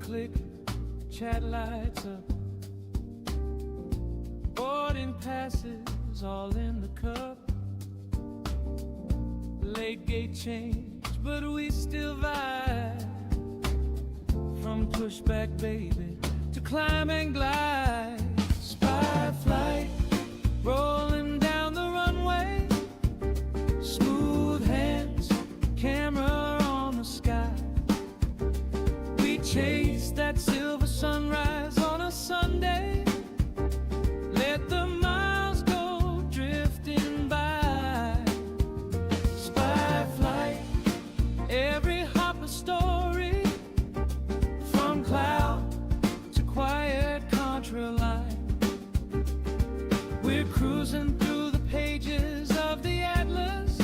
click, chat lights up, boarding passes all in the cup. Late gate change, but we still vibe. From pushback baby to climb and glide. Spy flight, rolling down the runway. Smooth hands, camera on the sky. We chase that silver sunrise on a Sunday. Let the miles go drifting by. Spy flight, every hop a story. From cloud to quiet contra line. We're cruising through the pages of the Atlas,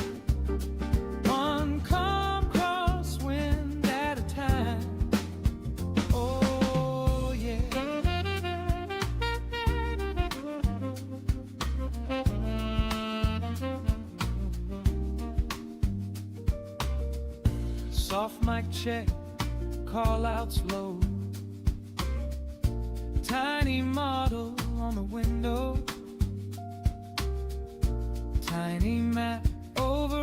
one calm crosswind at a time. Oh yeah. Soft mic check, call outs low. Tiny model on the window. Tiny map over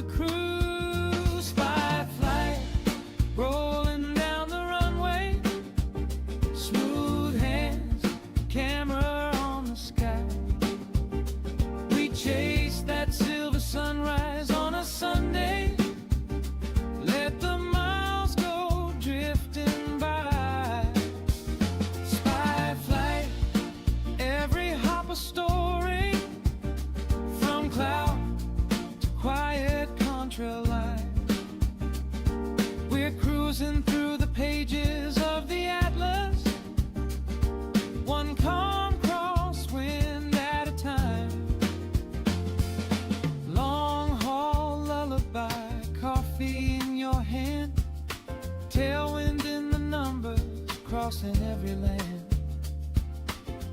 the crew. Spy flight, rolling down the runway. Smooth hands, camera on the sky. We chase that silver sunrise on a Sunday. Let the miles go drifting by. Spy flight, every hop a story. From cloud to quiet contrail line. We're cruising through the pages of the atlas. One calm crosswind at a time. Long haul lullaby, coffee in your hand. Tailwind in the numbers, crossing every land.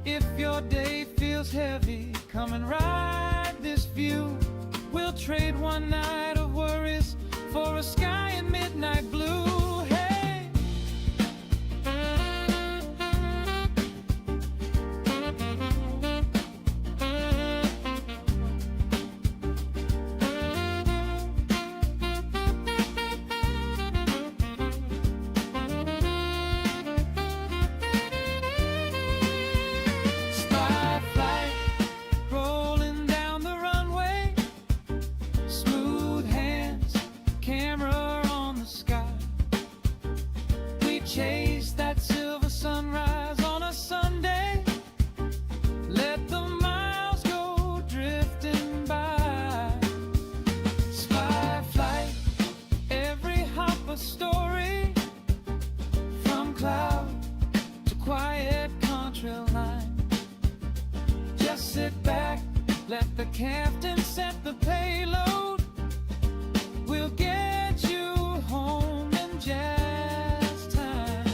If your day feels heavy, come and ride this view. We'll trade one night of worries for a sky in midnight blue. Hey! Spy flight, rolling down the runway. Smooth hands, camera on the sky. We chase that silver sunrise on a Sunday. Let the miles go drifting by. Spy flight, every hop a story. From cloud to quiet contrail line. Just sit back, let the captain set the payload. We'll get you home in just time.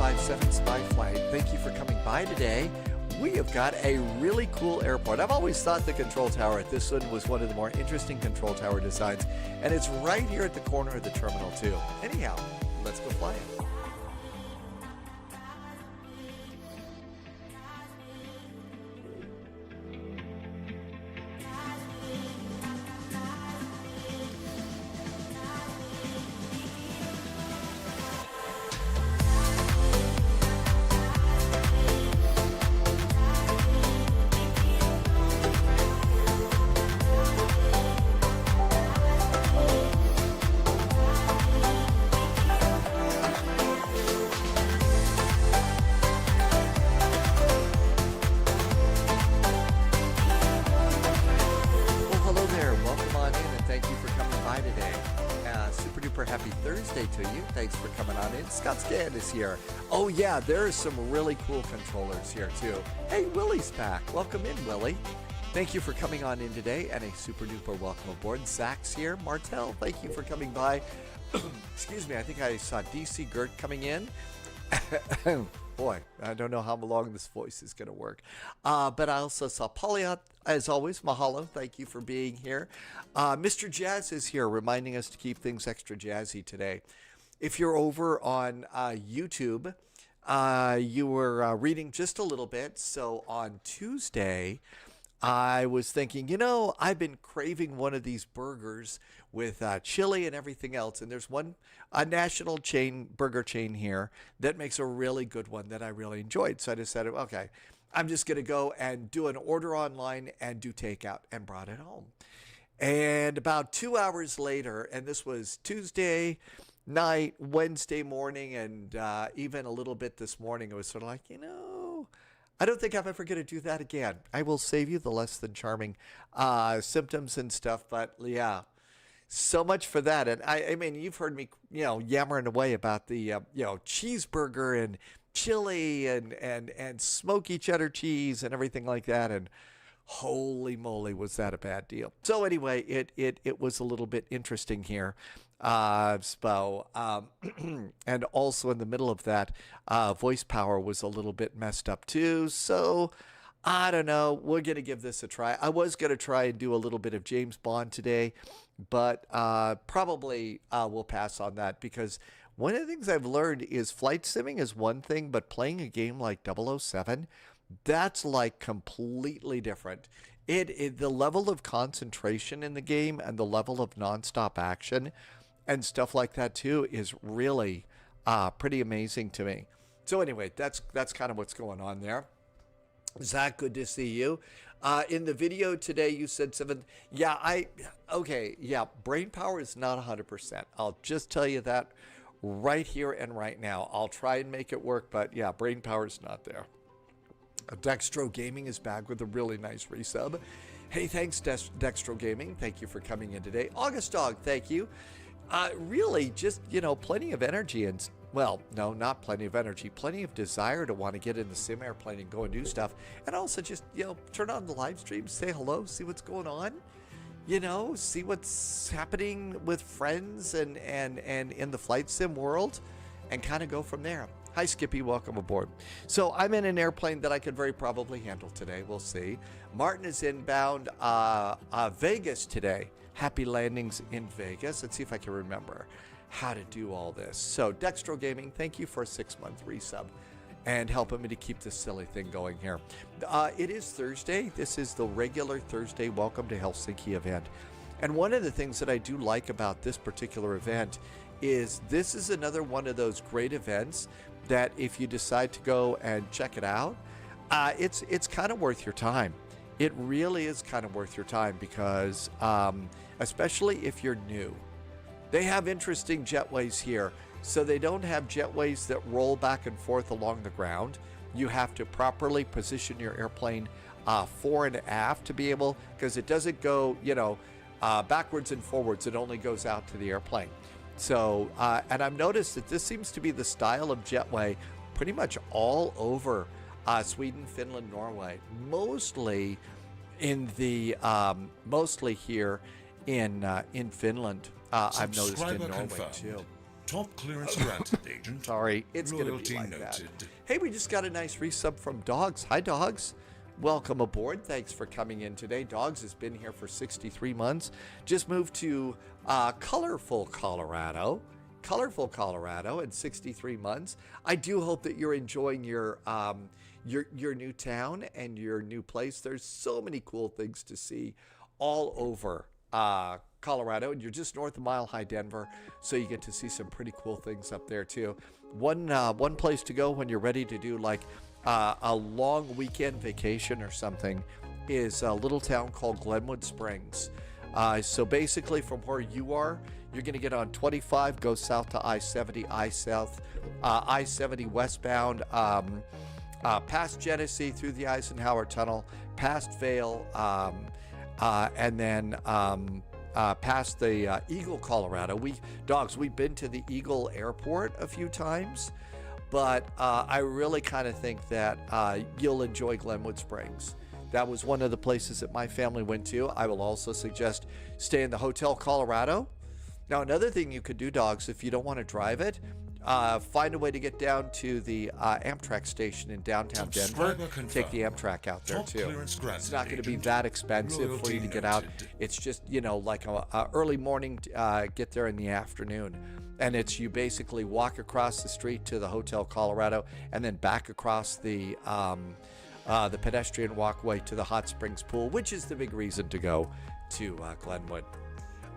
557 Spy Flight. Thank you for coming by today. We have got a really cool airport. I've always thought the control tower at this one was one of the more interesting control tower designs, and it's right here at the corner of the terminal too. Anyhow, let's go fly it. Happy Thursday to you. Thanks for coming on in. Scott Scan is here. Oh yeah, there are some really cool controllers here too. Hey, Willie's back. Welcome in, Willie. Thank you for coming on in today, and a super duper welcome aboard. Zach's here. Martel, thank you for coming by. Excuse me, I think I saw DC Gert coming in. Boy, I don't know how long this voice is going to work. But I also saw Polyot, as always. Mahalo, thank you for being here. Mr. Jazz is here, reminding us to keep things extra jazzy today. If you're over on YouTube, you were reading just a little bit. So on Tuesday, I was thinking, you know, I've been craving one of these burgers with chili and everything else. And there's a national burger chain here that makes a really good one that I really enjoyed. So I decided, okay, I'm just going to go and do an order online and do takeout, and brought it home. And about 2 hours later, and this was Tuesday night, Wednesday morning, and even a little bit this morning, it was sort of like, you know, I don't think I'm ever going to do that again. I will save you the less than charming symptoms and stuff, but yeah, so much for that. And I mean, you've heard me, you know, yammering away about the, you know, cheeseburger and chili and smoky cheddar cheese and everything like that. And holy moly, was that a bad deal. So anyway, it was a little bit interesting here. And also in the middle of that, voice power was a little bit messed up too. So I don't know. We're going to give this a try. I was going to try and do a little bit of James Bond today, but probably we'll pass on that, because one of the things I've learned is flight simming is one thing, but playing a game like 007, that's like completely different. The level of concentration in the game and the level of nonstop action and stuff like that too is really pretty amazing to me. So anyway, that's kind of what's going on there. Zach, good to see you. In the video today, you said 7. Yeah, brain power is not 100%. I'll just tell you that right here and right now. I'll try and make it work, but yeah, brain power is not there. Dextro Gaming is back with a really nice resub. Hey, thanks, Dextro Gaming. Thank you for coming in today. August Dog, thank you. Really, just, you know, plenty of energy and, well, no, not plenty of energy, plenty of desire to want to get in the sim airplane and go and do stuff. And also just, you know, turn on the live stream, say hello, see what's going on, you know, see what's happening with friends and in the flight sim world, and kind of go from there. Hi, Skippy. Welcome aboard. So I'm in an airplane that I could very probably handle today. We'll see. Martin is inbound Vegas today. Happy landings in Vegas. Let's see if I can remember how to do all this. So Dextro Gaming, thank you for a 6-month resub and helping me to keep this silly thing going here. It is Thursday. This is the regular Thursday Welcome to Helsinki event. And one of the things that I do like about this particular event is this is another one of those great events that if you decide to go and check it out, it's kind of worth your time. It really is kind of worth your time, because especially if you're new, they have interesting jetways here. So they don't have jetways that roll back and forth along the ground. You have to properly position your airplane fore and aft to be able, because it doesn't go, you know, backwards and forwards. It only goes out to the airplane. So, and I've noticed that this seems to be the style of jetway pretty much all over Sweden, Finland, Norway, mostly in the, mostly here in Finland. I've noticed in Norway too. Top clearance granted, Agent. Sorry, it's going to be Loyalty like noted. that. Hey, we just got a nice resub from Dogs. Hi, Dogs. Welcome aboard. Thanks for coming in today. Dogs has been here for 63 months. Just moved to colorful Colorado. Colorful Colorado in 63 months. I do hope that you're enjoying your new town and your new place. There's so many cool things to see all over Colorado, and you're just north of Mile High Denver, so you get to see some pretty cool things up there too. One place to go when you're ready to do like a long weekend vacation or something is a little town called Glenwood Springs. So basically from where you are, you're going to get on 25, go south to I-70, I-70 westbound, past Genesee through the Eisenhower Tunnel, past Vail, and then past the Eagle, Colorado. We've been to the Eagle Airport a few times, but I really kind of think that you'll enjoy Glenwood Springs. That was one of the places that my family went to. I will also suggest stay in the Hotel Colorado. Now, another thing you could do, Dogs, if you don't want to drive it, find a way to get down to the Amtrak station in downtown Denver. Take the Amtrak out there too. It's not going to be that expensive for you to get out. It's just, like a early morning, get there in the afternoon. And it's you basically walk across the street to the Hotel Colorado and then back across the pedestrian walkway to the hot springs pool, which is the big reason to go to Glenwood.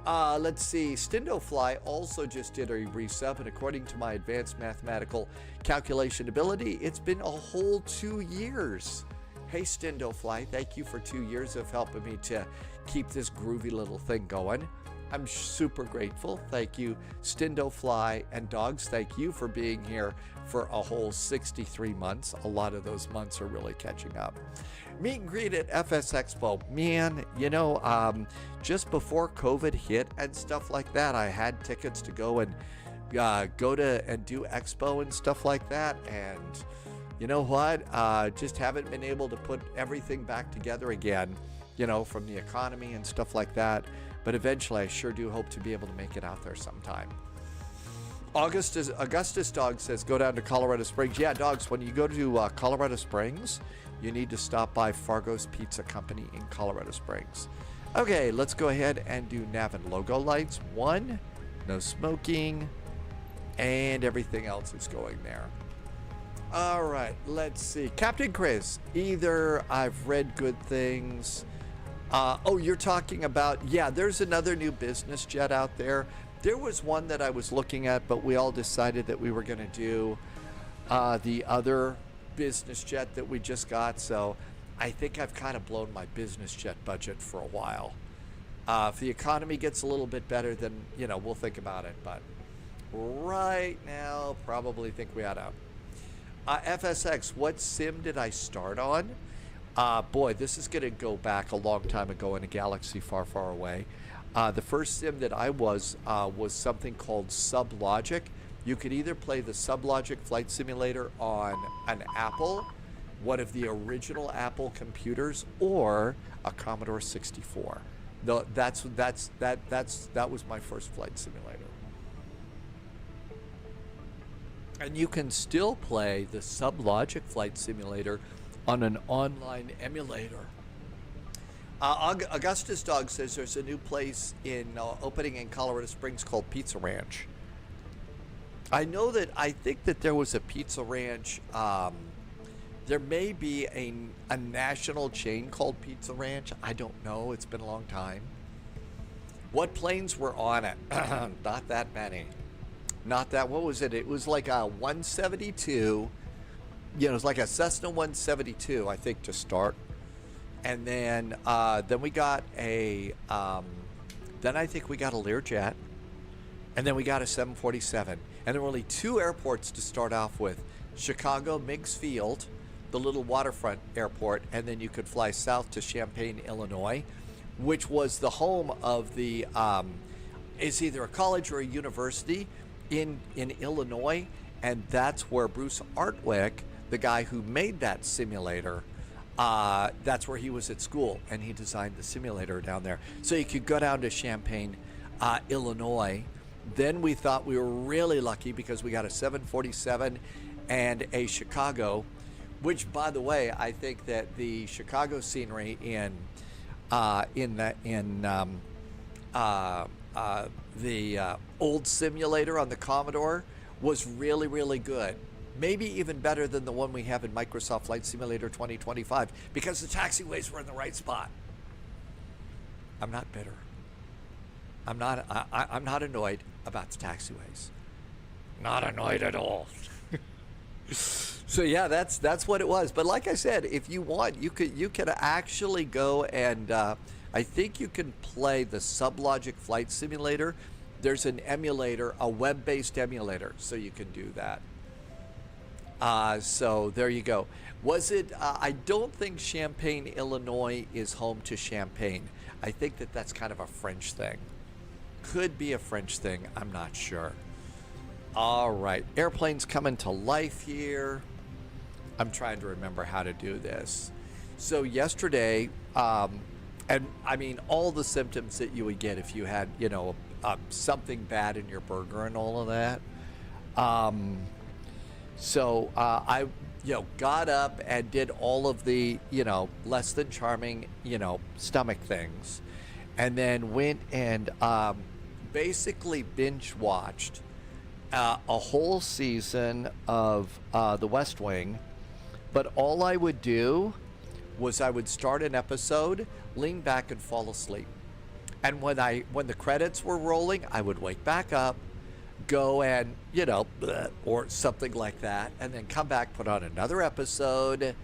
Let's see, Stindofly also just did a resub, and according to my advanced mathematical calculation ability, it's been a whole 2 years. Hey Stindofly, thank you for 2 years of helping me to keep this groovy little thing going. I'm super grateful. Thank you, Stindofly and Dogs. Thank you for being here for a whole 63 months. A lot of those months are really catching up. Meet and greet at FS Expo. Man, just before COVID hit and stuff like that, I had tickets to go and do Expo and stuff like that. And you know what? Just haven't been able to put everything back together again, from the economy and stuff like that. But eventually, I sure do hope to be able to make it out there sometime. Augustus Dog says, go down to Colorado Springs. Yeah, Dogs, when you go to Colorado Springs, you need to stop by Fargo's Pizza Company in Colorado Springs. Okay, let's go ahead and do nav and logo lights. 1, no smoking, and everything else is going there. All right, let's see. Captain Chris, either I've read good things. You're talking about, there's another new business jet out there. There was one that I was looking at, but we all decided that we were going to do the other business jet that we just got. So I think I've kind of blown my business jet budget for a while. If the economy gets a little bit better, then, we'll think about it. But right now, probably think we ought to. FSX, what sim did I start on? Boy, this is going to go back a long time ago in a galaxy far, far away. The first sim that I was something called Sublogic. You could either play the Sublogic flight simulator on an Apple, one of the original Apple computers, or a Commodore 64. That was my first flight simulator. And you can still play the Sublogic flight simulator on an online emulator. Augustus Dog says there's a new place opening in Colorado Springs called Pizza Ranch. I think that there was a Pizza Ranch. There may be a national chain called Pizza Ranch. I don't know. It's been a long time. What planes were on it? Not that many. Not that. What was it? It was like a 172. It was like a Cessna 172, I think, to start. And then we got then I think we got a Learjet. And then we got a 747. And there were only 2 airports to start off with. Chicago Meigs Field, the little waterfront airport, and then you could fly south to Champaign, Illinois, which was the home of the, it's either a college or a university in Illinois, and that's where Bruce Artwick, the guy who made that simulator, that's where he was at school, and he designed the simulator down there. So you could go down to Champaign, Illinois, Then we thought we were really lucky because we got a 747 and a Chicago, which, by the way, I think that the Chicago scenery in the old simulator on the Commodore was really, really good. Maybe even better than the one we have in Microsoft Flight Simulator 2025 because the taxiways were in the right spot. I'm not bitter. I'm not annoyed about the taxiways. Not annoyed at all. So yeah, that's what it was. But like I said, if you want, you could actually go and I think you can play the Sublogic Flight Simulator. There's an emulator, a web-based emulator, so you can do that. So there you go. Was it? I don't think Champaign, Illinois is home to champagne. I think that that's kind of a French thing. Could be a French thing. I'm not sure. All right, airplanes coming to life here. I'm trying to remember how to do this. So yesterday, and I mean all the symptoms that you would get if you had, you know, something bad in your burger and all of that. So I, you know, got up and did all of the, you know, less than charming, you know, stomach things, and then went and basically binge watched a whole season of The West Wing. But all I would do was I would start an episode, lean back and fall asleep. And when the credits were rolling, I would wake back up, go and, you know, or something like that, and then come back, put on another episode,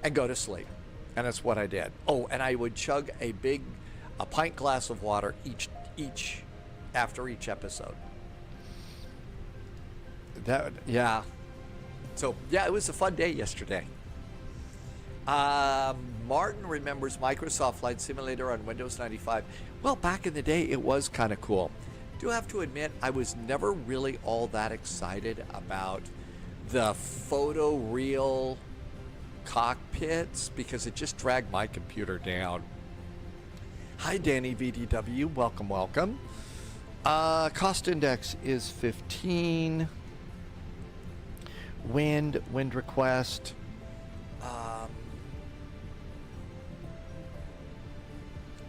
and go to sleep. And that's what I did. Oh, and I would chug a pint glass of water each after each episode. Yeah. So yeah, it was a fun day yesterday. Martin remembers Microsoft Flight Simulator on Windows 95. Well, back in the day, it was kind of cool. Do have to admit, I was never really all that excited about the photoreal cockpits because it just dragged my computer down. Hi, Danny VDW. Welcome, welcome. Cost index is 15. Wind request.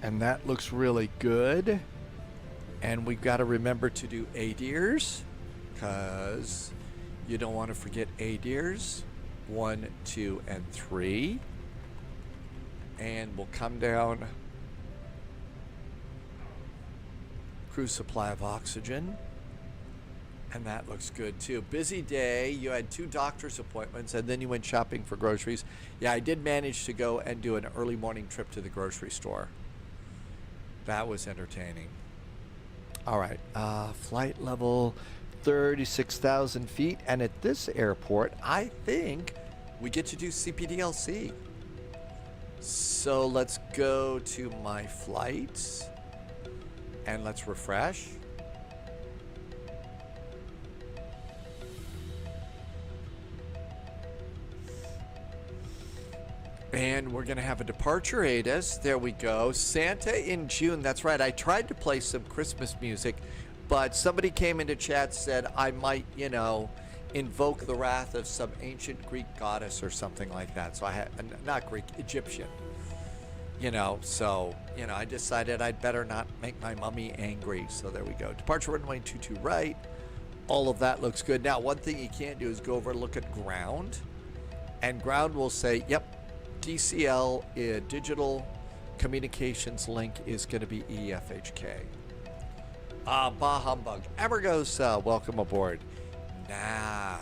And that looks really good. And we've got to remember to do ADIRs because you don't want to forget ADIRs 1, 2, and 3. And we'll come down. Crew supply of oxygen. And that looks good too. Busy day. You had 2 doctor's appointments and then you went shopping for groceries. Yeah, I did manage to go and do an early morning trip to the grocery store. That was entertaining. All right, flight level 36,000 feet. And at this airport, I think we get to do CPDLC. So let's go to my flights and let's refresh. And we're going to have a departure ATIS. There we go. Santa in June. That's right. I tried to play some Christmas music, but somebody came into chat said I might, you know, invoke the wrath of some ancient Greek goddess or something like that. So I had, not Greek, Egyptian. You know, so, you know, I decided I'd better not make my mummy angry. So there we go. Departure runway 22 right. All of that looks good. Now, one thing you can't do is go over and look at ground. And ground will say, yep, DCL, digital communications link is going to be EFHK. Bah humbug. Amargos, welcome aboard. Nah.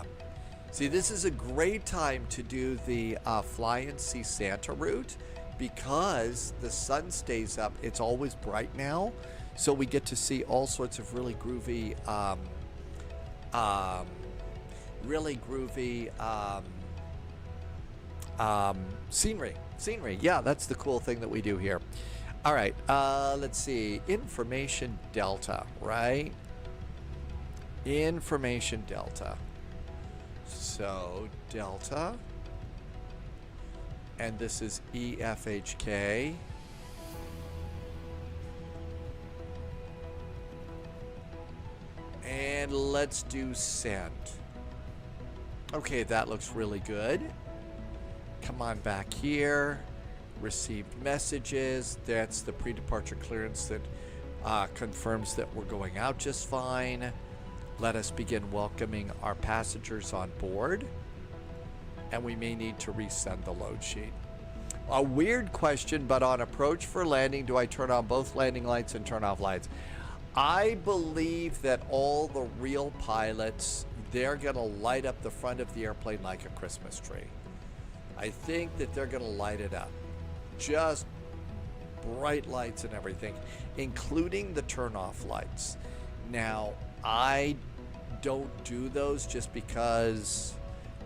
See, this is a great time to do the Fly and See Santa route because the sun stays up. It's always bright now, so we get to see all sorts of really groovy, scenery. Yeah, that's the cool thing that we do here. All right, let's see. Information Delta, right? Information Delta. So Delta, and this is EFHK. And let's do send. Okay, that looks really good. Come on back here. Received messages. That's the pre-departure clearance that confirms that we're going out just fine. Let us begin welcoming our passengers on board. And we may need to resend the load sheet. A weird question, but on approach for landing, do I turn on both landing lights and turn off lights? I believe that all the real pilots, they're going to light up the front of the airplane like a Christmas tree. I think that they're going to light it up. Just bright lights and everything, including the turn-off lights. Now, I don't do those just because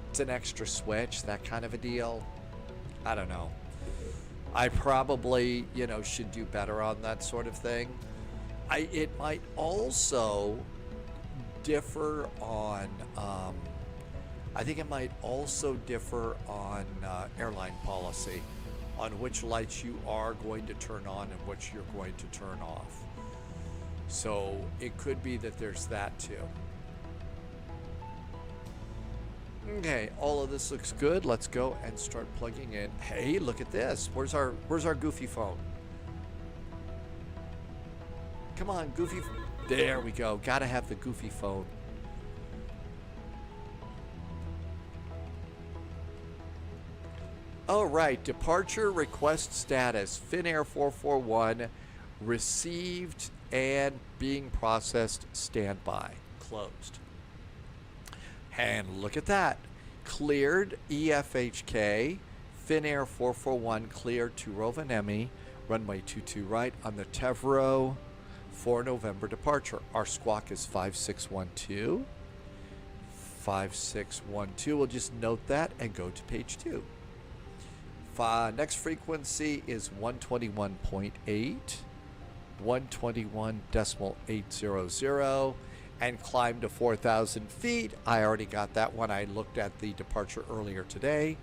it's an extra switch, that kind of a deal. I don't know. I probably, should do better on that sort of thing. It might also differ on, I think it might also differ on airline policy, on which lights you are going to turn on and which you're going to turn off. So it could be that there's that too. Okay, all of this looks good. Let's go and start plugging in. Hey, look at this. Where's our goofy phone? Come on, goofy. There we go. Gotta have the goofy phone. All right, departure request status. Finnair 441 received and being processed. Standby. Closed. And look at that. Cleared EFHK. Finnair 441 cleared to Rovaniemi. Runway 22 right on the Tevro for November departure. Our squawk is 5612. 5612. We'll just note that and go to page 2. Next frequency is 121.8. 121.800. And climb to 4,000 feet. I already got that one. I looked at the departure earlier today.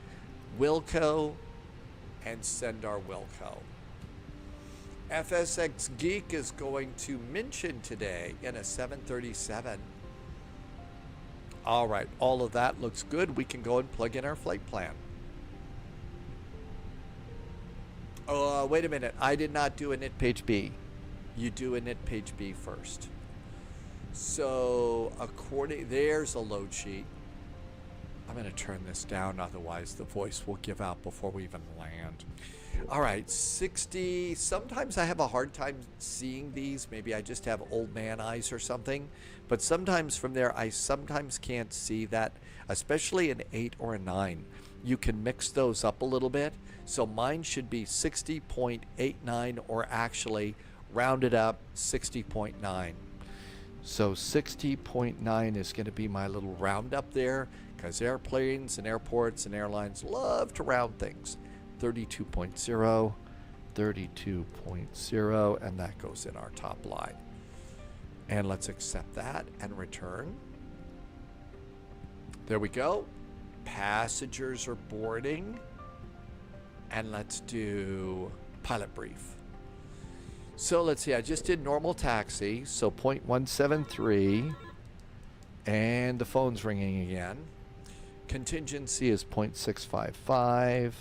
Wilco and send our Wilco. FSX Geek is going to München today in a 737. All right, all of that looks good. We can go and plug in our flight plan. Oh, wait a minute. I did not do a init page B. You do a init page B first. So there's a load sheet. I'm going to turn this down, otherwise the voice will give out before we even land. All right, 60. Sometimes I have a hard time seeing these. Maybe I just have old man eyes or something. But sometimes from there, I sometimes can't see that, especially an 8 or a 9. You can mix those up a little bit. So mine should be 60.89, or actually rounded up 60.9. So 60.9 is going to be my little roundup there, because airplanes and airports and airlines love to round things. 32.0, 32.0, and that goes in our top line. And let's accept that and return. There we go. Passengers are boarding. And let's do pilot brief. So let's see, I just did normal taxi, so 0.173, and the phone's ringing again. Contingency is 0.655.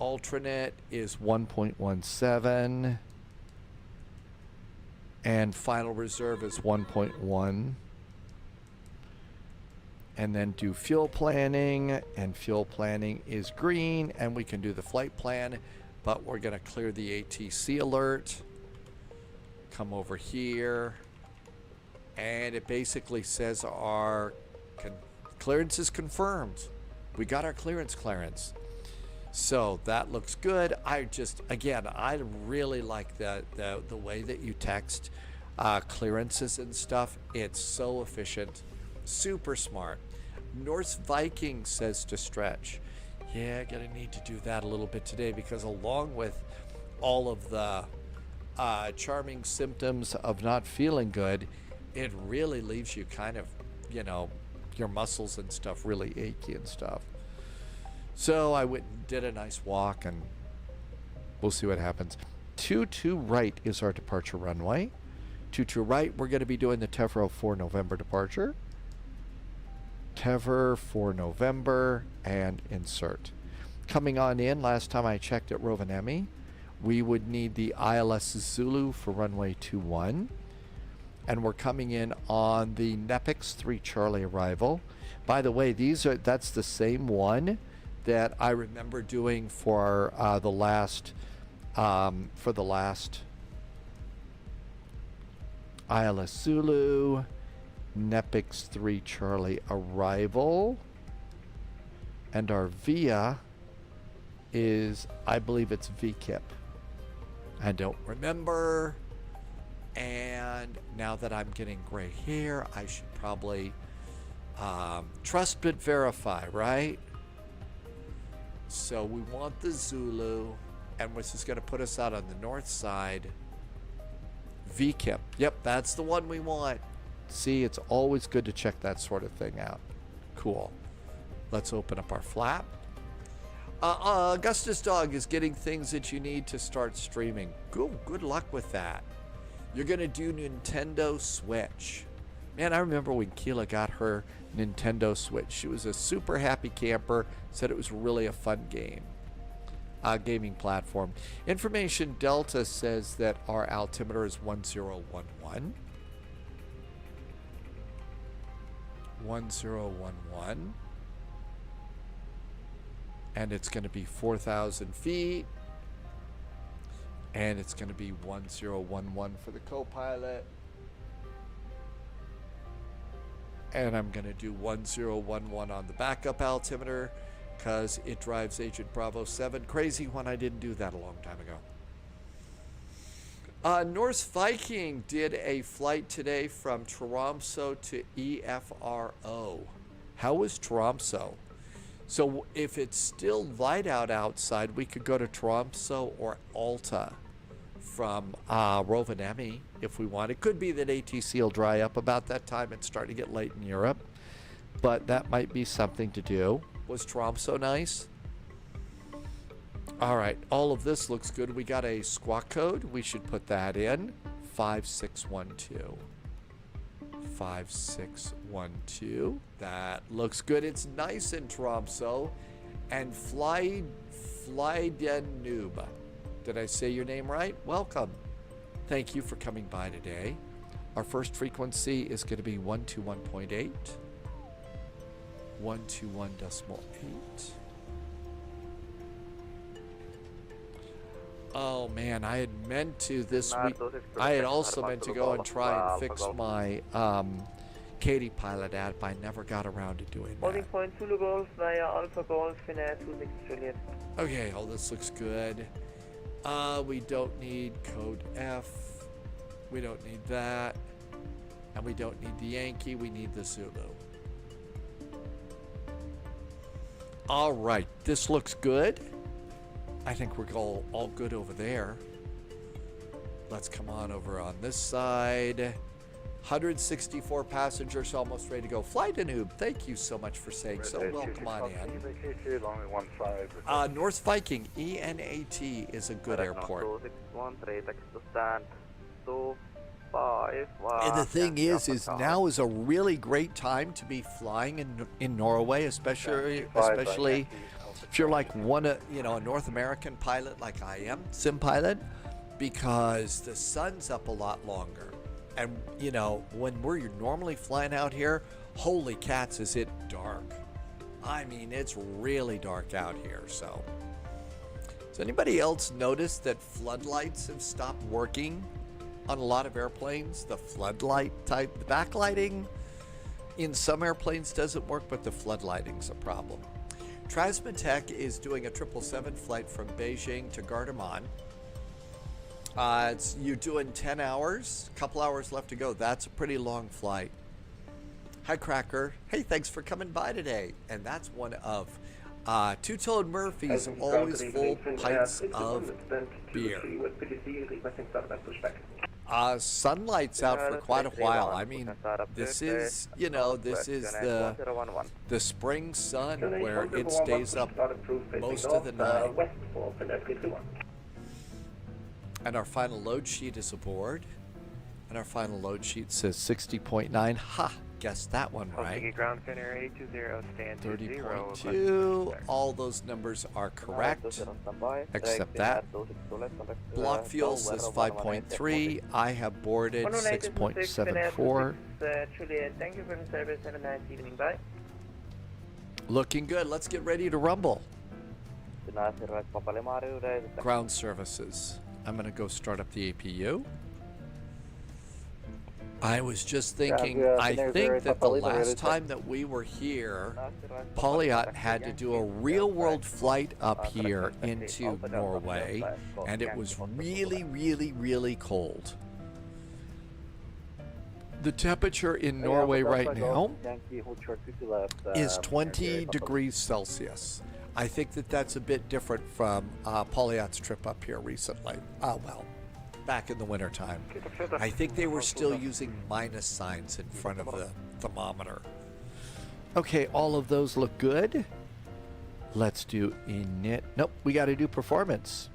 Alternate is 1.17. And final reserve is 1.1. And then do fuel planning, and fuel planning is green, and we can do the flight plan. But we're going to clear the ATC alert. Come over here. And it basically says our clearance is confirmed. We got our clearance. So that looks good. I really like the way that you text clearances and stuff. It's so efficient. Super smart. Norse Viking says to stretch. Yeah, gonna need to do that a little bit today, because along with all of the charming symptoms of not feeling good, it really leaves you kind of, your muscles and stuff really achy and stuff. So I went and did a nice walk, and we'll see what happens. 22 right is our departure runway. to right, we're going to be doing the TEVRO for November departure. TEVR for November and insert. Coming on in, last time I checked at Rovaniemi, we would need the ILS Zulu for runway 21. And we're coming in on the Nepix 3 Charlie arrival. By the way, that's the same one that I remember doing for the last ILS Zulu, Nepix 3 Charlie arrival, and our VIA is, I believe it's VKIP. I don't remember, and now that I'm getting gray hair, I should probably trust but verify, right? So we want the Zulu, and which is going to put us out on the north side. VKIP. Yep, that's the one we want. See, it's always good to check that sort of thing out. Cool. Let's open up our flap. Augustus Dog is getting things that you need to start streaming. Good luck with that. You're going to do Nintendo Switch. Man, I remember when Keela got her Nintendo Switch. She was a super happy camper, said it was really a fun game. Gaming platform. Information Delta says that our altimeter is 1011. 1011. And it's going to be 4,000 feet. And it's going to be 1011 for the co-pilot. And I'm going to do 1011 on the backup altimeter because it drives Agent Bravo 7. Crazy one, I didn't do that a long time ago. Norse Viking did a flight today from Tromsø to EFRO. How was Tromsø? So if it's still light out outside, we could go to Tromsø or Alta from Rovaniemi if we want. It could be that ATC will dry up about that time. It's starting to get late in Europe, but that might be something to do. Was Tromsø nice? All right, all of this looks good. We got a squawk code. We should put that in. 5612. 5612. That looks good. It's nice in Tromsø. And FLIGHTDECK. Did I say your name right? Welcome. Thank you for coming by today. Our first frequency is going to be 121.8. 121.8. Oh man, I had meant to this week. I had also meant to go and try and fix my Katie Pilot app. I never got around to doing that. Point Zulu Golf via Alpha Golf in 26 Juliet. Okay, all this looks good. We don't need code F. We don't need that. And we don't need the Yankee. We need the Zulu. All right, this looks good. I think we're all good over there. Let's come on over on this side. 164 passengers, almost ready to go. FLIGHTDECK, thank you so much for saying so. Welcome on in. North Viking, ENAT is a good airport. And the thing is now is a really great time to be flying in Norway, especially if you're like a North American pilot like I am, sim pilot, because the sun's up a lot longer. And, when we're normally flying out here, holy cats, is it dark. I mean, it's really dark out here, so. Has anybody else noticed that floodlights have stopped working on a lot of airplanes? The floodlight type, the backlighting in some airplanes doesn't work, but the floodlighting's a problem. Transmatech is doing a 777 flight from Beijing to Gardermoen. You're doing 10 hours, a couple hours left to go. That's a pretty long flight. Hi, Cracker. Hey, thanks for coming by today. And that's one of Two-Toed Murphy's always full pints of beer. Sunlight's out for quite a while. I mean, this is the spring sun where it stays up most of the night. And our final load sheet is aboard. And our final load sheet says 60.9. Ha! Guessed that one right. HELsinki ground Finnair 820, stand to 0. 30.2. All those numbers are correct, except that. Block fuel says 5.3. I have boarded 6.74. Juliet, thank you for the service. Have a nice evening. Bye. Looking good. Let's get ready to rumble. Ground services. I'm going to go start up the APU. I was just thinking, I think that the last time that we were here, Polyot had to do a real-world flight up here into Norway, and it was really, really, really cold. The temperature in Norway right now is 20 degrees Celsius. I think that that's a bit different from Polyot's trip up here recently. Well, back in the wintertime. I think they were still using minus signs in front of the thermometer. Okay, all of those look good. Let's do init. Nope, we got to do performance.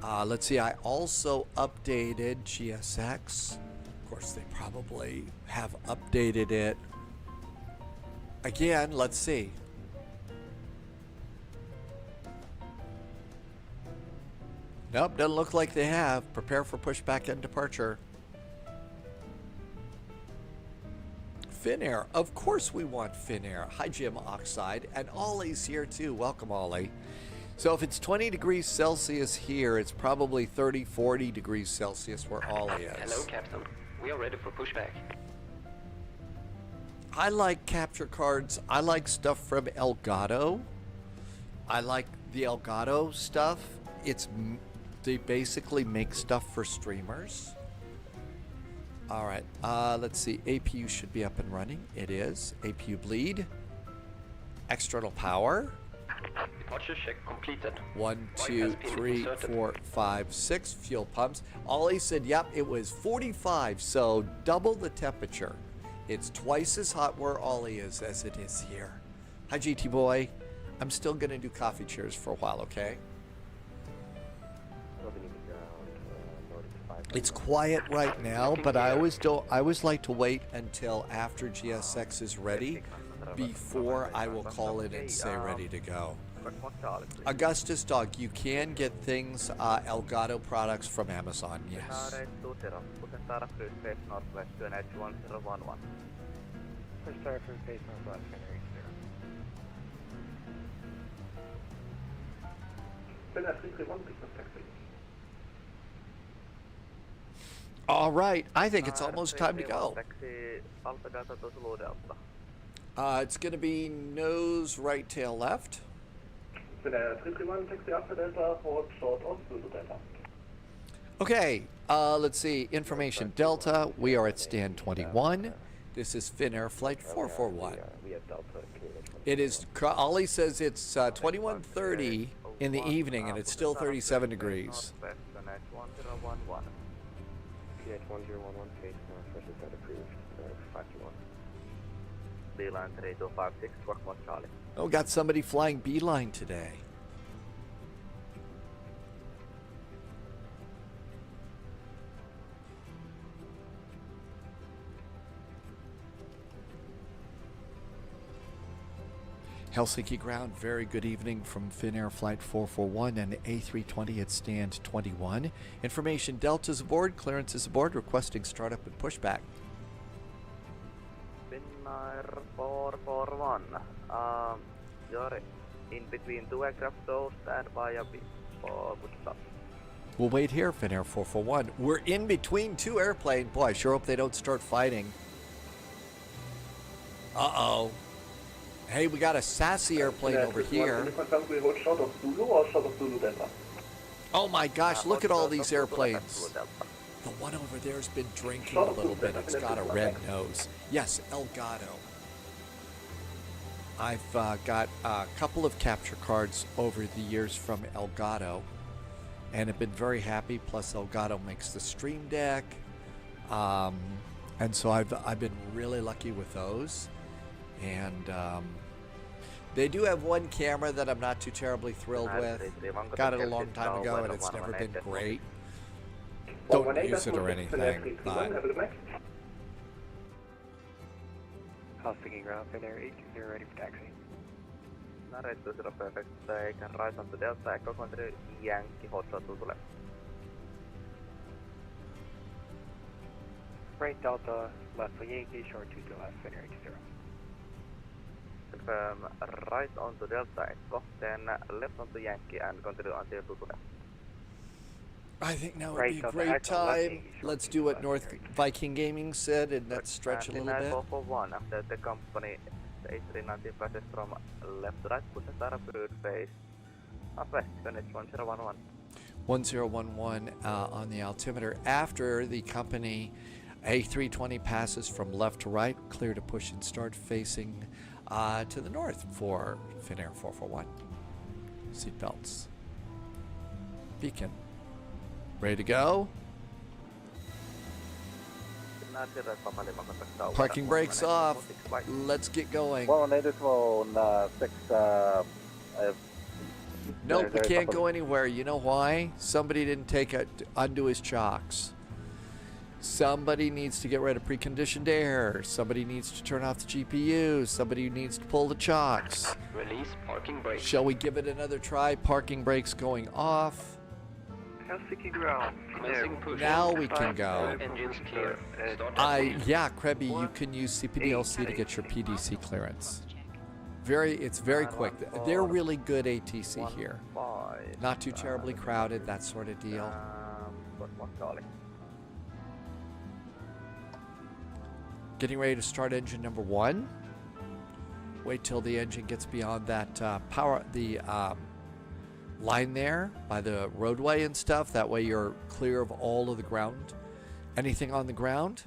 Let's see, I also updated GSX. Of course, they probably have updated it. Again, let's see. Nope, doesn't look like they have. Prepare for pushback and departure. Finnair. Of course we want Finnair. Hi, Jim Oxide. And Ollie's here too. Welcome, Ollie. So if it's 20 degrees Celsius here, it's probably 30, 40 degrees Celsius where Ollie is. Hello, Captain. We are ready for pushback. I like capture cards. I like stuff from Elgato. I like the Elgato stuff. They basically make stuff for streamers. All right, let's see. APU should be up and running. It is. APU bleed. External power. Departure check completed. 1, 2, 3, 4, 5, 6 fuel pumps. Ollie said, yep, it was 45, so double the temperature. It's twice as hot where Ollie is as it is here. Hi, GT boy. I'm still gonna do coffee cheers for a while, okay? It's quiet right now, but I always like to wait until after GSX is ready before I will call it and say ready to go. Augustus Dog, you can get things, Elgato products from Amazon, yes. All right, I think it's almost time to go. It's going to be nose right, tail left. Okay, let's see. Information Delta. We are at stand 21. This is Finnair Flight 441. It is, Ollie says it's 21:30 in the evening and it's still 37 degrees. Beeline 3256, Rockmore Charlie. Oh, got somebody flying Beeline today. Helsinki ground, very good evening from Finnair Flight 441 and A320 at stand 21. Information Delta's aboard, clearance is aboard, requesting startup and pushback. Finnair 441. You're in between two aircraft, so stand by for good stop. We'll wait here, Finnair 441. We're in between two airplanes. Boy, I sure hope they don't start fighting. Uh-oh. Hey, we got a sassy airplane over here. Oh my gosh, look at all these airplanes. The one over there's been drinking a little bit. It's got a red nose. Yes, Elgato. I've got a couple of capture cards over the years from Elgato and have been very happy. Plus, Elgato makes the Stream Deck. And so I've been really lucky with those. And they do have one camera that I'm not too terribly thrilled with. Got it a long time ago and it's never been great. Don't use it or anything. But HELsinki ground, Finnair 820 ready for taxi. Narrate 20 perfect, take and rise onto Delta Echo, continue Yankee, hold short to left. Right Delta, left for Yankee, short 2 to left, Finnair 820. Confirm right onto Delta Echo, then left onto Yankee and continue until 2 to left. I think now would Right, be a Delta great Echo, left time. Yankee, short Let's 2 do to what left, North Finnair 820. Viking Gaming said and let's stretch a little bit. 441 after the company A390 passes from left to right, push and start approved face. Northwest, finish 1011. 1011 on the altimeter. After the company A320 passes from left to right, clear to push and start facing to the north for Finnair 441. Seatbelts. Beacon. Ready to go? Parking brakes off. Let's get going. Well, native phone 6. Nope, we can't go anywhere. You know why? Somebody didn't take it undo his chocks. Somebody needs to get rid of preconditioned air. Somebody needs to turn off the GPU. Somebody needs to pull the chocks. Release parking brakes. Shall we give it another try? Parking brakes going off. HELsinki ground, Commencing push. Now we can go. Engines clear. Start Yeah, Krebby, you can use CPDLC to get your PDC clearance. It's very quick. They're really good ATC here. Not too terribly crowded, that sort of deal. Getting ready to start engine number 1. Wait till the engine gets beyond that line there by the roadway and stuff. That way you're clear of all of the ground, anything on the ground,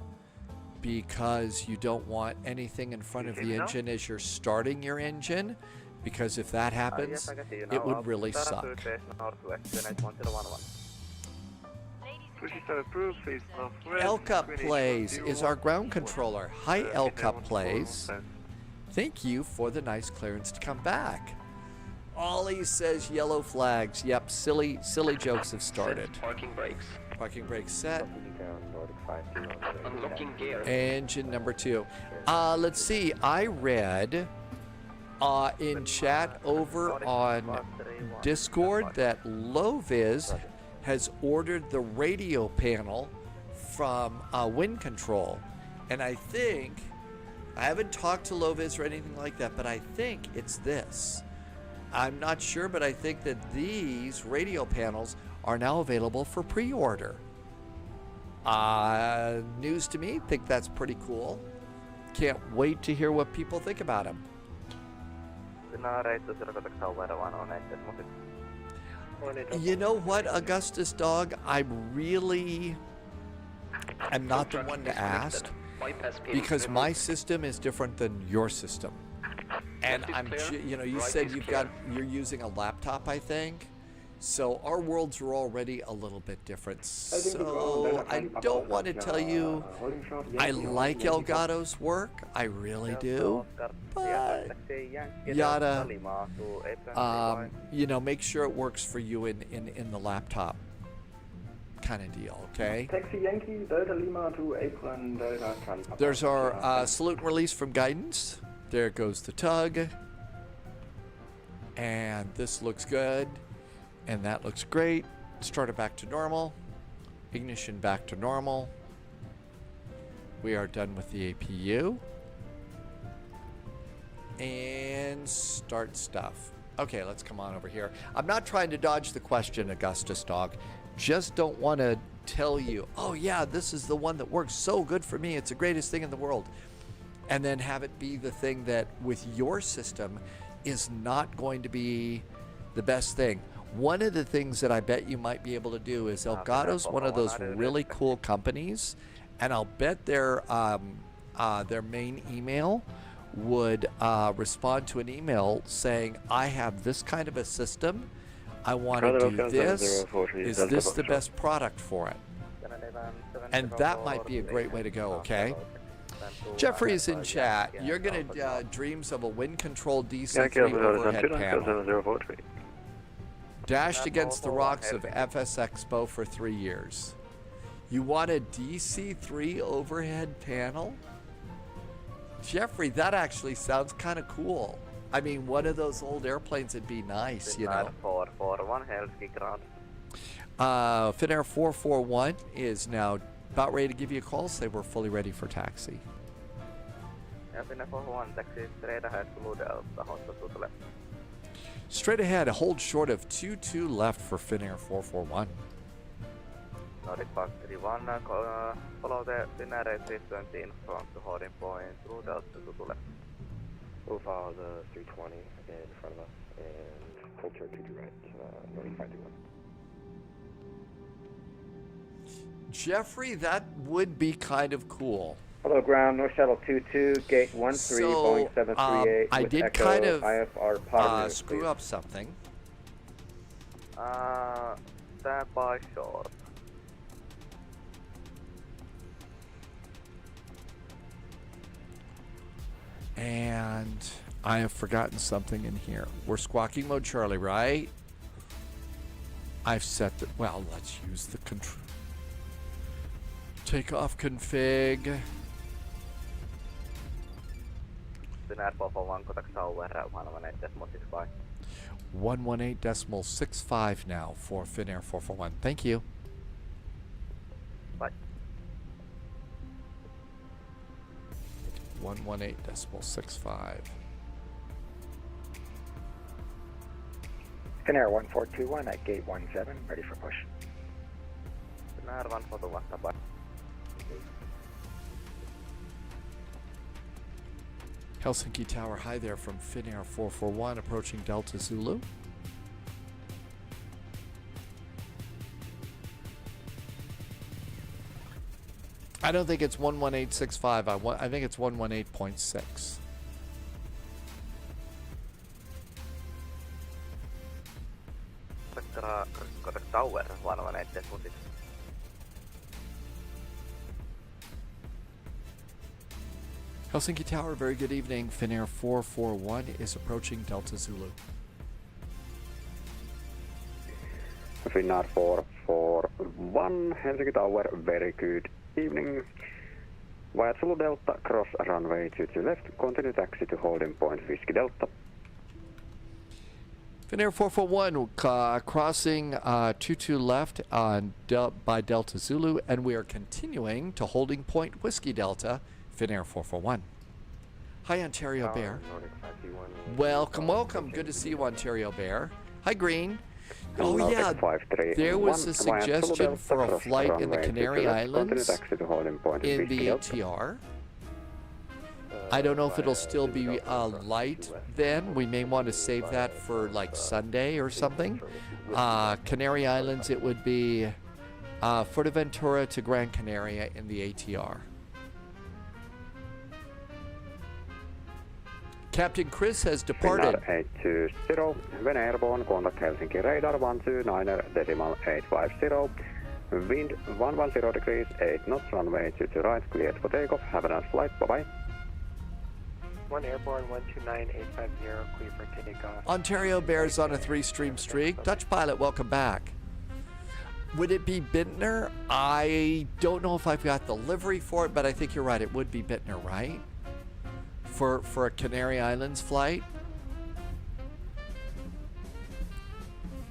because you don't want anything in front of the engine as you're starting your engine, because if that happens, it would really suck. EFKH Plays is our ground controller. Hi EFKH Plays. Thank you for the nice clearance to come back. Ollie says yellow flags. Yep, silly jokes have started. Set parking brakes. Parking brakes set. Unlocking gear. Engine number 2. Let's see. I read in chat over on Discord that Loviz has ordered the radio panel from Wind Control. And I think, I haven't talked to Loviz or anything like that, but I think it's this. I'm not sure, but I think that these radio panels are now available for pre-order. News to me, think that's pretty cool. Can't wait to hear what people think about them. You know what, Augustus Dog? I really am not the one to ask, because my system is different than your system. And you said you're using a laptop, I think. So our worlds are already a little bit different. So I don't want to tell you I like Elgato's work. I really do. But yada, make sure it works for you in the laptop kind of deal, okay? Taxi Yankee, Delta Lima to Apron, Delta Charlie. There's our salute and release from guidance. There goes the tug. And this looks good. And that looks great. Starter back to normal. Ignition back to normal. We are done with the APU. And start stuff. Okay, let's come on over here. I'm not trying to dodge the question, Augustus Dog. Just don't want to tell you, oh yeah, this is the one that works so good for me. It's the greatest thing in the world. And then have it be the thing that with your system is not going to be the best thing. One of the things that I bet you might be able to do is Elgato's one of those really cool companies, and I'll bet their main email would respond to an email saying, I have this kind of a system, I want to do this, is this the best product for it? And that might be a great way to go, okay? Jeffrey is in chat. You're going to dreams of a wind-controlled DC-3 overhead panel. Dashed against the rocks of FS Expo for 3 years. You want a DC-3 overhead panel? Jeffrey, that actually sounds kind of cool. I mean, one of those old airplanes would be nice, you know. 441 HELsinki ground. Finnair 441 is now about ready to give you a call. Say we're fully ready for taxi. Ja, Finnair 441 taxi straight ahead to Delta, hospital to left. Straight ahead, a hold short of 22 left for Finnair 441. Nordic Park 31, follow the Finnair 320 in front to holding point through Delta to left. We'll follow the 320 in front of us and hold short to the right, Nordic 521. Jeffrey, that would be kind of cool. Hello, ground, North Shuttle 22, gate 13, Boeing 738. I with did Echo, kind of IFR pod screw up something. Stand by short. And I have forgotten something in here. We're squawking mode Charlie, right? I've set the, well, let's use the control. Takeoff config. Finnair 441 contact tower 118.65. 118.65 now for Finnair 441. Thank you. Bye. 118.65. Finnair 1421 at gate 17, ready for push. Finnair 141 standby. Helsinki Tower, hi there from Finnair 441 approaching Delta Zulu. I don't think it's 118.65. I think it's 118.6. Contact tower 118.6. Helsinki Tower, very good evening. Finnair 441 is approaching Delta Zulu. Finnair 441, Helsinki Tower, very good evening. Via Zulu Delta, cross runway 22 left, continue taxi to holding point Whiskey Delta. Finnair 441 crossing 22 left on by Delta Zulu, and we are continuing to holding point Whiskey Delta, Finnair 441. Hi, Ontario Bear. Welcome, welcome. Good to see you, Ontario Bear. Hi, Green. Oh, yeah. There was a suggestion for a flight in the Canary Islands in the ATR. I don't know if it'll still be light then. We may want to save that for like Sunday or something. Canary Islands, it would be Fuerteventura to Gran Canaria in the ATR. Captain Chris has departed. Finnair 820, when airborne, contact Helsinki radar 129.850. Wind 110 degrees, 8 knots, runway 22 right, cleared for takeoff. Have a nice flight, bye-bye. One airborne, 129.850, clear for takeoff. Ontario Bears on a 3-stream streak. Dutch pilot, welcome back. Would it be Bittner? I don't know if I've got the livery for it, but I think you're right. It would be Bittner, right? For a Canary Islands flight?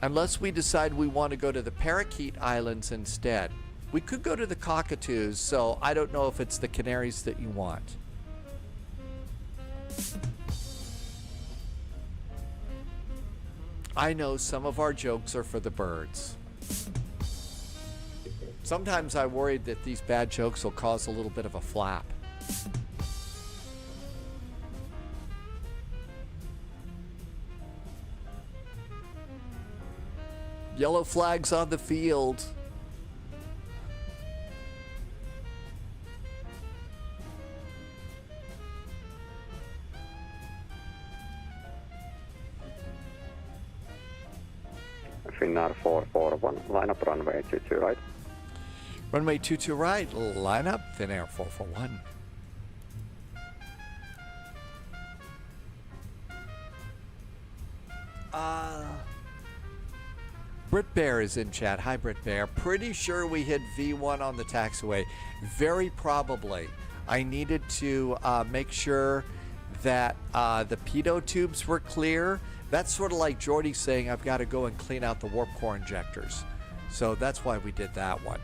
Unless we decide we want to go to the Parakeet Islands instead. We could go to the Cockatoos, so I don't know if it's the Canaries that you want. I know some of our jokes are for the birds. Sometimes I worried that these bad jokes will cause a little bit of a flap. Yellow flags on the field. Finnair 441, line up runway 22 right. Runway 22 right, line up, Finnair 441. Brit Bear is in chat. Hi, Brit Bear. Pretty sure we hit V1 on the taxiway. Very probably. I needed to make sure that the pitot tubes were clear. That's sort of like Jordy saying I've got to go and clean out the warp core injectors. So that's why we did that one.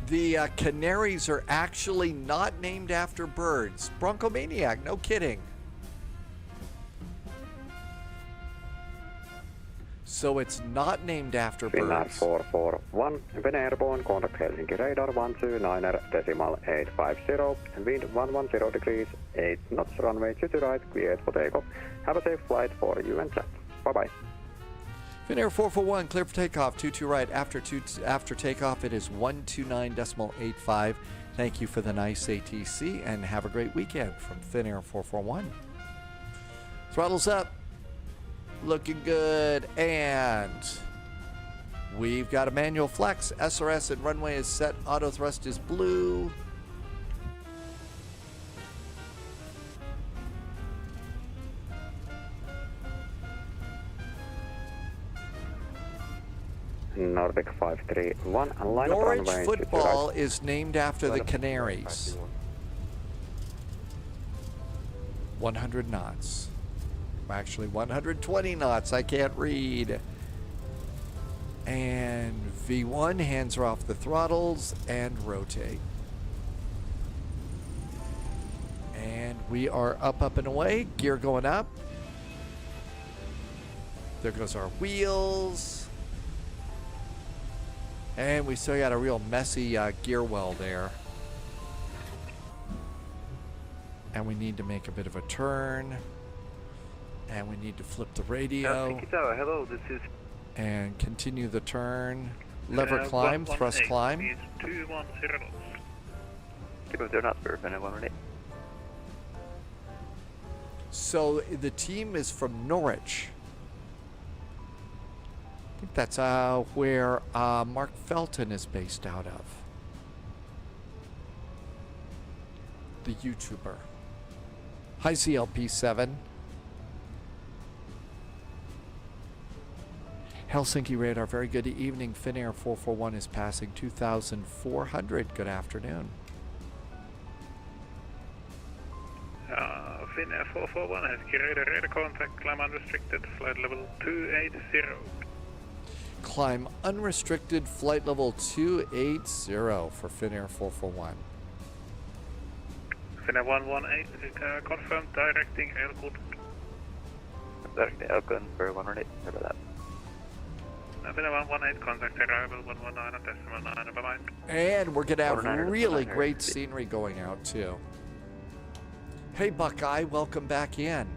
The canaries are actually not named after birds. Broncomaniac, no kidding. So it's not named after Finnair birds. 441, when airborne, contact Helsinki radar 129.850, and wind 110 degrees, 8 knots, runway 22 right, cleared for takeoff. Have a safe flight for you and chat. Bye-bye. Finnair 441, clear for takeoff, 22 right. After takeoff, it is 129.85. Thank you for the nice ATC, and have a great weekend from Finnair 441. Throttles up. Looking good, and we've got a manual flex. SRS and runway is set. Auto thrust is blue. Nordic 531, and line Norwich up runway football is named after the Canaries. 100 knots. Actually 120 knots. I can't read. And V1, hands are off the throttles and rotate. And we are up and away. Gear going up. There goes our wheels. And we still got a real messy gear well there. And we need to make a bit of a turn. And we need to flip the radio. Helsinki Tower, hello, this is... And continue the turn. Lever climb, thrust climb. 210 knots. Keep up there, not for Finnair 118. So the team is from Norwich. I think that's where Mark Felton is based out of. The YouTuber. Hi, CLP7. Helsinki radar, very good evening. Finnair 441 is passing 2,400. Good afternoon. Finnair 441 has carried a radar contact, climb unrestricted, flight level 280. Climb unrestricted, flight level 280 for Finnair 441. Finnair 118, confirmed directing Elkut. Directing Elkut for 118, remember that. Finnair 118, contact arrival 119.9, bye-bye. And we're going to have really great scenery going out, too. Hey, Buckeye, welcome back in.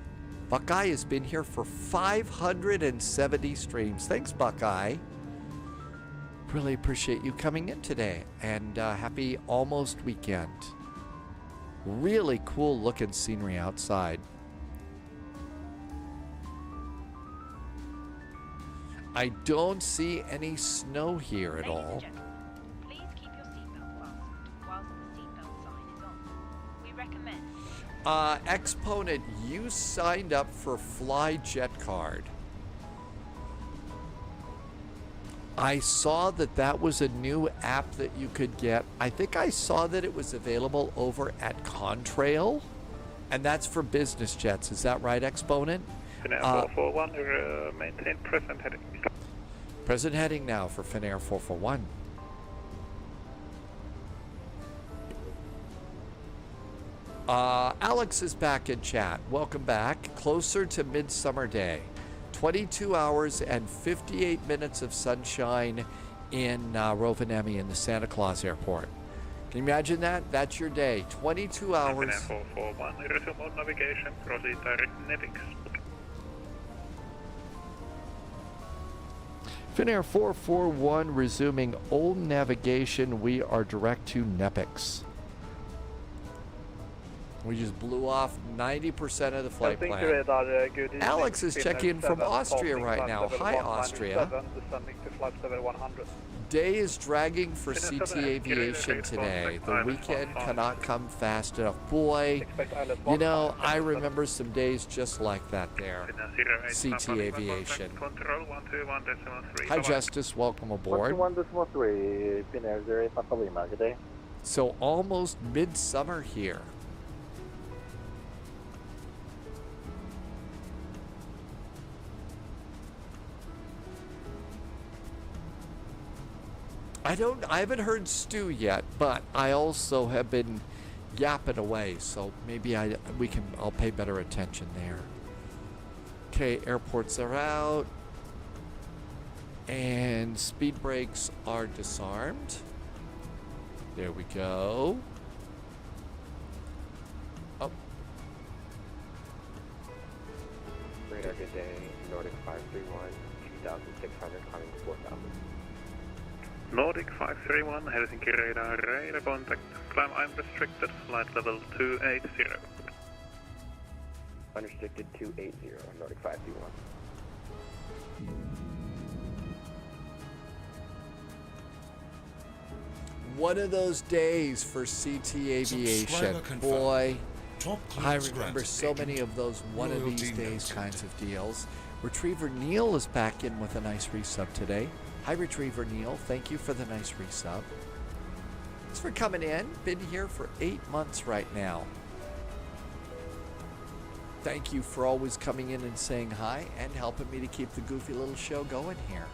Buckeye has been here for 570 streams. Thanks, Buckeye. Really appreciate you coming in today. And happy almost weekend. Really cool looking scenery outside. I don't see any snow here at all. Please keep your seatbelt fastened whilst the seatbelt sign is on. We recommend. Exponent, you signed up for FlyJet Card. I saw that was a new app that you could get. I think I saw that it was available over at Contrail, and that's for business jets. Is that right, Exponent? Finnair 441, maintain present heading. Present heading now for Finnair 441. Alex is back in chat. Welcome back. Closer to Midsummer Day. 22 hours and 58 minutes of sunshine in Rovaniemi in the Santa Claus Airport. Can you imagine that? That's your day. 22 hours. Finnair 441, resume mode navigation, proceed direct Nepix. Finnair 441 resuming old navigation. We are direct to Nepix. We just blew off 90% of the flight Helsinki plan. radar, good evening. Alex is Finnair checking from 7, Austria holding right flight now. level Hi, 197, Austria. descending to flight level 100. Day is dragging for Finnair CT 7, Aviation contact today. The island weekend 15. cannot come fast enough. Boy, Expect island you know, 15, I remember some days just like that there. Finnair 08, CT Aviation. Control 121.3. Hi, Justice. Welcome aboard. 121.3, Finnair 08, Papa Lima, good day. So almost midsummer here. I haven't heard Stu yet, but I also have been yapping away, so maybe I'll pay better attention there. Okay, airports are out. And speed brakes are disarmed. There we go. Oh. Radar, good day. Nordic 531, 2600, climbing to 4000. Nordic 531, Helsinki radar contact. Climb unrestricted, flight level 280. Unrestricted 280, Nordic 531. One of those days for CT Aviation. Subscriber confirmed. Boy, Top I clearance remember granted, so Agent. many of those one of these Loyalty days noted. kinds of deals. Retriever Neil is back in with a nice resub today. Hi, Retriever Neil. Thank you for the nice resub. Thanks for coming in. Been here for 8 months right now. Thank you for always coming in and saying hi and helping me to keep the goofy little show going here.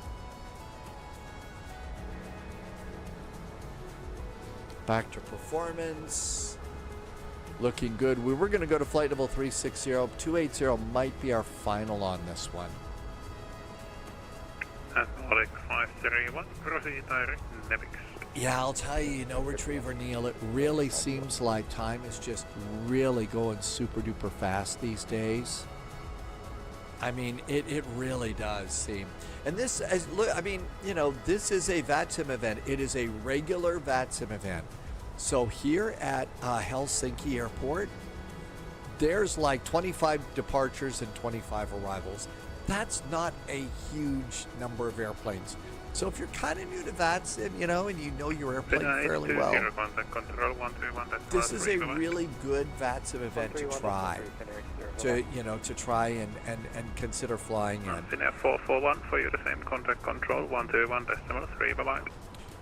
Back to performance. Looking good. We were going to go to flight level 360. 280 might be our final on this one. Nordic 531, proceed direct Nevix. Yeah, I'll tell you, Retriever Neil, it really seems like time is just really going super duper fast these days. I mean, it really does seem. And this, this is a VATSIM event. It is a regular VATSIM event. So here at Helsinki Airport, there's like 25 departures and 25 arrivals. That's not a huge number of airplanes. So if you're kind of new to VATSIM, and you know your airplane fairly well, this is a really good VATSIM event to try. To try and consider flying in. Finnair 441 for you, the same contact control 121.3, bye-bye.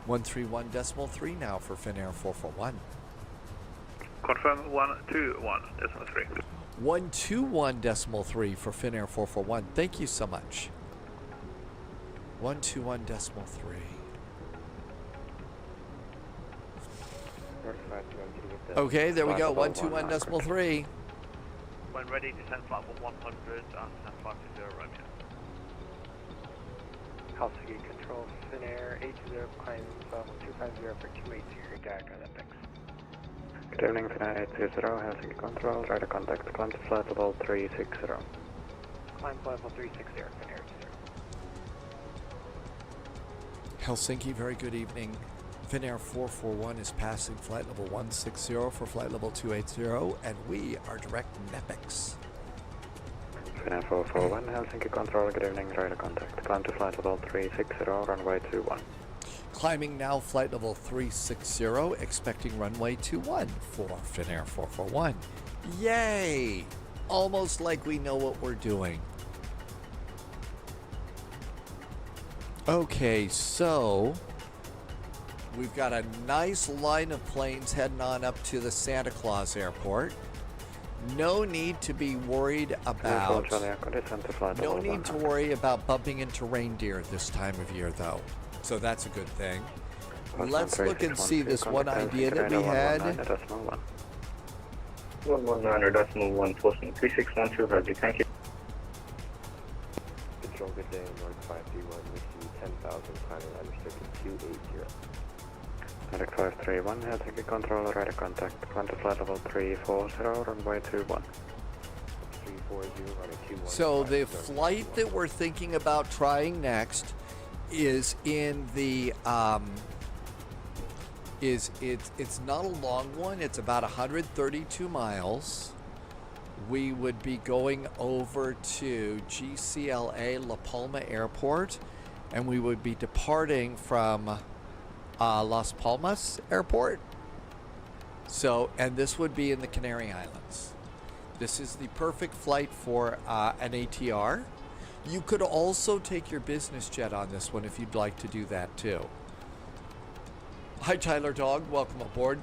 131.3 now for Finnair 441. Confirm 121.3. 121.3 for Finnair 441. Thank you so much. 121.3. Okay, there we go. 121.3. When ready, descend flight 100 and descend flight 20 Romeo. Helsinki control, Finnair 80, climb level 250 for 280, DAC Olympics. Good evening, Finnair 820, Helsinki control, radar contact, climb to flight level 360. Climb level 360, Finnair 80. Helsinki, very good evening. Finnair 441 is passing flight level 160 for flight level 280, and we are direct Nepix. Finnair 441, Helsinki control, good evening, radar contact, climb to flight level 360, runway 21. Climbing now flight level 360, expecting runway 21 for Finnair 441. Yay! Almost like we know what we're doing. Okay, so we've got a nice line of planes heading on up to the Santa Claus Airport. No need to be worried about bumping into reindeer this time of year, though. So that's a good thing. Let's look and see this one idea that we had. 119.1, posting 3612, Roger, thank you. Control, good day, North 531, whiskey 10,000, climbing unrestricted 280. Nordic 531, Helsinki control, radar contact, climb to flight level 340, runway 21. 340, running 21. So the flight that we're thinking about trying next is in the is it's not a long one. It's about 132 miles. We would be going over to GCLA La Palma Airport, and we would be departing from Las Palmas Airport. So, and this would be in the Canary Islands. This is the perfect flight for an ATR. You could also take your business jet on this one if you'd like to do that too. Hi, Tyler Dog. Welcome aboard.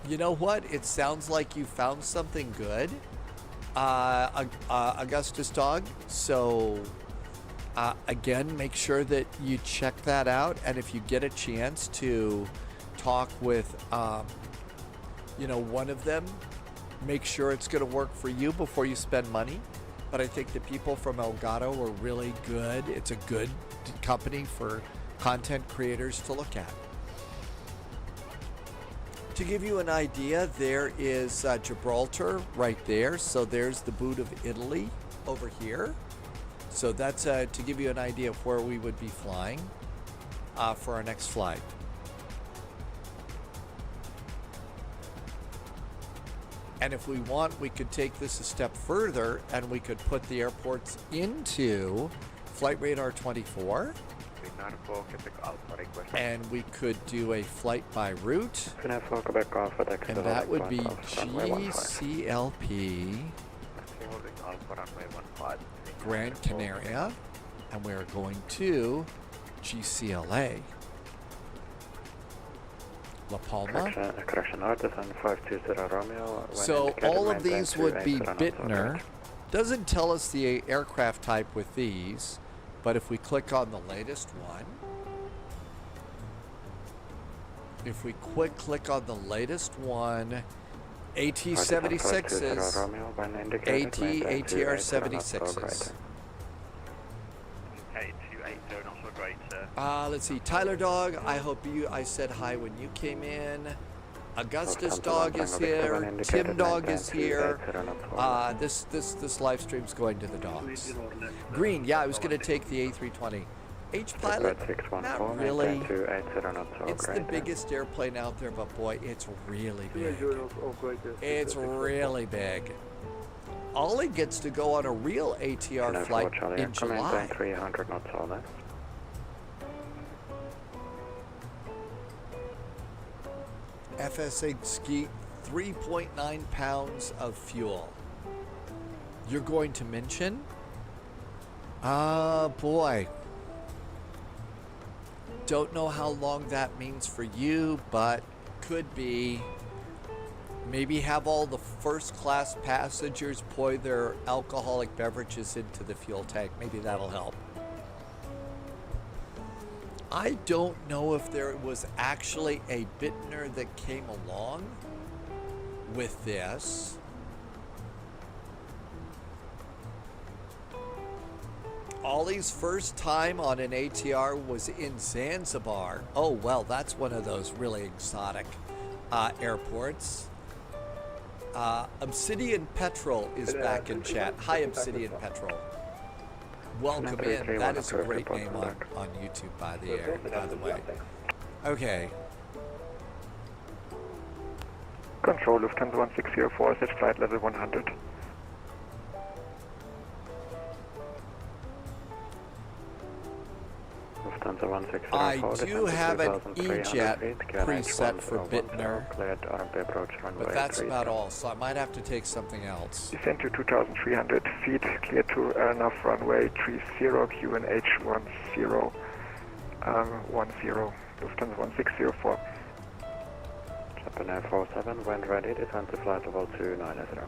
You know what? It sounds like you found something good, Augustus Dog. So, again, make sure that you check that out. And if you get a chance to talk with, one of them, make sure it's going to work for you before you spend money. But I think the people from Elgato are really good. It's a good company for content creators to look at. To give you an idea, there is Gibraltar right there. So there's the boot of Italy over here. So that's to give you an idea of where we would be flying for our next flight. And if we want, we could take this a step further and we could put the airports into Flight Radar 24. And we could do a flight by route. And that would be GCLP Gran Canaria. And we're going to GCLA La Palma. So all of these would be Bittner. Doesn't tell us the aircraft type with these, but if we click on the latest one, click on the latest one, AT-76s, ATR 76s. Let's see, Tyler Dog, I said hi when you came in. Augustus Dog is here. Tim Dog is here. This live stream's going to the dogs. Green, yeah, I was going to take the A320. H-Pilot, not really. It's the biggest airplane out there, but boy, it's really big. It's really big. Ollie gets to go on a real ATR flight in July. FSA ski, 3.9 pounds of fuel. You're going to mention? Boy. Don't know how long that means for you, but could be. Maybe have all the first class passengers pour their alcoholic beverages into the fuel tank. Maybe that'll help. I don't know if there was actually a Bittner that came along with this. Ollie's first time on an ATR was in Zanzibar. Oh, well, that's one of those really exotic airports. Obsidian Petrol is back in chat. Hi, Obsidian Petrol. Welcome in. That is a great name on YouTube, by the way. Okay. Control Lufthansa 1604, set flight level 100. I do have an E-Jet preset for Bittner, but that's about all, so I might have to take something else. Descend to 2,300 feet, clear to enough runway 30, QNH 10, 10, Lufthansa 1604. Japan Air 47, when ready, descend to flight level 290.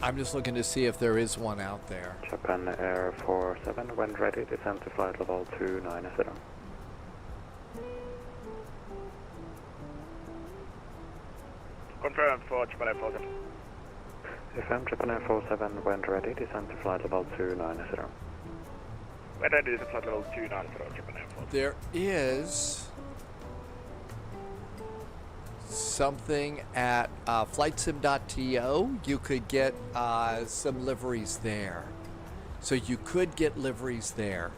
I'm just looking to see if there is one out there. Japan Air 47, when ready, descend to flight level 290. Confirmed for Japan Air 47. FM Japan Air 47, when ready, descend to flight level 290. When ready, descend to flight level 290, Japan Air 47. There is something at flightsim.to, you could get some liveries there. So you could get liveries there.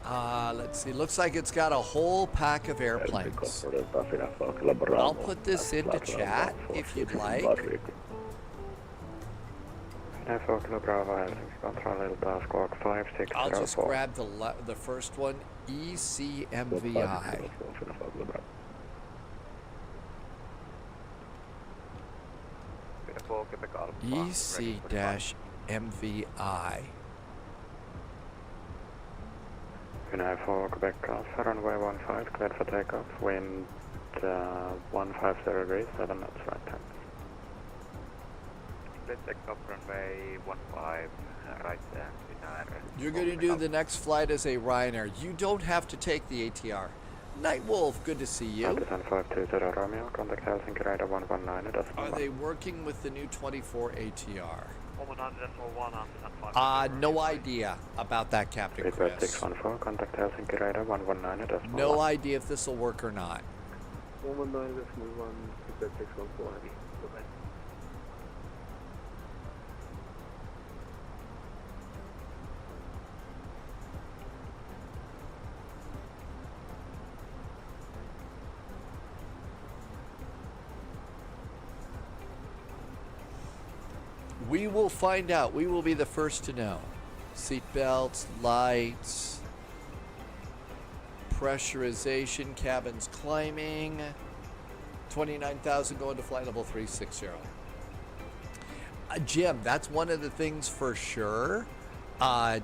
Let's see. Looks like it's got a whole pack of airplanes. I'll put this into chat if you'd like. I'll just grab the first one, ECMVI. EC-MVI. United for Quebec Alpha, runway 15, cleared for takeoff, wind 150 degrees, 7 knots, right time. Let's take off runway 15, right there. You're going to do the next flight as a Ryanair. You don't have to take the ATR. Night Wolf, good to see you. 520 Romeo, contact Helsinki radar 119. Are they working with the new 24 ATR? 119.1. No idea about that, Captain Chris. 614, contact Helsinki radar 119. No idea if this will work or not. 119.1, 614. We will find out. We will be the first to know. Seat belts, lights, pressurization, cabins climbing. 29,000 going to flight level 360. Jim, that's one of the things for sure.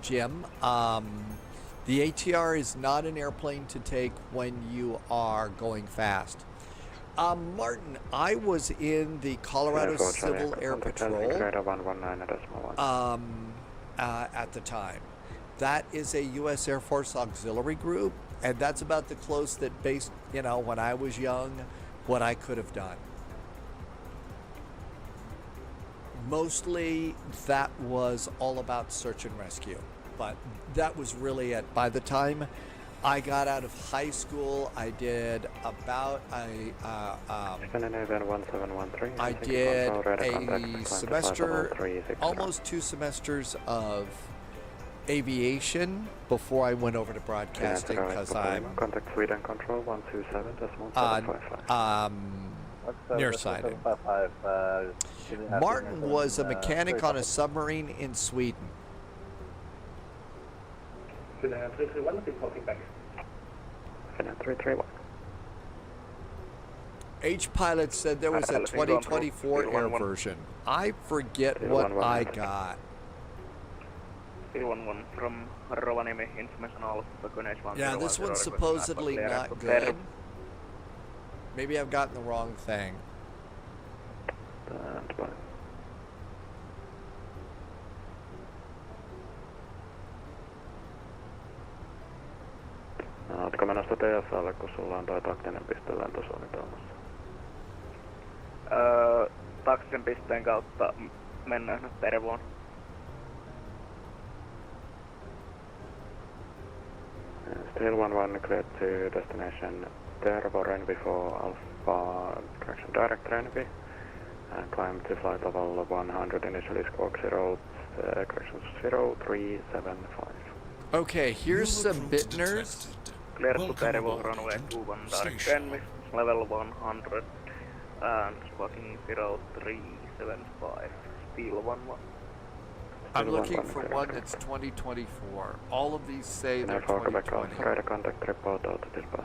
Jim, the ATR is not an airplane to take when you are going fast. Martin, I was in the Colorado Civil Air Patrol at the time. That is a U.S. Air Force auxiliary group, and that's about the close that based, when I was young, what I could have done. Mostly that was all about search and rescue, but that was really it. By the time I got out of high school, I did about I did a semester, almost 2 semesters of aviation before I went over to broadcasting because I'm contact Sweden control 127.55. nearsighted. Martin was a mechanic on a submarine in Sweden. Finland 331. H Pilot said there was a 2024 air version. I forget what I got. 311 from Rovaniemi, information all Yeah, this one's supposedly not good. Maybe I've gotten the wrong thing. Ootko menossa TSAlle, kun sulla on toi taktinen piste lentosuunnitelmassa? Taktisen pisteen kautta mennään nyt Tervoon. Still 11 cleared to destination Tervo, Renby for Alpha, correction direct Renby. And climb to flight level 100, initially squawk 0375. Okay, here's some Bittners. Clear to Tervo, runway 21 direct Renby, level 100, and squawking 0375, still 11. I'm looking for one that's 2024. All of these say they're 2020. Try to contact report out to dispatch.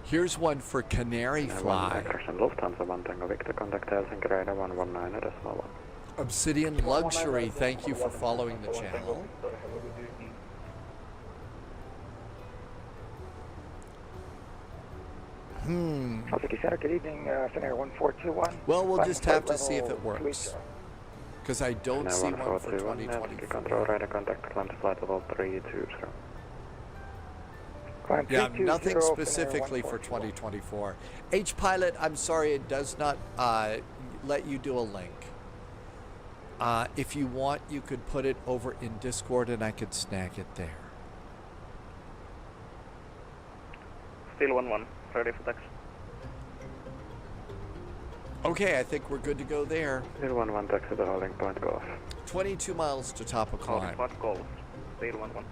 Here's one for Canary Fly. Lufthansa 1 Tango Victor, contact Helsinki radar 119.1. Obsidian Luxury, thank you for following the channel. Well, we'll just have to see if it works. Because I don't see one for 2024. Yeah, nothing specifically for 2024. H Pilot, I'm sorry, it does not let you do a link. If you want, you could put it over in Discord and I could snag it there. Steel 1-1, ready for taxi. Okay, I think we're good to go there. Steel 1-1 taxi to holding point, go off. 22 miles to top of climb. What calls? Steel 1-1.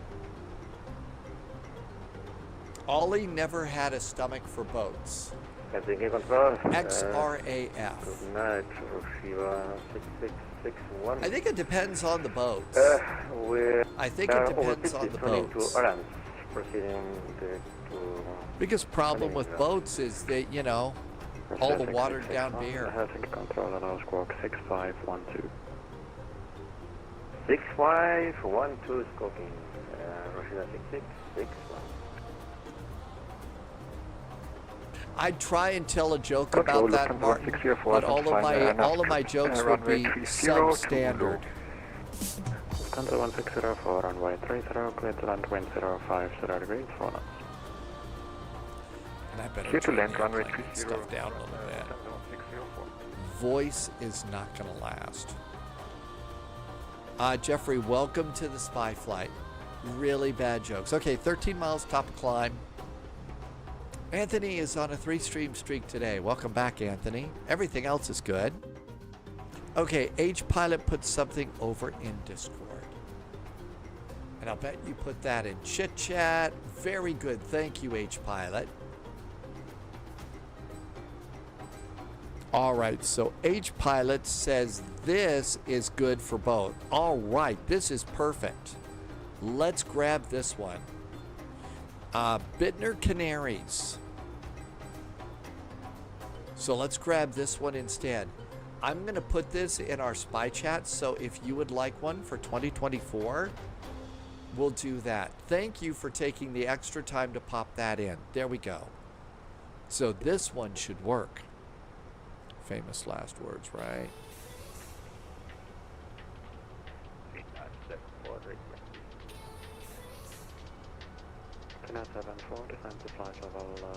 Ollie never had a stomach for boats. HELsinki control. XRAF. Good night, Shiva 6661. I think it depends on the boats. We're I think it depends on the boats. To Orange, proceeding to Biggest problem with boats is that, you know, all the watered down beer. HELsinki control allows squawk 6512. 6512 squawking. Rashida 6661. I'd try and tell a joke about that, Martin, but all of my jokes would be substandard. Lufthansa 1604, runway 30, clear to land, wind 050 degrees, 4 knots. And I better Clear to turn land, the runway crank 30, stuff down a little bit. Lufthansa 1604. Voice is not going to last. Jeffrey, welcome to the spy flight. Really bad jokes. Okay, 13 miles, top of climb. Anthony is on a 3-stream streak today. Welcome back, Anthony. Everything else is good. Okay, H-Pilot put something over in Discord. And I'll bet you put that in Chit Chat. Very good. Thank you, H-Pilot. All right, so H-Pilot says this is good for both. All right, this is perfect. Let's grab this one. Bittner Canaries. So let's grab this one instead. I'm going to put this in our spy chat, so if you would like one for 2024, we'll do that. Thank you for taking the extra time to pop that in. There we go. So this one should work. Famous last words, right? Canal 74, descend to flight level 100.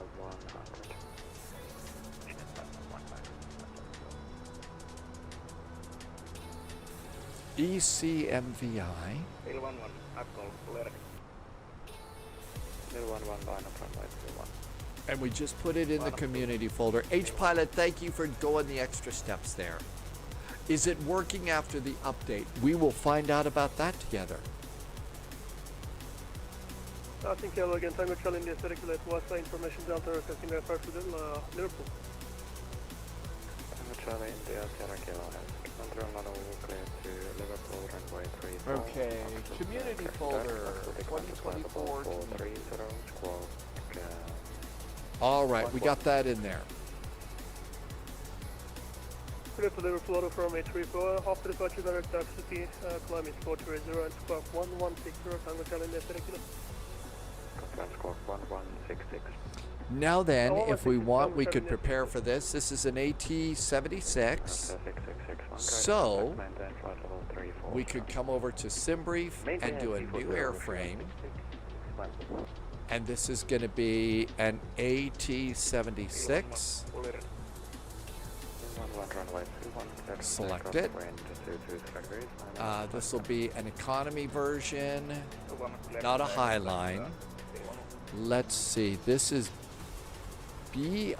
ECMVI. Steel 1-1, Apple, clear. Steel 1-1, line up runway 31. And we just put it in the community folder. H-Pilot, thank you for going the extra steps there. Is it working after the update? We will find out about that together. I think you're again Tango Charlie India circulate Wasa information Delta requesting the airport to Liverpool. Tango Charlie India Sierra Kilo has control level clear to Liverpool runway 34. Okay, community folder 2024. All right, we got that in there. Clear to Liverpool from 834. After departure direct Dark City, climb is 430 and squawk 1160 Tango Charlie India Kilo. Now then, if we want, we could prepare for this. This is an AT-76. So, we could come over to SimBrief and do a new airframe. And this is going to be an AT-76. Select it. This will be an economy version, not a Highline. Let's see, this is BINTER.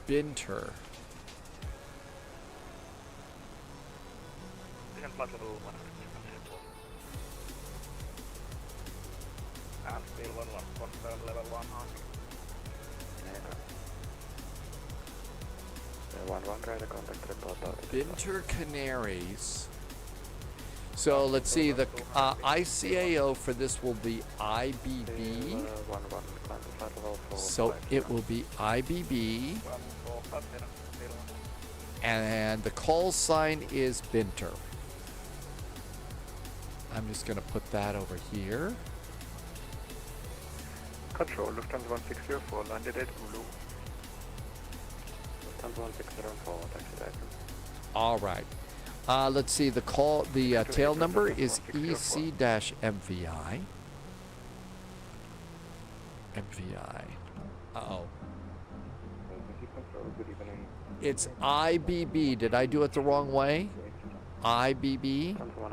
Binter. Binter Canaries. So let's see, the ICAO for this will be IBB. So it will be IBB. And the call sign is Binter. I'm just going to put that over here. Control, Lufthansa 1604, landed at Ulu. Lufthansa 1604, taxi taken. All right. Let's see, the tail number is EC-MVI. MVI. Uh-oh. It's IBB. Did I do it the wrong way? IBB. Control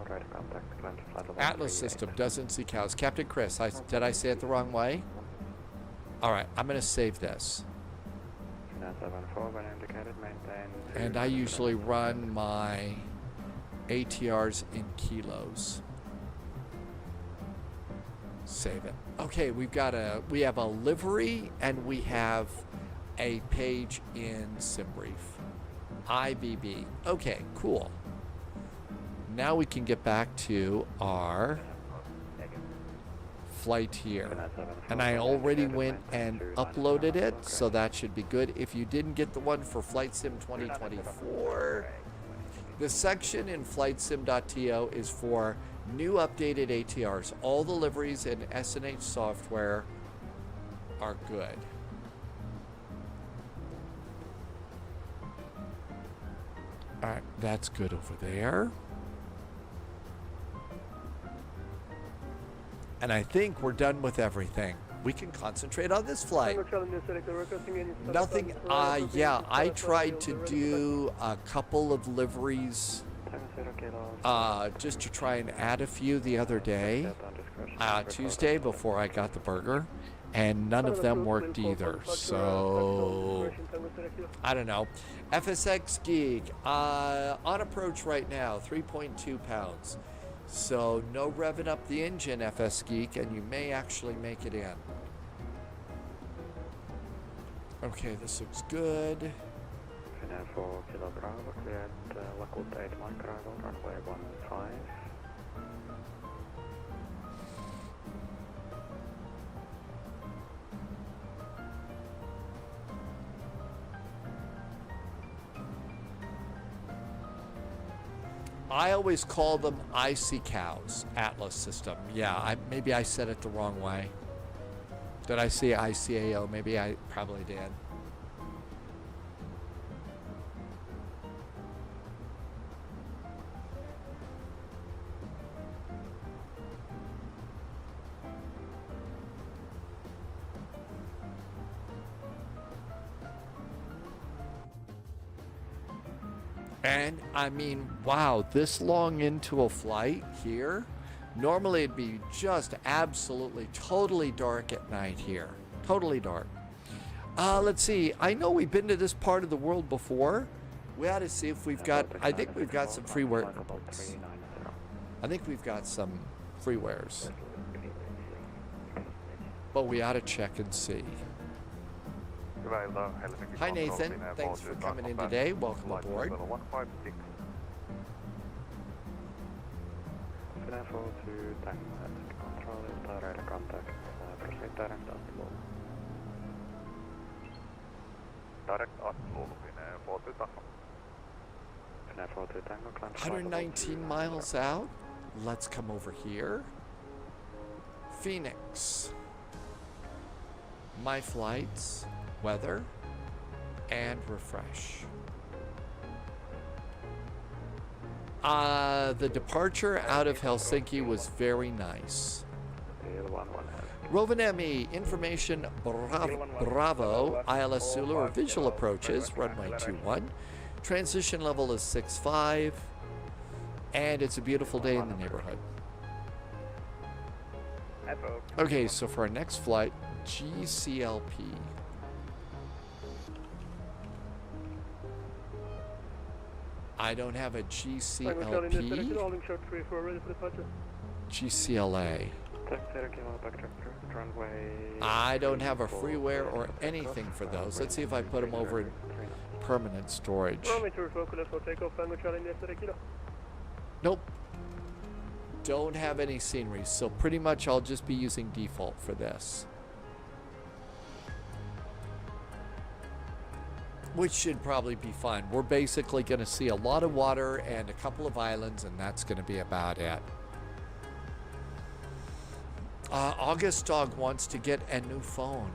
radar contact, climb to flight level Atlas 38. system doesn't see cows. Captain Chris, did I say it the wrong way? All right, I'm going to save this. 974, when indicated, maintain. And I usually run my ATRs in kilos. Save it. Okay, we have a livery and we have a page in SimBrief. IBB. Okay, cool. Now we can get back to our flight here. And I already went and uploaded it, so that should be good. If you didn't get the one for Flight Sim 2024, the section in flightsim.to is for new updated ATRs. All the liveries in SNH software are good. All right, that's good over there. And I think we're done with everything. We can concentrate on this flight. Nothing, yeah, I tried to do a couple of liveries just to try and add a few the other day, Tuesday before I got the burger, and none of them worked either. So, I don't know. FSX Geek, on approach right now, 3.2 pounds. So no revving up the engine, FS Geek, and you may actually make it in. Okay, this looks good. 4 Kilo Bravo, cleared Lagoon 8 Mike arrival, runway 15. I always call them icy cows, Atlas system. Yeah, maybe I said it the wrong way. Did I say ICAO? Maybe I probably did. And I mean, wow, this long into a flight here, normally it'd be just absolutely totally dark at night here. Totally dark. Let's see. I know we've been to this part of the world before. We ought to see if we've got, I think we've got some freeware. I think we've got some freewares. But we ought to check and see. Hi Nathan, thanks for coming in today. Welcome aboard. 4 to tank control, radar contact, proceed direct upload. Direct upload, 4 to tango. 4 to tango, climb 119 miles out. Let's come over here. Phoenix. My flights, weather, and refresh. The departure out of Helsinki was very nice. Rovaniemi, information Bravo, ILS Zulu or visual approaches, runway 21. Transition level is 6.5, and it's a beautiful day in the neighborhood. Okay, so for our next flight, GCLP. I don't have a GCLP. GCLA. I don't have a freeware or anything for those. Let's see if I put them over in permanent storage. Nope. Don't have any scenery, so pretty much I'll just be using default for this. Which should probably be fine. We're basically going to see a lot of water and a couple of islands, and that's going to be about it. August Dog wants to get a new phone.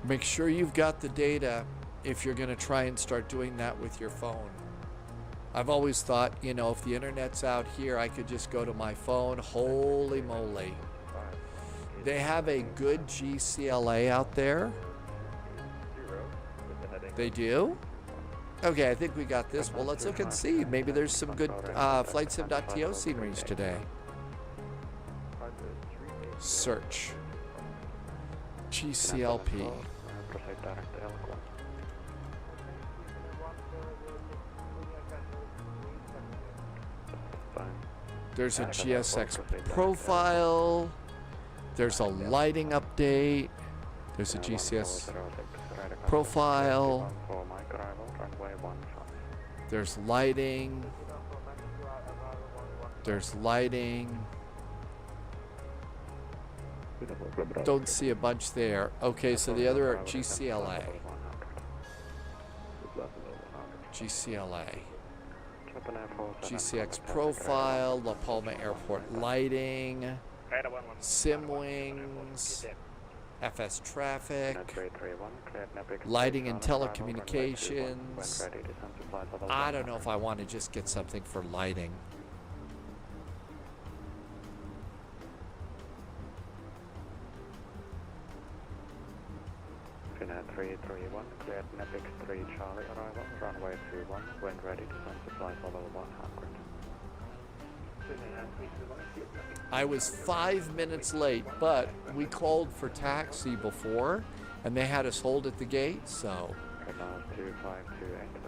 Make sure you've got the data if you're going to try and start doing that with your phone. I've always thought, you know, if the internet's out here, I could just go to my phone. Holy moly. They have a good GCLA out there. They do? Okay, I think we got this. Well, let's look and see. Maybe there's some good FlightSim.to sceneries today. Search. GCLP. There's a GSX profile. There's a lighting update. There's a GCS profile. There's lighting. There's lighting. Don't see a bunch there. Okay, so the other are GCLA. GCLA. GCX profile, La Palma Airport lighting, sim wings, FS traffic, lighting and telecommunications. I don't know if I want to just get something for lighting. Finnair 331, cleared Nepix 3 Charlie arrival, runway 21, when ready to send supplies level 100. I was 5 minutes late, but we called for taxi before, and they had us hold at the gate, so.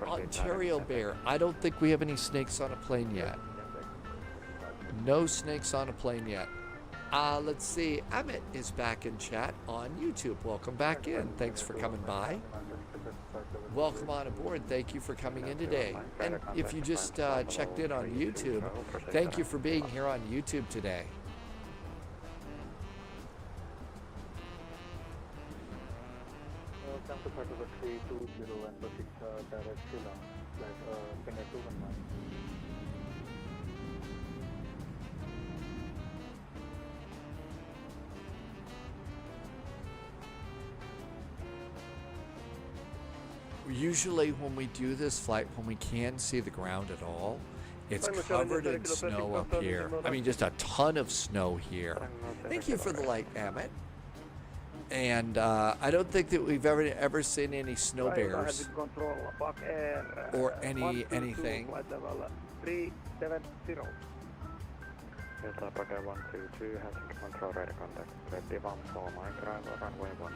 Ontario Bear, I don't think we have any snakes on a plane yet. No snakes on a plane yet. Let's see, Amit is back in chat on YouTube. Welcome back in. Thanks for coming by. Welcome on aboard. Thank you for coming in today. And if you just checked in on YouTube, thank you for being here on YouTube today. Welcome to part of the 320 and 6 direct Shillong, flight Finnair 219. Usually when we do this flight, when we can't see the ground at all, it's covered in snow up here. I mean, just a ton of snow here. Thank you for the light, Amit. And I don't think that we've ever seen any snow bears or anything. 370. Delta Packet 122, HELsinki control radar contact, clear D1 for Mike arrival, runway 15.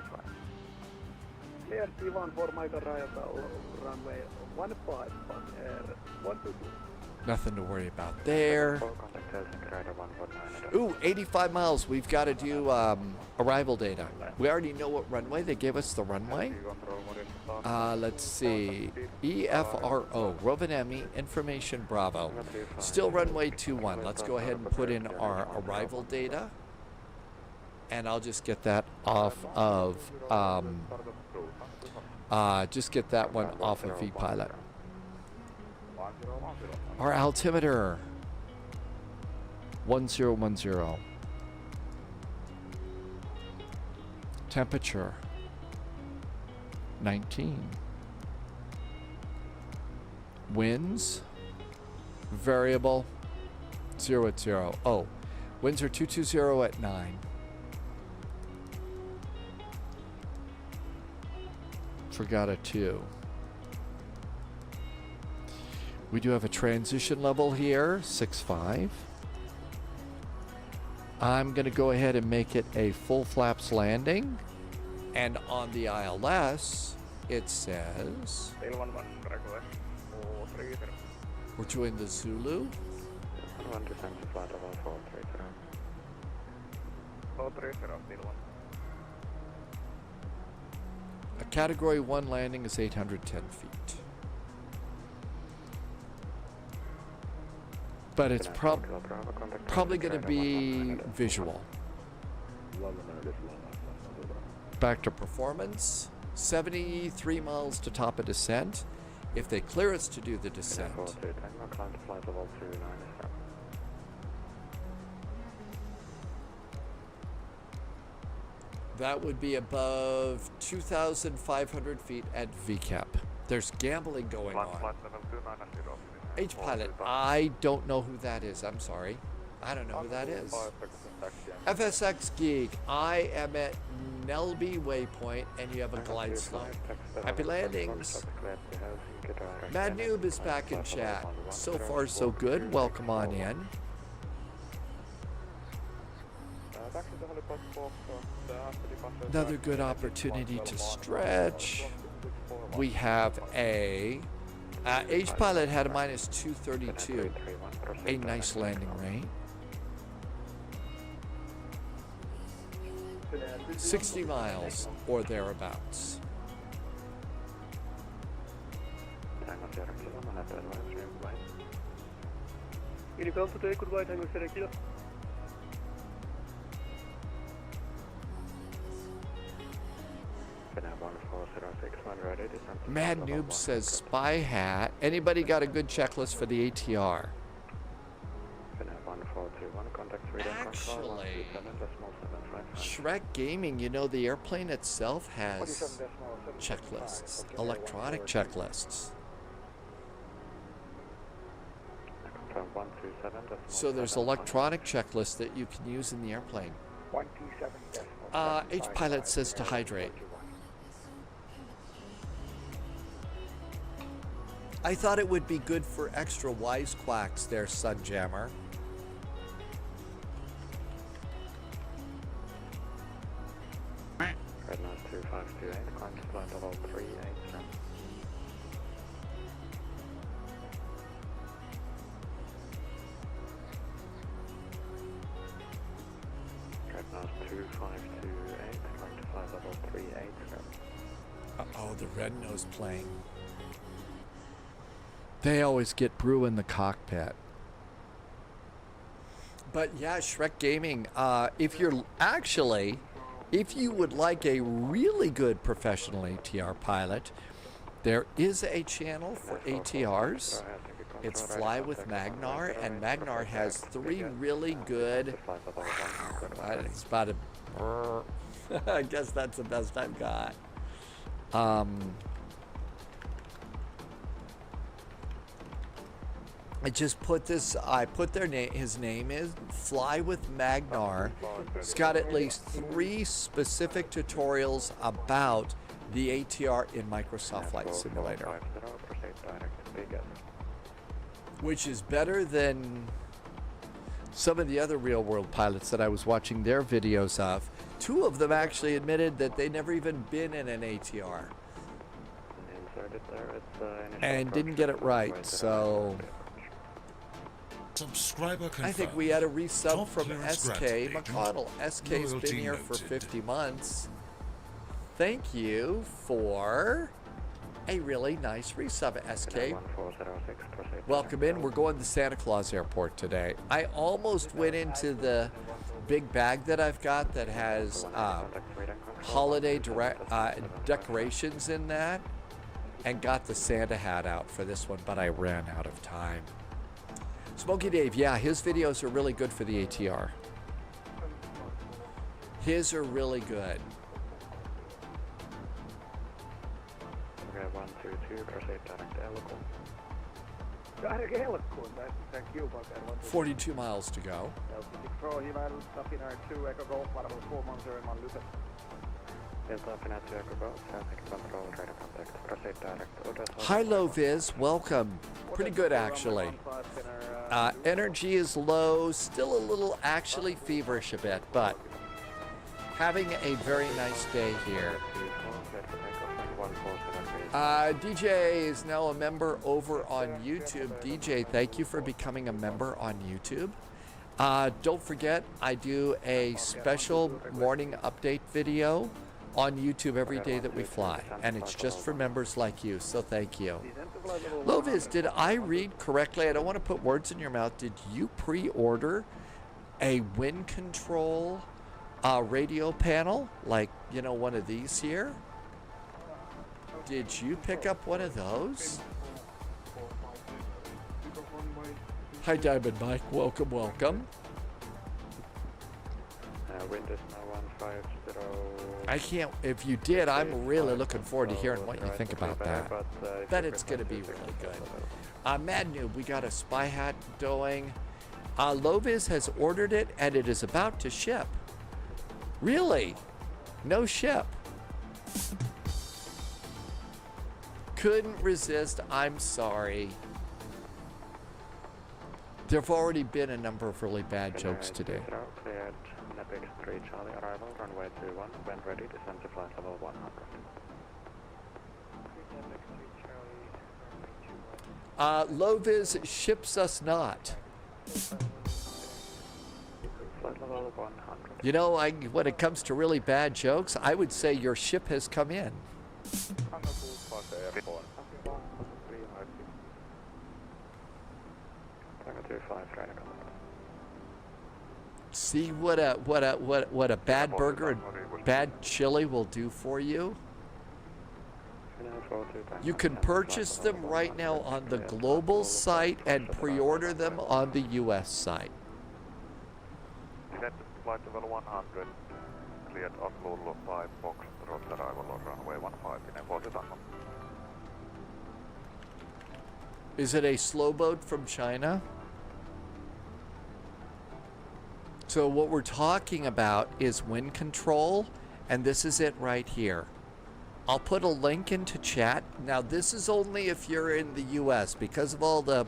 Clear D1 for Mike arrival, runway 15, air 122. Nothing to worry about there. Ooh, 85 miles. We've got to do arrival data. We already know what runway. They gave us the runway. Let's see. EFRO, Rovaniemi, Information Bravo. Still runway 21. Let's go ahead and put in our arrival data. And I'll just get that off of, just get that one off of vPilot. Our altimeter, 1010. Temperature, 19. Winds, variable, 0 at 0. Oh, winds are 220 at 9. Forgot a 2. We do have a transition level here, 6.5. I'm going to go ahead and make it a full flaps landing. And on the ILS, it says... We're doing the Zulu. A Category 1 landing is 810 feet. But it's probably going to be visual. Back to performance. 73 miles to top of descent. If they clear us to do the descent. That would be above 2,500 feet at VCAP. There's gambling going on. H-Pilot, I don't know who that is. I'm sorry. I don't know who that is. FSX Geek, I am at Nelby Waypoint, and you have a glide slope. Happy landings. Mad Noob is back in chat. So far, so good. Welcome on in. Another good opportunity to stretch. We have a H-Pilot had a minus 232. A nice landing rate. 60 miles or thereabouts. Uniform today, good white angle, kilo. Mad Noob says spy hat. Anybody got a good checklist for the ATR? Actually, Shrek Gaming, you know, the airplane itself has checklists, electronic checklists. So there's electronic checklists that you can use in the airplane. H-Pilot says to hydrate. I thought it would be good for extra wisecracks there, Sunjammer. Red nose 2528, climb to flight level 38. Red nose 2528, climb to flight level 38. Uh-oh, the red nose plane. They always get brew in the cockpit. But yeah, Shrek Gaming, if you would like a really good professional ATR pilot, there is a channel for ATRs. It's Fly with Magnar, and Magnar has 3 really good. It's about a. I guess that's the best I've got. I just put this. I put their name. His name is Fly with Magnar. It's got at least 3 specific tutorials about the ATR in Microsoft Flight Simulator, which is better than some of the other real-world pilots that I was watching their videos of. 2 of them actually admitted that they never even been in an ATR and didn't get it right. So. Subscriber confirmed. I think we had a resub Top from clearance SK granted, McConnell. SK's been here for 50 months. Thank you for a really nice resub, SK. Welcome in. We're going to Santa Claus Airport today. I almost went into the big bag that I've got that has holiday decorations in that and got the Santa hat out for this one, but I ran out of time. Smokey Dave, yeah, his videos are really good for the ATR. His are really good. Okay, 122, proceed direct Elko. Direct Elko, thank you. 42 miles to go. Pro, hyvää Tapina 2, Echo Golf, varmuus 410, man lyset. Tapina 2, Echo Golf, South control, radar contact, proceed direct. Hi, Low Viz, welcome. Pretty good, actually. Energy is low, still a little actually feverish a bit, but having a very nice day here. DJ is now a member over on YouTube. DJ, thank you for becoming a member on YouTube. Don't forget, I do a special morning update video on YouTube every day that we fly, and it's just for members like you, so thank you. Lovis, did I read correctly? I don't want to put words in your mouth. Did you pre-order a wind control radio panel, like, you know, one of these here? Did you pick up one of those? Hi, Diamond Mike. Welcome, welcome. Wind is now 150. I can't. If you did, I'm really looking forward to hearing what you think about that. Bet it's going to be really good. Mad Noob, we got a spy hat going. Lovis has ordered it and it is about to ship. Really? No ship. Couldn't resist. I'm sorry. There have already been a number of really bad jokes today. Cleared. Nepix 3 Charlie arrival, runway 21. When ready, descend to flight level 100. Lovis ships us not. Flight level 100. You know, when it comes to really bad jokes, I would say your ship has come in. See what a bad burger and bad chili will do for you? You can purchase them right now on the global site and pre-order them on the US site. Descent to flight level 100. Cleared Oslo 5 box road arrival on runway 15 in F40 Tango. Is it a slow boat from China? So what we're talking about is wind control, and this is it right here. I'll put a link into chat. Now this is only if you're in the US because of all the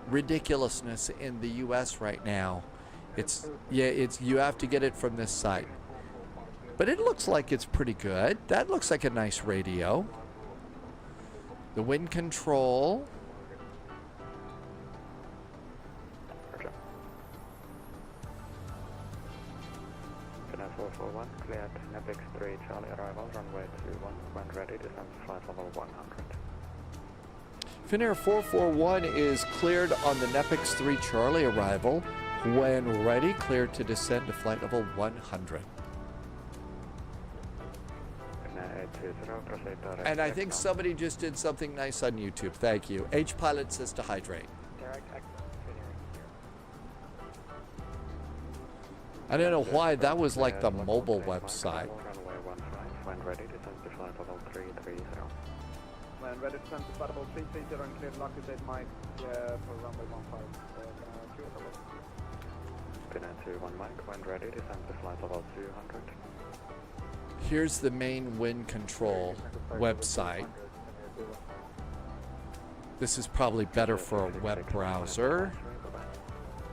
ridiculousness in the US right now. You have to get it from this site. But it looks like it's pretty good. That looks like a nice radio. The wind control. Finnair 441, cleared. Nepix 3 Charlie arrival, runway 21. When ready, descend to flight level 100. Finnair 441 is cleared on the Nepix 3 Charlie arrival. When ready, cleared to descend to flight level 100. And I think somebody just did something nice on YouTube. Thank you. H Pilot says to hydrate. I don't know why that was like the mobile website. When ready, descend to flight level 330. When ready, descend to flight level 330 and clear lucky date Mike for runway 15. Finnair 21 Mike, when ready, descend to flight level 200. Here's the main wind control website. This is probably better for a web browser.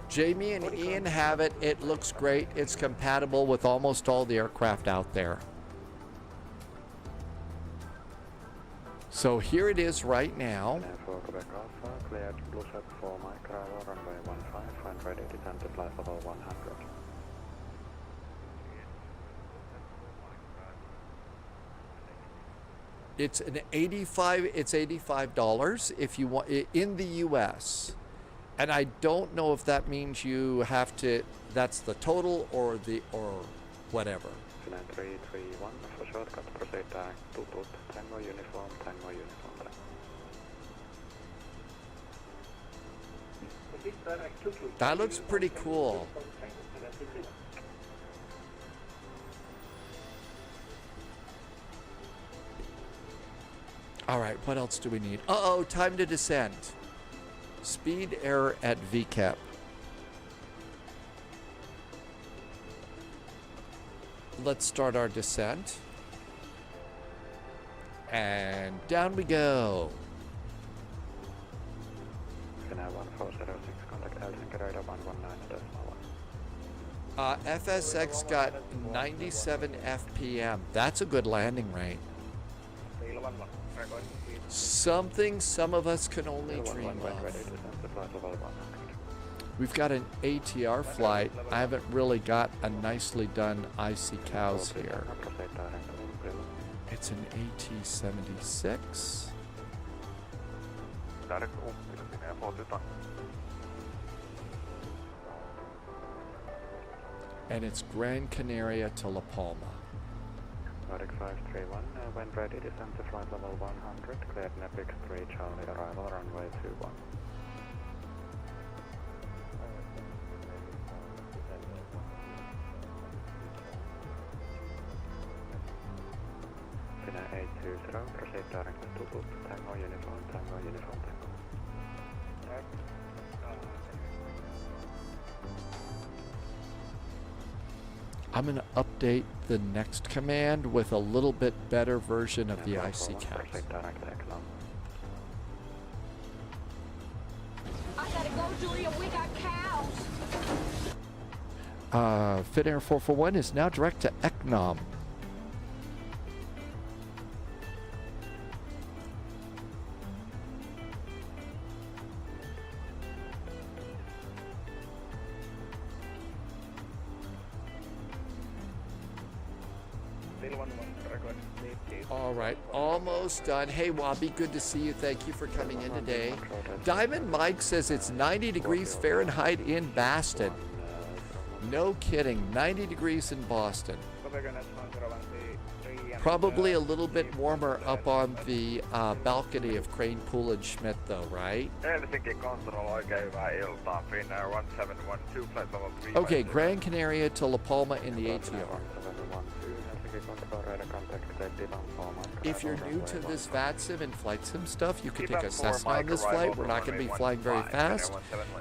Jamie and Ian have it. It looks great. It's compatible with almost all the aircraft out there. So here it is right now. Cleared Blue Set 4 Mike, runway 15. When ready, descend to flight level 100. It's $85 if you want it in the US. And I don't know if that means you have to, that's the total or whatever. 331 for shortcut, proceed direct to Tango uniform, Tango uniform. That looks pretty cool. All right, what else do we need? Uh-oh, time to descend. Speed error at VCAP. Let's start our descent. And down we go. Finnair 1406, contact HELsinki radar 119.1. FSX got 97 FPM. That's a good landing rate. Something some of us can only dream of. We've got an ATR flight. I haven't really got a nicely done icy cows here. It's an AT-76. And it's Gran Canaria to La Palma. Nordic 531, when ready, descend to flight level 100, cleared Nepix 3 Charlie arrival, runway 21. Finnair 820, proceed direct to Tango uniform, Tango uniform, Tango. I'm going to update the next command with a little bit better version of the IC caps. I gotta go, Julia. We got cows. Finnair 441 is now direct to Eknom. All right, almost done. Hey, Wabi, good to see you. Thank you for coming in today. Diamond Mike says it's 90 degrees Fahrenheit in Boston. No kidding, 90 degrees in Boston. Probably a little bit warmer up on the balcony of Crane Pool and Schmidt, though, right? HELsinki Control, oikein hyvää iltaa. Finnair 1712, flight level 3. Okay, Gran Canaria to La Palma in the ATR. If you're new to this VATSIM and flight sim stuff, you can take a Cessna on this flight. We're not going to be flying very fast,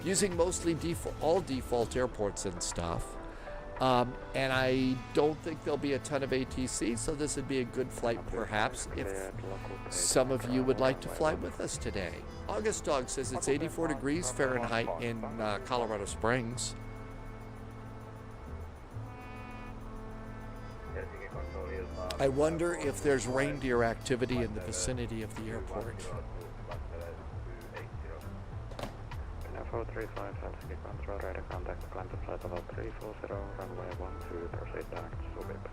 using mostly all default airports and stuff. And I don't think there'll be a ton of ATC, so this would be a good flight perhaps if some of you would like to fly with us today. August Dog says it's 84 degrees Fahrenheit in Colorado Springs. I wonder if there's reindeer activity in the vicinity of the airport. 435, HELsinki Control, radar contact, climb to flight level 340, runway 12, proceed direct to Subip.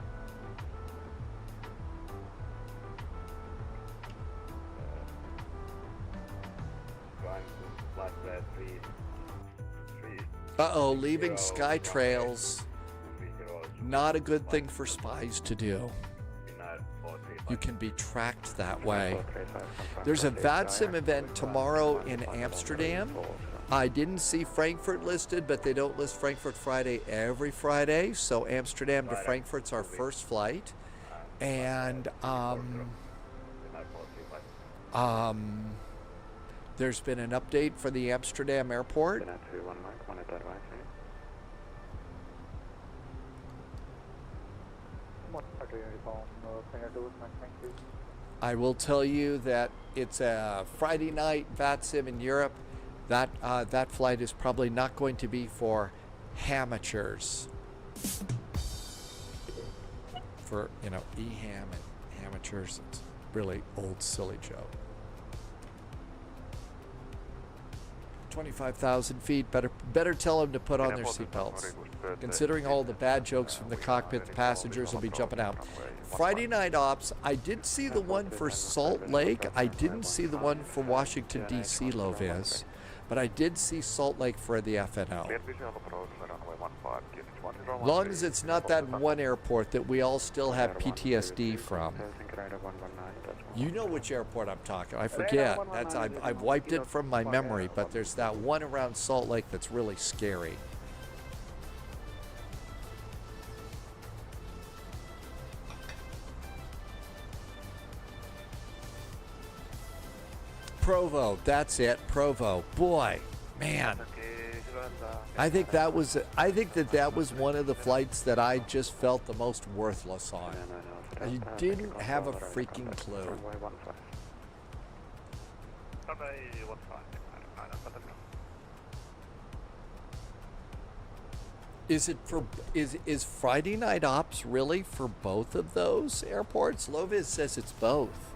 Uh-oh, leaving Sky Trails. Not a good thing for spies to do. You can be tracked that way. There's a VATSIM event tomorrow in Amsterdam. I didn't see Frankfurt listed, but they don't list Frankfurt Friday every Friday. So Amsterdam to Frankfurt's our first flight. And there's been an update for the Amsterdam airport. I will tell you that it's a Friday night VATSIM in Europe. That flight is probably not going to be for amateurs. For, you know, EHAM and amateurs, it's really old silly joke. 25,000 feet, better tell them to put on their seatbelts. Considering all the bad jokes from the cockpit, the passengers will be jumping out. Friday night ops, I did see the one for Salt Lake. I didn't see the one for Washington, D.C., Lovis. But I did see Salt Lake for the FNO. Long as it's not that one airport that we all still have PTSD from. You know which airport I'm talking. I forget. I've wiped it from my memory, but there's that one around Salt Lake that's really scary. Provo, that's it, Provo. Boy, man. I think that was one of the flights that I just felt the most worthless on. I didn't have a freaking clue. Is Friday night ops really for both of those airports? Lovis says it's both.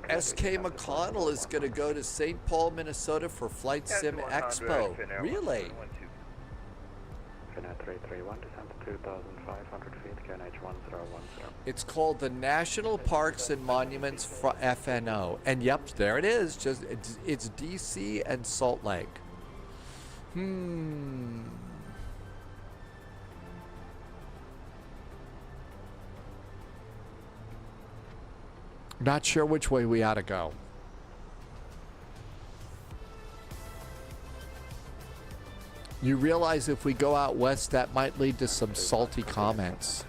SK McConnell is going to go to St. Paul, Minnesota for Flight Sim Expo. Really? It's called the National Parks and Monuments FNO. And yep, there it is. It's DC and Salt Lake. Not sure which way we ought to go. You realize if we go out west, that might lead to some salty comments.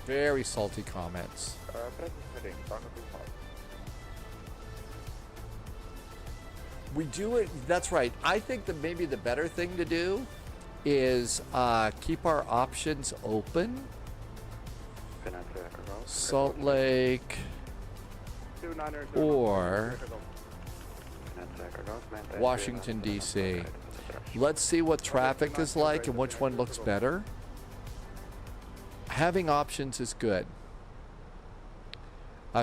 Very salty comments. We do it. That's right. I think that maybe the better thing to do is keep our options open. Salt Lake or Washington, D.C. Let's see what traffic is like and which one looks better. Having options is good.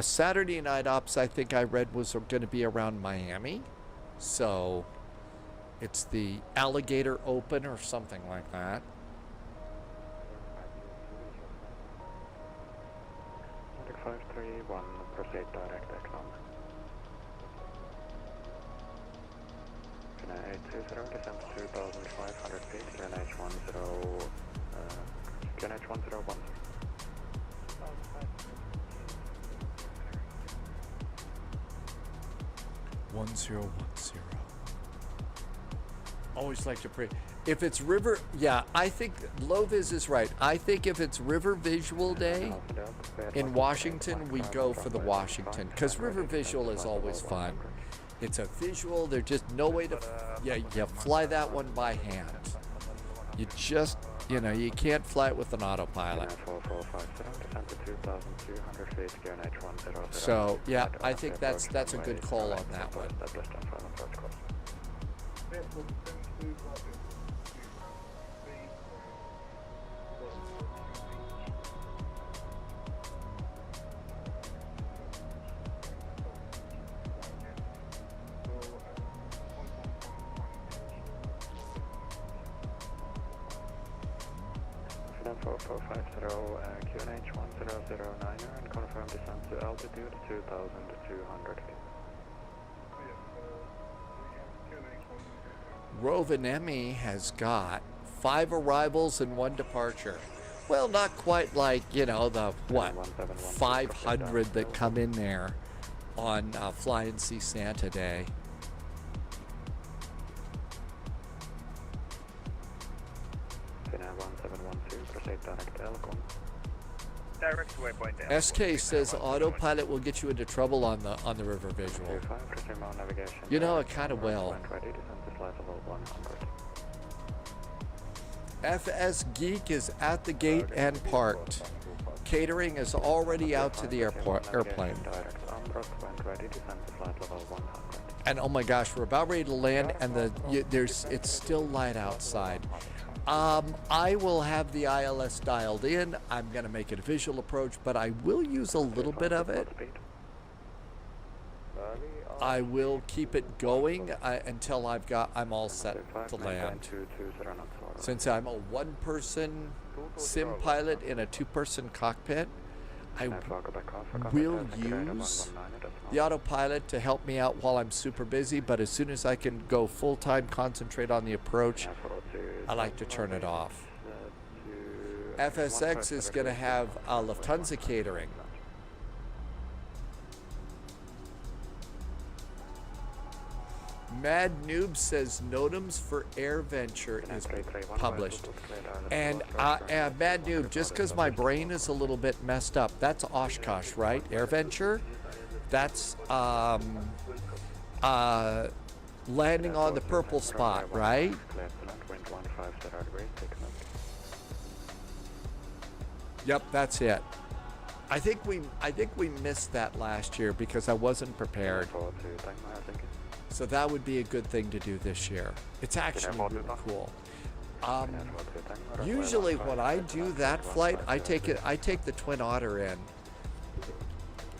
Saturday night ops, I think I read, was going to be around Miami. So it's the Alligator Open or something like that. Nordic 531, proceed direct exam. QNH 80, descent 2,500 feet, QNH 1010. 1010. Always like to pray. If it's river, yeah, I think Loviz is right. I think if it's River Visual Day in Washington, we go for the Washington, because River Visual is always fun. It's a visual. There's just no way to, you fly that one by hand. You just, you can't fly it with an autopilot. So yeah, I think that's a good call on that one. QNH 1009 and confirm descent to altitude 2,200 feet. Rovaniemi has got 5 arrivals and 1 departure. Well, not quite like, the, 500 that come in there on Fly and See Santa Day. SK says autopilot will get you into trouble on the river visual. It kind of will. FS Geek is at the gate and parked. Catering is already out to the airplane. And oh my gosh, we're about ready to land, and it's still light outside. I will have the ILS dialed in. I'm going to make it a visual approach, but I will use a little bit of it. I will keep it going until I'm all set to land. Since I'm a 1-person sim pilot in a 2-person cockpit, I will use the autopilot to help me out while I'm super busy, but as soon as I can go full-time, concentrate on the approach, I like to turn it off. FSX is going to have Lufthansa catering. Mad Noob says NOTAMs for AirVenture is published. And Mad Noob, just because my brain is a little bit messed up, that's Oshkosh, right? AirVenture? That's landing on the purple spot, right? Yep, that's it. I think we missed that last year because I wasn't prepared. So that would be a good thing to do this year. It's actually really cool. Usually when I do that flight, I take the Twin Otter in.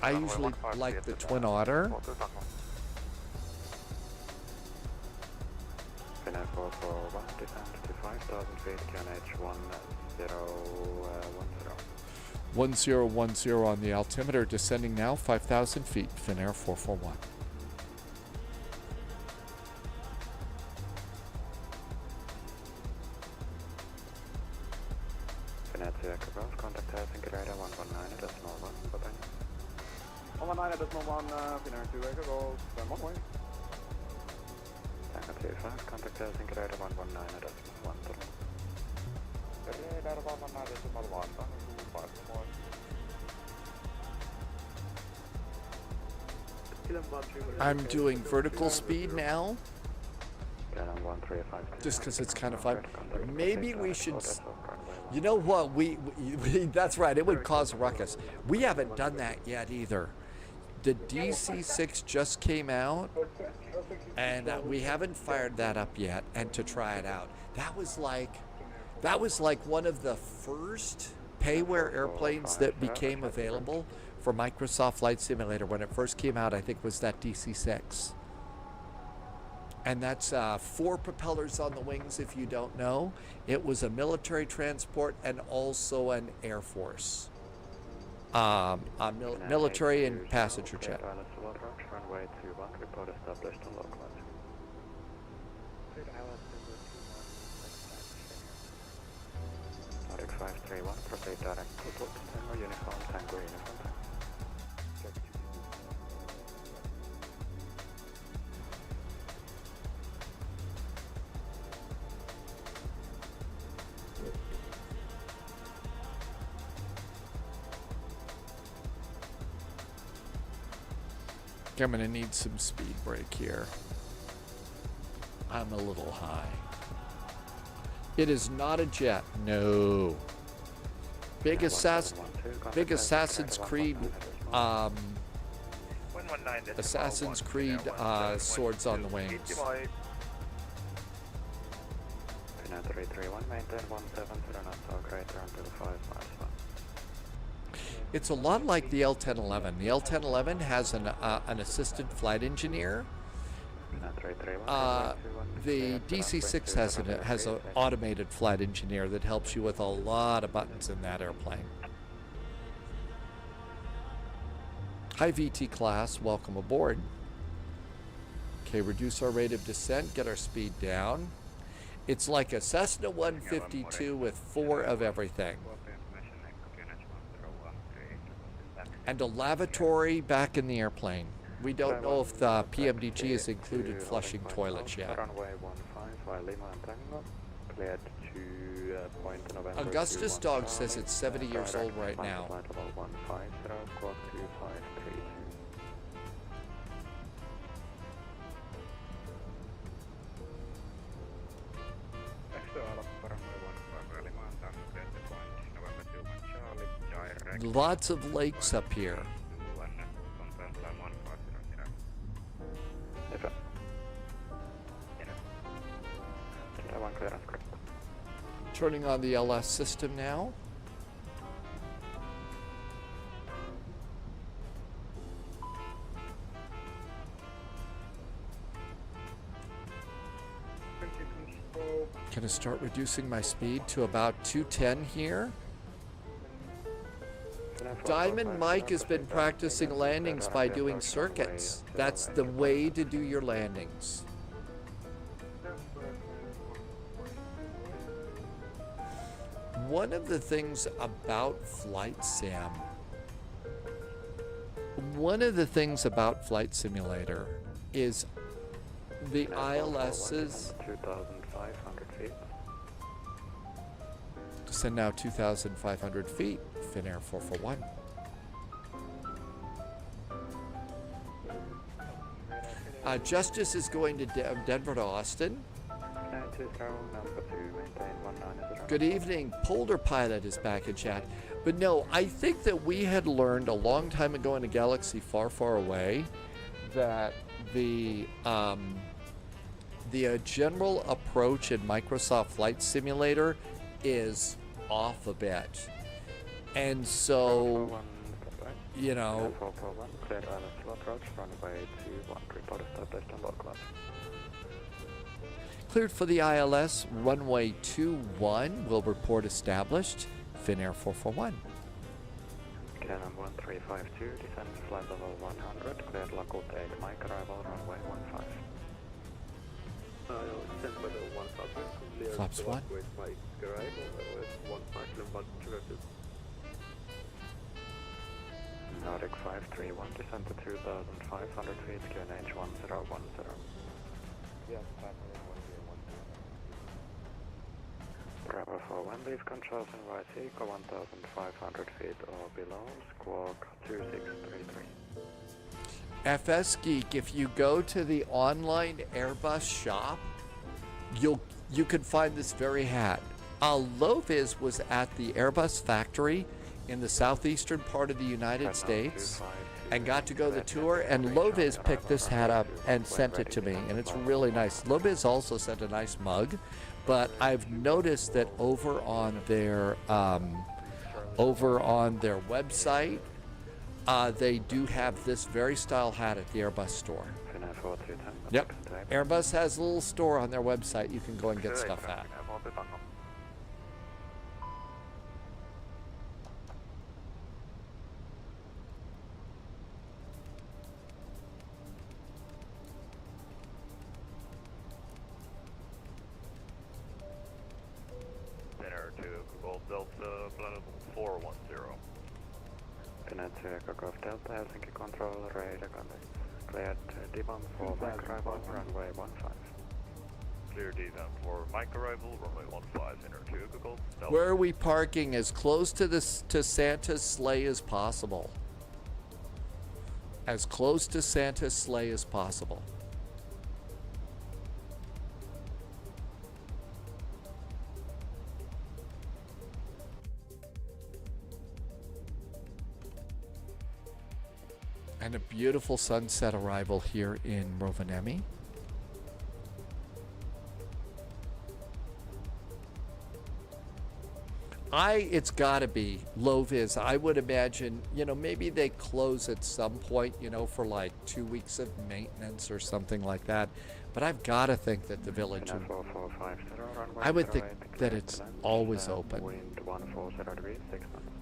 I usually like the Twin Otter. Finnair 441, descent to 5,000 feet, QNH 1010. 1010 on the altimeter, descending now 5,000 feet, Finnair 441. Finnair 2 Echo contact HELsinki radar 119.1, bye-bye. 119.1, Finnair 2 Echo, turn one way. Tango 25, contact HELsinki radar 119.1, Radar 119.1, I'm doing vertical speed now. Just because it's kind of fun. Maybe we should. You know what? We that's right. It would cause a ruckus. We haven't done that yet either. The DC6 just came out, and we haven't fired that up yet. And to try it out, that was like one of the first payware airplanes that became available for Microsoft Flight Simulator when it first came out. I think was that DC6. And that's 4 propellers on the wings, if you don't know. It was a military transport and also an Air Force. Military and passenger jet. Runway 21, report established on local. Nordic 531, proceed direct to Tango uniform, Tango uniform. I'm going to need some speed brake here. I'm a little high. It is not a jet. No. Big Assassin's Creed. Assassin's Creed swords on the wings. 331, maintain 170 knots, or greater until 5 miles. It's a lot like the L1011. The L1011 has an assistant flight engineer. The DC6 has an automated flight engineer that helps you with a lot of buttons in that airplane. Hi VT class, welcome aboard. Okay, reduce our rate of descent, get our speed down. It's like a Cessna 152 with 4 of everything. And a lavatory back in the airplane. We don't know if the PMDG has included flushing toilets yet. Augustus Dog says it's 70 years old right now. Lots of lakes up here. Turning on the LS system now. Gonna start reducing my speed to about 210 here. Diamond Mike has been practicing landings by doing circuits. That's the way to do your landings. One of the things about Flight Sim, Simulator is the ILS's. 2,500 feet. Descend now 2,500 feet. Finnair 441. Justice is going to Denver to Austin. Good evening. Polder Pilot is back in chat. But no, I think that we had learned a long time ago in a galaxy far, far away that the general approach in Microsoft Flight Simulator is off a bit. And so, you know, cleared for the ILS, runway 21 will report established, Finnair 441. Canon 1352, descend flight level 100, cleared Lockwood 8, Mike, arrival runway 15. Flaps 1. Nordic 531, descend to 2,500 feet, QNH 1010. Yes, Bravo 41, leave controls in right eco 1,500 feet or below, squawk 2633. FS Geek, if you go to the online Airbus shop, you can find this very hat. Loviz was at the Airbus factory in the southeastern part of the United States and got to go the tour, and Loviz picked this hat up and sent it to me, and it's really nice. Loviz also sent a nice mug, but I've noticed that over on their website, they do have this very style hat at the Airbus store. Yep, Airbus has a little store on their website you can go and get stuff at. Center to Golf Delta, Planet 410. Finnair to Echo Golf Delta, Helsinki Control, radar contact. Cleared D1 for mic arrival, runway 15. Clear D1 for mic arrival, runway 15, Center to Echo Golf Delta. Where are we parking? As close to Santa's sleigh as possible. As close to Santa's sleigh as possible. And a beautiful sunset arrival here in Rovaniemi. It's gotta be Loviz. I would imagine, maybe they close at some point, for like 2 weeks of maintenance or something like that. But I've gotta think that the village, I would think that it's always open.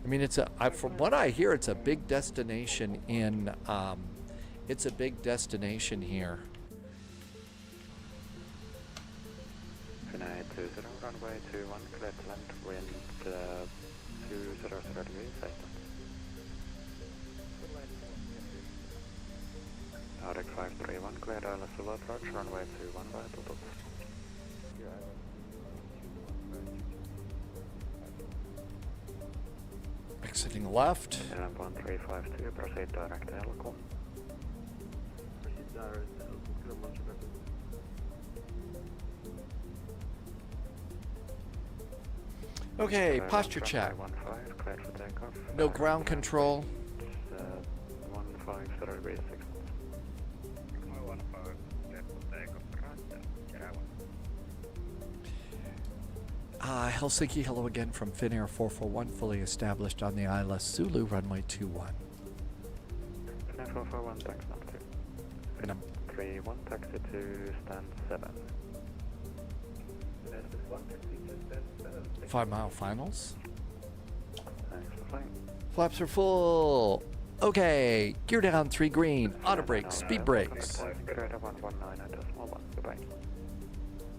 I mean, from what I hear, it's a big destination it's a big destination here. Finnair 20, runway 21, cleared to land, wind 200 degrees, Nordic 531, cleared island Sula approach, runway 21, vital tops. Exiting left. 1352, proceed direct to Helco. Okay, posture check. No ground control. 15 degrees, 6 Helsinki, hello again from Finnair 441, fully established on the ILS Zulu, runway 21. Finnair 441, taxi number 2. Finnair 31, taxi to stand 7. 5 mile finals. Thanks for flying. Flaps are full. Okay, gear down, 3 green, auto brakes, speed brakes.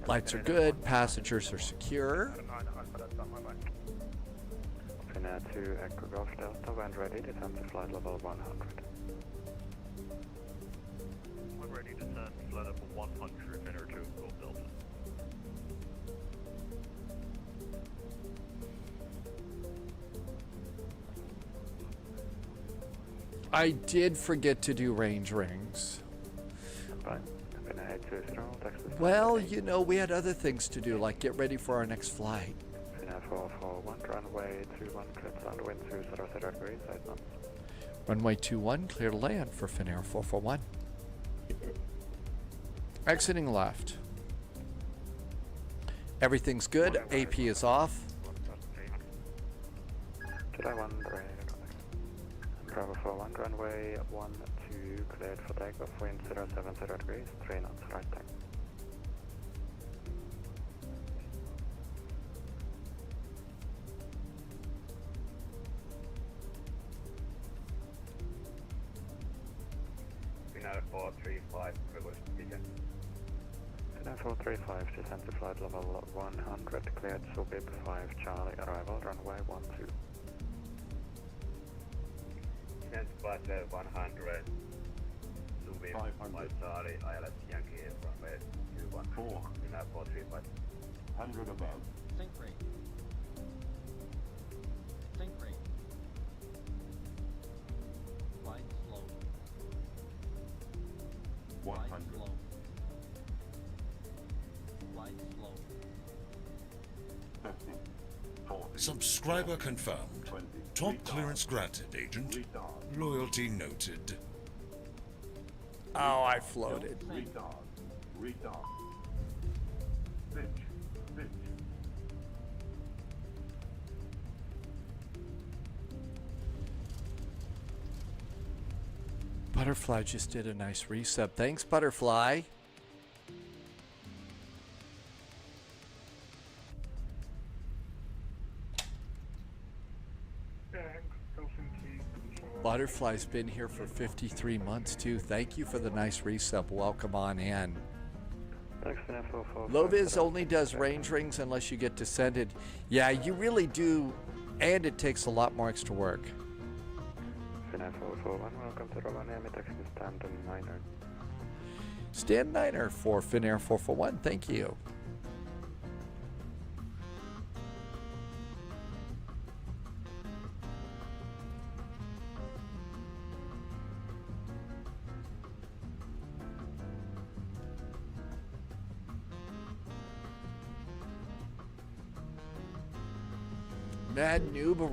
Lights are good, passengers are secure. Finnair 2 Echo Golf Delta, when ready, descend to flight level 100. When ready, descend to flight level 100, Finnair 2 Golf Delta. I did forget to do range rings. Well, we had other things to do, like get ready for our next flight. Finnair 441, runway 21, clear to land, wind 200 degrees, 8 knots. Runway 21, clear to land for Finnair 441. Exiting left. Everything's good, AP is off. July 1, Bravo 41, runway 12, cleared for takeoff, wind 070 degrees, 3 knots, right tack. Finnair 435, request begin. Finnair 435, descend to flight level 100, cleared Subib 5 Charlie, arrival, runway 12. Descend to flight level 100, Subib 5 Charlie, ILS Yankee, runway 21. Finnair 435. 100 above. Think rate. Think rate. Flight slow. 100. Subscriber confirmed. Top clearance granted, Agent. Loyalty noted. Oh, I floated. Retard. Bitch. Butterfly just did a nice resub. Thanks, Butterfly. Butterfly's been here for 53 months too. Thank you for the nice resub. Welcome on in. Thanks, FLIGHTDECK. Loviz only does range rings unless you get descended. Yeah, you really do, and it takes a lot more extra work. Finnair 441, welcome to Rovaniemi, taxi stand 9er. Stand 9er for Finnair 441. Thank you. Mad Noob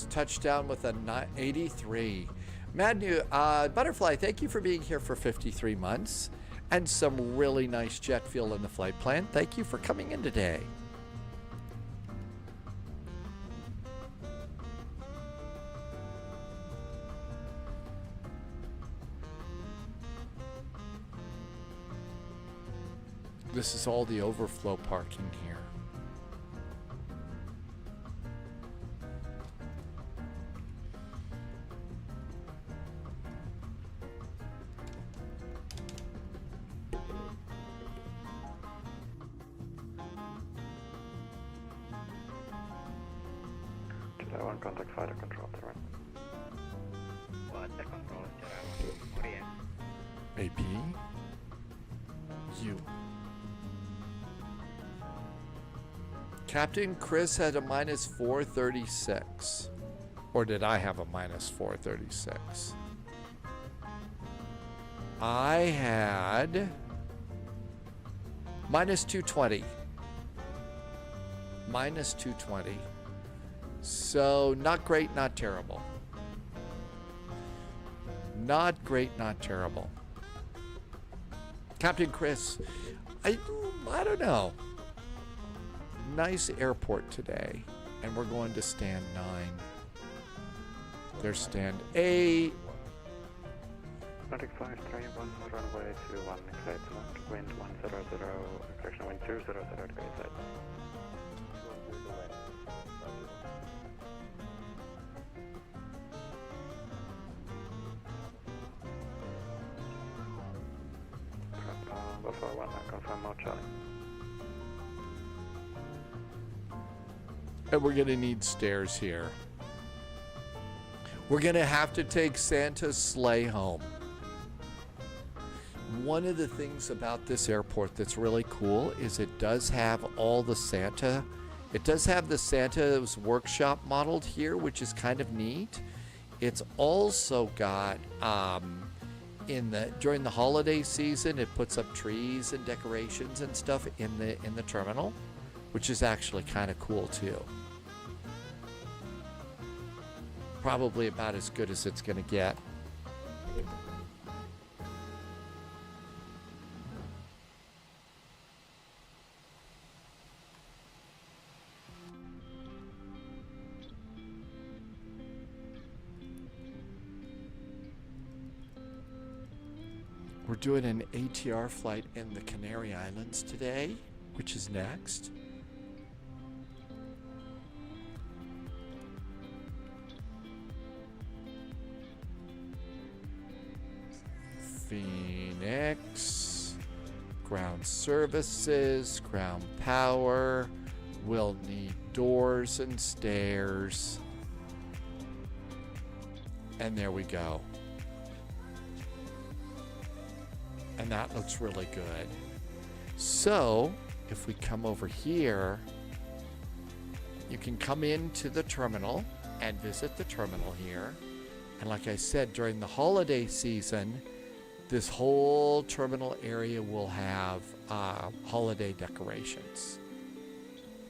touchdown with a 83. Mad Noob, Butterfly, thank you for being here for 53 months and some really nice jet fuel in the flight plan. Thank you for coming in today. This is all the overflow parking here. Contact fighter control terrain. Water control terrain. Orient. Maybe you. Captain Chris had a minus 436. Or did I have a minus 436? I had minus 220. Minus 220. So, not great, not terrible. Not great, not terrible. Captain Chris, I don't know. Nice airport today. And we're going to stand 9. There's stand 8. Nordic 531, runway 21, exit left, wind 100, correction, wind 200 degree side. Before 1, I confirm Mount Charlie. And we're going to need stairs here. We're going to have to take Santa's sleigh home. One of the things about this airport that's really cool is it does have all the Santa. It does have the Santa's workshop modeled here, which is kind of neat. It's also got during the holiday season, it puts up trees and decorations and stuff in the terminal, which is actually kind of cool too. Probably about as good as it's going to get. We're doing an ATR flight in the Canary Islands today, which is next. Phoenix, ground services, ground power. We'll need doors and stairs. And there we go. And that looks really good. So, if we come over here, you can come into the terminal and visit the terminal here. And like I said, during the holiday season, this whole terminal area will have holiday decorations.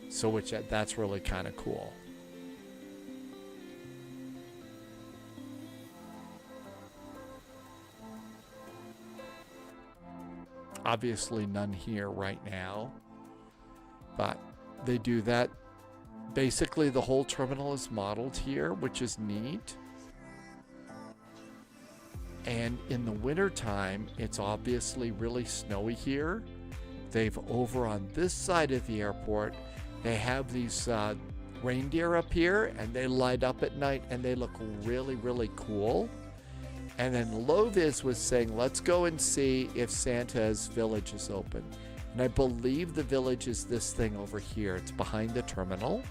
So that's really kind of cool. Obviously none here right now, but they do that. Basically the whole terminal is modeled here, which is neat. And in the winter time, it's obviously really snowy here. They've over on this side of the airport, they have these reindeer up here, and they light up at night and they look really, really cool. And then Loviz was saying, let's go and see if Santa's village is open. And I believe the village is this thing over here. It's behind the terminal.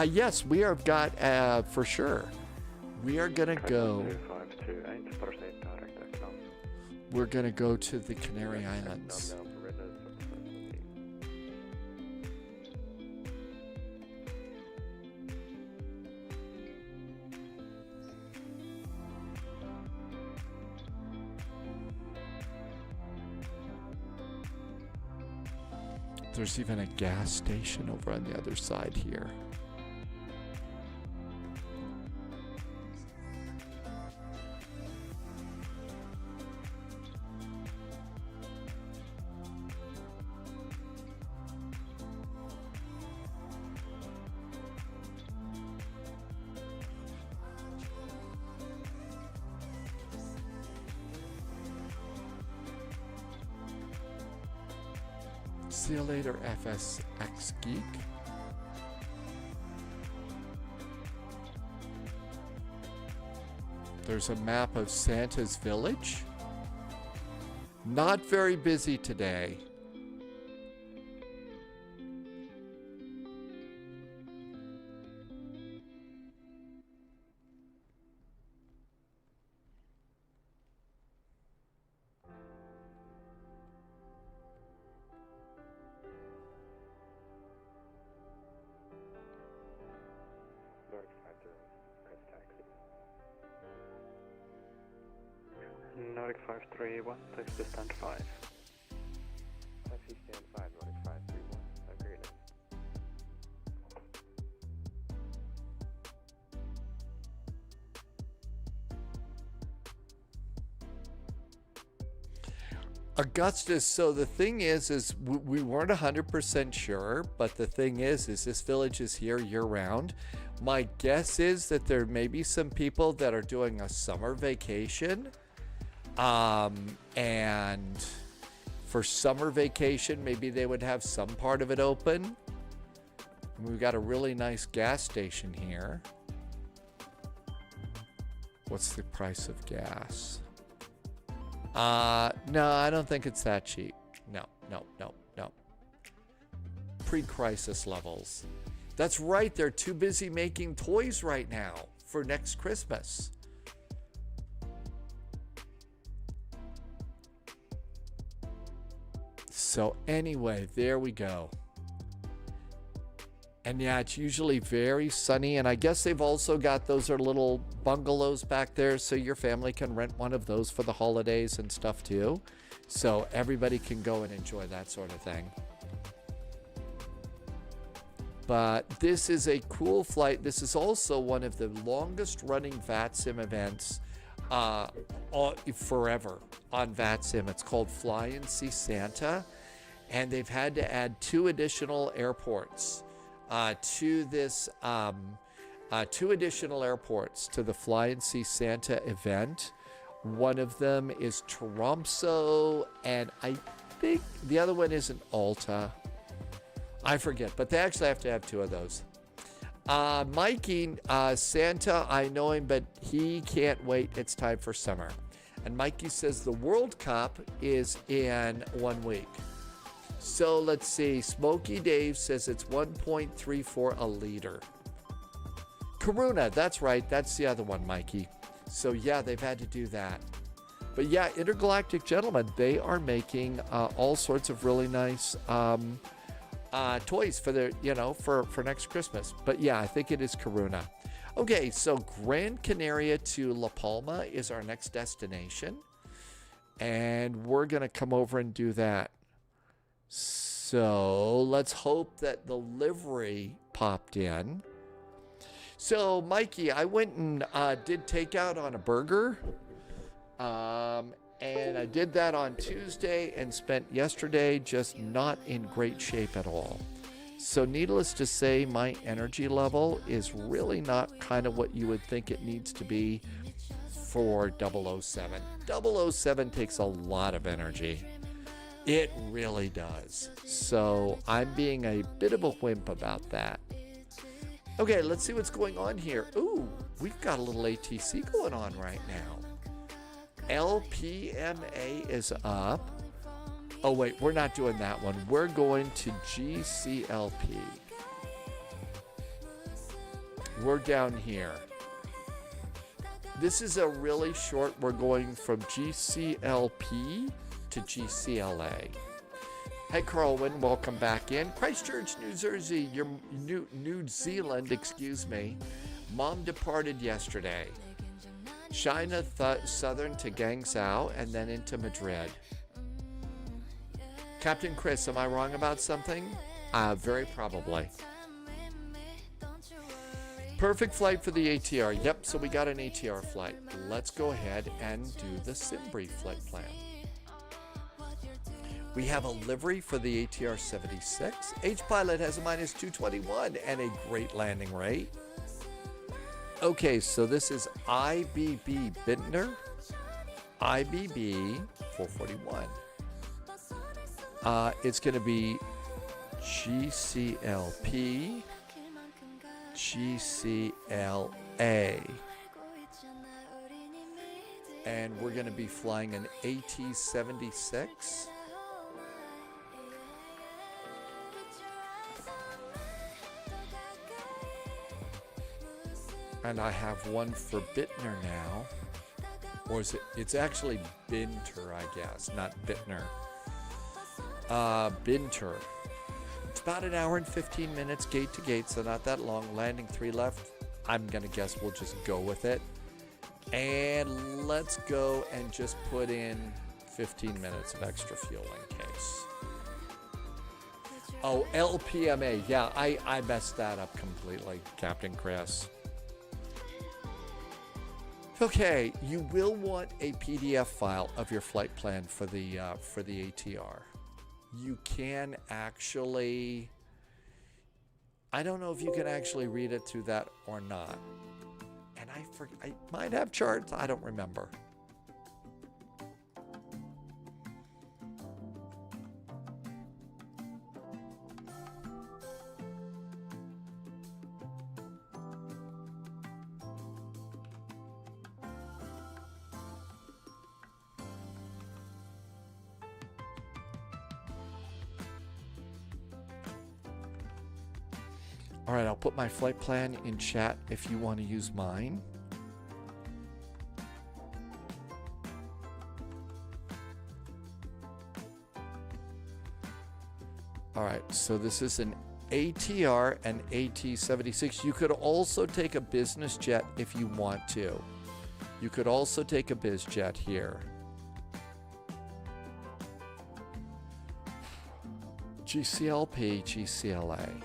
Yes, we have got, for sure. We are going to go. We're going to go to the Canary Islands. There's even a gas station over on the other side here. See you later, FSX Geek. There's a map of Santa's village. Not very busy today. Nordic 531, takes to stand 5. Taxi stand 5, Nordic 531. Have a great night. Augustus, so the thing is we weren't 100% sure, but the thing is this village is here year-round. My guess is that there may be some people that are doing a summer vacation. And for summer vacation, maybe they would have some part of it open. And we've got a really nice gas station here. What's the price of gas? No, I don't think it's that cheap. No. Pre-crisis levels. That's right, they're too busy making toys right now for next Christmas. So anyway, there we go. And yeah, it's usually very sunny. And I guess they've also got those are little bungalows back there, so your family can rent one of those for the holidays and stuff too. So everybody can go and enjoy that sort of thing. But this is a cool flight. This is also one of the longest running VATSIM events forever on VATSIM. It's called Fly and See Santa. And they've had to add 2 additional airports to this, 2 additional airports to the Fly and See Santa event. One of them is Tromsø, and I think the other one is in Alta. I forget, but they actually have to have 2 of those. Mikey, Santa, I know him, but he can't wait. It's time for summer. And Mikey says the World Cup is in 1 week. So let's see. Smokey Dave says it's 1.34 a liter. Karuna, that's right. That's the other one, Mikey. So yeah, they've had to do that. But yeah, Intergalactic Gentlemen, they are making all sorts of really nice toys for their, for next Christmas. But yeah, I think it is Karuna. Okay, so Gran Canaria to La Palma is our next destination. And we're going to come over and do that. So let's hope that the livery popped in. So, Mikey, I went and did takeout on a burger. And I did that on Tuesday and spent yesterday just not in great shape at all. So needless to say, my energy level is really not kind of what you would think it needs to be for 007. 007 takes a lot of energy. It really does. So I'm being a bit of a wimp about that. Okay, let's see what's going on here. Ooh, we've got a little ATC going on right now. LPMA is up. Oh, wait, we're not doing that one. We're going to GCLP. We're down here. This is a really short, we're going from GCLP to GCLA. Hey, Carlwyn, welcome back in. Christchurch, New Jersey, New Zealand, excuse me. Mom departed yesterday. China Southern to Guangzhou and then into Madrid. Captain Chris, am I wrong about something? Very probably. Perfect flight for the ATR. Yep, so we got an ATR flight. Let's go ahead and do the Simbri flight plan. We have a livery for the ATR 76. H-Pilot has a minus 221 and a great landing rate. Okay, so this is IBB Bintner, IBB 441. It's going to be GCLP, GCLA. And we're going to be flying an AT-76. And I have one for Bittner now. Or is it? It's actually Binter, I guess, not Bittner. Binter. It's about an hour and 15 minutes gate to gate, so not that long. Landing 3 left. I'm going to guess we'll just go with it. And let's go and just put in 15 minutes of extra fuel in case. Oh, LPMA. Yeah, I messed that up completely, Captain Chris. Okay, you will want a PDF file of your flight plan for the ATR. You can actually, I don't know if you can actually read it through that or not. And I might have charts, I don't remember. All right, I'll put my flight plan in chat if you want to use mine. All right, so this is an ATR and AT-76. You could also take a business jet if you want to. You could also take a biz jet here. GCLP, GCLA.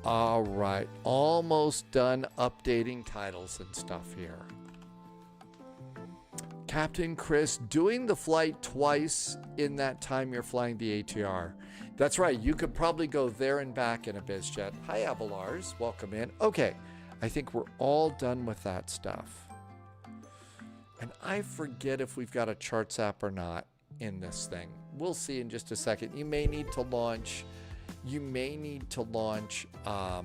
All right, almost done updating titles and stuff here. Captain Chris, doing the flight twice in that time you're flying the ATR. That's right, you could probably go there and back in a bizjet. Hi, Avalars, welcome in. Okay, I think we're all done with that stuff. And I forget if we've got a charts app or not in this thing. We'll see in just a second. You may need to launch you may need to launch a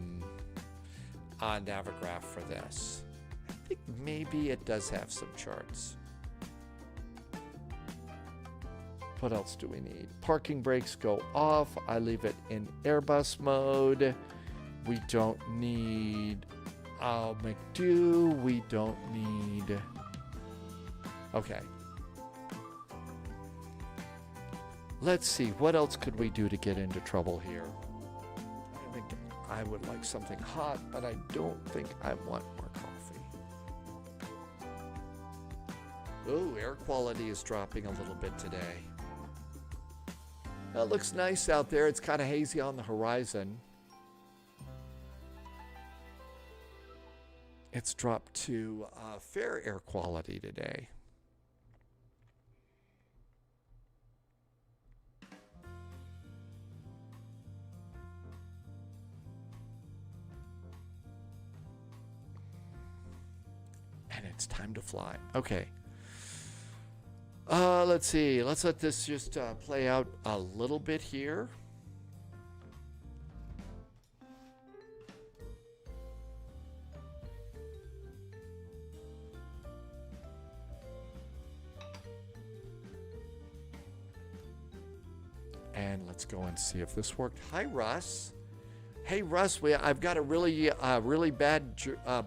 Navigraph for this. I think maybe it does have some charts. What else do we need? Parking brakes go off. I leave it in Airbus mode. We don't need I'll make do. We don't need. Okay. Let's see. What else could we do to get into trouble here? I think I would like something hot, but I don't think I want more coffee. Oh, air quality is dropping a little bit today. It looks nice out there. It's kind of hazy on the horizon. It's dropped to fair air quality today. And it's time to fly. Okay. Let's see. Let's let this just play out a little bit here. And let's go and see if this worked. Hi, Russ. Hey, Russ, I've got a really bad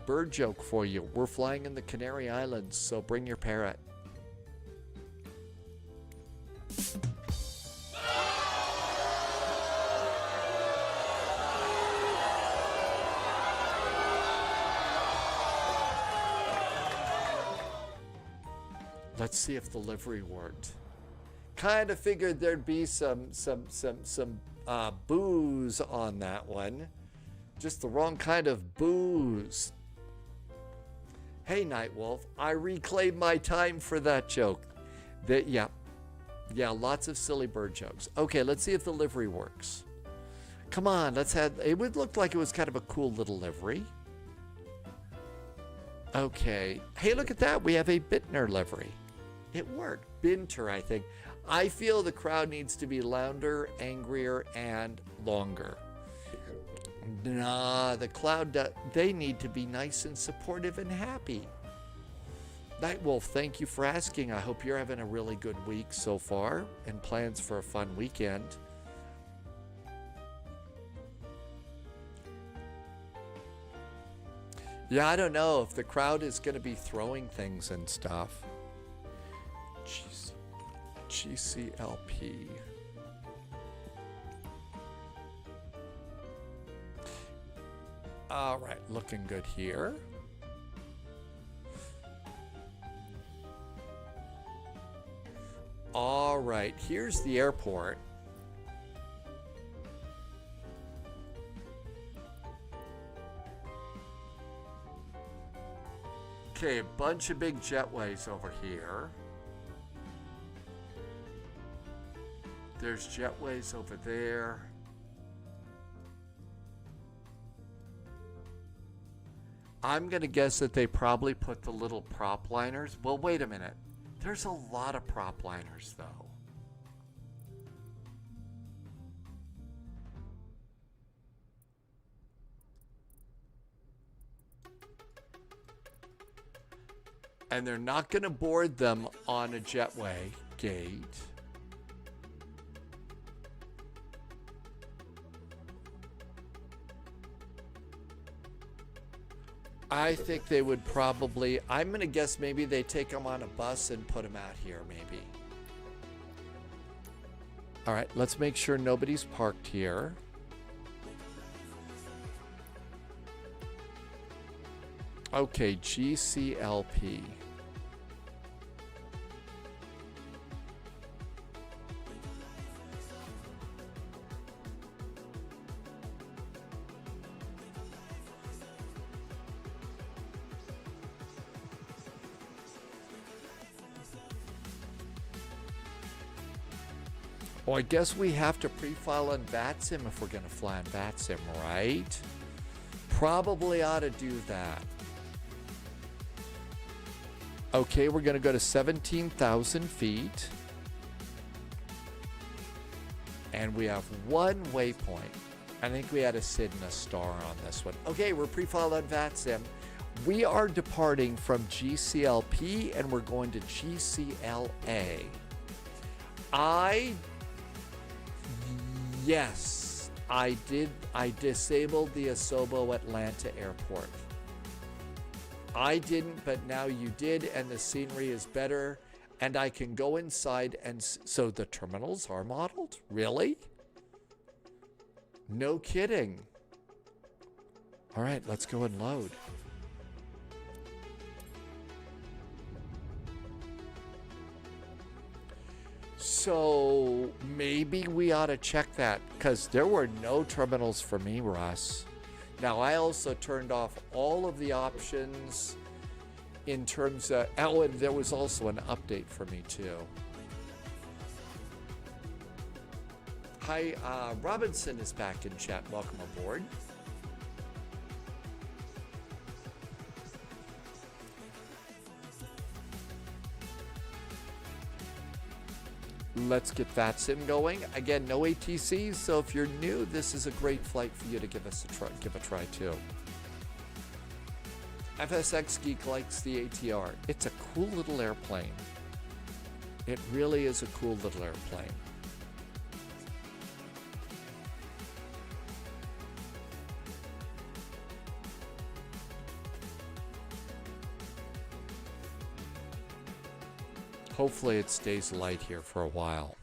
bird joke for you. We're flying in the Canary Islands, so bring your parrot. Let's see if the livery worked. Kind of figured there'd be some booze on that one. Just the wrong kind of booze. Hey, Nightwolf, I reclaimed my time for that joke. Yeah, lots of silly bird jokes. Okay, let's see if the livery works. Come on, let's have. It would look like it was kind of a cool little livery. Okay. Hey, look at that. We have a Bittner livery. It worked. Binter, I think. I feel the crowd needs to be louder, angrier, and longer. Nah, the crowd, they need to be nice and supportive and happy. Nightwolf, thank you for asking. I hope you're having a really good week so far and plans for a fun weekend. Yeah, I don't know if the crowd is going to be throwing things and stuff. GCLP. All right, looking good here. All right, here's the airport. Okay, a bunch of big jetways over here. There's jetways over there. I'm going to guess that they probably put the little prop liners. Well, wait a minute. There's a lot of prop liners, though. And they're not going to board them on a jetway gate. I think they would probably, I'm going to guess maybe they take them on a bus and put them out here, maybe. All right, let's make sure nobody's parked here. Okay, GCLP. Well, I guess we have to pre-file on VATSIM if we're going to fly on VATSIM, right? Probably ought to do that. Okay, we're going to go to 17,000 feet. And we have one waypoint. I think we had a SID and a star on this one. Okay, we're pre-filed on VATSIM. We are departing from GCLP and we're going to GCLA. Yes, I did. I disabled the Asobo Atlanta Airport. I didn't, but now you did, and the scenery is better. And I can go inside, and so the terminals are modeled? Really? No kidding. All right, let's go and load. So maybe we ought to check that, because there were no terminals for me, Russ. Now, I also turned off all of the options in terms of, oh, and there was also an update for me too. Hi, Robinson is back in chat. Welcome aboard. Let's get VATSIM going. Again, no ATCs, so if you're new, this is a great flight for you to give a try too. FSX Geek likes the ATR. It's a cool little airplane. It really is a cool little airplane. Hopefully it stays light here for a while.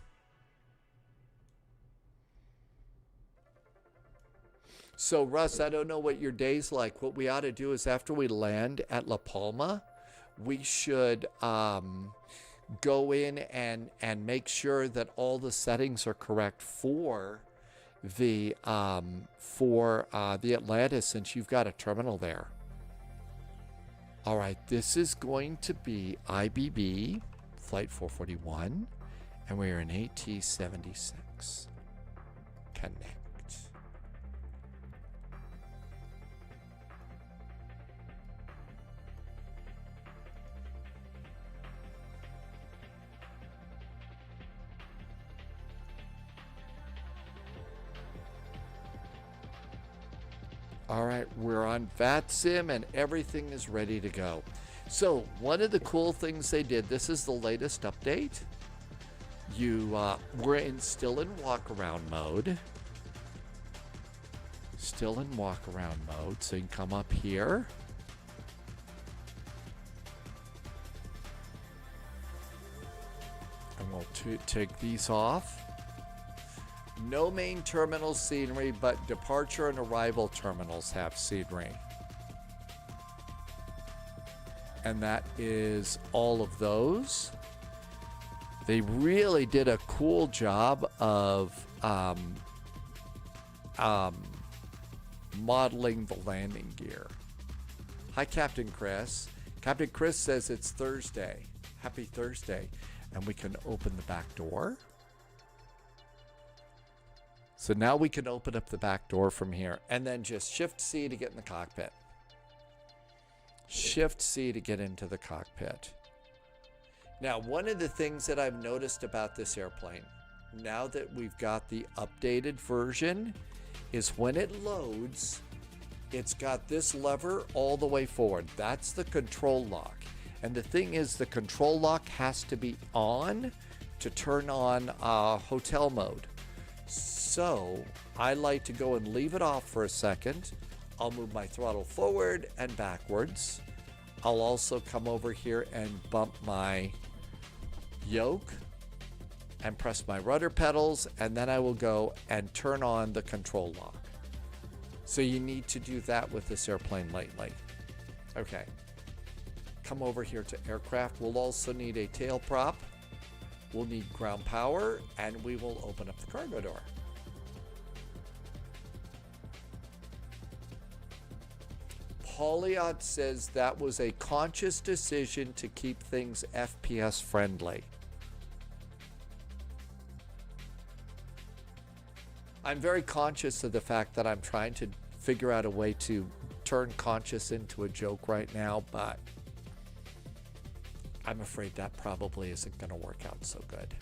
So, Russ, I don't know what your day's like. What we ought to do is after we land at La Palma, we should go in and make sure that all the settings are correct for the Atlantis, since you've got a terminal there. All right, this is going to be IBB Flight 441, and we're in AT-76. Connect. All right, we're on VATSIM and everything is ready to go. So one of the cool things they did, this is the latest update. We're still in walk-around mode. Still in walk-around mode, so you can come up here. And we'll take these off. No main terminal scenery, but departure and arrival terminals have scenery. And that is all of those. They really did a cool job of modeling the landing gear. Hi, Captain Chris. Captain Chris says it's Thursday. Happy Thursday. And we can open the back door. So now we can open up the back door from here and then just Shift C to get in the cockpit. Shift C to get into the cockpit. Now, one of the things that I've noticed about this airplane, now that we've got the updated version, is when it loads, it's got this lever all the way forward. That's the control lock. And the thing is, the control lock has to be on to turn on hotel mode. So I like to go and leave it off for a second. I'll move my throttle forward and backwards. I'll also come over here and bump my yoke and press my rudder pedals, and then I will go and turn on the control lock. So you need to do that with this airplane lately. Okay. Come over here to aircraft. We'll also need a tail prop. We'll need ground power, and we will open up the cargo door. Pauliot says that was a conscious decision to keep things FPS friendly. I'm very conscious of the fact that I'm trying to figure out a way to turn conscious into a joke right now, but I'm afraid that probably isn't going to work out so good.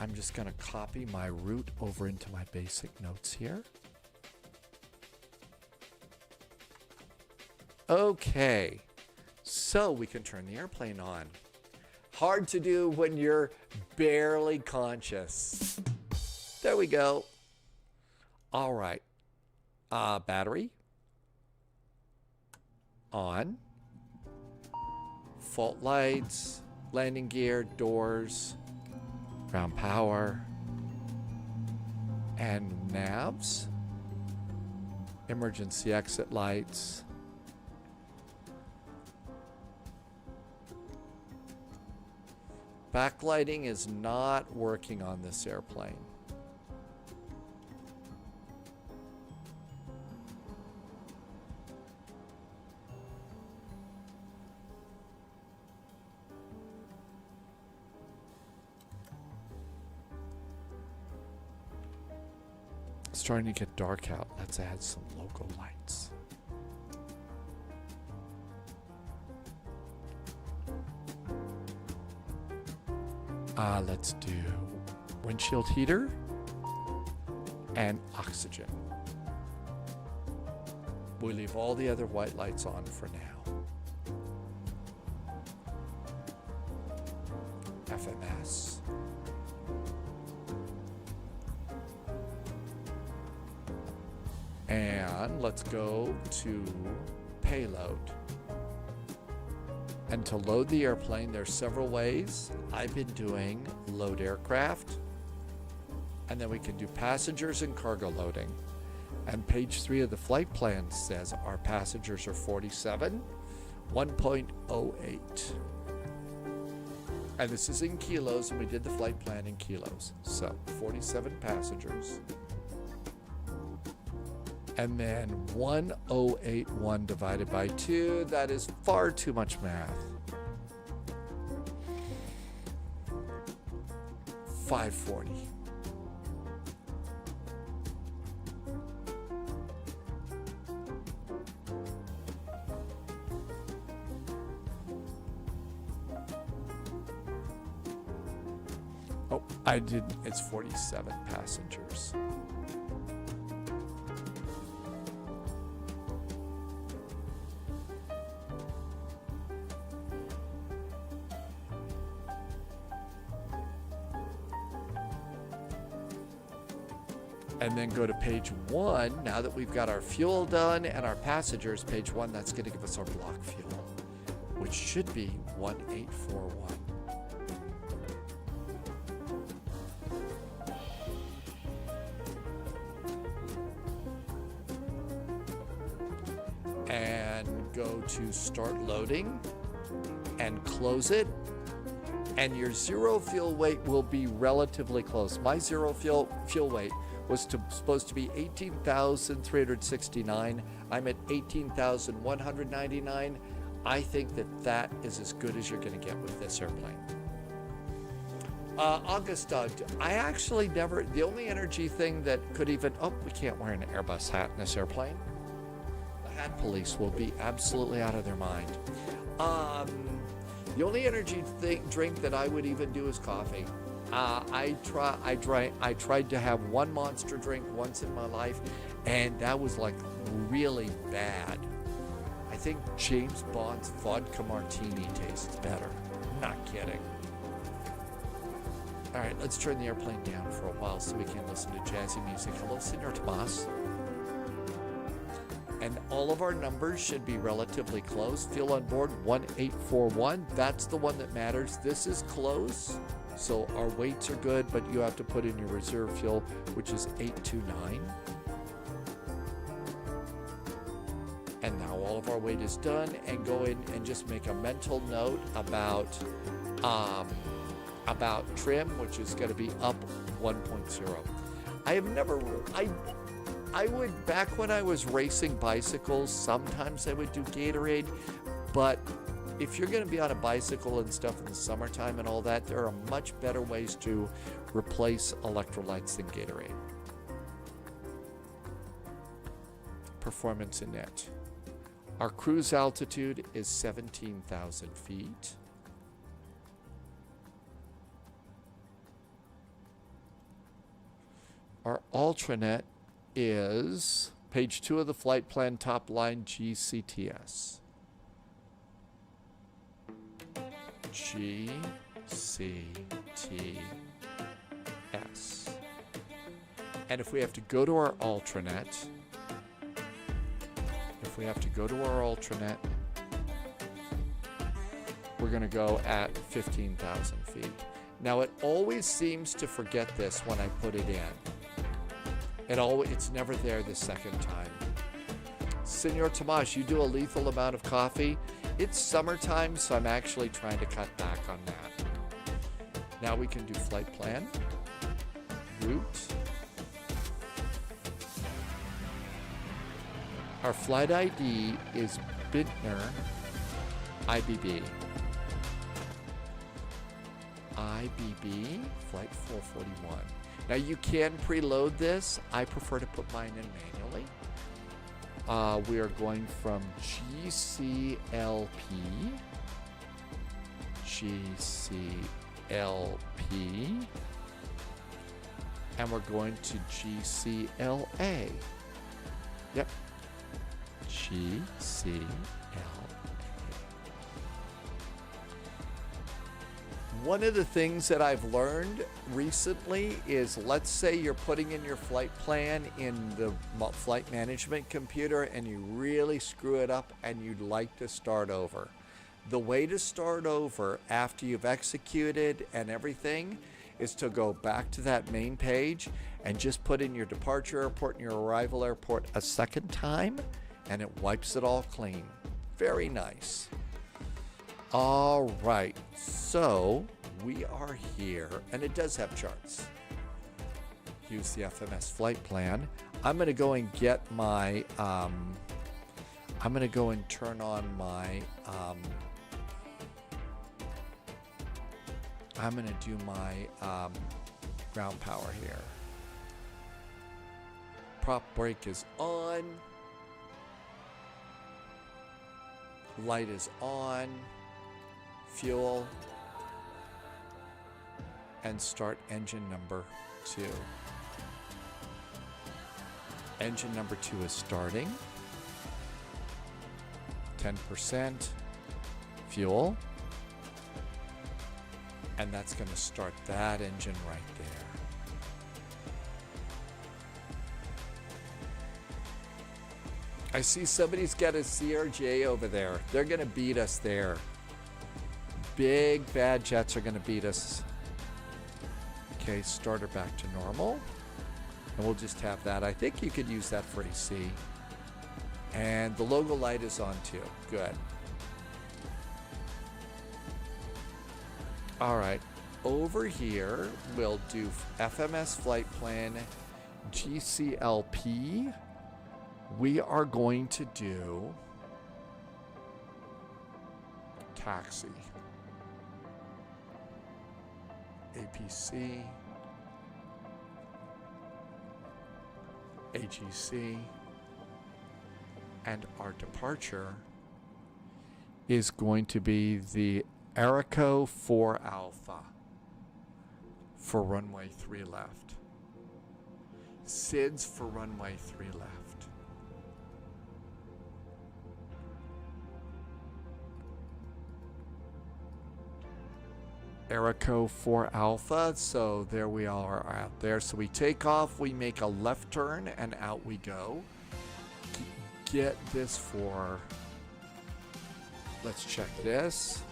I'm just going to copy my route over into my basic notes here. Okay, so we can turn the airplane on. Hard to do when you're barely conscious. There we go. All right. Battery. On. Fault lights. Landing gear. Doors. Ground power. And navs. Emergency exit lights. Backlighting is not working on this airplane. It's starting to get dark out. Let's add some local lights. Let's do windshield heater and oxygen. We'll leave all the other white lights on for now. FMS. And let's go to payload. And to load the airplane, there's several ways. I've been doing load aircraft. And then we can do passengers and cargo loading. And page 3 of the flight plan says our passengers are 47, 1.08. And this is in kilos, and we did the flight plan in kilos. So 47 passengers. And then 1081 divided by 2, that is far too much math. 540. Oh, I did, it's 47 passengers. And then go to page 1. Now that we've got our fuel done and our passengers, page 1, that's going to give us our block fuel, which should be 1841. And go to start loading and close it. And your zero fuel weight will be relatively close. My zero fuel weight was supposed to be 18,369. I'm at 18,199. I think that is as good as you're going to get with this airplane. Augusta, I actually never, the only energy thing that could even, oh, we can't wear an Airbus hat in this airplane. The hat police will be absolutely out of their mind. The only energy drink that I would even do is coffee. I tried to have one monster drink once in my life, and that was like really bad. I think James Bond's vodka martini tastes better. Not kidding. All right, let's turn the airplane down for a while so we can listen to jazzy music. Hello, Senor Tomas. And all of our numbers should be relatively close. Fuel on board 1841. That's the one that matters. This is close. So our weights are good, but you have to put in your reserve fuel, which is 829. And now all of our weight is done, and go in and just make a mental note about trim, which is going to be up 1.0. I have never, I would, back when I was racing bicycles, sometimes I would do Gatorade, but if you're going to be on a bicycle and stuff in the summertime and all that, there are much better ways to replace electrolytes than Gatorade. Performance in net. Our cruise altitude is 17,000 feet. Our alternate is page 2 of the flight plan, top line GCTS. GCTS. And if we have to go to our alternate, we're going to go at 15,000 feet. Now, it always seems to forget this when I put it in. It's never there the second time. Senor Tomas, you do a lethal amount of coffee. It's summertime, so I'm actually trying to cut back on that. Now we can do flight plan, route. Our flight ID is Bintner IBB. IBB, flight 441. Now you can preload this. I prefer to put mine in manually. We are going from GCLP, and we're going to GCLA. Yep, GCLA. One of the things that I've learned recently is, let's say you're putting in your flight plan in the flight management computer and you really screw it up and you'd like to start over. The way to start over after you've executed and everything is to go back to that main page and just put in your departure airport and your arrival airport a second time, and it wipes it all clean. Very nice. All right, so we are here, and it does have charts. Use the FMS flight plan. I'm going to go and get my, I'm going to go and turn on my, I'm going to do my ground power here. Prop brake is on. Light is on. Fuel, and start engine number 2. Engine number 2 is starting. 10% fuel, and that's going to start that engine right there. I see somebody's got a CRJ over there. They're going to beat us there. Big bad jets are going to beat us. Okay, starter back to normal. And we'll just have that. I think you could use that for AC. And the logo light is on too. Good. All right. Over here, we'll do FMS flight plan GCLP. We are going to do taxi. APC, AGC, and our departure is going to be the Aeroco 4 Alpha for runway 3 left. SIDS for runway 3 left. Aeroco 4 Alpha, so there we are out there. So we take off, we make a left turn, and out we go. Get this for, let's check this.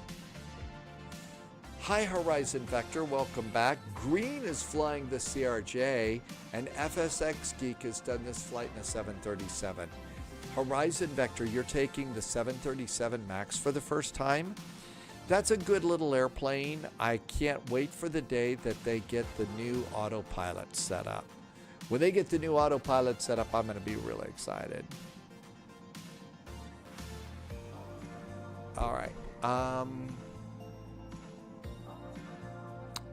Hi Horizon Vector, welcome back. Green is flying the CRJ, and FSX Geek has done this flight in a 737. Horizon Vector, you're taking the 737 MAX for the first time? That's a good little airplane. I can't wait for the day that they get the new autopilot set up. When they get the new autopilot set up, I'm going to be really excited. All right.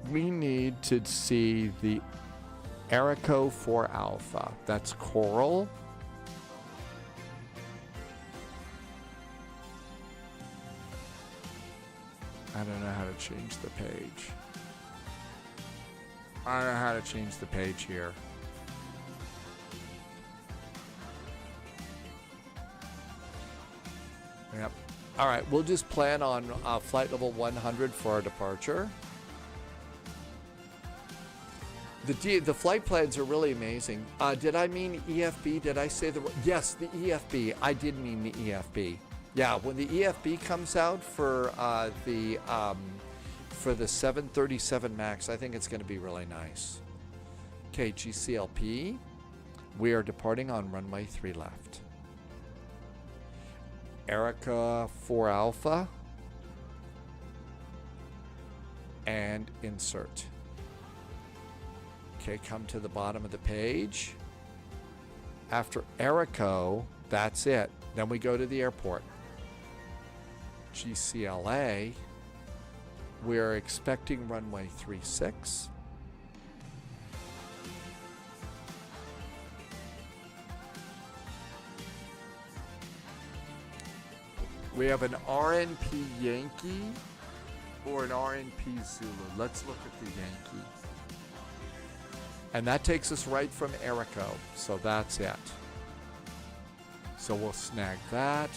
We need to see the Aeroco 4 Alpha. That's Coral. I don't know how to change the page. I don't know how to change the page here. Yep. All right, we'll just plan on flight level 100 for our departure. The flight plans are really amazing. Did I mean EFB? Did I say the... Yes, the EFB. I did mean the EFB. Yeah, when the EFB comes out for the 737 MAX, I think it's going to be really nice. Okay, GCLP. We are departing on runway 3 left. Erica 4 Alpha. And insert. Okay, come to the bottom of the page. After Erico, that's it. Then we go to the airport. GCLA, we're expecting runway 36. We have an RNP Yankee or an RNP Zulu. Let's look at the Yankee. And that takes us right from Erico, so that's it. So we'll snag that.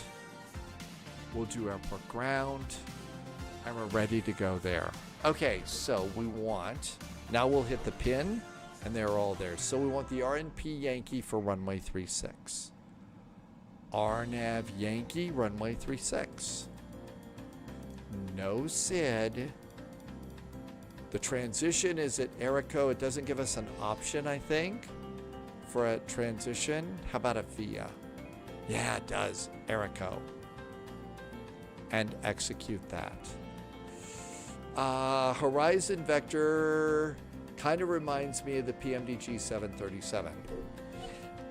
We'll do airport ground, and we're ready to go there. Okay, so we want, now we'll hit the pin, and they're all there. So we want the RNP Yankee for runway 36. RNAV Yankee, runway 36. No SID. The transition is at Erico. It doesn't give us an option, I think, for a transition. How about a VIA? Yeah, it does. Erico. And execute that. Horizon Vector kind of reminds me of the PMDG 737.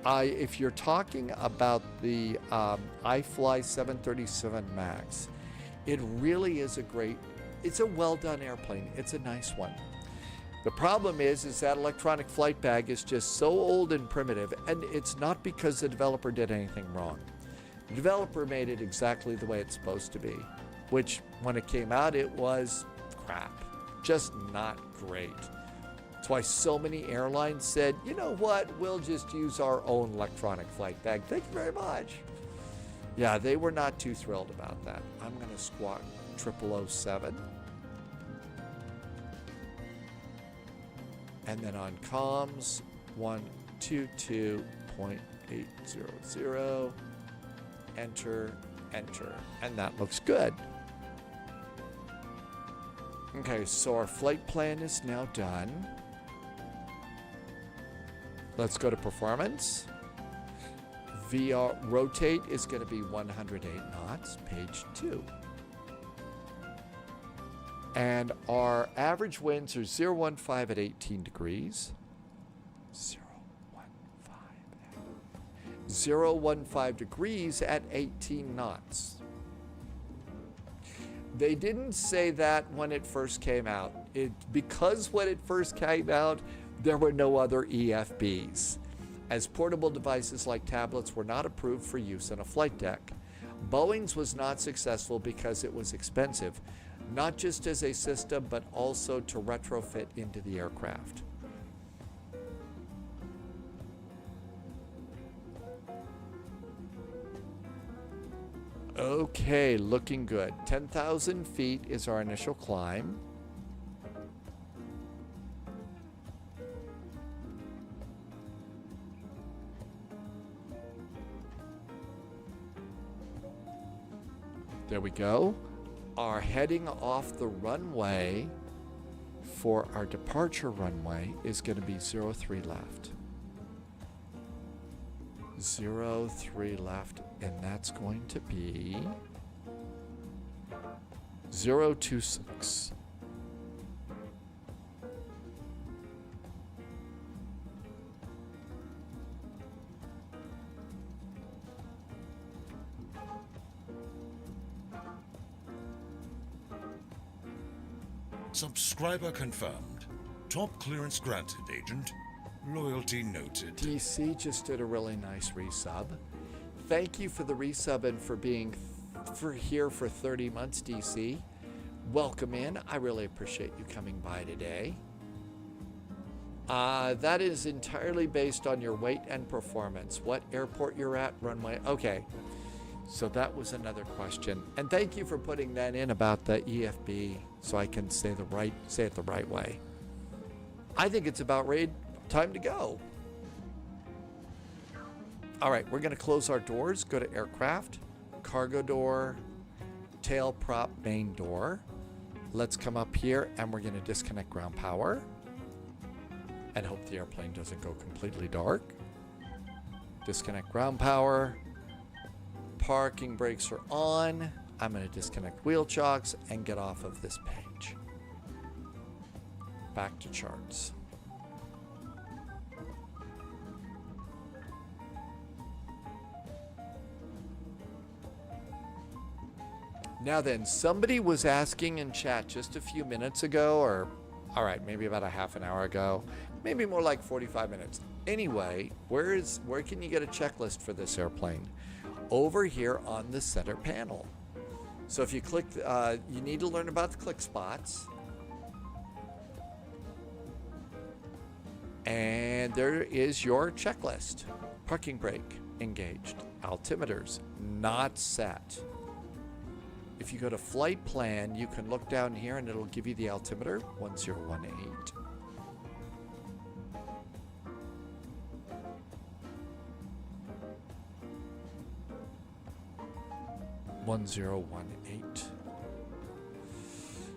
If you're talking about the iFly 737 MAX, it really is it's a well-done airplane. It's a nice one. The problem is that electronic flight bag is just so old and primitive, and it's not because the developer did anything wrong. The developer made it exactly the way it's supposed to be, which when it came out, it was crap. Just not great. That's why so many airlines said, you know what, we'll just use our own electronic flight bag. Thank you very much. Yeah, they were not too thrilled about that. I'm going to squawk 0007. And then on comms, 122.800. Enter, enter. And that looks good. Okay, so our flight plan is now done. Let's go to performance. VR rotate is going to be 108 knots, page 2. And our average winds are 015 at 18 degrees. 015 degrees at 18 knots. They didn't say that when it first came out. Because when it first came out, there were no other EFBs, as portable devices like tablets were not approved for use on a flight deck. Boeing's was not successful because it was expensive, not just as a system, but also to retrofit into the aircraft. Okay, looking good. 10,000 feet is our initial climb. There we go. Our heading off the runway for our departure runway is going to be 03 left. 03 left, and that's going to be 026. Subscriber confirmed. Top clearance granted, Agent. Loyalty noted. DC just did a really nice resub. Thank you for the resub and for being here for 30 months, DC. Welcome in. I really appreciate you coming by today. That is entirely based on your weight and performance. What airport you're at, runway. Okay. So that was another question. And thank you for putting that in about the EFB so I can say it the right way. I think it's about time to go. All right, we're going to close our doors, go to aircraft, cargo door, tail prop main door. Let's come up here and we're going to disconnect ground power and hope the airplane doesn't go completely dark. Disconnect ground power. Parking brakes are on. I'm going to disconnect wheel chocks and get off of this page. Back to charts. Now then, somebody was asking in chat just a few minutes ago, or all right, maybe about a half an hour ago, maybe more like 45 minutes. Anyway, where can you get a checklist for this airplane? Over here on the center panel. So if you click, you need to learn about the click spots. And there is your checklist. Parking brake engaged. Altimeters not set. If you go to flight plan, you can look down here and it'll give you the altimeter, 1018.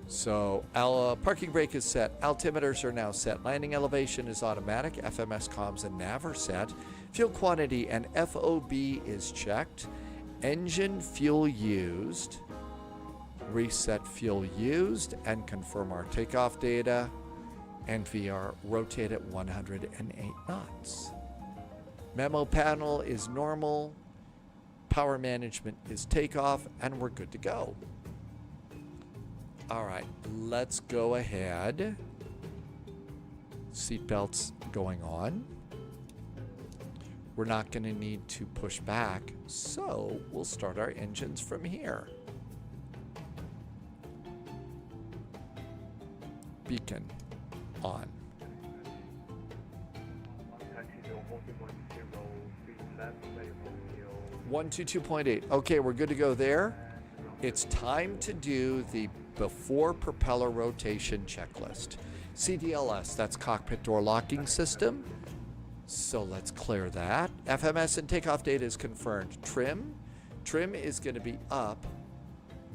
So parking brake is set. Altimeters are now set. Landing elevation is automatic. FMS comms and nav are set. Fuel quantity and FOB is checked. Engine fuel used. Reset fuel used and confirm our takeoff data. NVR rotate at 108 knots. Memo panel is normal. Power management is takeoff, and we're good to go. All right, let's go ahead. Seatbelts going on. We're not going to need to push back, so we'll start our engines from here. Beacon on. 122.8. Okay, we're good to go there. It's time to do the before propeller rotation checklist. CDLS, that's cockpit door locking system. So let's clear that. FMS and takeoff data is confirmed. Trim is going to be up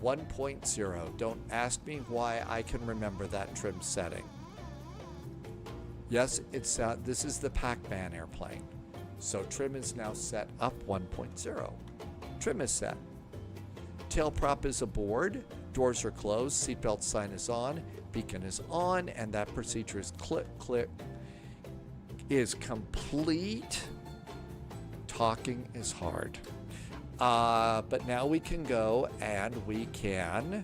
1.0. Don't ask me why I can remember that trim setting. Yes, it's this is the Pac-Man airplane. So trim is now set up 1.0. Trim is set. Tail prop is aboard. Doors are closed. Seatbelt sign is on. Beacon is on. And that procedure is is complete. Talking is hard. But now we can go and we can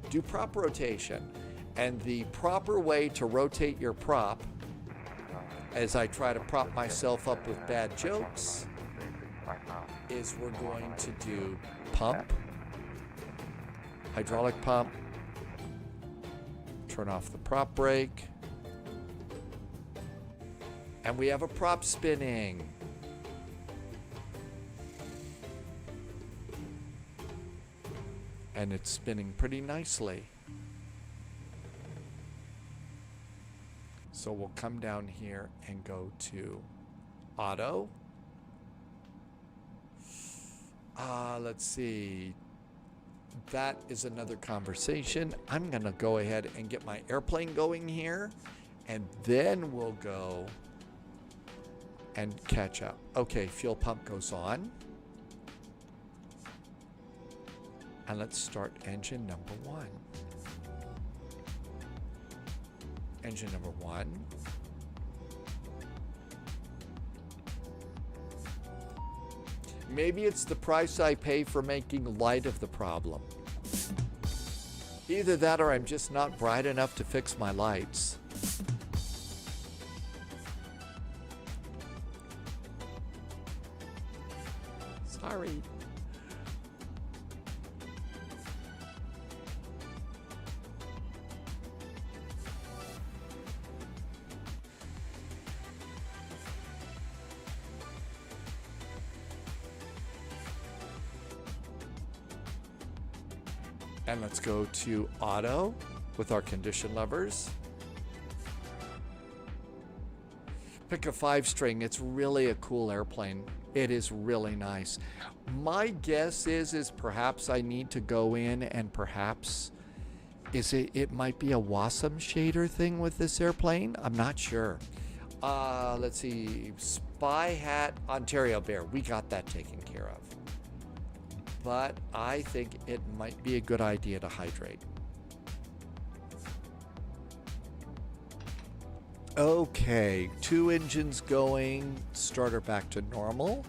do prop rotation. And the proper way to rotate your prop, as I try to prop myself up with bad jokes, is we're going to do pump, hydraulic pump, turn off the prop brake, and we have a prop spinning. And it's spinning pretty nicely. So we'll come down here and go to auto. Let's see. That is another conversation. I'm going to go ahead and get my airplane going here, and then we'll go and catch up. Okay, fuel pump goes on. And let's start engine number 1. Engine number 1. Maybe it's the price I pay for making light of the problem. Either that or I'm just not bright enough to fix my lights. Sorry. And let's go to auto with our condition levers. Pick a 5-string. It's really a cool airplane. It is really nice. My guess is perhaps I need to go in and perhaps it might be a WASM shader thing with this airplane. I'm not sure. Let's see. Spy Hat Ontario Bear. We got that taken care of. But I think it might be a good idea to hydrate. Okay, 2 engines going, starter back to normal.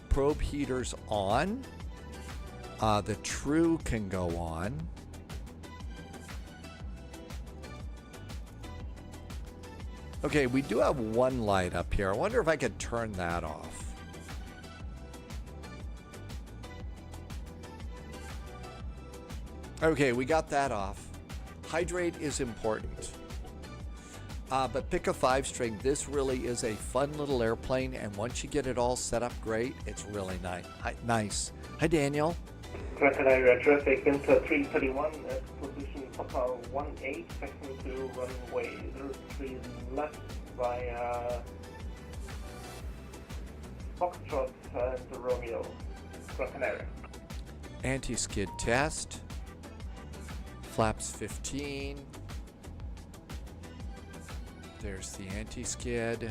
Probe heaters on. The true can go on. Okay, we do have one light up here. I wonder if I could turn that off. Okay, we got that off. Hydrate is important. But pick a 5-string. This really is a fun little airplane, and once you get it all set up great, it's really nice. Hi, Daniel. Area traffic into 331 at position Papa 18, second to runway 03 left via Foxtrot and Romeo, Gran Canaria. Anti-skid test. Flaps 15. There's the anti-skid.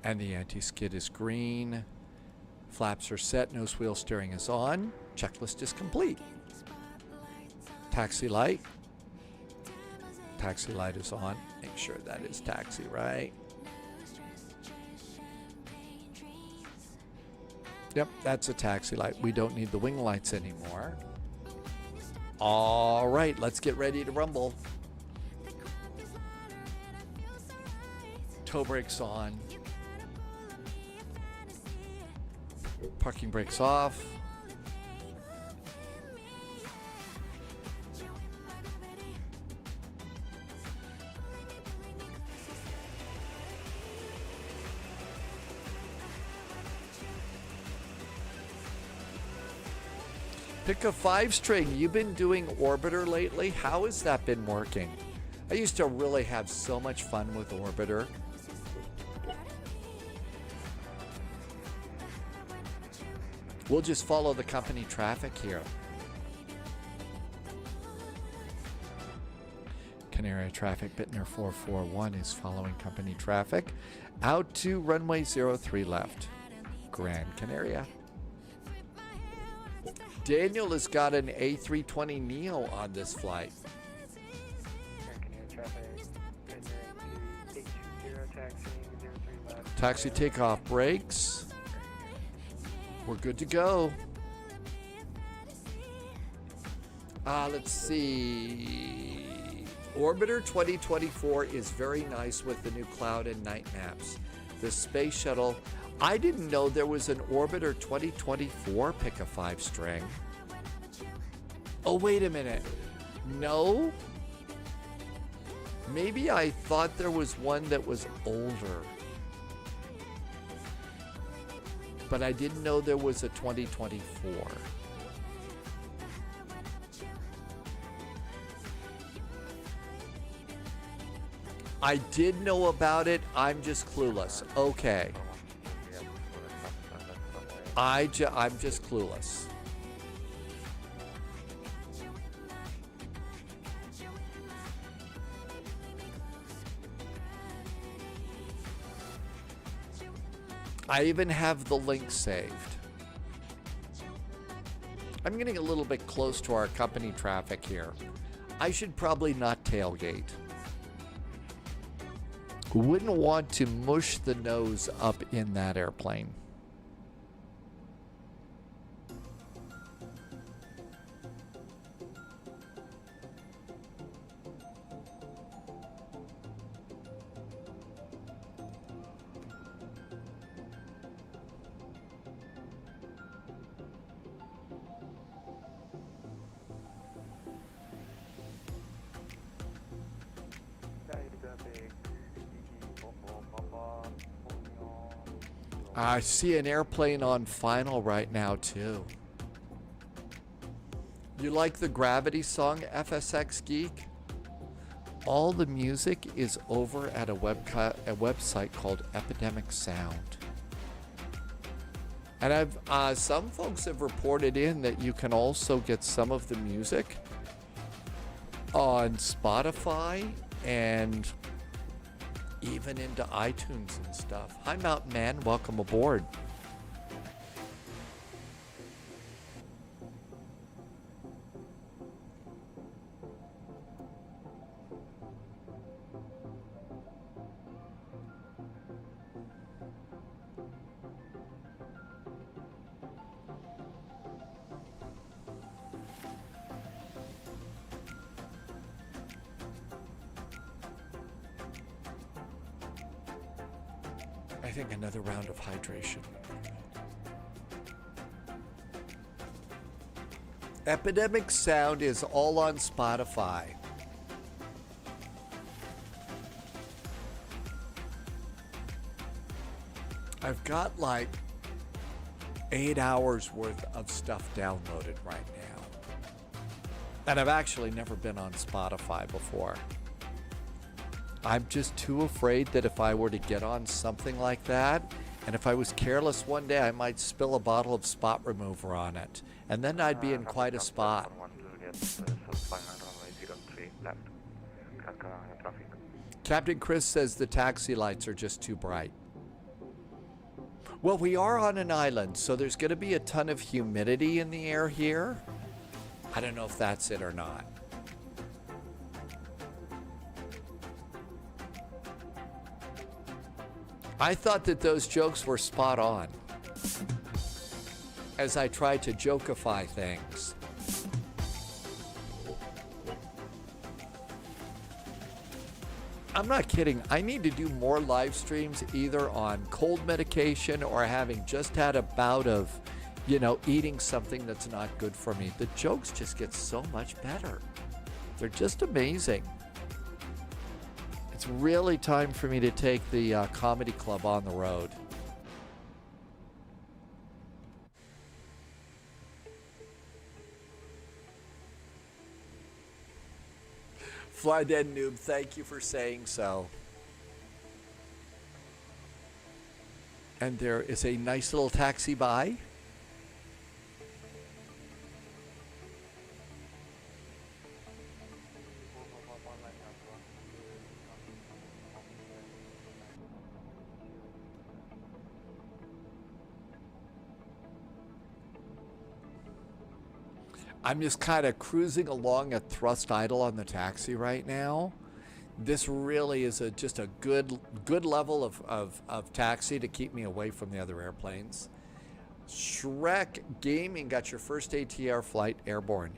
And the anti-skid is green. Flaps are set. Nose wheel steering is on. Checklist is complete. Taxi light. Taxi light is on. Make sure that is taxi, right? Yep, that's a taxi light. We don't need the wing lights anymore. All right, let's get ready to rumble. Toe brakes on. Parking brakes off. Pick a 5-string. You've been doing Orbiter lately. How has that been working? I used to really have so much fun with Orbiter. We'll just follow the company traffic here. Canary traffic, Bittner 441 is following company traffic. Out to runway 03 left. Gran Canaria. Daniel has got an A320neo on this flight. Taxi takeoff brakes. We're good to go. Let's see. Orbiter 2024 is very nice with the new cloud and night maps. The space shuttle. I didn't know there was an Orbiter 2024 pick a 5-string. Oh, wait a minute. No? Maybe I thought there was one that was older. But I didn't know there was a 2024. I did know about it. I'm just clueless. Okay. I'm just clueless. I even have the link saved. I'm getting a little bit close to our company traffic here. I should probably not tailgate. Wouldn't want to mush the nose up in that airplane. I see an airplane on final right now, too. You like the Gravity song, FSX Geek? All the music is over at a website called Epidemic Sound. And some folks have reported in that you can also get some of the music on Spotify and even into iTunes and stuff. Hi, Mountain Man. Welcome aboard. I think another round of hydration. Epidemic Sound is all on Spotify. I've got like 8 hours worth of stuff downloaded right now. And I've actually never been on Spotify before. I'm just too afraid that if I were to get on something like that, and if I was careless one day, I might spill a bottle of spot remover on it. And then I'd be in quite a spot. Captain Chris says the taxi lights are just too bright. Well, we are on an island, so there's going to be a ton of humidity in the air here. I don't know if that's it or not. I thought that those jokes were spot on as I tried to jokeify things. I'm not kidding. I need to do more live streams either on cold medication or having just had a bout of, you know, eating something that's not good for me. The jokes just get so much better. They're just amazing. It's really time for me to take the comedy club on the road. Fly Dead Noob, thank you for saying so. And there is a nice little taxi by. I'm just kind of cruising along at thrust idle on the taxi right now. This really is just a good level of taxi to keep me away from the other airplanes. Shrek Gaming got your first ATR flight airborne.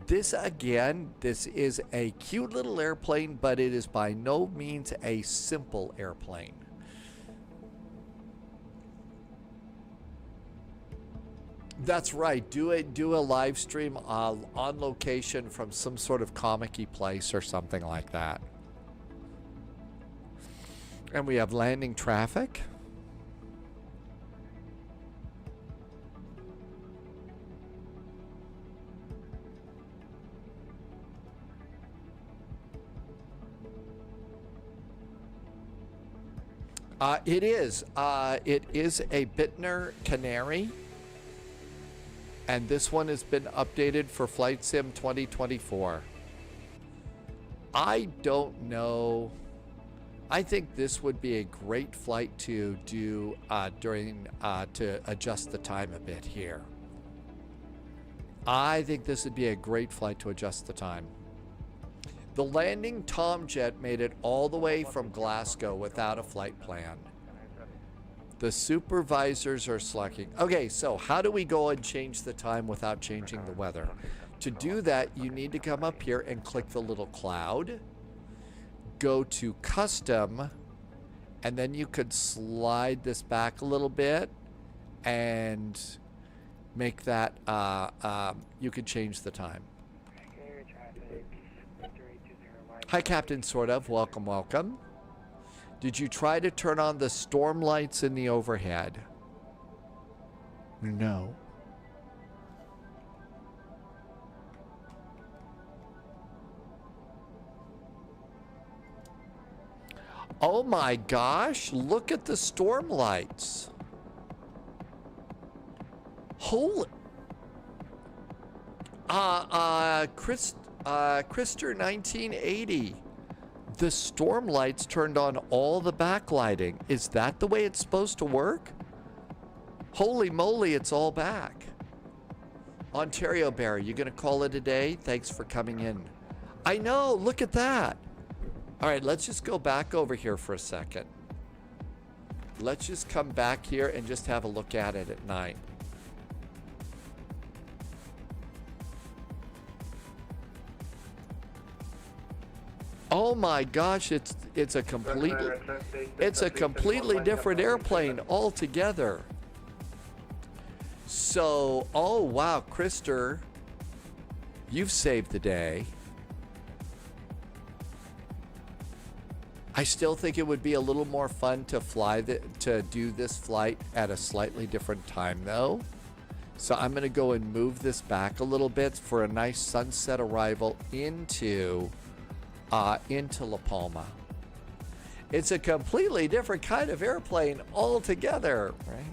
This is a cute little airplane, but it is by no means a simple airplane. That's right. Do a live stream on location from some sort of comic-y place or something like that. And we have landing traffic. It is a Bittner Canary. And this one has been updated for Flight Sim 2024. I don't know. I think this would be a great flight to do to adjust the time a bit here. I think this would be a great flight to adjust the time. The landing Tomjet made it all the way from Glasgow without a flight plan. The supervisors are slacking. Okay, so how do we go and change the time without changing the weather? To do that, you need to come up here and click the little cloud. Go to custom, and then you could slide this back a little bit and make that, you could change the time. Hi, Captain Sort of. Welcome, welcome. Did you try to turn on the storm lights in the overhead? No. Oh my gosh, look at the storm lights. Holy. Krister 1980. The storm lights turned on all the backlighting. Is that the way it's supposed to work? Holy moly, it's all back. Ontario Barry, you gonna call it a day? Thanks for coming in. I know, look at that. All right, let's just go back over here for a second. Let's just come back here and just have a look at it at night. Oh my gosh, it's a completely different airplane altogether. So, oh wow, Krister, you've saved the day. I still think it would be a little more fun to to do this flight at a slightly different time though. So I'm going to go and move this back a little bit for a nice sunset arrival into La Palma. It's a completely different kind of airplane altogether, right?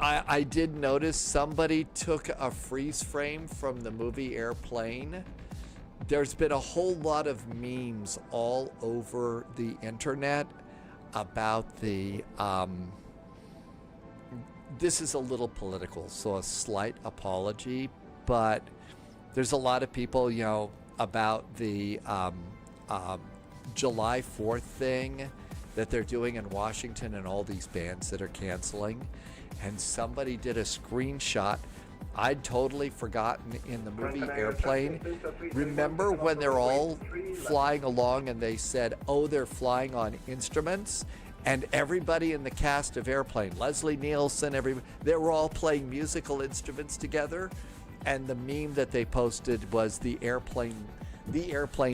I did notice somebody took a freeze frame from the movie Airplane. There's been a whole lot of memes all over the internet about the, this is a little political, so a slight apology, but there's a lot of people, you know, about the July 4th thing that they're doing in Washington and all these bands that are canceling. And somebody did a screenshot. I'd totally forgotten in the movie Airplane. Remember when they're all flying along and they said, oh, they're flying on instruments? And everybody in the cast of Airplane, Leslie Nielsen, they were all playing musical instruments together. And the meme that they posted was the airplane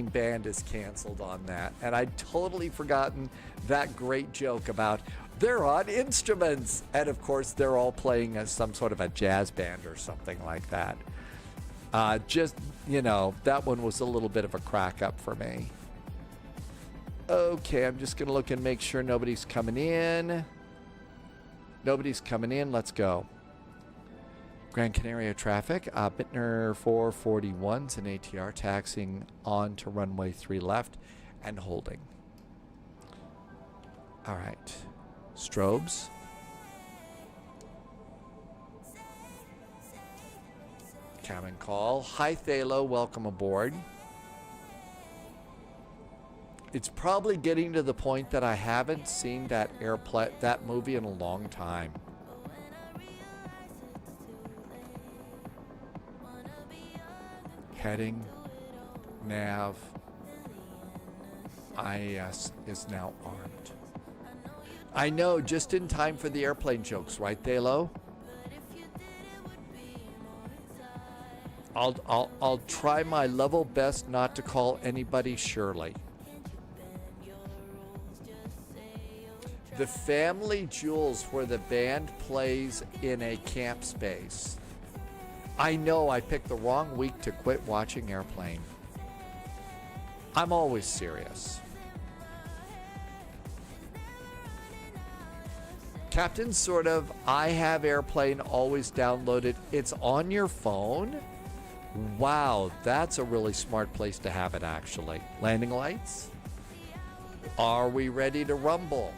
band is canceled on that. And I'd totally forgotten that great joke about they're on instruments. And of course, they're all playing as some sort of a jazz band or something like that. Just, you know, that one was a little bit of a crack up for me. Okay, I'm just going to look and make sure nobody's coming in. Nobody's coming in. Let's go. Gran Canaria traffic. Bittner 441's an ATR taxiing on to runway 3 left and holding. All right. Strobes. Cabin call. Hi, Thalo. Welcome aboard. It's probably getting to the point that I haven't seen that movie in a long time. Heading, nav, IAS is now armed. I know, just in time for the airplane jokes, right, Thalo? I'll try my level best not to call anybody Shirley. The Family Jewels, where the band plays in a camp space. I know I picked the wrong week to quit watching Airplane. I'm always serious. Captain, sort of, I have Airplane always downloaded. It's on your phone? Wow, that's a really smart place to have it, actually. Landing lights? Are we ready to rumble?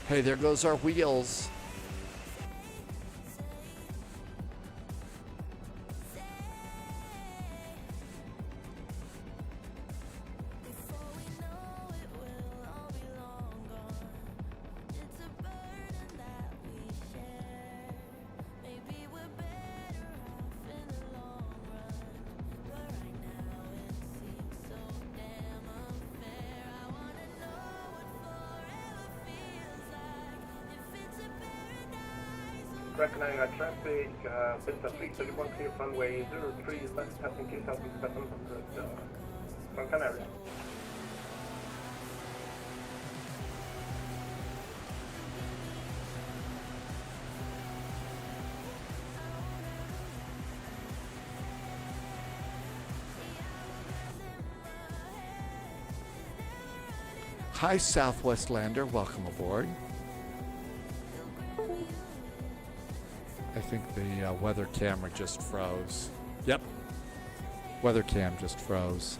Hey, there goes our wheels. reckoning traffic, Delta 331 clear runway 03 left, passing 2700 from Canary. Hi, Southwest Lander. Welcome aboard. I think the weather camera just froze. Yep. Weather cam just froze.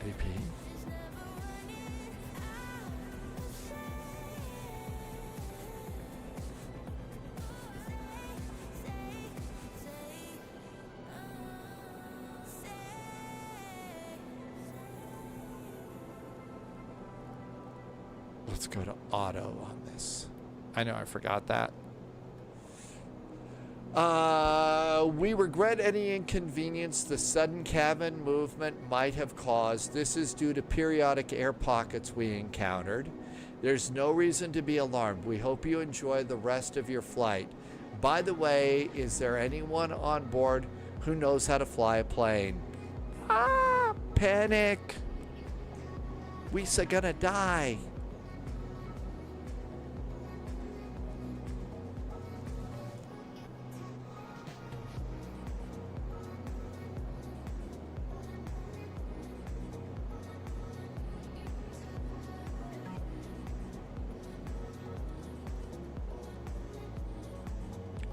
AP. Let's go to auto on this. I know I forgot that. We regret any inconvenience the sudden cabin movement might have caused. This is due to periodic air pockets we encountered. There's no reason to be alarmed. We hope you enjoy the rest of your flight. By the way, is there anyone on board who knows how to fly a plane? Ah, panic. We're gonna die.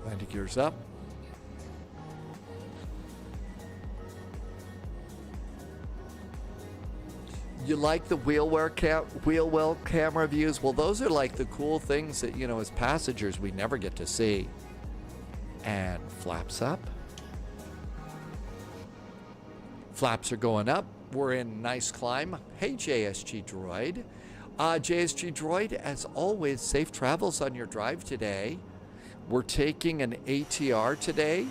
Landing gears up. You like the wheel well camera views? Well, those are like the cool things that, you know, as passengers, we never get to see. And flaps up. Flaps are going up. We're in nice climb. Hey, JSG Droid. JSG Droid, as always, safe travels on your drive today. We're taking an ATR today,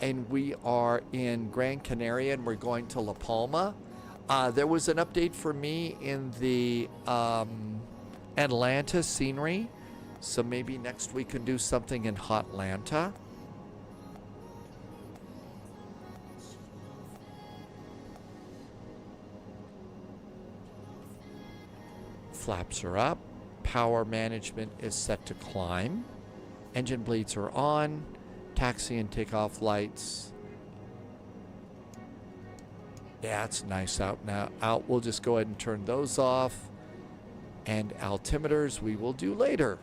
and we are in Gran Canaria, and we're going to La Palma. There was an update for me in the Atlanta scenery, so maybe next we can do something in Hotlanta. Flaps are up. Power management is set to climb. Engine bleeds are on. Taxi and takeoff lights. Yeah, it's nice out now. We'll just go ahead and turn those off. And altimeters we will do later.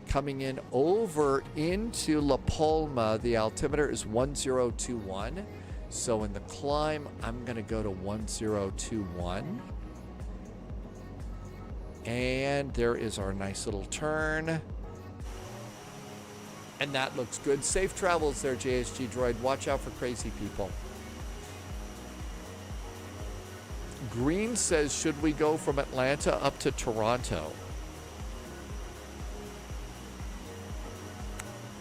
Coming in over into La Palma, the altimeter is 1021. So in the climb, I'm going to go to 1021. And there is our nice little turn. And that looks good. Safe travels there, JSG Droid. Watch out for crazy people. Green says, should we go from Atlanta up to Toronto?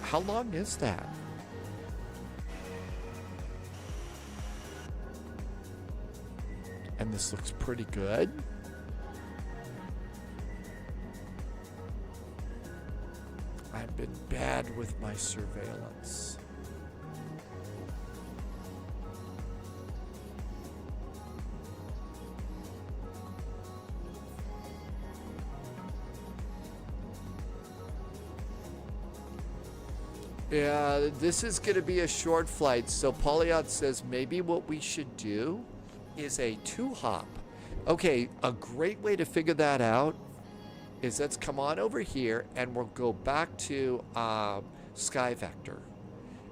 How long is that? And this looks pretty good. I've been bad with my surveillance. Yeah, this is going to be a short flight. So Polyot says maybe what we should do is a 2-hop. Okay, a great way to figure that out is let's come on over here and we'll go back to Sky Vector.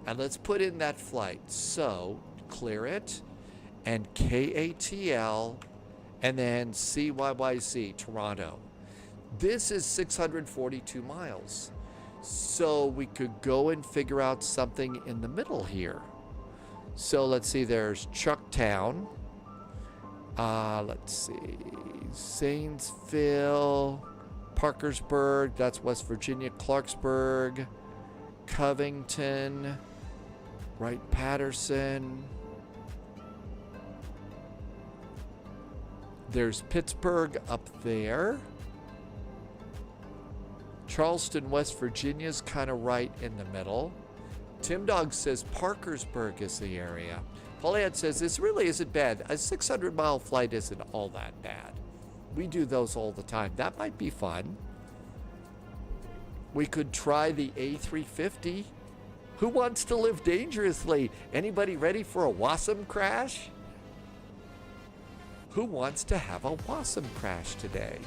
And let's put in that flight. So clear it and KATL and then CYYZ, Toronto. This is 642 miles. So we could go and figure out something in the middle here. So let's see, there's Chucktown. Let's see, Zanesville, Parkersburg, that's West Virginia, Clarksburg, Covington, Wright Patterson. There's Pittsburgh up there. Charleston, West Virginia's kind of right in the middle. Tim Dog says Parkersburg is the area. Pauliette says this really isn't bad. A 600-mile flight isn't all that bad. We do those all the time. That might be fun. We could try the A350. Who wants to live dangerously? Anybody ready for a WASM crash? Who wants to have a WASM crash today?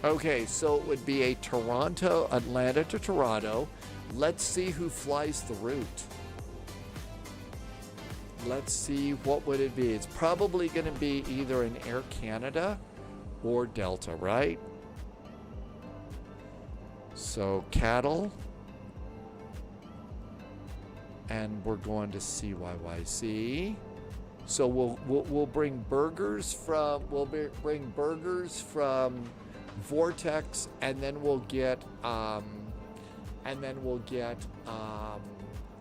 Okay, so it would be a Atlanta to Toronto. Let's see who flies the route. Let's see, what would it be? It's probably going to be either an Air Canada or Delta, right? So cattle. And we're going to CYYC. So we'll bring burgers from Vortex, and then we'll get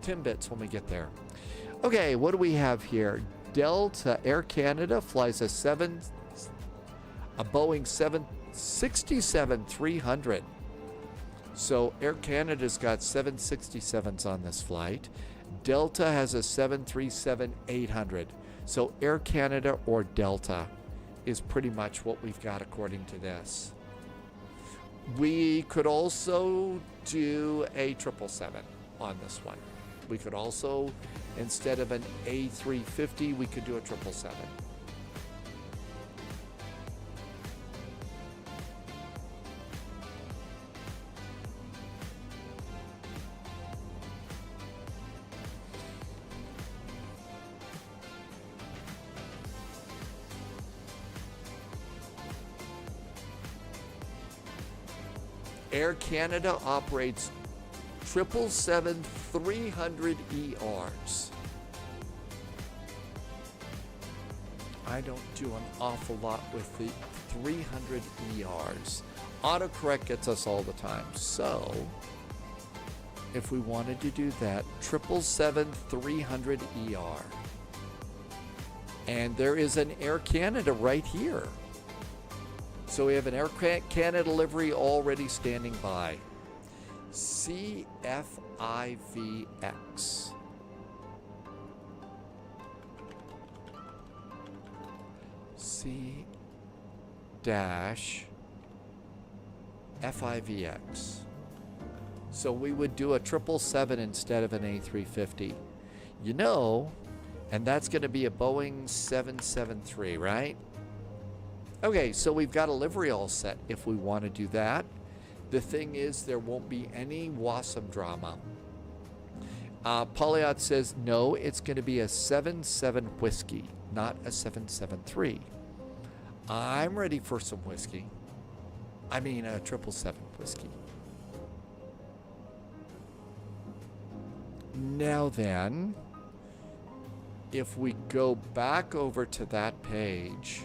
Timbits when we get there. Okay, what do we have here? Delta Air Canada flies a Boeing 767-300. So Air Canada's got 767s on this flight. Delta has a 737-800. So Air Canada or Delta is pretty much what we've got according to this. We could also do a 777 on this one. We could also, instead of an A350, we could do a 777. Air Canada operates 777-300 ERs. I don't do an awful lot with the 300 ERs. Autocorrect gets us all the time. So, if we wanted to do that, 777-300 ER. And there is an Air Canada right here. So we have an Air Canada livery already standing by. CFIVX. C-FIVX. So we would do a 777 instead of an A350. You know, and that's going to be a Boeing 773, right? Okay, so we've got a livery all set if we want to do that. The thing is, there won't be any WASM drama. Polyot says, no, it's going to be a 77 whiskey, not a 773. I'm ready for some whiskey. I mean, a 777 whiskey. Now then, if we go back over to that page,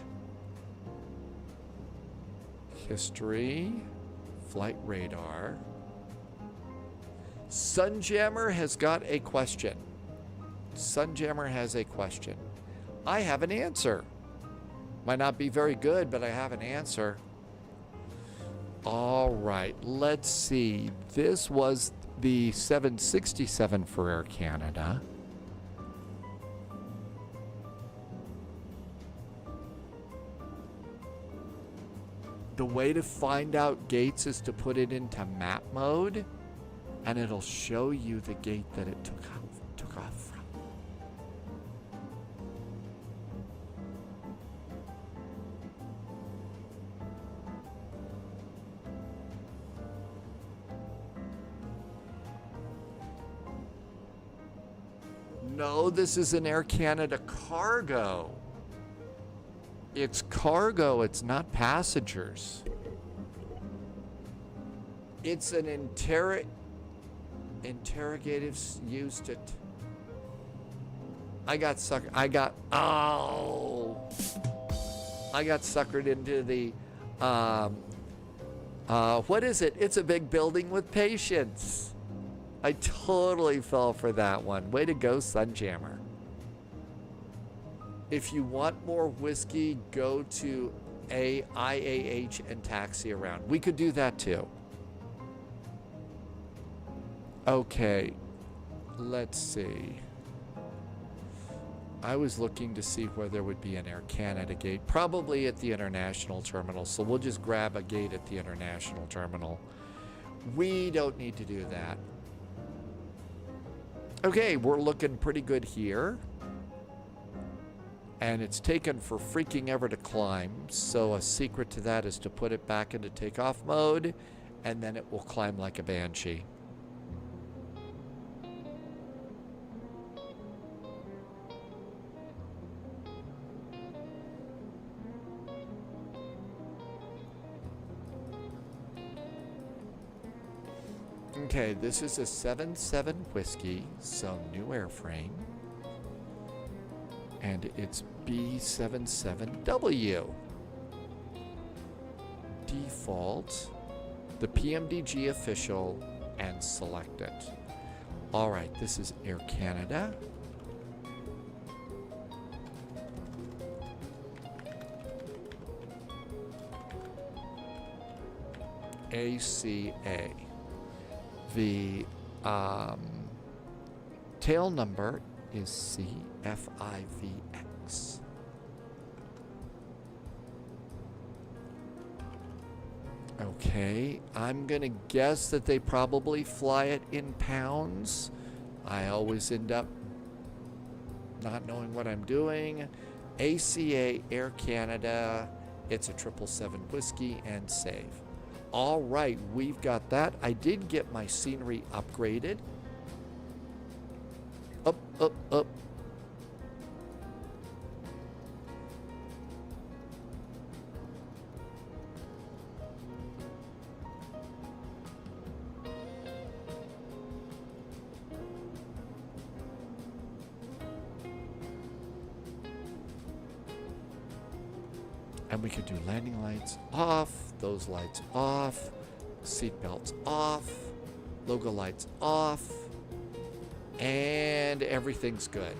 history, flight radar. Sunjammer has got a question. Sunjammer has a question. I have an answer. Might not be very good, but I have an answer. All right, let's see. This was the 767 for Air Canada. The way to find out gates is to put it into map mode, and it'll show you the gate that it took off from. No, this is an Air Canada cargo. It's cargo, it's not passengers. It's an interrogative used to... I got suckered into the... what is it? It's a big building with patience. I totally fell for that one. Way to go, Sunjammer. If you want more whiskey, go to IAH and taxi around. We could do that too. Okay, let's see. I was looking to see where there would be an Air Canada gate, probably at the international terminal, so we'll just grab a gate at the international terminal. We don't need to do that. Okay, we're looking pretty good here. And it's taken for freaking ever to climb, so a secret to that is to put it back into takeoff mode, and then it will climb like a banshee. Okay, this is a 7.7 whiskey, so new airframe. And it's B77W. Default, the PMDG official, and select it. All right, this is Air Canada. ACA. The tail number is CFIVX. Okay, I'm gonna guess that they probably fly it in pounds. I always end up not knowing what I'm doing. ACA, Air Canada, it's a 777 whiskey, and save. All right, we've got that. I did get my scenery upgraded. Up, up, up. And we could do landing lights off, those lights off, seat belts off, logo lights off, and everything's good.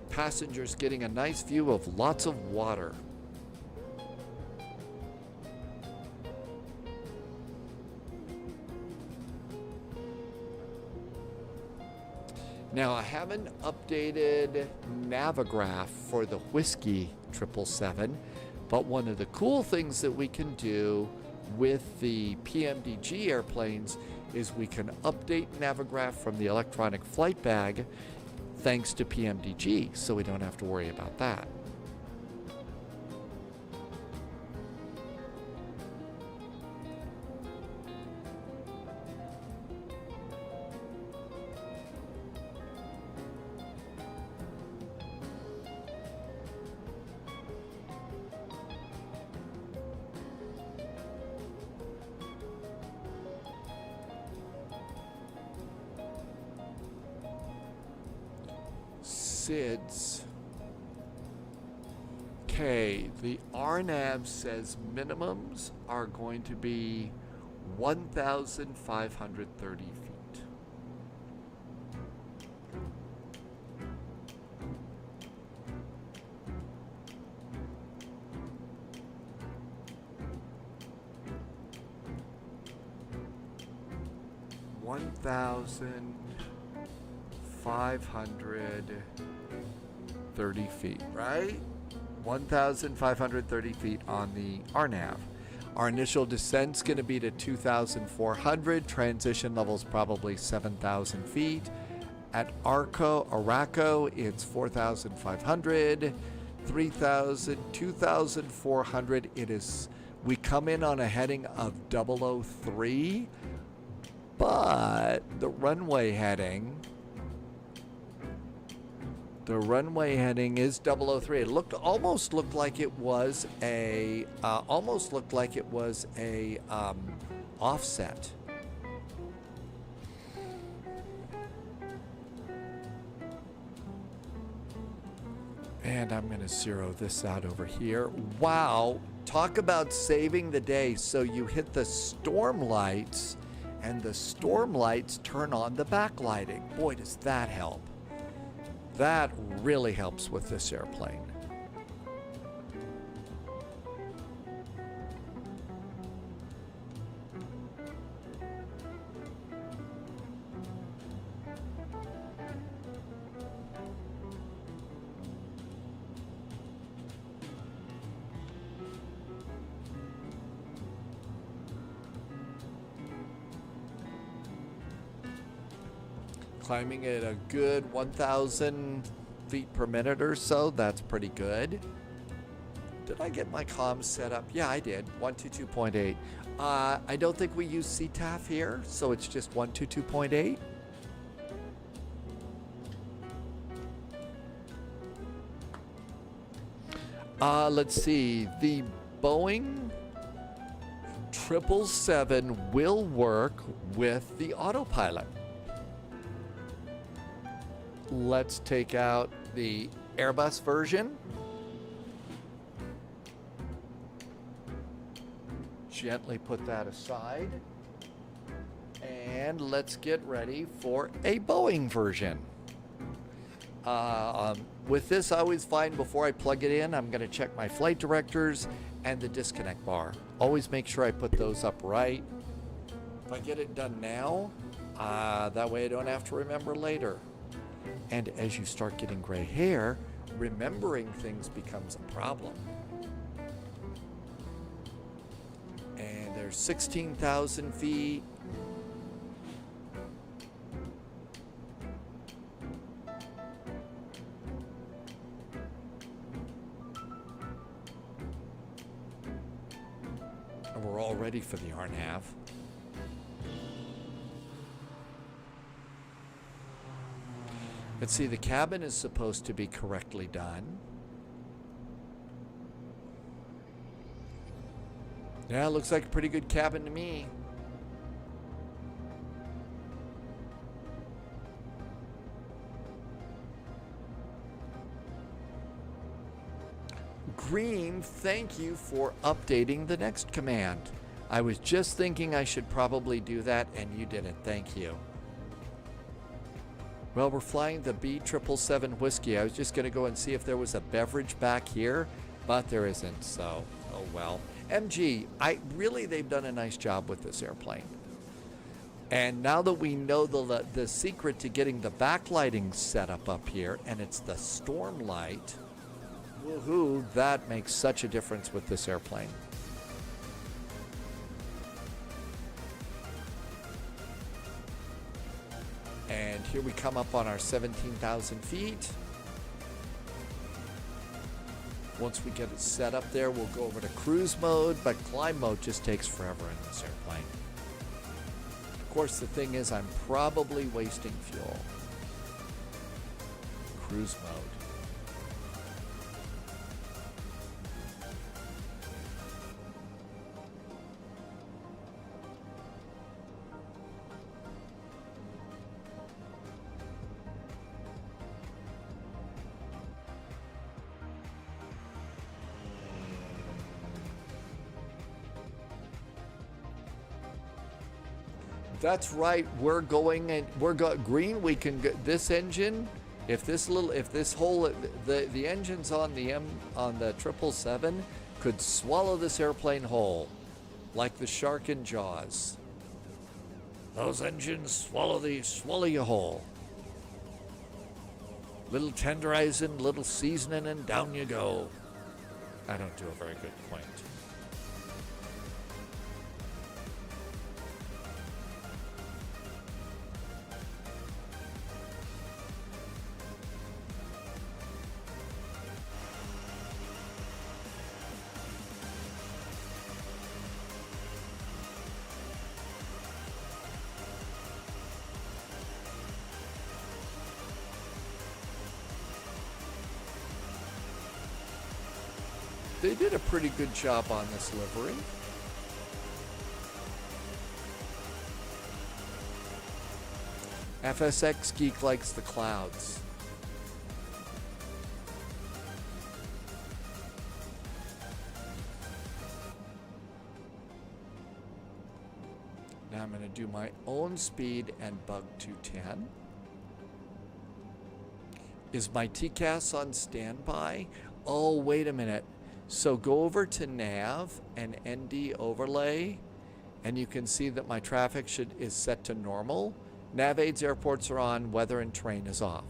Passengers getting a nice view of lots of water. Now, I haven't updated Navigraph for the Whiskey 777, but one of the cool things that we can do with the PMDG airplanes is we can update Navigraph from the electronic flight bag thanks to PMDG, so we don't have to worry about that. SIDS. Okay, the RNAV says minimums are going to be 1,530 feet. $1,530 feet, right? 1,530 feet on the RNAV. Our initial descent's going to be to 2,400. Transition level's probably 7,000 feet. At Araco, it's 4,500, 3,000, 2,400. It is. We come in on a heading of 003, but the runway heading The runway heading is 003. It almost looked like it was a offset. And I'm going to zero this out over here. Wow, talk about saving the day. So you hit the storm lights, and the storm lights turn on the backlighting. Boy, does that help. That really helps with this airplane. Climbing at a good 1,000 feet per minute or so. That's pretty good. Did I get my comms set up? Yeah, I did. 122.8. I don't think we use CTAF here, so it's just 122.8. Let's see. The Boeing 777 will work with the autopilot. Let's take out the Airbus version. Gently put that aside. And let's get ready for a Boeing version. With this, I always find before I plug it in, I'm going to check my flight directors and the disconnect bar. Always make sure I put those up right. If I get it done now, that way I don't have to remember later. And as you start getting gray hair, remembering things becomes a problem. And there's 16,000 feet. And we're all ready for the RNAV. Let's see, the cabin is supposed to be correctly done. Yeah, looks like a pretty good cabin to me. Green, thank you for updating the next command. I was just thinking I should probably do that, and you did it. Thank you. Well, we're flying the B777 Whiskey. I was just going to go and see if there was a beverage back here, but there isn't, so oh well. MG, they've done a nice job with this airplane. And now that we know the secret to getting the backlighting set up here, and it's the storm light, woohoo, that makes such a difference with this airplane. And here we come up on our 17,000 feet. Once we get it set up there, we'll go over to cruise mode, but climb mode just takes forever in this airplane. Of course, the thing is, I'm probably wasting fuel. Cruise mode. That's right. We're going and green. We can get this engine. If the engines on the 777 could swallow this airplane whole, like the shark in Jaws. Those engines swallow you whole. Little tenderizing, little seasoning, and down you go. I don't do a very good point. They did a pretty good job on this livery. FSX Geek likes the clouds. Now I'm going to do my own speed and bug 210. Is my TCAS on standby? Oh, wait a minute. So go over to nav and ND overlay, and you can see that my traffic is set to normal. Nav aids airports are on, weather and terrain is off.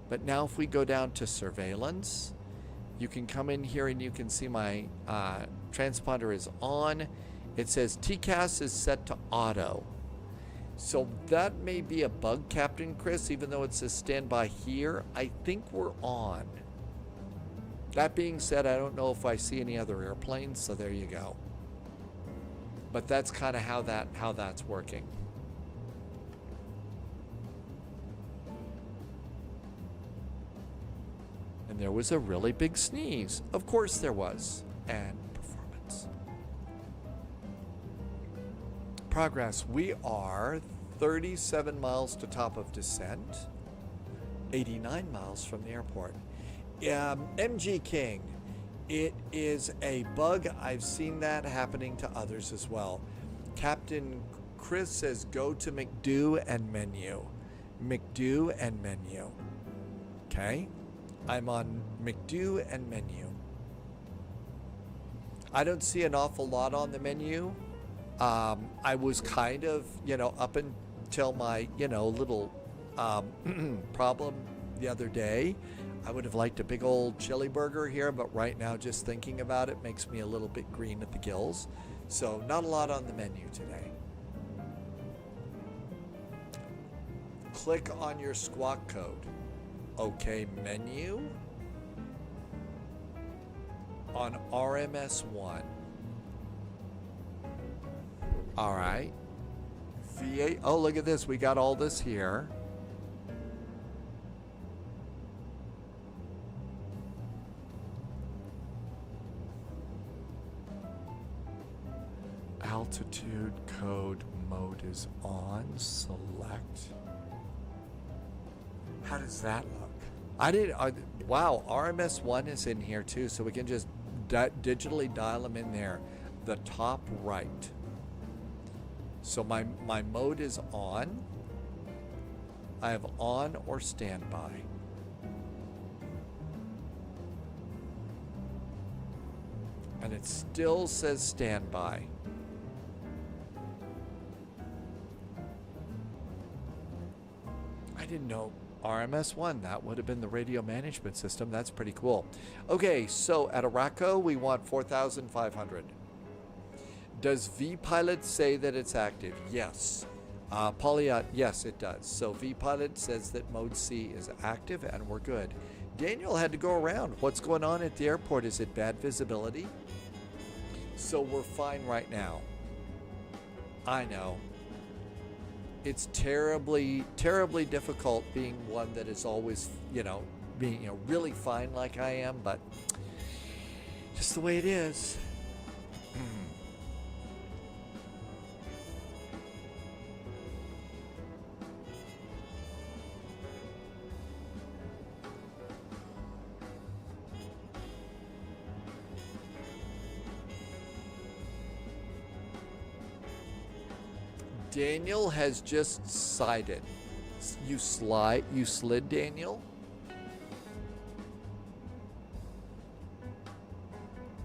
But now if we go down to surveillance, you can come in here and you can see my transponder is on. It says TCAS is set to auto. So that may be a bug, Captain Chris, even though it says standby here. I think we're on. That being said, I don't know if I see any other airplanes, so there you go. But that's kind of how that's working. And there was a really big sneeze. Of course there was. And performance. Progress. We are 37 miles to top of descent. 89 miles from the airport. MG King. It is a bug. I've seen that happening to others as well. Captain Chris says go to McDo and menu. McDo and menu. Okay. I'm on McDo and menu. I don't see an awful lot on the menu. I was kind of, up until my, little problem the other day. I would have liked a big old chili burger here, but right now just thinking about it makes me a little bit green at the gills. So not a lot on the menu today. Click on your squawk code. Okay, menu on RMS1. All right. V8. Oh, look at this. We got all this here. Altitude code mode is on. Select. How does that look? Wow, RMS1 is in here too, so we can just digitally dial them in there. The top right. So my mode is on. I have on or standby. And it still says standby. I didn't know RMS1, that would have been the radio management system. That's pretty cool. Okay, so at Araco, we want 4,500. Does vPilot say that it's active? Yes. Polyot, yes, it does. So vPilot says that mode C is active and we're good. Daniel had to go around. What's going on at the airport? Is it bad visibility? So we're fine right now. I know. It's terribly, terribly difficult being one that is always, being, really fine like I am, but just the way it is. Daniel has just sided. You slid, Daniel?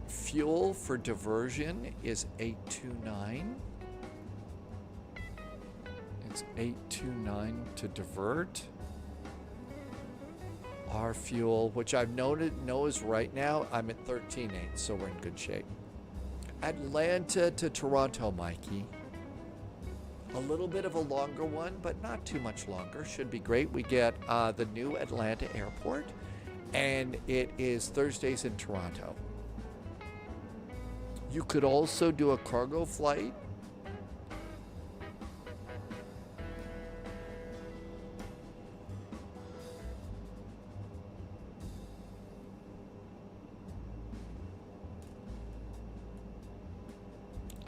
Fuel for diversion is 829. It's 829 to divert. Our fuel, which I've knows right now, I'm at 13.8, so we're in good shape. Atlanta to Toronto, Mikey. A little bit of a longer one, but not too much longer. Should be great. We get the new Atlanta airport, and it is Thursdays in Toronto. You could also do a cargo flight.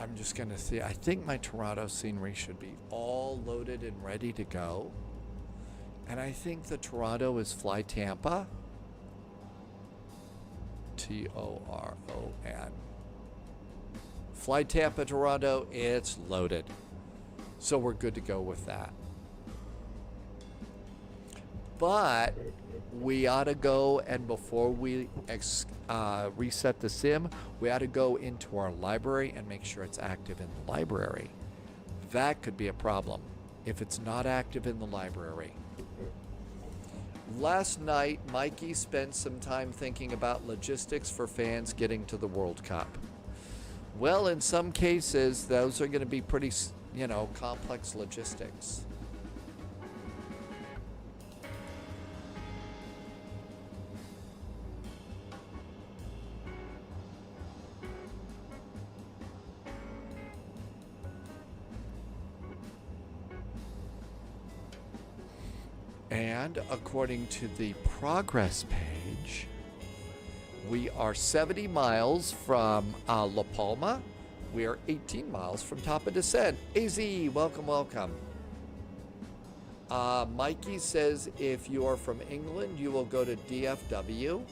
I'm just going to see. I think my Toronto scenery should be all loaded and ready to go. And I think the Toronto is Fly Tampa. T-O-R-O-N. Fly Tampa, Toronto, it's loaded. So we're good to go with that. But we ought to go, and before we reset the sim, we ought to go into our library and make sure it's active in the library. That could be a problem if it's not active in the library. Last night, Mikey spent some time thinking about logistics for fans getting to the World Cup. Well, in some cases, those are going to be pretty, complex logistics. And according to the progress page, we are 70 miles from La Palma. We are 18 miles from top of descent. AZ, welcome, welcome. Mikey says if you are from England, you will go to DFW.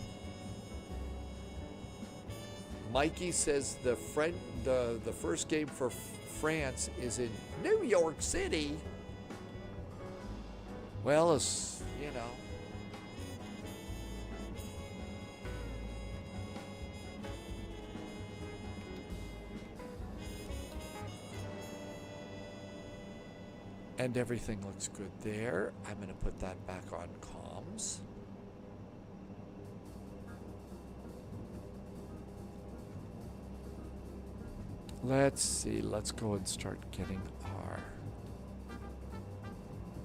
Mikey says the first game for France is in New York City. Well, it's, And everything looks good there. I'm going to put that back on comms. Let's see. Let's go and start getting our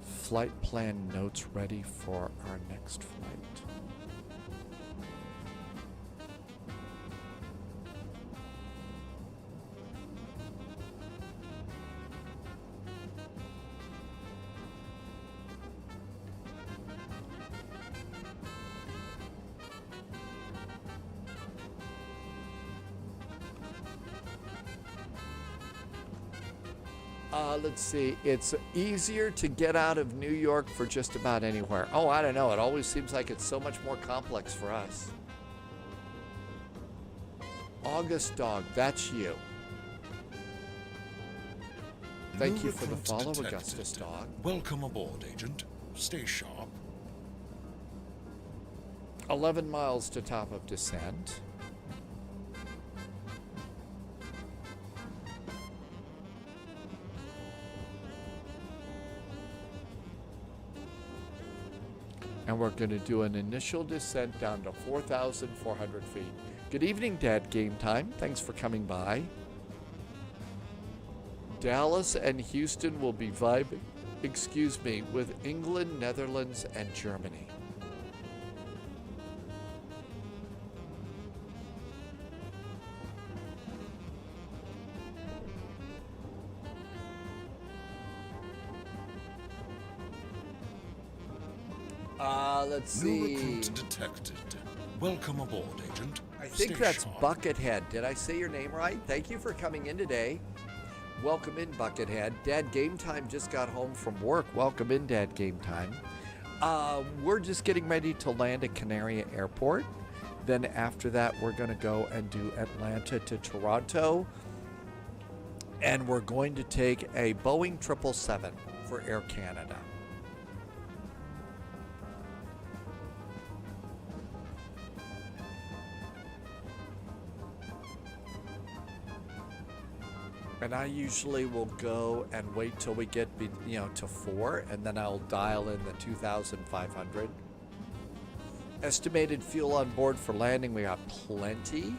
flight plan notes ready for our next flight. Let's see, it's easier to get out of New York for just about anywhere. Oh, I don't know. It always seems like it's so much more complex for us. August Dog, that's you. Thank you for the follow, Augustus Dog. Welcome aboard, Agent. Stay sharp. 11 miles to top of descent. And we're going to do an initial descent down to 4,400 feet. Good evening, Dad Game Time. Thanks for coming by. Dallas and Houston will be vibing, with England, Netherlands, and Germany. Let's see. New recruit detected. Welcome aboard, Agent. I think that's Buckethead. Did I say your name right? Thank you for coming in today. Welcome in, Buckethead. Dad Game Time just got home from work. Welcome in, Dad Game Time. We're just getting ready to land at Canary Airport. Then after that, we're going to go and do Atlanta to Toronto. And we're going to take a Boeing 777 for Air Canada. And I usually will go and wait till we get, to 4, and then I'll dial in the 2,500. Estimated fuel on board for landing, we got plenty.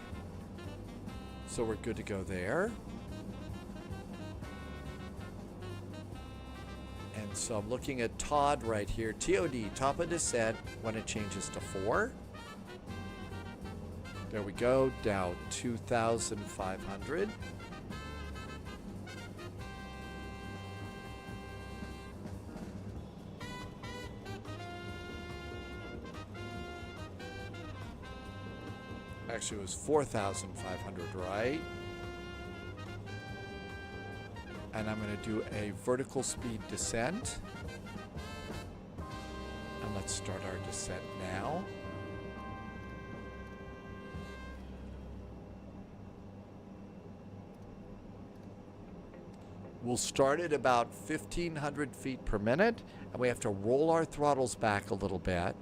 So we're good to go there. And so I'm looking at Todd right here. TOD, top of descent, when it changes to 4. There we go, down 2,500. Actually, it was 4,500, right? And I'm going to do a vertical speed descent. And let's start our descent now. We'll start at about 1,500 feet per minute, and we have to roll our throttles back a little bit.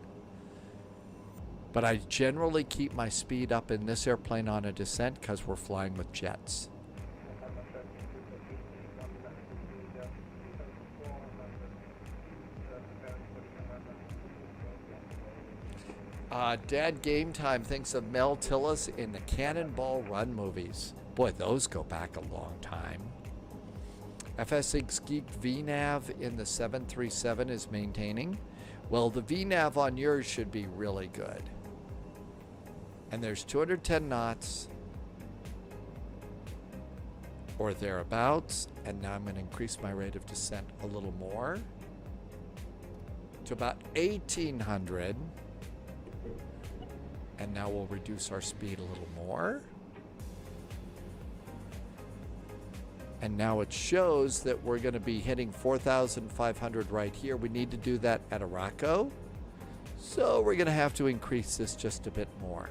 But I generally keep my speed up in this airplane on a descent because we're flying with jets. Dad Game Time thinks of Mel Tillis in the Cannonball Run movies. Boy, those go back a long time. FSX Geek VNAV in the 737 is maintaining. Well, the VNAV on yours should be really good. And there's 210 knots or thereabouts. And now I'm going to increase my rate of descent a little more to about 1,800. And now we'll reduce our speed a little more. And now it shows that we're going to be hitting 4,500 right here. We need to do that at Araco. So we're going to have to increase this just a bit more.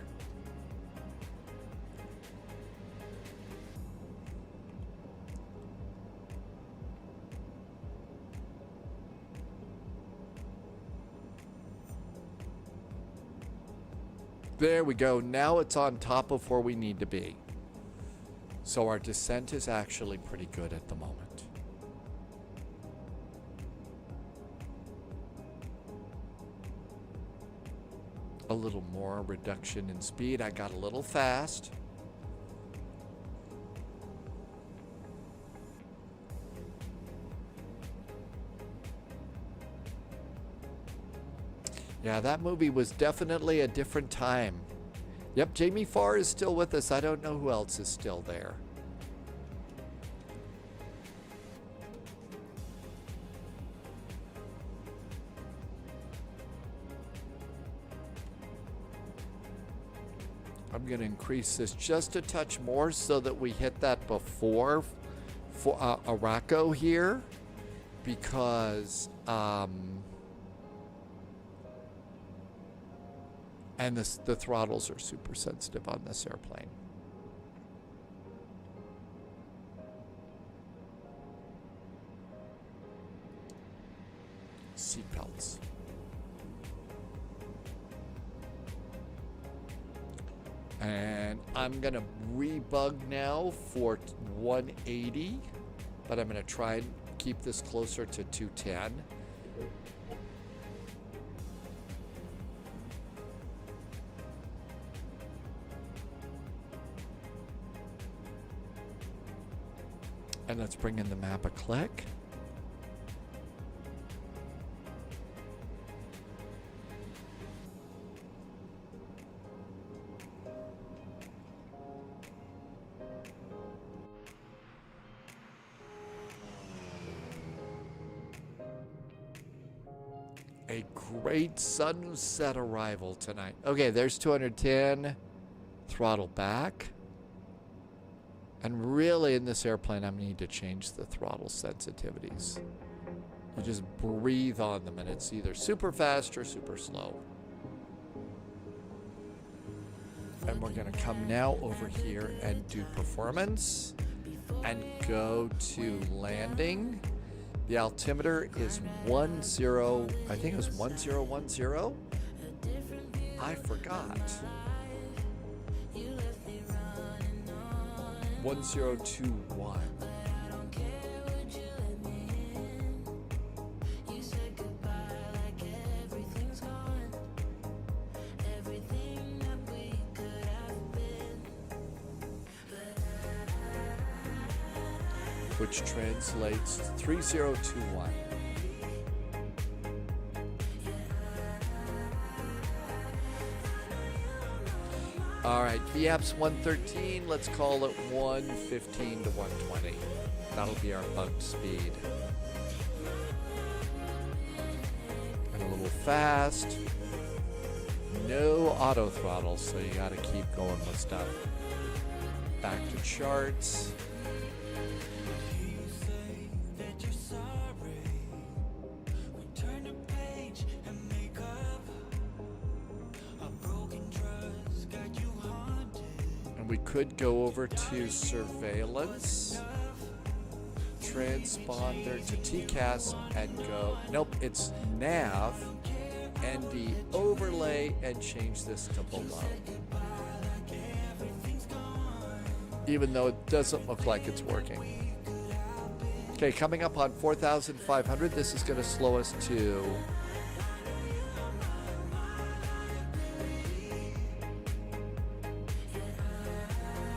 There we go. Now it's on top of where we need to be. So our descent is actually pretty good at the moment. A little more reduction in speed. I got a little fast. Yeah, that movie was definitely a different time. Yep, Jamie Farr is still with us. I don't know who else is still there. I'm going to increase this just a touch more so that we hit that before for Araco here, because and the throttles are super sensitive on this airplane. Seatbelts. And I'm going to rebug now for 180, but I'm going to try and keep this closer to 210. And let's bring in the map a click. A great sunset arrival tonight. Okay, there's 210. Throttle back. And really in this airplane, I need to change the throttle sensitivities. You just breathe on them and it's either super fast or super slow. And we're going to come now over here and do performance and go to landing. The altimeter is 10, I think it was 1010. I forgot. 1021. Which translates to 3021. All right, BAPS 113, let's call it 115 to 120. That'll be our bug speed. And a little fast. No auto throttle, so you gotta keep going with stuff. Back to charts. And we could go over to surveillance, transponder to TCAS and go, nope, it's nav, ND overlay and change this to below. Even though it doesn't look like it's working. Okay, coming up on 4,500, this is going to slow us to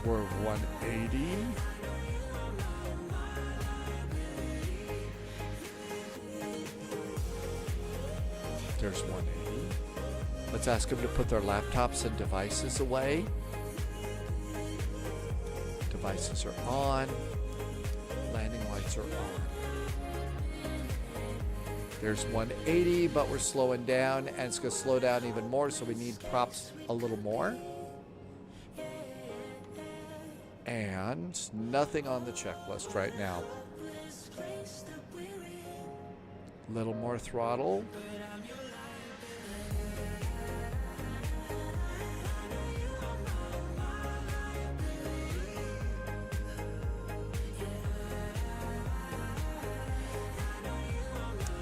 we're 180. There's 180. Let's ask them to put their laptops and devices away. Devices are on. Landing lights are on. There's 180, but we're slowing down, and it's going to slow down even more, so we need props a little more. And nothing on the checklist right now. Little more throttle.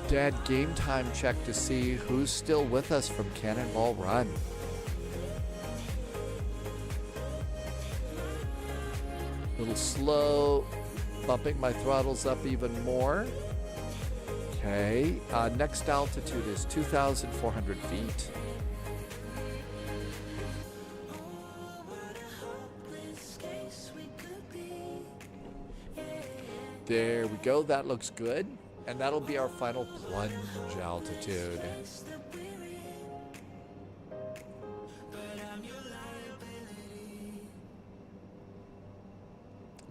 Dad, game time check to see who's still with us from Cannonball Run. A little slow, bumping my throttles up even more. Okay, next altitude is 2,400 feet. There we go, that looks good. And that'll be our final plunge altitude.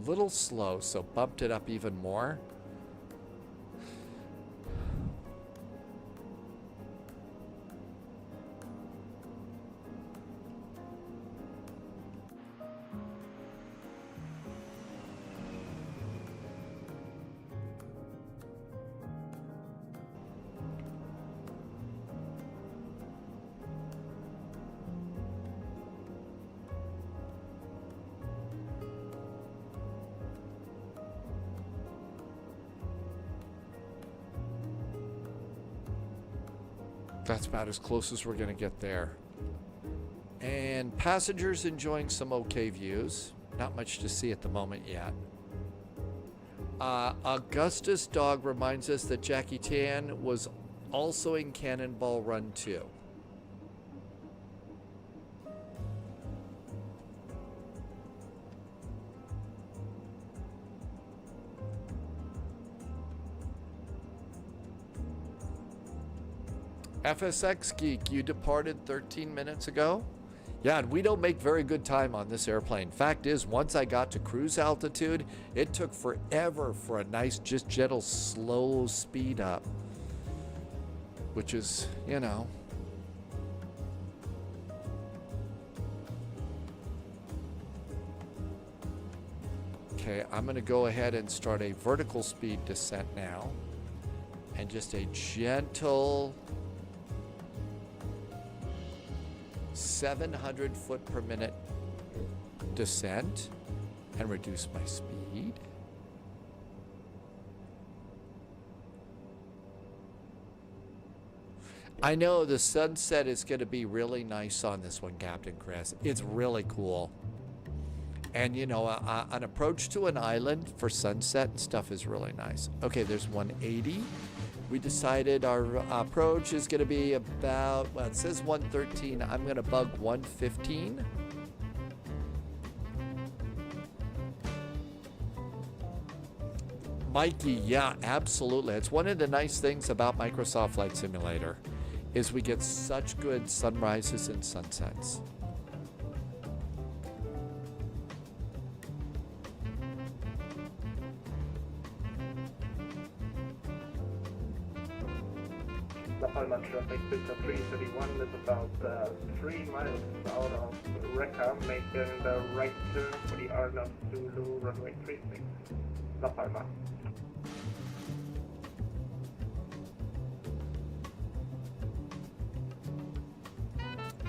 Little slow, so bumped it up even more. That's about as close as we're going to get there. And passengers enjoying some okay views. Not much to see at the moment yet. Augustus Dog reminds us that Jackie Tan was also in Cannonball Run 2. FSX Geek, you departed 13 minutes ago? Yeah, and we don't make very good time on this airplane. Fact is, once I got to cruise altitude, it took forever for a nice, just gentle, slow speed up. Which is, you know. Okay, I'm going to go ahead and start a vertical speed descent now. And just a gentle 700 foot per minute descent and reduce my speed. I know the sunset is going to be really nice on this one, Captain Chris. It's really cool. And you know, an approach to an island for sunset and stuff is really nice. Okay, there's 180. We decided our approach is going to be about, well, it says 113. I'm going to bug 115. Mikey, yeah, absolutely. It's one of the nice things about Microsoft Flight Simulator is we get such good sunrises and sunsets. Palma traffic, Victor 331 is about 3 miles out of Reka, making the right turn for the Arnold Zulu runway 36, La Palma.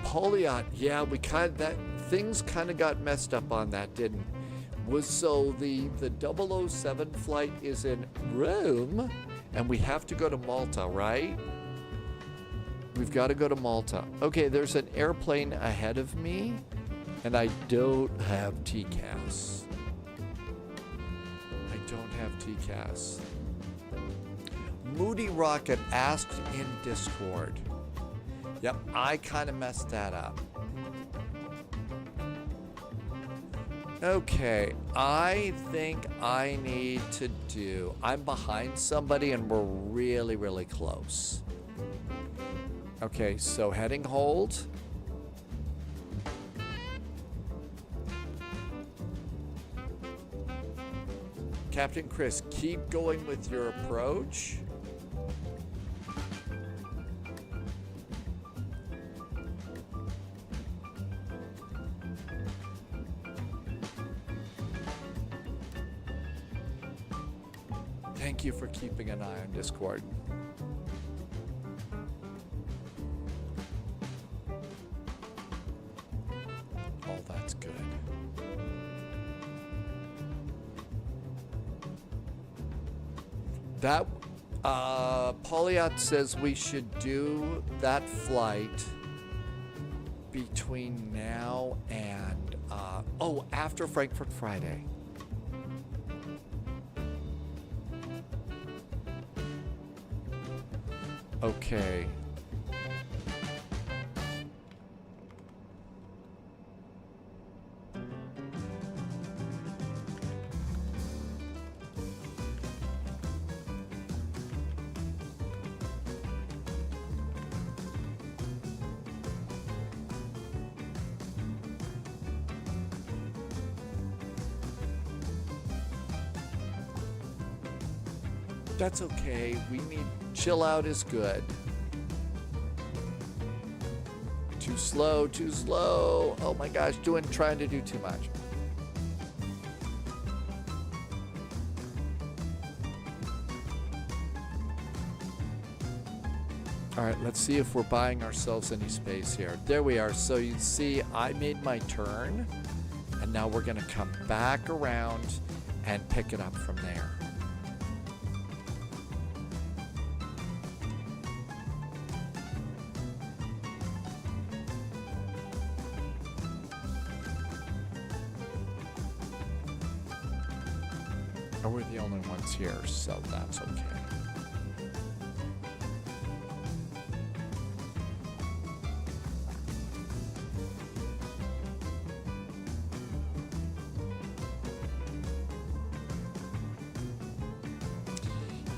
Poliot, yeah, we kind of, that things kind of got messed up on that, didn't? So the 007 flight is in Rome, and we have to go to Malta, right? We've got to go to Malta. Okay, there's an airplane ahead of me, and I don't have TCAS. I don't have TCAS. Moody Rocket asked in Discord. Yep, I kind of messed that up. Okay, I think I need to do... I'm behind somebody and we're really, really close. Okay, so heading hold. Captain Chris, keep going with your approach. Thank you for keeping an eye on Discord. Oh, that's good. That, Polyot says we should do that flight between now and, after Frankfurt Friday. Okay. That's okay. We need chill out is good. Too slow, too slow. Oh my gosh, trying to do too much. All right, let's see if we're buying ourselves any space here. There we are. So you see, I made my turn, and now we're gonna come back around and pick it up from there. We're the only ones here, so that's okay.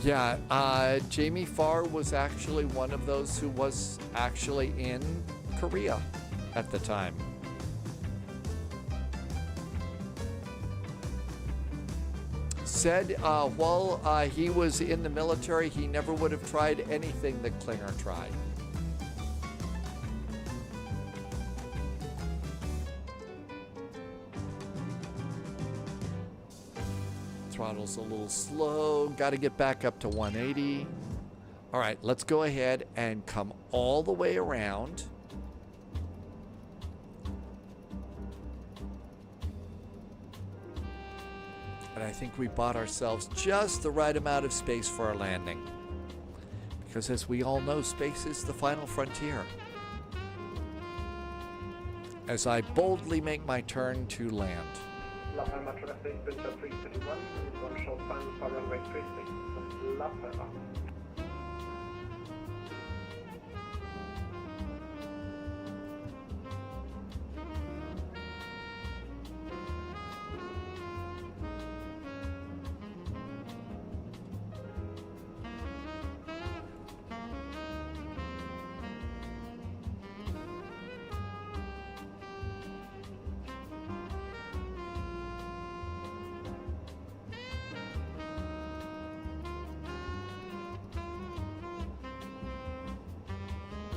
Yeah, Jamie Farr was actually one of those who was actually in Korea at the time. Said while he was in the military, he never would have tried anything that Klinger tried. Throttle's a little slow. Got to get back up to 180. All right, let's go ahead and come all the way around. And I think we bought ourselves just the right amount of space for our landing. Because as we all know, space is the final frontier. As I boldly make my turn to land. La Palma traffic, Delta 331, one short final for runway 36, La Palma.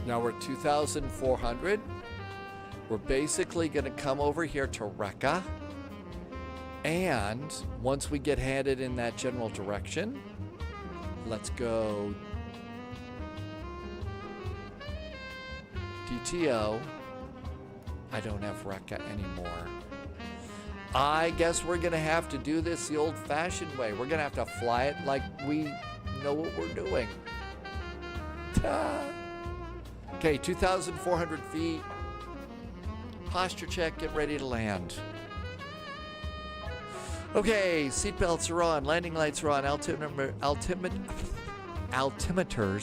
Now we're 2,400. We're basically going to come over here to Reka. And once we get headed in that general direction, let's go DTO I don't have Rekka anymore. I guess we're going to have to do this the old-fashioned way. We're going to have to fly it like we know what we're doing. Ta. Okay, 2,400 feet. Posture check, get ready to land. Okay, seatbelts are on, landing lights are on, altimeters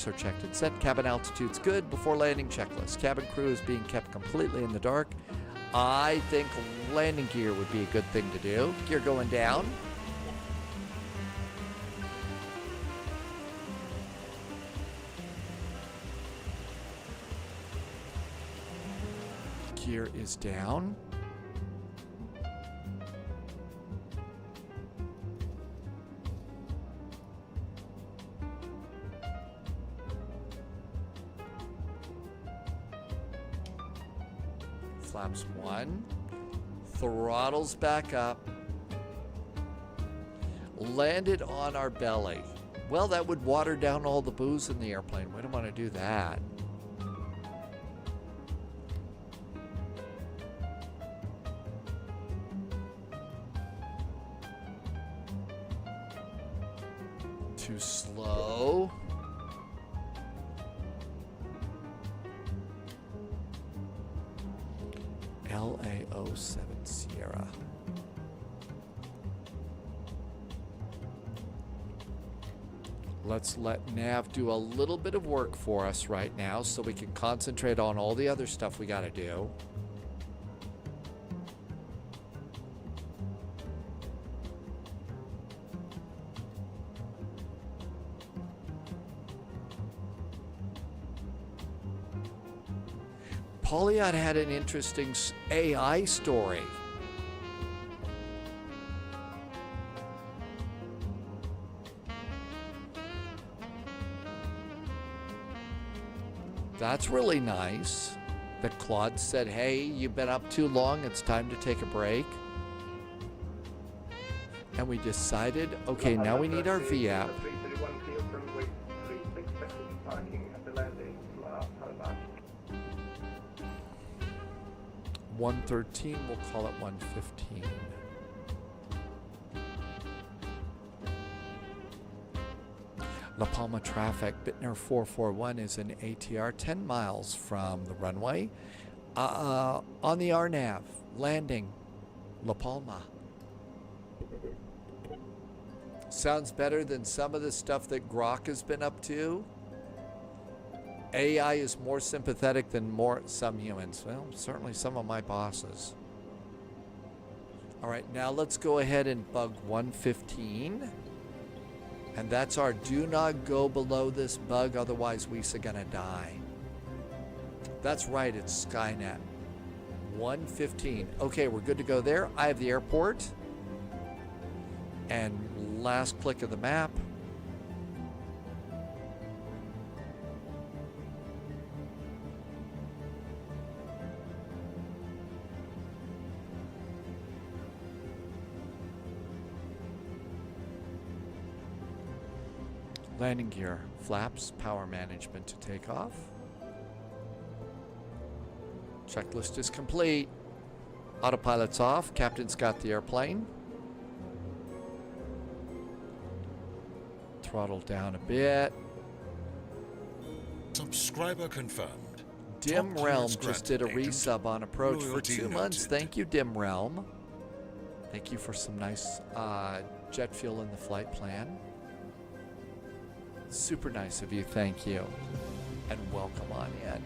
are checked and set, cabin altitude's good, before landing checklist. Cabin crew is being kept completely in the dark. I think landing gear would be a good thing to do. Gear going down. Gear is down. Flaps 1. Throttles back up. Landed on our belly. Well, that would water down all the booze in the airplane. We don't want to do that. Too slow. LAO7 Sierra. Let's let Nav do a little bit of work for us right now so we can concentrate on all the other stuff we got to do. Polyot had an interesting AI story. That's really nice that Claude said, hey, you've been up too long, it's time to take a break. And we decided, okay, now we need our VAP. 113, we'll call it 115. La Palma traffic, Bittner 441 is an ATR 10 miles from the runway. On the RNAV, landing, La Palma. Sounds better than some of the stuff that Grok has been up to. AI is more sympathetic than some humans. Well, certainly some of my bosses. All right, now let's go ahead and bug 115. And that's our do not go below this bug, otherwise we're gonna die. That's right, it's Skynet. 115. Okay, we're good to go there. I have the airport. And last click of the map. Landing gear, flaps, power management to take off. Checklist is complete. Autopilot's off. Captain's got the airplane. Throttle down a bit. Subscriber confirmed. Dim Realm just did a resub on approach for 2 months. Thank you, Dim Realm. Thank you for some nice jet fuel in the flight plan. Super nice of you, thank you. And welcome on in.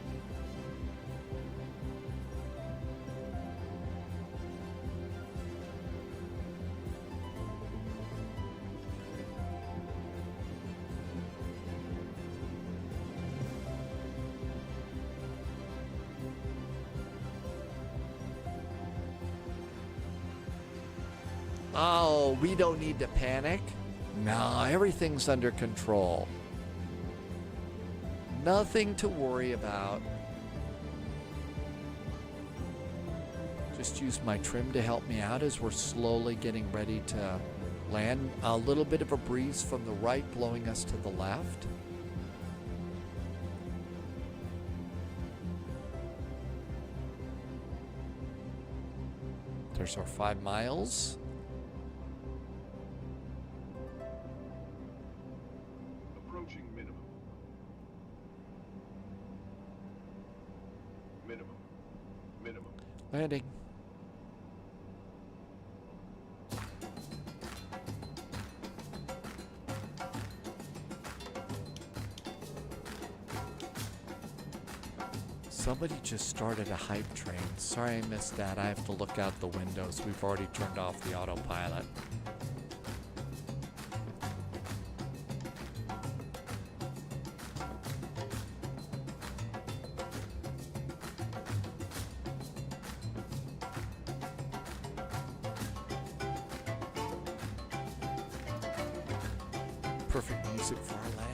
Oh, we don't need to panic. No, everything's under control. Nothing to worry about. Just use my trim to help me out as we're slowly getting ready to land. A little bit of a breeze from the right blowing us to the left. kilometers or 5 miles. Approaching minimum. Minimum. Minimum. Landing. Somebody just started a hype train. Sorry I missed that. I have to look out the windows. We've already turned off the autopilot. Perfect music for our landing.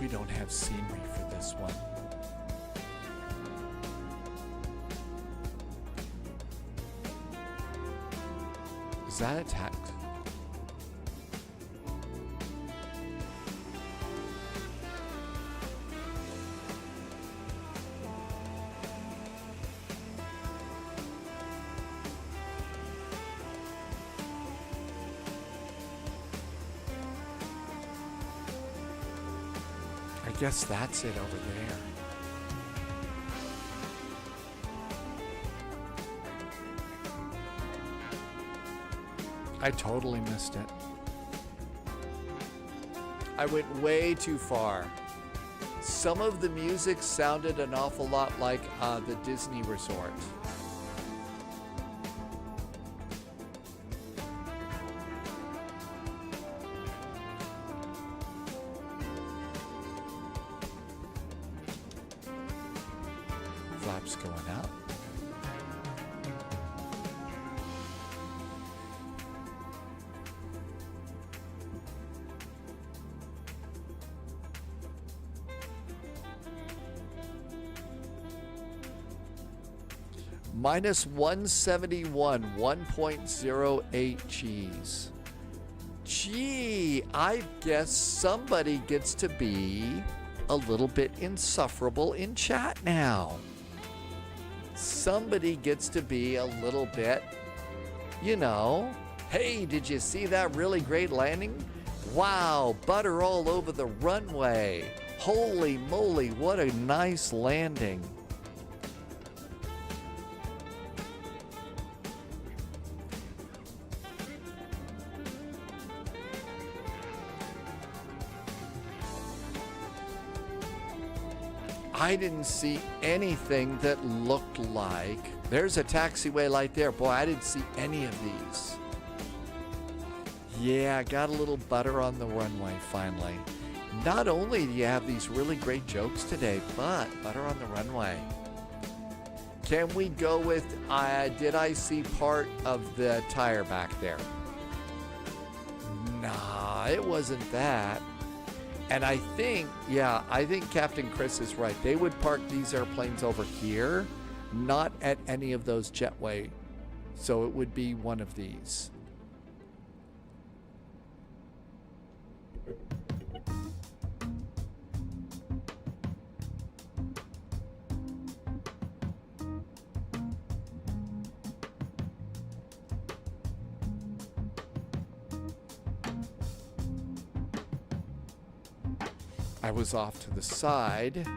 We don't have scenery for this one. Is that attacked? I guess that's it over there. I totally missed it. I went way too far. Some of the music sounded an awful lot like the Disney Resort. Flaps going up. Minus 171, 1.08 G's. Gee, I guess somebody gets to be a little bit insufferable in chat now. Somebody gets to be a little bit, you know, hey, did you see that really great landing? Wow, butter all over the runway. Holy moly, what a nice landing. I didn't see anything that looked like... There's a taxiway light there. Boy, I didn't see any of these. Yeah, got a little butter on the runway finally. Not only do you have these really great jokes today, but butter on the runway. Can we go with, did I see part of the tire back there? Nah, it wasn't that. And I think Captain Chris is right. They would park these airplanes over here, not at any of those jetway. So it would be one of these. I was off to the side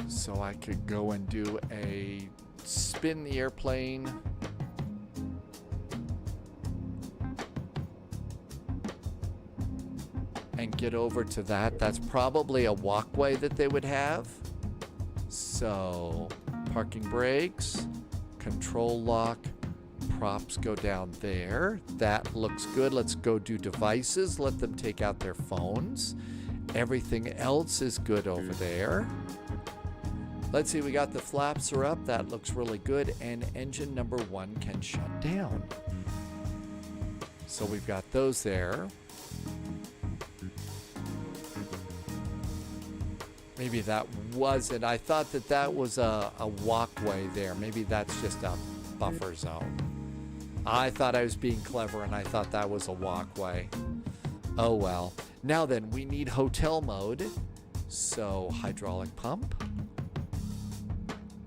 so I could go and do a spin the airplane. And get over to that. That's probably a walkway that they would have. So, parking brakes, control lock, props go down there. That looks good. Let's go do devices. Let them take out their phones. Everything else is good over there. Let's see, we got the flaps are up. That looks really good. And engine number 1 can shut down. So we've got those there. Maybe that wasn't. I thought that was a walkway there. Maybe that's just a buffer zone. I thought I was being clever and I thought that was a walkway. Oh well. Now then, we need hotel mode. So hydraulic pump.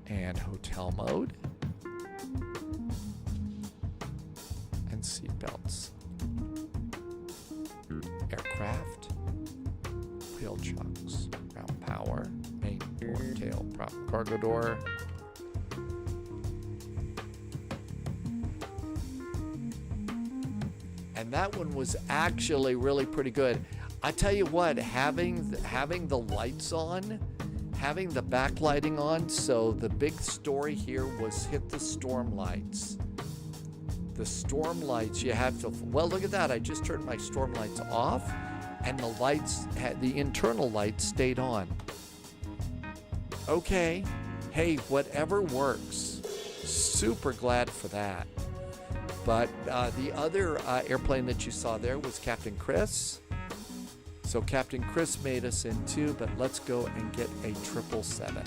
And hotel mode. And seat belts. Aircraft. Wheel chocks. Ground power. Main door, tail, prop, cargo door. And that one was actually really pretty good. I tell you what, having the lights on, having the backlighting on, so the big story here was hit the storm lights. The storm lights, you have to, well, look at that. I just turned my storm lights off and the lights, the internal lights stayed on. Okay, hey, whatever works. Super glad for that. But the other airplane that you saw there was Captain Chris. So Captain Chris made us in too, but let's go and get a 777.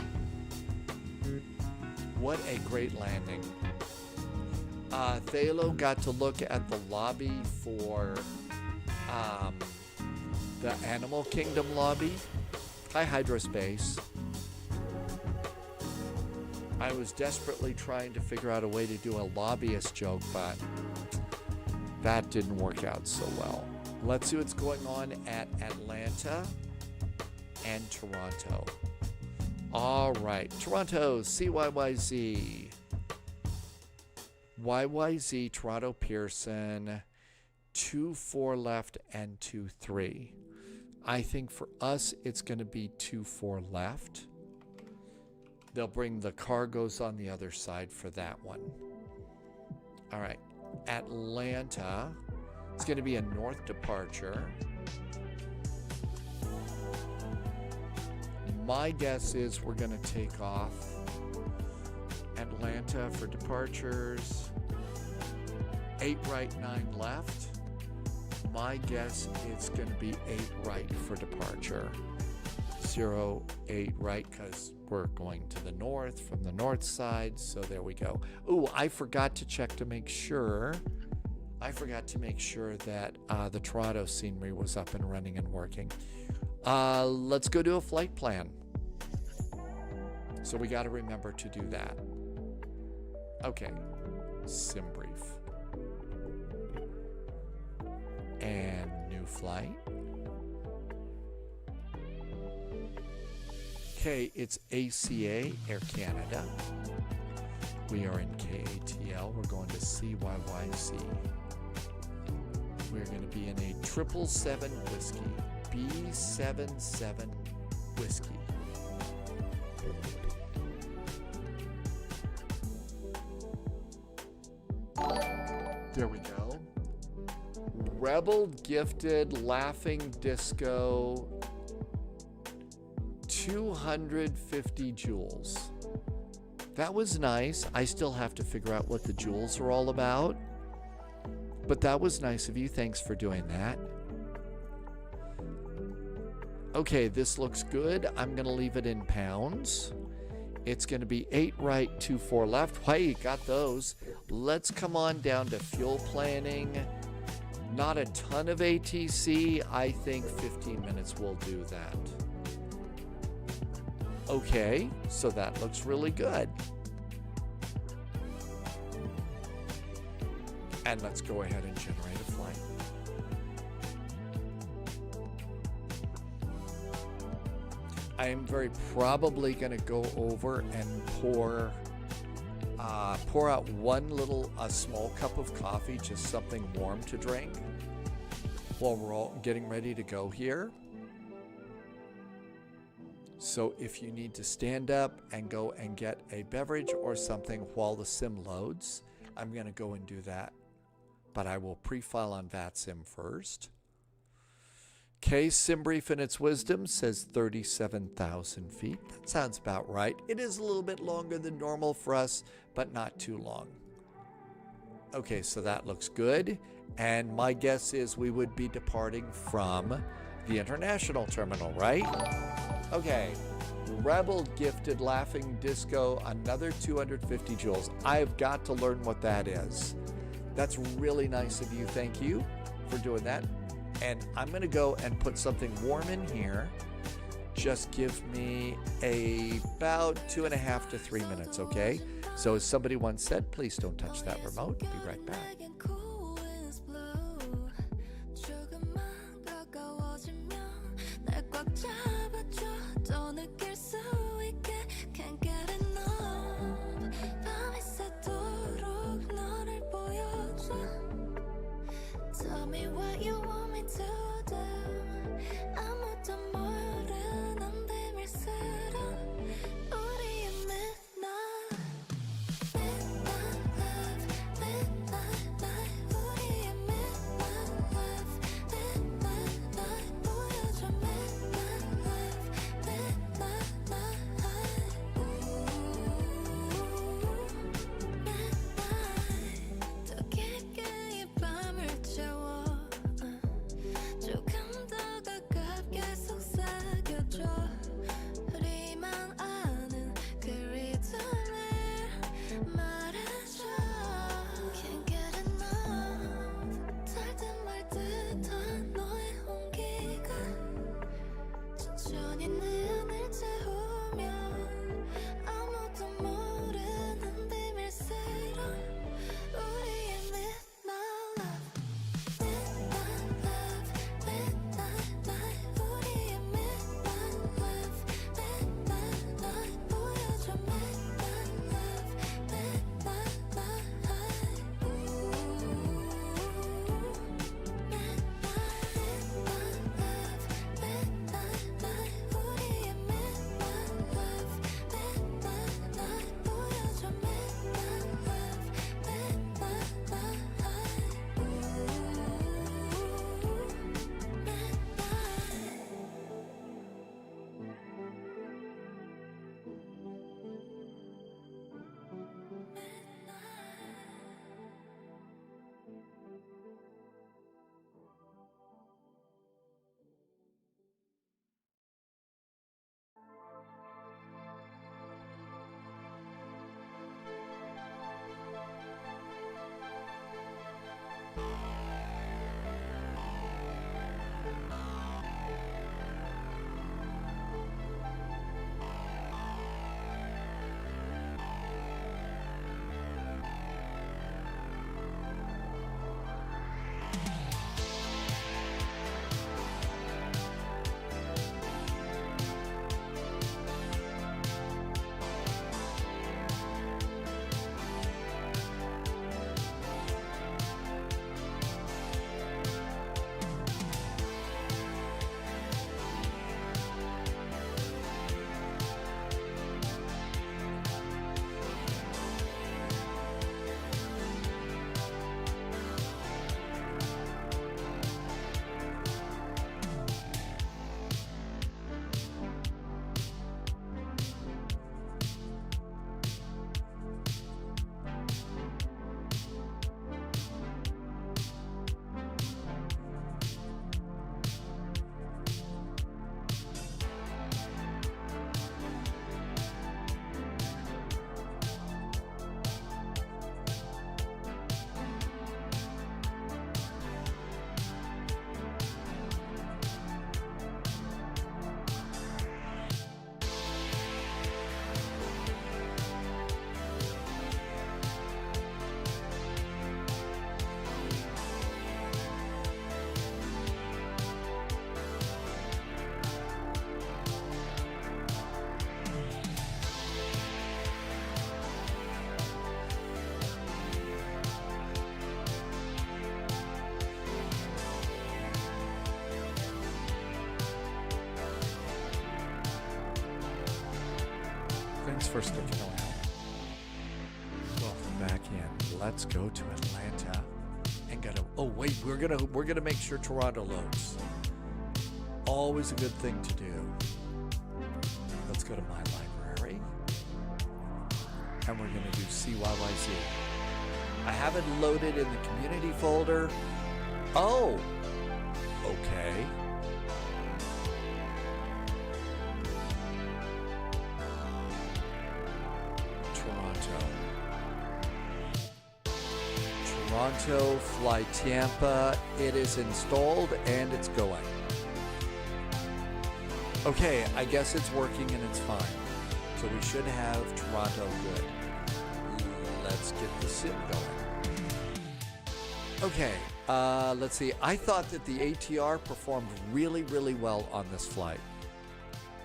What a great landing. Thalo got to look at the lobby for the Animal Kingdom lobby. Hi, Hydrospace. I was desperately trying to figure out a way to do a lobbyist joke, but that didn't work out so well. Let's see what's going on at Atlanta and Toronto. All right, Toronto, CYYZ. YYZ, Toronto Pearson, 2-4 left and 2-3. I think for us, it's going to be 2-4 left. They'll bring the cargoes on the other side for that one. All right, Atlanta. It's going to be a north departure. My guess is we're going to take off Atlanta for departures. 8 right, 9 left. My guess it's going to be 8 right for departure. 0, 8 right, because we're going to the north from the north side. So there we go. Ooh, I forgot to check to make sure. That the Toronto scenery was up and running and working. Let's go do a flight plan. So we got to remember to do that. Okay, sim brief. And new flight. Okay, it's ACA, Air Canada. We are in KATL. We're going to CYYC. We're going to be in a 777 whiskey, B77 whiskey. There we go. Rebel Gifted Laughing Disco, 250 joules. That was nice. I still have to figure out what the jewels are all about. But that was nice of you. Thanks for doing that. Okay, this looks good. I'm going to leave it in pounds. It's going to be 8 right, 2 4 left. Hey, got those. Let's come on down to fuel planning. Not a ton of ATC. I think 15 minutes will do that. Okay, so that looks really good. And let's go ahead and generate a flight. I am very probably going to go over and pour out a small cup of coffee, just something warm to drink while we're all getting ready to go here. So if you need to stand up and go and get a beverage or something while the sim loads, I'm going to go and do that. But I will pre-file on VATSIM first. Okay, SimBrief in its wisdom says 37,000 feet. That sounds about right. It is a little bit longer than normal for us, but not too long. Okay, so that looks good. And my guess is we would be departing from the international terminal, right? Okay, Rebel gifted Laughing Disco another 250 joules. I've got to learn what that is. That's really nice of you. Thank you for doing that. And I'm going to go and put something warm in here. Just give me about 2.5 to 3 minutes, okay? So as somebody once said, please don't touch that remote. Be right back. Tell me what you want me to do. 아무도 모르는 맘들 쓸어 우리의 midnight love, midnight night. 우리의 midnight love, midnight night. 보여줘 midnight love, midnight for sticking around. Welcome back in. Let's go to Atlanta and gotta. Oh wait, we're gonna make sure Toronto loads. Always a good thing to do. Let's go to my library, and we're gonna do CYYZ. I have it loaded in the community folder. Oh, okay. Toronto, fly Tampa. It is installed and it's going. Okay, I guess it's working and it's fine. So we should have Toronto good. Let's get the sim going. Okay, let's see. I thought that the ATR performed really, really well on this flight.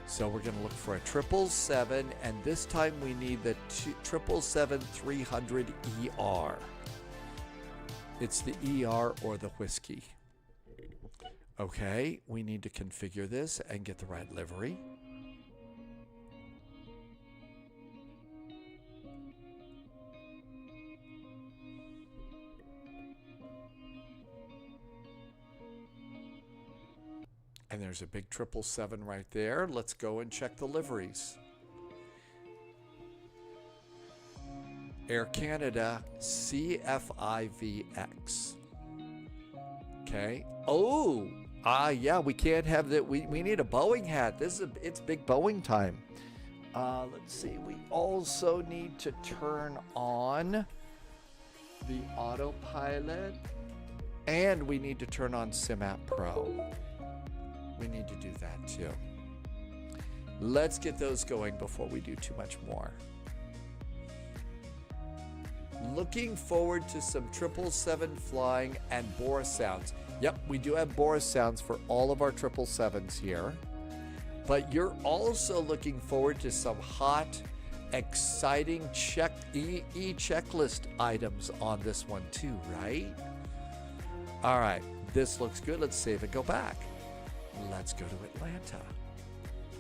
So we're going to look for a 777, and this time we need the 777-300ER. It's the ER or the whiskey. Okay, we need to configure this and get the right livery. And there's a big 777 right there. Let's go and check the liveries. Air Canada CFIVX. Okay. Oh, yeah, we can't have that. We need a Boeing hat. It's big Boeing time. Let's see. We also need to turn on the autopilot, and we need to turn on SimApp Pro. We need to do that too. Let's get those going before we do too much more. Looking forward to some 777 flying and Boris sounds. Yep, we do have Boris sounds for all of our 777s here. But you're also looking forward to some hot, exciting checklist items on this one too, right? All right, this looks good. Let's save and go back. Let's go to Atlanta.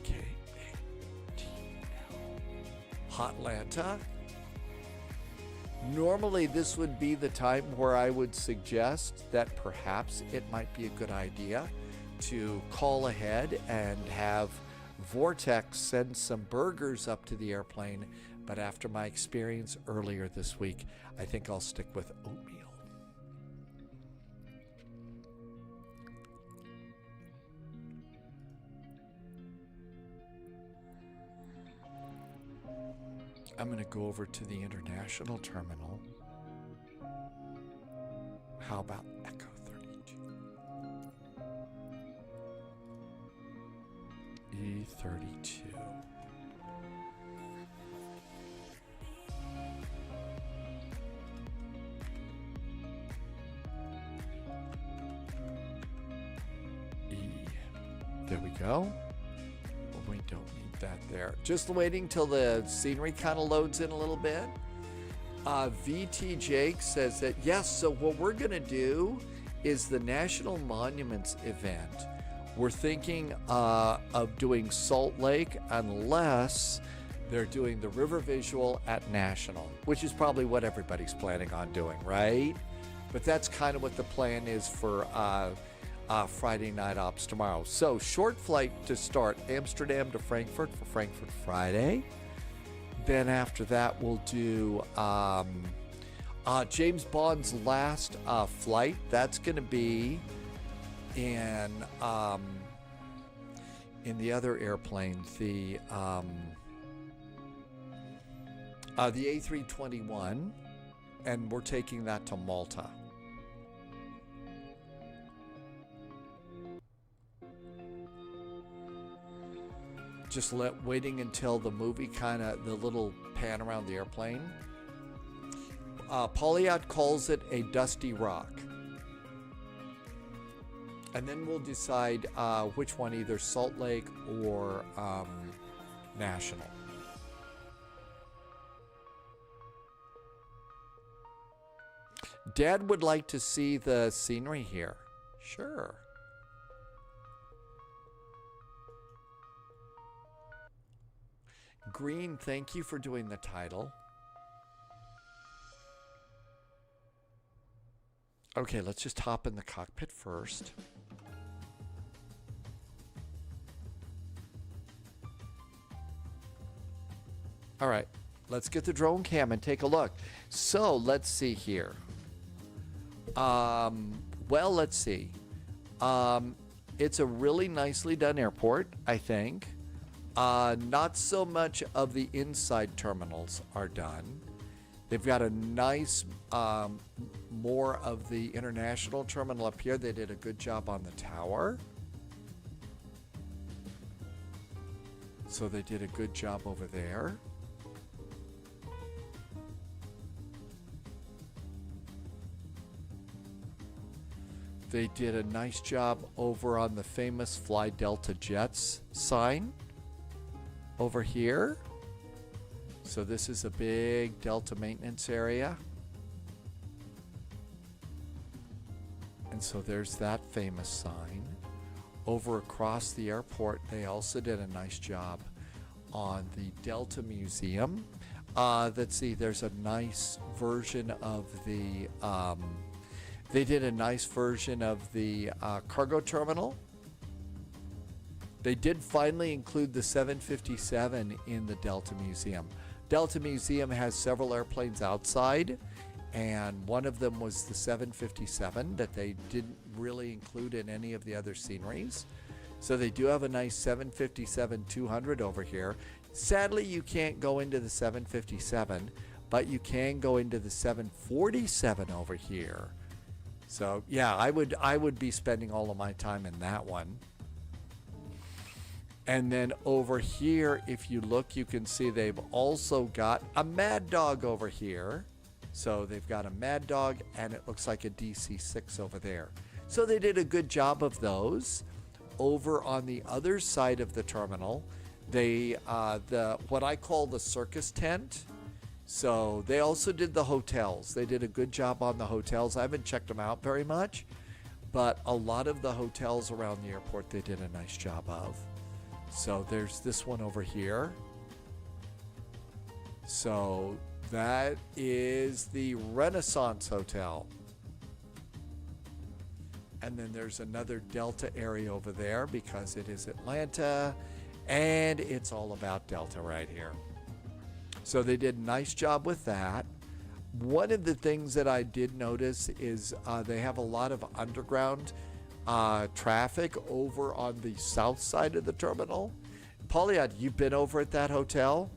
K-A-T-L. Hotlanta. Normally, this would be the time where I would suggest that perhaps it might be a good idea to call ahead and have Vortex send some burgers up to the airplane. But after my experience earlier this week, I think I'll stick with oatmeal. I'm going to go over to the international terminal. How about Echo 32? E32. There we go. We don't need that there. Just waiting till the scenery kind of loads in a little bit. VT Jake says that, yes, so what we're going to do is the National Monuments event. We're thinking of doing Salt Lake unless they're doing the river visual at National, which is probably what everybody's planning on doing, right? But that's kind of what the plan is for Friday night ops tomorrow. So short flight to start Amsterdam to Frankfurt for Frankfurt Friday. Then after that we'll do James Bond's last flight. That's going to be in the other airplane, the A321, and we're taking that to Malta. Just waiting until the movie the little pan around the airplane. Polyot calls it a dusty rock. And then we'll decide which one, either Salt Lake or National. Dad would like to see the scenery here. Sure. Green, thank you for doing the title. Okay, let's just hop in the cockpit first. All right, let's get the drone cam and take a look. So let's see here. Well, let's see. It's a really nicely done airport, I think. Not so much of the inside terminals are done. They've got a nice, more of the international terminal up here. They did a good job on the tower. So they did a good job over there. They did a nice job over on the famous Fly Delta Jets sign over here. So this is a big Delta maintenance area. And so there's that famous sign. Over across the airport, they also did a nice job on the Delta Museum. Let's see, there's a nice version of the... they did a nice version of the cargo terminal. They did finally include the 757 in the Delta Museum. Delta Museum has several airplanes outside, and one of them was the 757 that they didn't really include in any of the other sceneries. So they do have a nice 757-200 over here. Sadly, you can't go into the 757, but you can go into the 747 over here. So yeah, I would be spending all of my time in that one. And then over here, if you look, you can see they've also got a Mad Dog over here. So they've got a Mad Dog, and it looks like a DC-6 over there. So they did a good job of those. Over on the other side of the terminal, they what I call the circus tent. So they also did the hotels. They did a good job on the hotels. I haven't checked them out very much, but a lot of the hotels around the airport they did a nice job of. So there's this one over here. So that is the Renaissance Hotel. And then there's another Delta area over there because it is Atlanta, and it's all about Delta right here. So they did a nice job with that. One of the things that I did notice is they have a lot of underground traffic over on the south side of the terminal. Pauliad, you've been over at that hotel?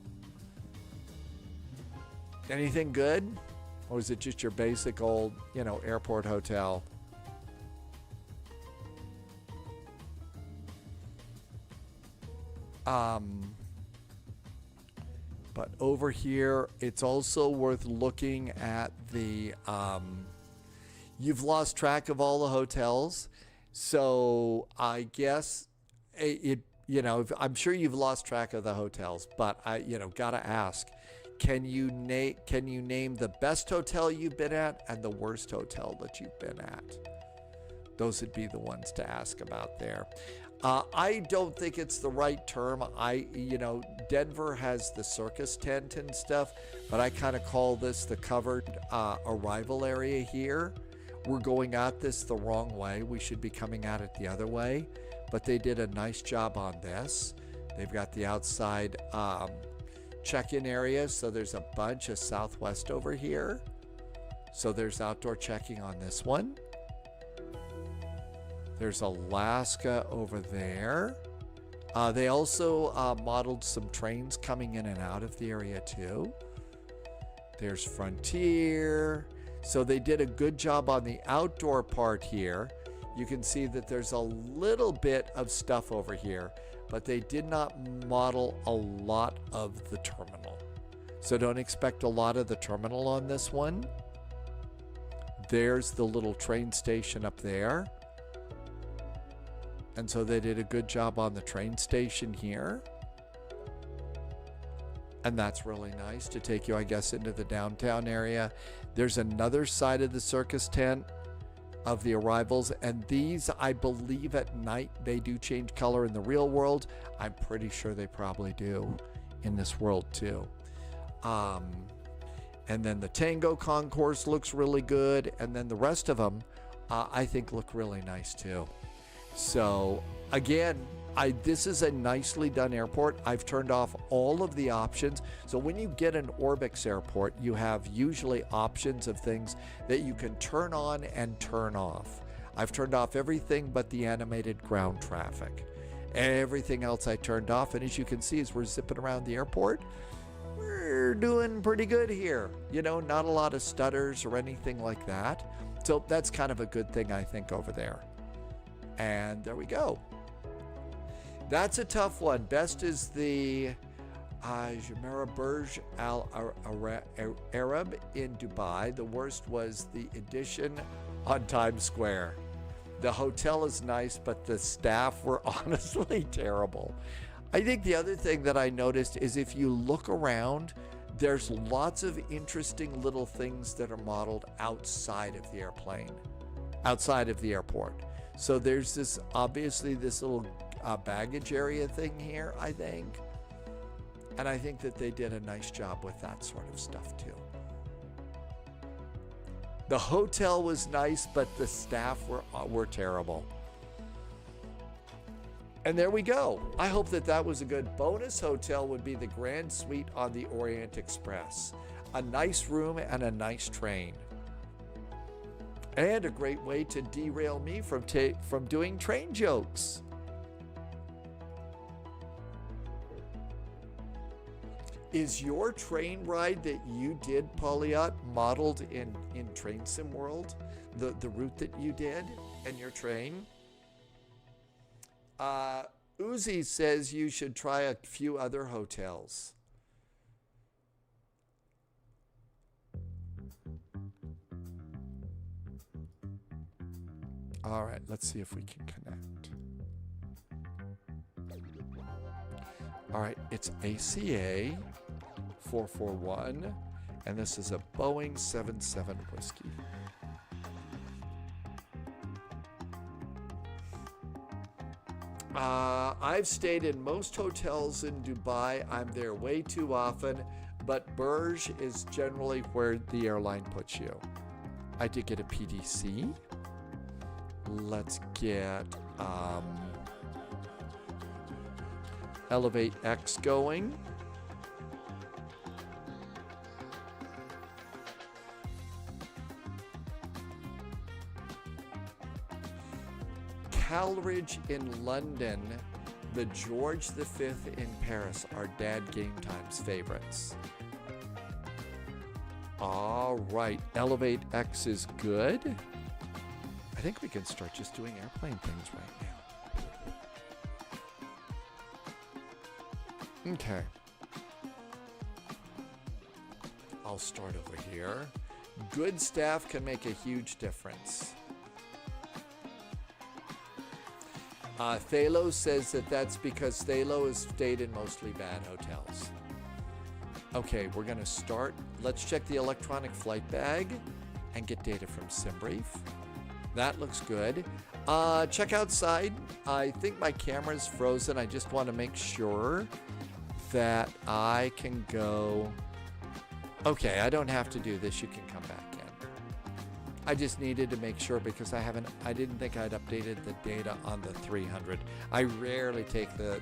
Anything good? Or is it just your basic old, airport hotel? But over here, it's also worth looking at the, you've lost track of all the hotels. So I guess I'm sure you've lost track of the hotels, but I, gotta ask, can you name the best hotel you've been at and the worst hotel that you've been at? Those would be the ones to ask about there. I don't think it's the right term. Denver has the circus tent and stuff, but I kind of call this the covered arrival area here. We're going at this the wrong way. We should be coming at it the other way, but they did a nice job on this. They've got the outside check-in areas, so there's a bunch of Southwest over here. So there's outdoor checking on this one. There's Alaska over there. They also modeled some trains coming in and out of the area too. There's Frontier. So they did a good job on the outdoor part here. You can see that there's a little bit of stuff over here, but they did not model a lot of the terminal. So don't expect a lot of the terminal on this one. There's the little train station up there. And so they did a good job on the train station here. And that's really nice to take you, I guess, into the downtown area. There's another side of the circus tent of the arrivals. And these, I believe at night, they do change color in the real world. I'm pretty sure they probably do in this world too. And then the Tango Concourse looks really good, and then the rest of them I think look really nice too. So again, this is a nicely done airport. I've turned off all of the options. So when you get an Orbix airport, you have usually options of things that you can turn on and turn off. I've turned off everything but the animated ground traffic. Everything else I turned off, and as you can see, as we're zipping around the airport, we're doing pretty good here. You know, not a lot of stutters or anything like that. So that's kind of a good thing, I think, over there. And there we go. That's a tough one. Best is the Jumeirah Burj Al Arab in Dubai. The worst was the Edition on Times Square. The hotel is nice, but the staff were honestly terrible. I think the other thing that I noticed is if you look around, there's lots of interesting little things that are modeled outside of the airplane, outside of the airport. So there's this, obviously this little baggage area thing here, I think. And I think that they did a nice job with that sort of stuff too. The hotel was nice, but the staff were terrible. And there we go. I hope that that was a good bonus. Hotel would be the Grand Suite on the Orient Express. A nice room and a nice train. And a great way to derail me from doing train jokes. Is your train ride that you did, Polyot, modeled in Train Sim World? The route that you did and your train? Uzi says you should try a few other hotels. All right, let's see if we can connect. All right, it's ACA 441, and this is a Boeing 77 Whiskey. I've stayed in most hotels in Dubai. I'm there way too often, but Burj is generally where the airline puts you. I did get a PDC. Let's get Elevate X going. Calridge in London, the George V in Paris are Dad Game Time's favorites. All right, Elevate X is good. I think we can start just doing airplane things right now. Okay. I'll start over here. Good staff can make a huge difference. Thalo says that that's because Thalo has stayed in mostly bad hotels. Okay, we're going to start. Let's check the electronic flight bag and get data from SimBrief. That looks good. Check outside. I think my camera's frozen. I just want to make sure that I can go. Okay, I don't have to do this. You can come back in. I just needed to make sure because I didn't think I'd updated the data on the 300. I rarely take the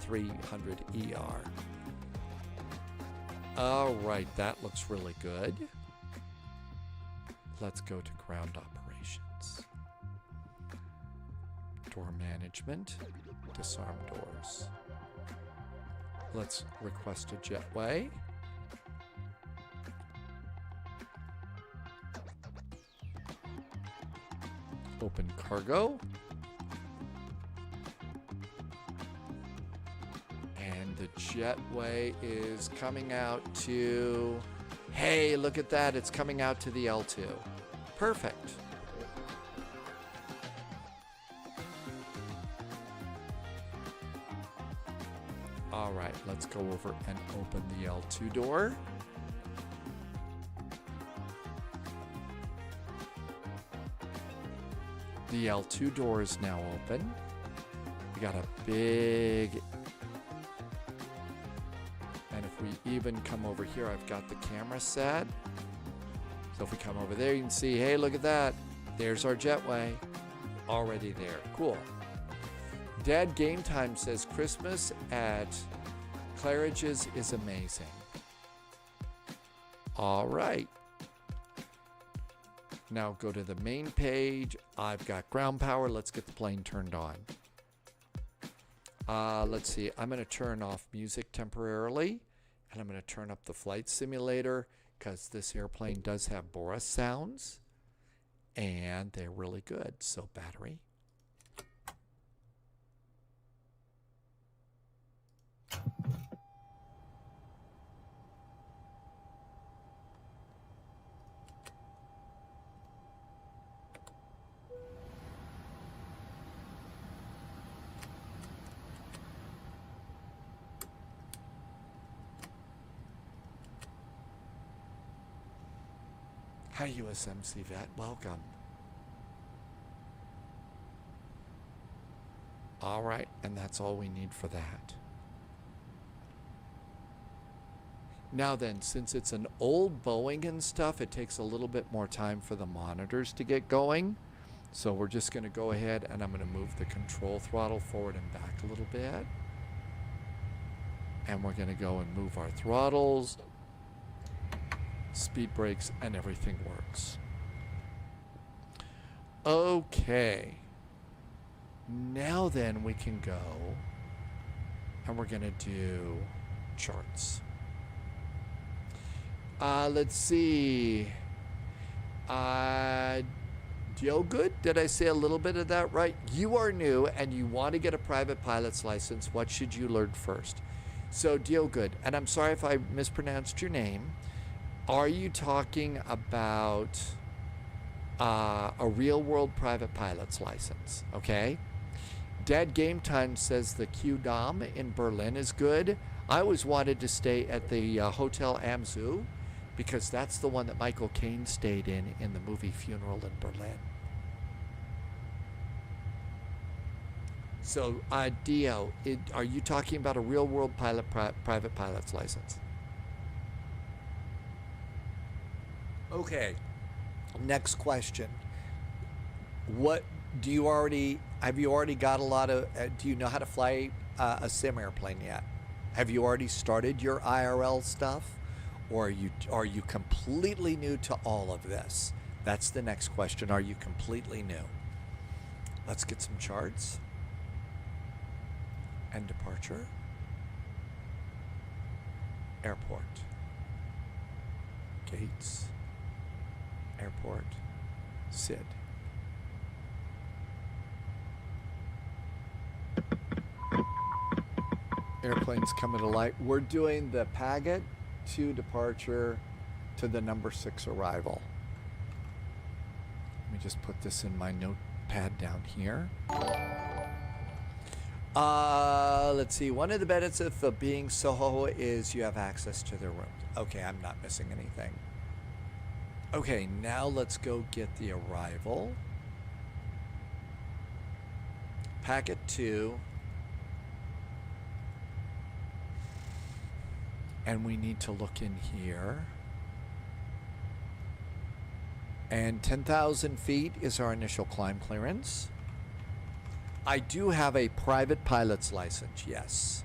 300 ER. All right, that looks really good. Let's go to ground operations. Door management, disarm doors. Let's request a jetway. Open cargo. And the jetway is coming out to, hey, look at that. It's coming out to the L2. Perfect. All right, let's go over and open the L2 door. The L2 door is now open. We got a big even come over here. I've got the camera set. So if we come over there, you can see, hey, look at that. There's our jetway already there. Cool. Dad Game Time says Christmas at Claridge's is amazing. All right. Now go to the main page. I've got ground power. Let's get the plane turned on. Let's see. I'm going to turn off music temporarily, and I'm going to turn up the flight simulator because this airplane does have Boris sounds, and they're really good. So battery. Hi, USMC Vet. Welcome. All right, and that's all we need for that. Now then, since it's an old Boeing and stuff, it takes a little bit more time for the monitors to get going. So we're just going to go ahead and I'm going to move the control throttle forward and back a little bit. And we're going to go and move our throttles, speed brakes, and everything works. Okay. Now then we can go and we're going to do charts. Let's see. Good? Did I say a little bit of that right? You are new and you want to get a private pilot's license. What should you learn first? So Good, and I'm sorry if I mispronounced your name. Are you talking about a real-world private pilot's license? Okay. Dad Game Time says the Q-Dom in Berlin is good. I always wanted to stay at the Hotel am Zoo because that's the one that Michael Caine stayed in the movie Funeral in Berlin. So, Dio, are you talking about a real-world private pilot's license? Okay. Next question. What do you already have? You already got a lot of? Do you know how to fly a sim airplane yet? Have you already started your IRL stuff, or are you completely new to all of this? That's the next question. Are you completely new? Let's get some charts. And departure. Airport. Gates. Airport. SID. Airplanes coming to light. We're doing the Paget to departure to the number 6 arrival. Let me just put this in my notepad down here. Let's see. One of the benefits of being Soho is you have access to their rooms. Okay, I'm not missing anything. Okay, now let's go get the arrival. Packet 2. And we need to look in here. And 10,000 feet is our initial climb clearance. I do have a private pilot's license, yes.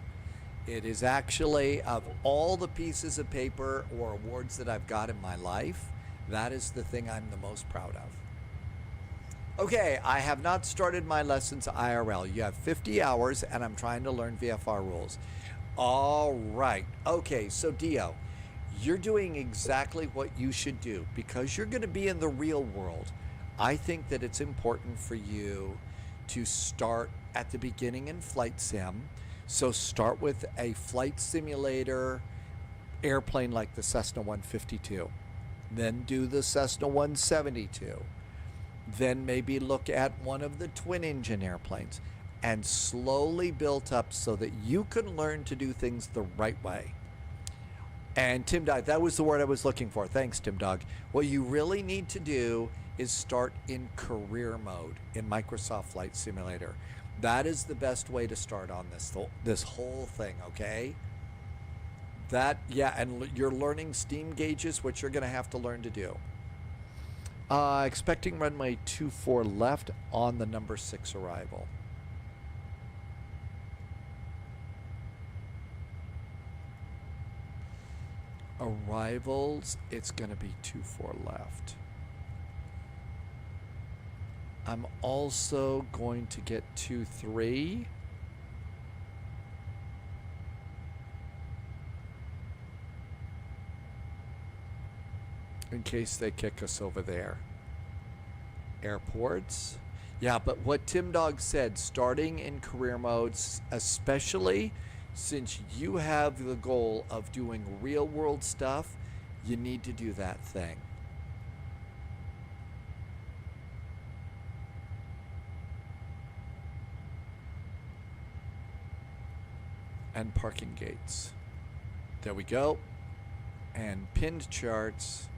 It is actually, of all the pieces of paper or awards that I've got in my life, that is the thing I'm the most proud of. Okay, I have not started my lessons IRL. You have 50 hours and I'm trying to learn VFR rules. All right. Okay, so Dio, you're doing exactly what you should do because you're going to be in the real world. I think that it's important for you to start at the beginning in flight sim. So start with a flight simulator airplane like the Cessna 152. Then do the Cessna 172. Then maybe look at one of the twin engine airplanes and slowly build up so that you can learn to do things the right way. And Tim Dog, that was the word I was looking for. Thanks, Tim Dog. What you really need to do is start in career mode in Microsoft Flight Simulator. That is the best way to start on this whole thing, okay? That, yeah, and you're learning steam gauges, which you're going to have to learn to do. Expecting runway 24 left on the number 6 arrival. Arrivals, it's going to be 24 left. I'm also going to get 23. In case they kick us over there. Airports. Yeah, but what Tim Dog said, starting in career modes, especially since you have the goal of doing real world stuff, you need to do that thing. And parking gates. There we go. And pinned charts.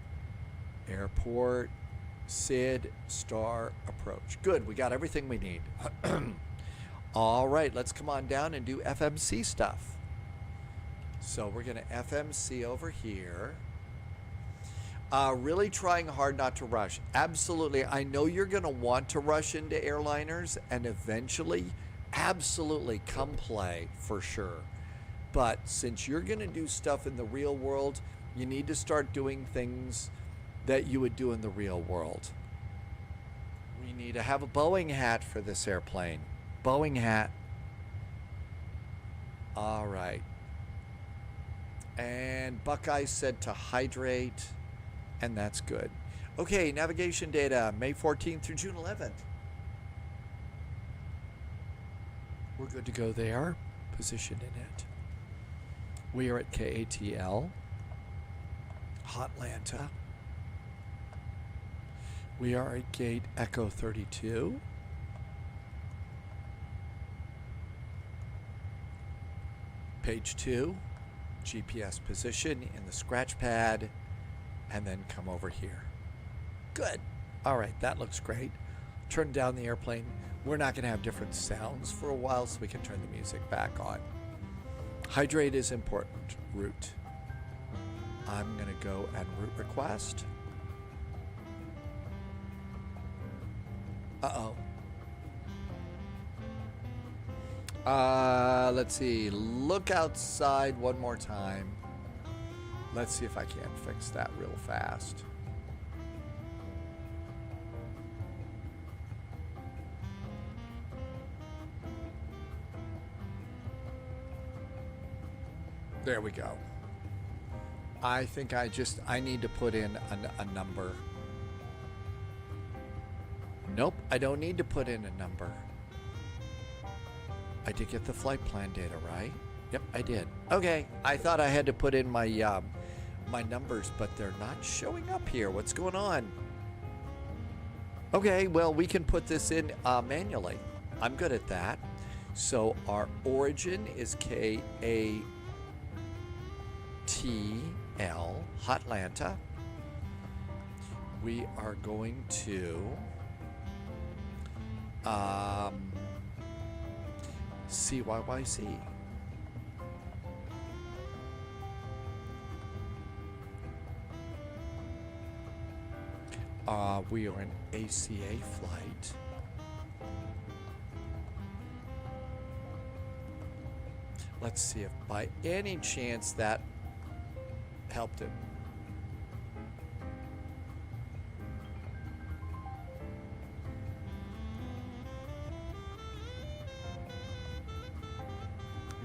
Airport, SID, star, approach. Good, we got everything we need. All right, let's come on down and do FMC stuff. So we're going to FMC over here. Really trying hard not to rush. Absolutely, I know you're going to want to rush into airliners and eventually, absolutely, come play for sure. But since you're going to do stuff in the real world, you need to start doing things that you would do in the real world. We need to have a Boeing hat for this airplane. Boeing hat. All right. And Buckeye said to hydrate, and that's good. Okay, navigation data, May 14th through June 11th. We're good to go there. Position in it. We are at KATL. Hotlanta. We are at gate Echo 32. Page 2, GPS position in the scratch pad, and then come over here. Good. All right, that looks great. Turn down the airplane. We're not going to have different sounds for a while, so we can turn the music back on. Hydrate is important. Route. I'm going to go and route request. Uh-oh. Let's see. Look outside one more time. Let's see if I can't fix that real fast. There we go. I think I need to put in a number. Nope, I don't need to put in a number. I did get the flight plan data, right? Yep, I did. Okay, I thought I had to put in my my numbers, but they're not showing up here. What's going on? Okay, well, we can put this in manually. I'm good at that. So our origin is KATL, Hotlanta. We are going to CYYC. We are an ACA flight. Let's see if by any chance that helped it.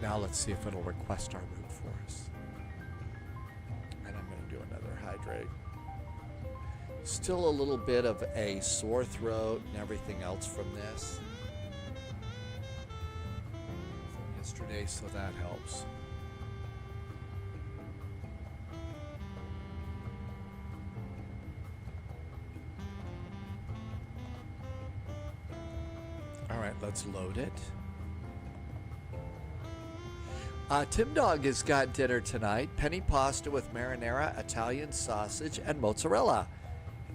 Now let's see if it'll request our route for us. And I'm going to do another hydrate. Still a little bit of a sore throat and everything else from this from yesterday, so that helps. All right, let's load it. Tim Dog has got dinner tonight. Penny pasta with marinara, Italian sausage, and mozzarella.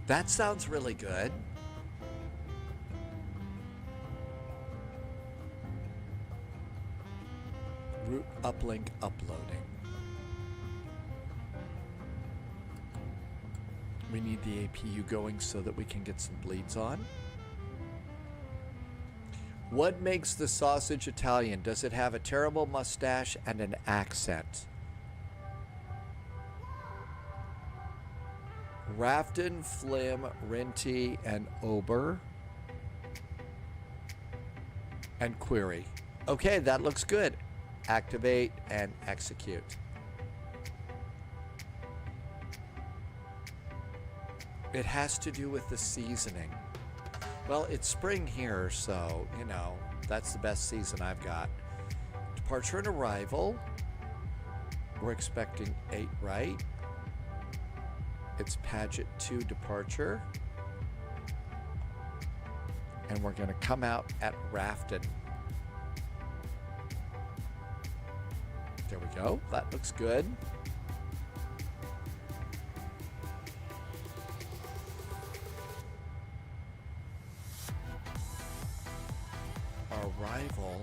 That sounds really good. Route uplink uploading. We need the APU going so that we can get some bleeds on. What makes the sausage Italian? Does it have a terrible mustache and an accent? Rafton, Flim, Rinty, and Ober. And query. Okay, that looks good. Activate and execute. It has to do with the seasoning. Well, it's spring here, so, you know, that's the best season I've got. Departure and arrival. We're expecting 8, right? It's Paget 2 departure. And we're going to come out at Rafton. There we go. That looks good. Arrival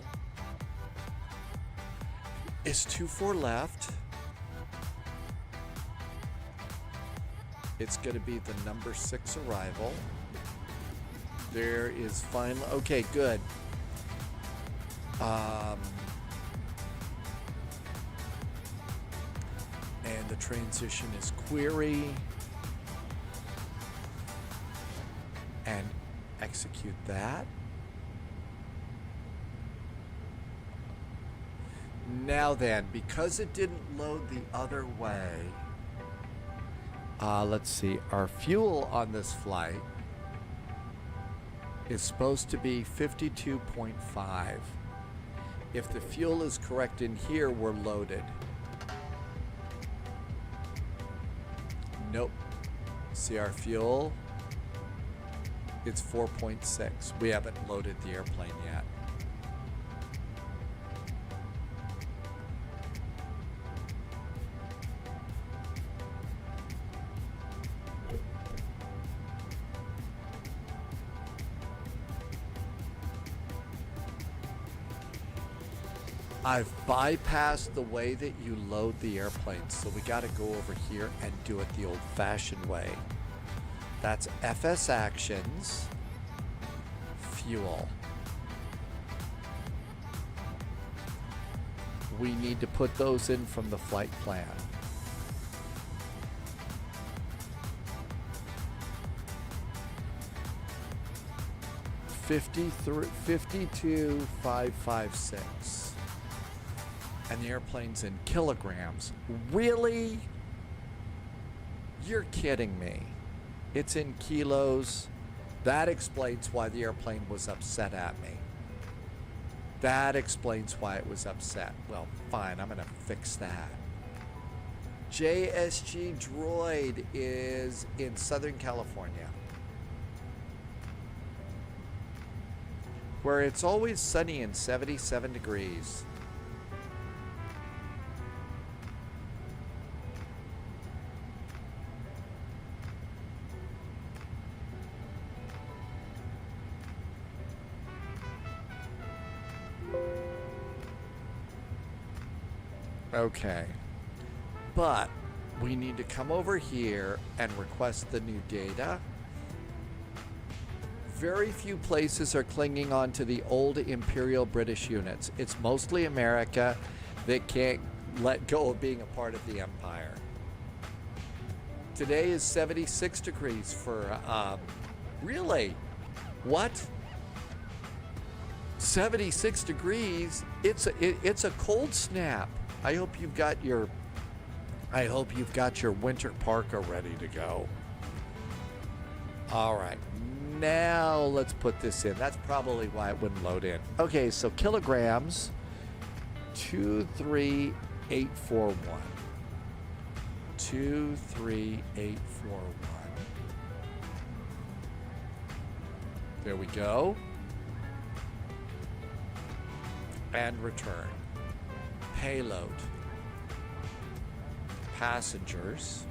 is 24 left. It's going to be the number 6 arrival. There is final. Okay, good. And the transition is query and execute that. Now then, because it didn't load the other way, let's see, our fuel on this flight is supposed to be 52.5. If the fuel is correct in here, we're loaded. Nope. See our fuel? It's 4.6. We haven't loaded the airplane yet. I've bypassed the way that you load the airplane, so we got to go over here and do it the old-fashioned way. That's FS Actions, Fuel. We need to put those in from the flight plan. $52,556. And the airplane's in kilograms. Really? You're kidding me. It's in kilos. That explains why the airplane was upset at me. That explains why it was upset. Well, fine, I'm gonna fix that. JSG Droid is in Southern California, where it's always sunny and 77 degrees. Okay, but we need to come over here and request the new data. Very few places are clinging on to the old Imperial British units. It's mostly America that can't let go of being a part of the Empire. Today is 76 degrees for, really? What? 76 degrees? It's a cold snap. I hope you've got your winter parka ready to go. All right, now let's put this in. That's probably why it wouldn't load in. Okay, so kilograms, 23841. 23841. There we go. And return. Payload. Passengers.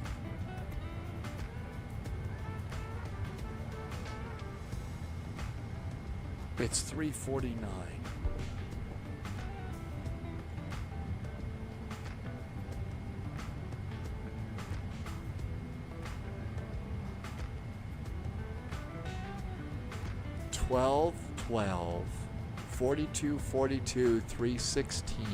It's 349. 12, 12, 42, 42, 316.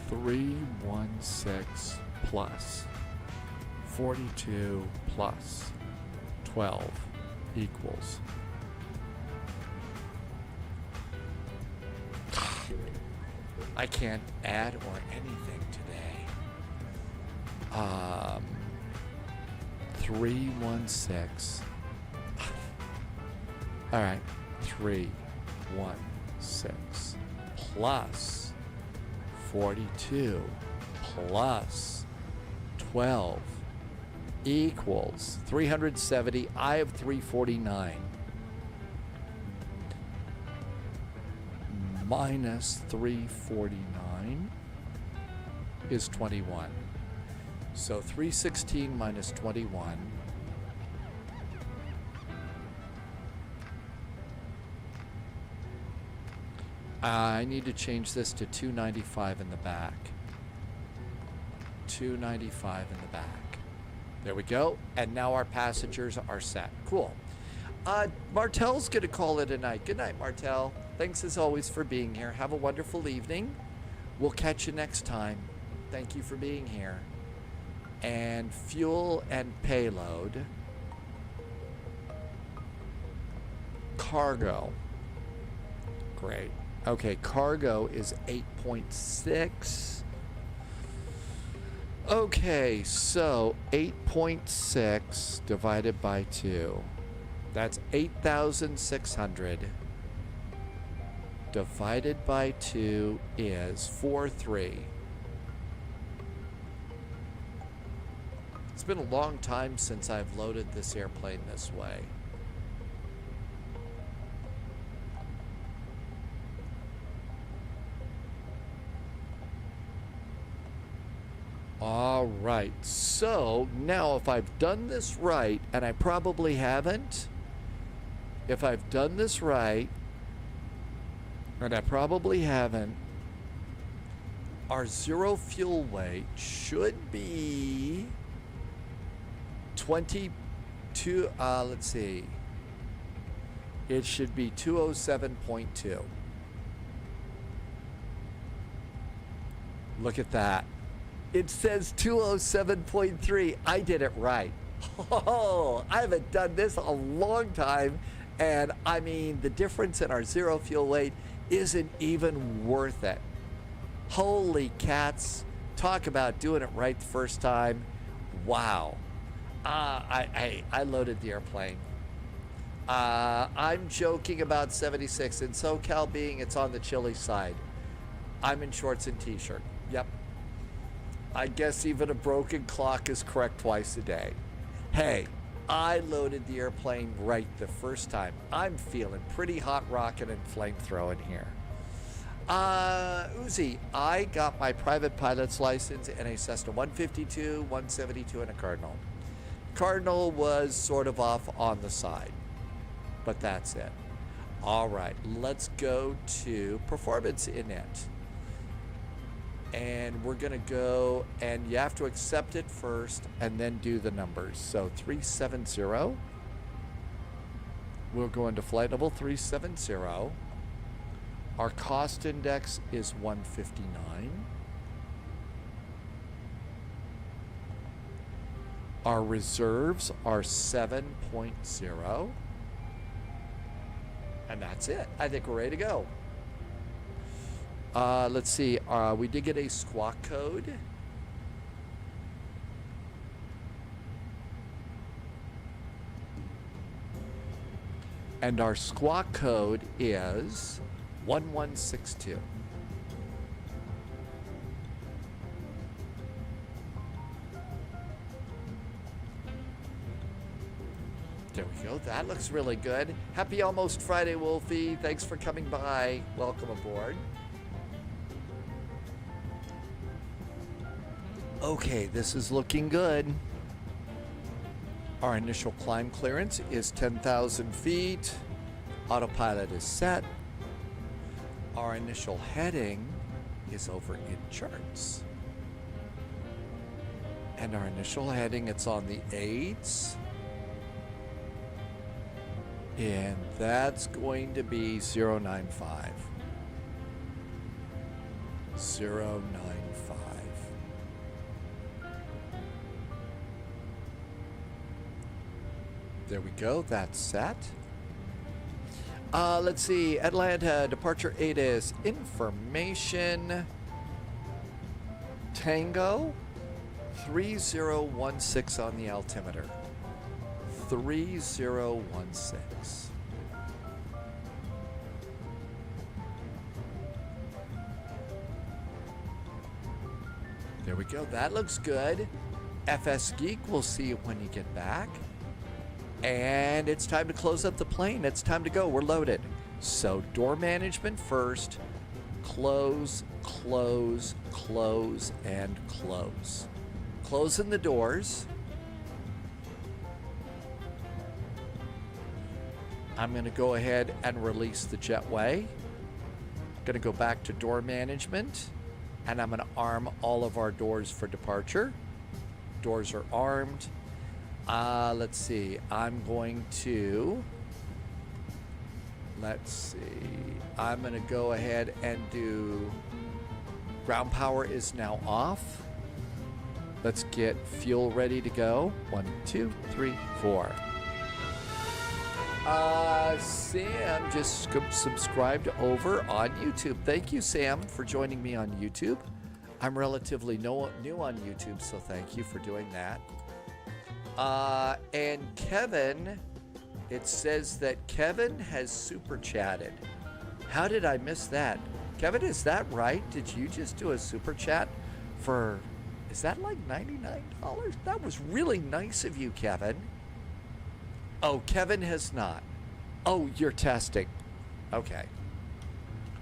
Three, 1, 6 plus 42 plus 12 equals. I can't add or anything today. 3, 1, 6. All right, 3, 1, 6 plus 42 plus 12 equals 370. I have 349 minus 349 is 21. So 316 minus 21 . I need to change this to 295 in the back. 295 in the back. There we go. And now our passengers are set. Cool. Martel's going to call it a night. Good night, Martel. Thanks as always for being here. Have a wonderful evening. We'll catch you next time. Thank you for being here. And fuel and payload. Cargo. Great. Okay, cargo is 8.6. Okay, so 8.6 divided by 2. That's 8,600. Divided by 2 is 43. It's been a long time since I've loaded this airplane this way. All right, so now if I've done this right, and I probably haven't, if I've done this right, and I probably haven't, our zero fuel weight should be 22, let's see, it should be 207.2. Look at that. It says 207.3. I did it right. Oh, I haven't done this a long time. And I mean, the difference in our zero fuel weight isn't even worth it. Holy cats. Talk about doing it right the first time. Wow. I loaded the airplane. I'm joking about 76. In SoCal being it's on the chilly side. I'm in shorts and t-shirt. Yep. I guess even a broken clock is correct twice a day. Hey, I loaded the airplane right the first time. I'm feeling pretty hot rockin' and flamethrowing here. Uzi, I got my private pilot's license in a Cessna 152, 172, and a Cardinal. Cardinal was sort of off on the side, but that's it. All right, let's go to performance in it. And we're gonna go, and you have to accept it first and then do the numbers. So 370, we'll go into flight level 370. Our cost index is 159. Our reserves are 7.0. And that's it. I think we're ready to go. Let's see, we did get a squawk code. And our squawk code is 1162. There we go. go. That looks really good. Happy almost Friday, Wolfie. Thanks for coming by. Welcome aboard. Okay, this is looking good. Our initial climb clearance is 10,000 feet. Autopilot is set. Our initial heading is over in charts. And our initial heading, it's on the 8s. And that's going to be 095. 095. There we go. That's set. Let's see. Atlanta, departure ATIS, information. Tango, 3016 on the altimeter. 3016. There we go. That looks good. FS Geek, we'll see you when you get back. And it's time to close up the plane. It's time to go. We're loaded. So door management first. Close, close, close, and close. Closing the doors. I'm going to go ahead and release the jetway. Going to go back to door management. And I'm going to arm all of our doors for departure. Doors are armed. Let's see. I'm going to... Let's see. I'm going to go ahead and do... Ground power is now off. Let's get fuel ready to go. 1, 2, 3, 4. Sam just subscribed over on YouTube. Thank you, Sam, for joining me on YouTube. I'm relatively new on YouTube, so thank you for doing that. And Kevin, it says that Kevin has super chatted. How did I miss that? Kevin, is that right? Did you just do a super chat for, is that like $99? That was really nice of you, Kevin. Oh, Kevin has not. Oh, you're testing. Okay.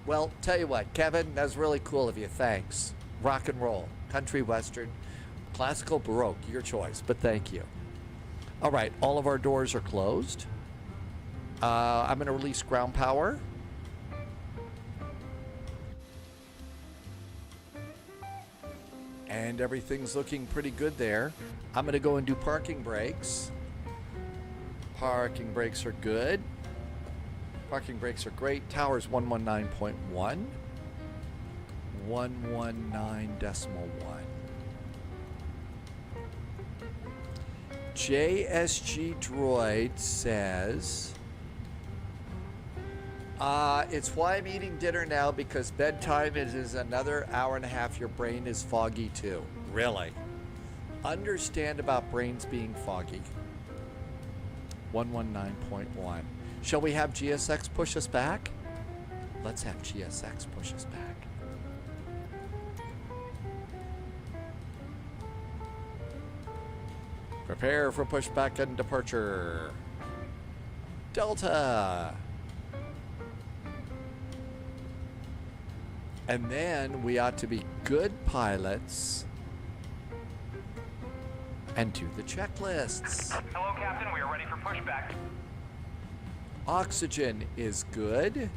Well, tell you what, Kevin, that's really cool of you. Thanks. Rock and roll, country, western, classical, baroque, your choice, but thank you. All right, all of our doors are closed. I'm going to release ground power. And everything's looking pretty good there. I'm going to go and do parking brakes. Parking brakes are good. Parking brakes are great. Tower's 119.1. 119.1. JSG Droid says, it's why I'm eating dinner now, because bedtime is another hour and a half. Your brain is foggy too. Really? Understand about brains being foggy. 119.1. Shall we have GSX push us back? Let's have GSX push us back. Prepare for pushback and departure. Delta. And then we ought to be good pilots and do the checklists. Hello, Captain. We are ready for pushback. Oxygen is good.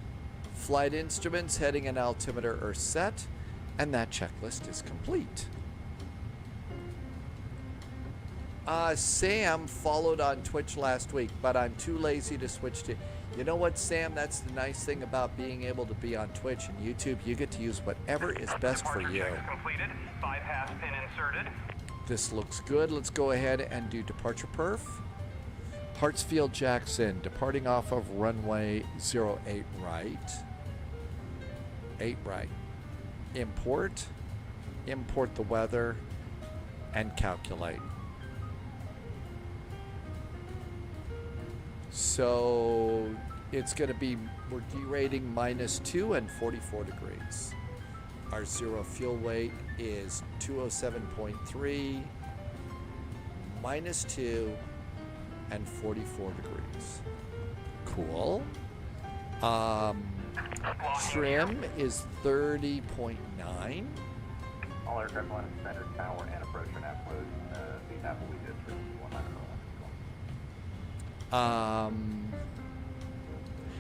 Flight instruments, heading, and altimeter are set. And that checklist is complete. Sam followed on Twitch last week, but I'm too lazy to switch to... You know what, Sam? That's the nice thing about being able to be on Twitch and YouTube. You get to use whatever is best for you. Completed. Bypass pin inserted. This looks good. Let's go ahead and do departure perf. Hartsfield Jackson, departing off of runway 08 right. 8 right. Import the weather, and calculate. So it's going to be, we're derating -2 and 44 degrees. Our zero fuel weight is 207.3, -2, and 44 degrees. Cool. Trim is 30.9. All aircraft line standard tower and approach and approach. The Napoli district 100.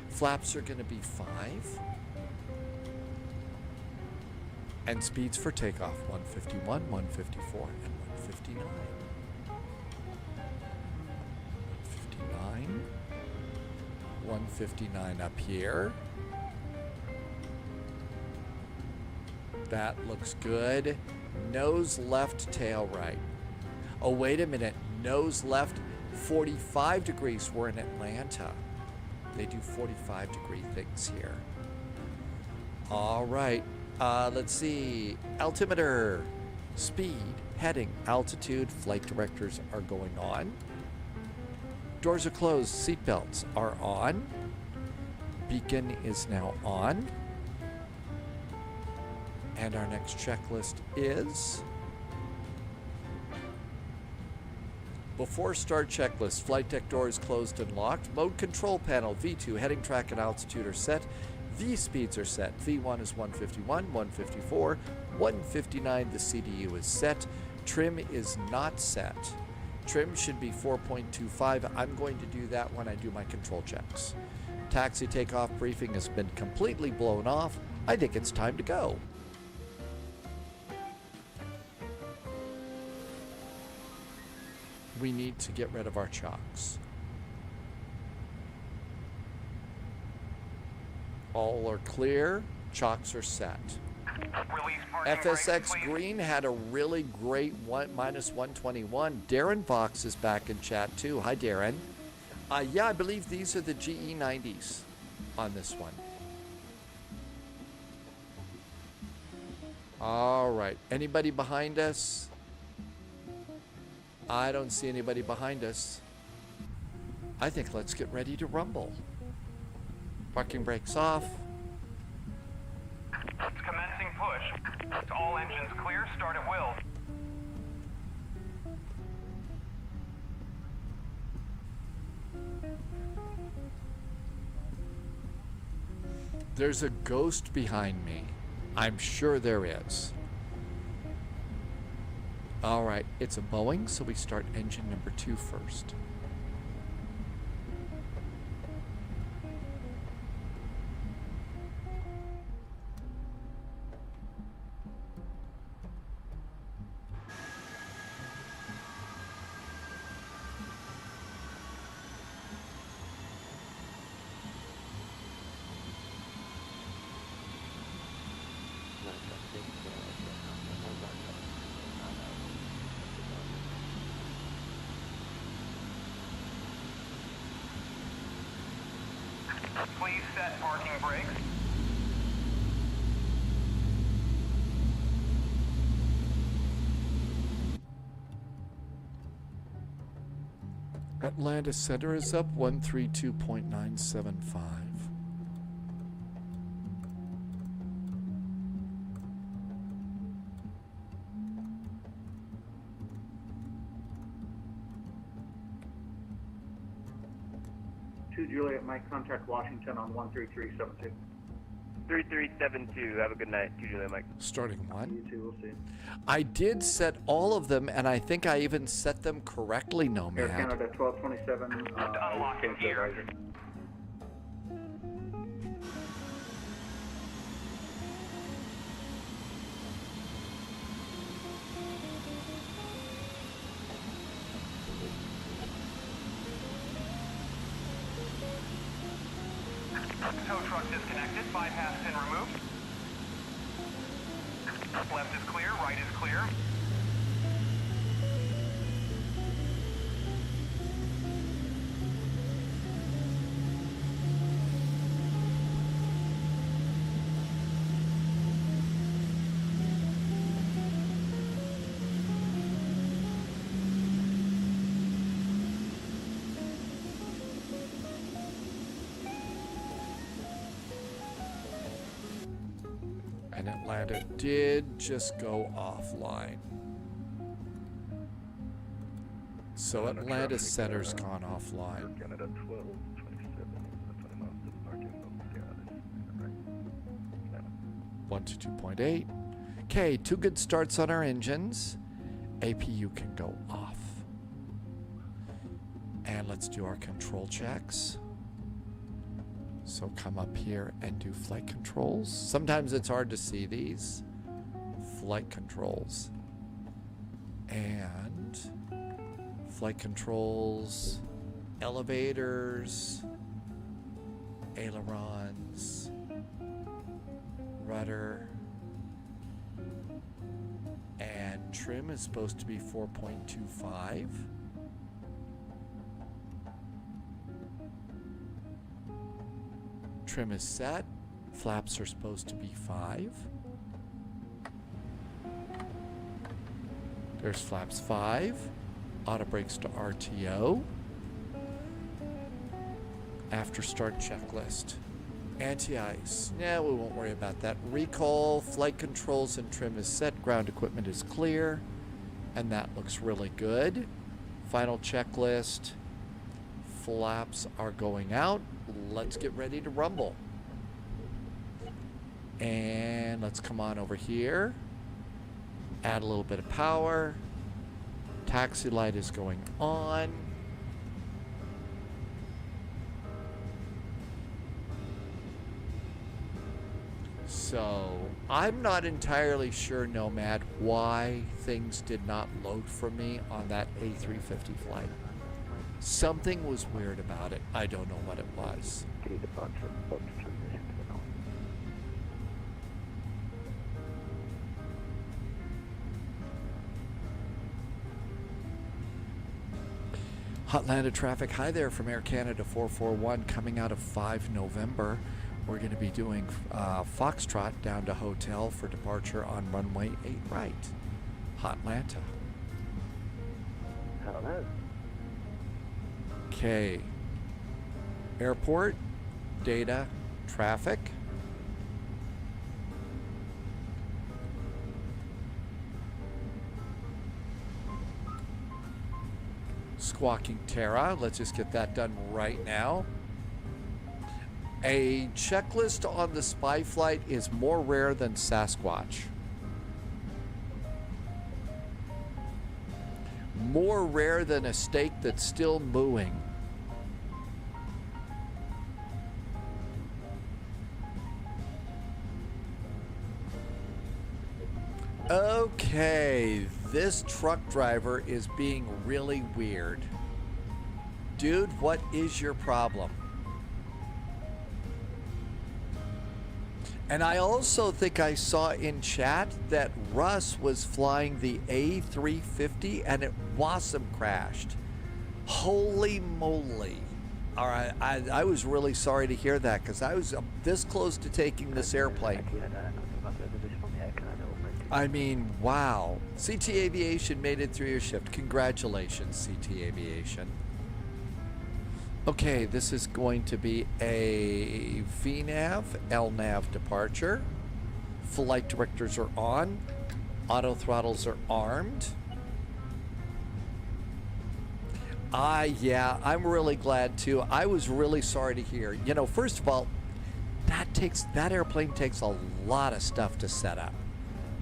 Flaps are going to be 5. And speeds for takeoff 151, 154, and 159. 159. 159 up here. That looks good. Nose left, tail right. Oh, wait a minute. Nose left, 45 degrees. We're in Atlanta. They do 45 degree things here. All right. Let's see. Altimeter, speed, heading, altitude, flight directors are going on. Doors are closed, seatbelts are on. Beacon is now on. And our next checklist is... Before start checklist, flight deck doors closed and locked. Mode control panel, V2, heading track and altitude are set. V speeds are set. V1 is 151, 154, 159. The CDU is set. Trim is not set. Trim should be 4.25. I'm going to do that when I do my control checks. Taxi takeoff briefing has been completely blown off. I think it's time to go. We need to get rid of our chocks. All are clear. Chocks are set. FSX Green had a really great minus 121. Darren Vox is back in chat too. Hi, Darren. Yeah, I believe these are the GE90s on this one. All right. Anybody behind us? I don't see anybody behind us. I think let's get ready to rumble. Parking brakes off. Commencing push. All engines clear. Start at will. There's a ghost behind me. I'm sure there is. All right, it's a Boeing, so we start engine number 2 first. Please set parking brakes. Atlanta Center is up 132.975. Juliet, Mike, contact Washington on 13372. 3372, have a good night. Juliet, Mike. Starting 1. You too, we'll see. I did set all of them, and I think I even set them correctly, Nomad. Air Canada 1227. Unlocking gear. Tow truck disconnected. Bypass pin removed. Left is clear. Right is clear. And Atlanta did just go offline. So So Atlanta Center's gone offline. Canada 12, 27, 29, parking of 1 to 2.8. Okay, 2 good starts on our engines. APU can go off. And let's do our control checks. So come up here and do flight controls. Sometimes it's hard to see these. Flight controls. And flight controls, elevators, ailerons, rudder, and trim is supposed to be 4.25. Trim is set. Flaps are supposed to be 5. There's flaps 5. Auto brakes to RTO. After start checklist. Anti-ice. Yeah, we won't worry about that. Recall, flight controls and trim is set. Ground equipment is clear. And that looks really good. Final checklist. Flaps are going out. Let's get ready to rumble. And let's come on over here. Add a little bit of power. Taxi light is going on. So I'm not entirely sure, Nomad, why things did not load for me on that A350 flight. Something was weird about it. I don't know what it was. Hotlanta traffic. Hi there from Air Canada 441 coming out of 5 November. We're going to be doing Foxtrot down to hotel for departure on runway 8 right. Hotlanta. Hello. Okay. Airport, data, traffic. Squawking Terra. Let's just get that done right now. A checklist on the spy flight is more rare than Sasquatch. More rare than a steak that's still mooing. Okay, this truck driver is being really weird. Dude, what is your problem? And I also think I saw in chat that Russ was flying the A350 and it WASM crashed. Holy moly. All right, I was really sorry to hear that because I was this close to taking this airplane. I mean, wow. CT Aviation made it through your shift. Congratulations, CT Aviation. Okay, this is going to be a VNAV, LNAV departure. Flight directors are on. Auto throttles are armed. Yeah, I'm really glad too. I was really sorry to hear. You know, first of all, that airplane takes a lot of stuff to set up.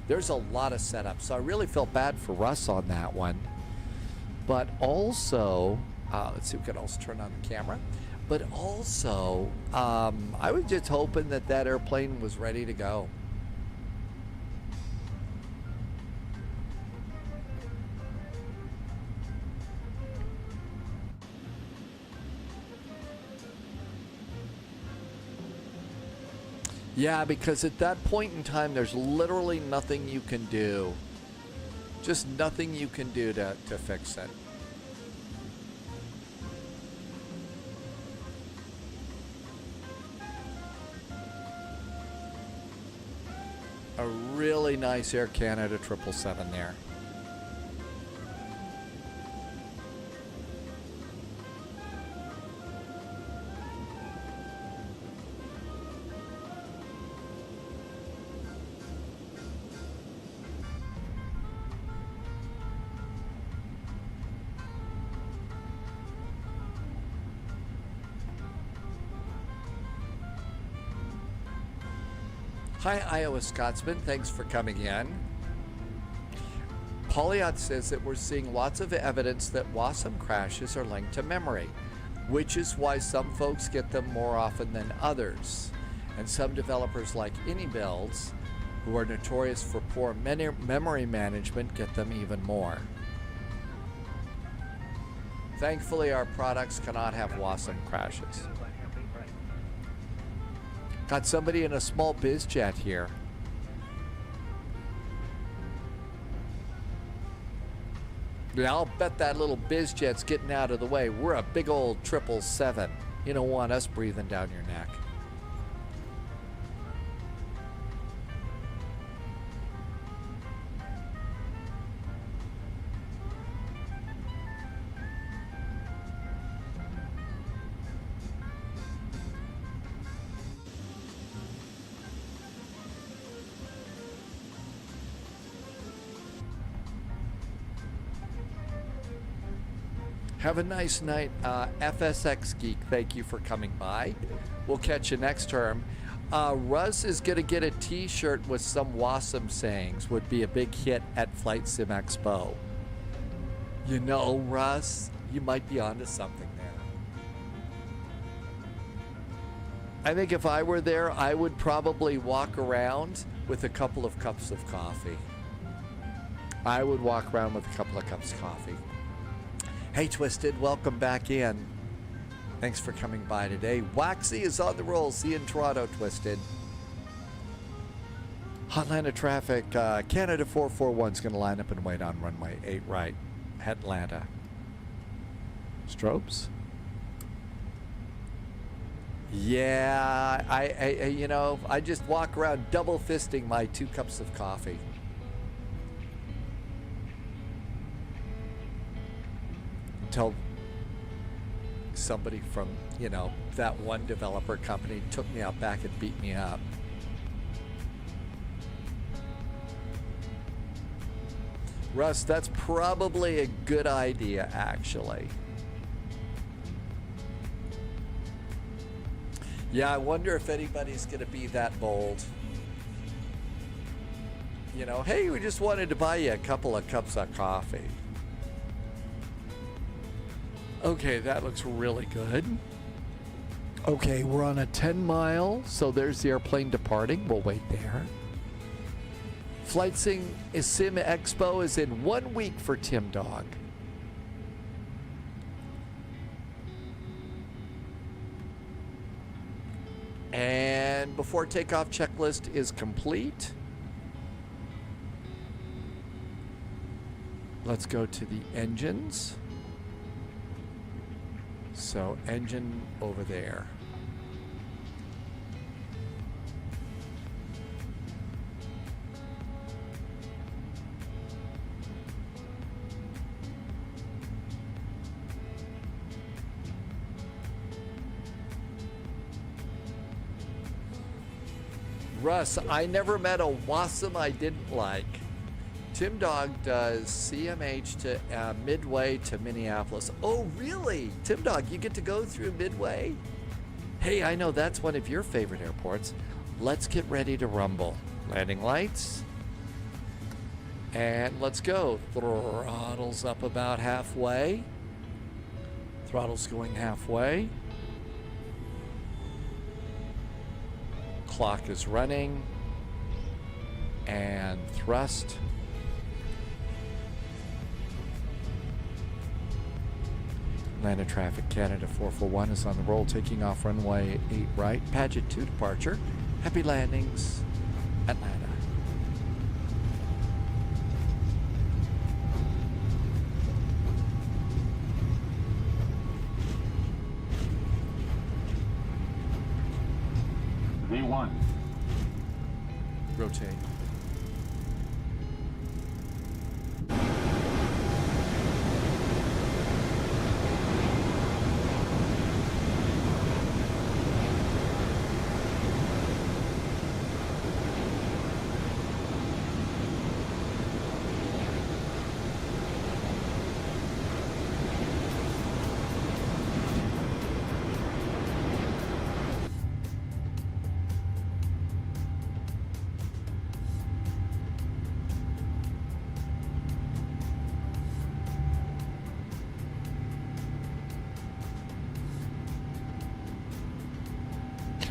There's a lot of setup, so I really felt bad for Russ on that one. But also, let's see if we can also turn on the camera. But also, I was just hoping that that airplane was ready to go. Yeah, because at that point in time, there's literally nothing you can do. Just nothing you can do to fix it. A really nice Air Canada 777 there. Hi, Iowa Scotsman. Thanks for coming in. Polyot says that we're seeing lots of evidence that WASM crashes are linked to memory, which is why some folks get them more often than others. And some developers like AnyBuilds, who are notorious for poor memory management, get them even more. Thankfully, our products cannot have WASM crashes. Got somebody in a small biz jet here. Yeah, I'll bet that little biz jet's getting out of the way. We're a big old 777. You don't want us breathing down your neck. Have a nice night, FSX Geek. Thank you for coming by. We'll catch you next term. Russ is going to get a t-shirt with some WASM sayings. Would be a big hit at Flight Sim Expo. You know, Russ, you might be onto something there. I think if I were there, I would probably walk around with a couple of cups of coffee. I would walk around with a couple of cups of coffee. Hey, Twisted, welcome back in. Thanks for coming by today. Waxy is on the roll. See you in Toronto, Twisted. Hotlanta traffic. Canada 441 is going to line up and wait on runway 8 right. Atlanta. Strobes? Yeah, I you know, I just walk around double fisting my 2 cups of coffee. Until somebody from, you know, that one developer company took me out back and beat me up. Russ, that's probably a good idea, actually. Yeah, I wonder if anybody's going to be that bold. You know, hey, we just wanted to buy you a couple of cups of coffee. Okay, that looks really good. Okay, we're on a 10 mile, so there's the airplane departing. We'll wait there. Flight Sim Expo is in 1 week for Tim Dog. And before takeoff checklist is complete, let's go to the engines. So engine over there. Russ, I never met a WASM I didn't like. Tim Dog does CMH to Midway to Minneapolis. Oh, really? Tim Dog, you get to go through Midway? Hey, I know that's one of your favorite airports. Let's get ready to rumble. Landing lights. And let's go. Throttle's up about halfway. Throttle's going halfway. Clock is running. And thrust. Atlanta traffic, Canada 441 is on the roll, taking off runway 8 right, Paget 2 departure. Happy landings, Atlanta. V1. Rotate.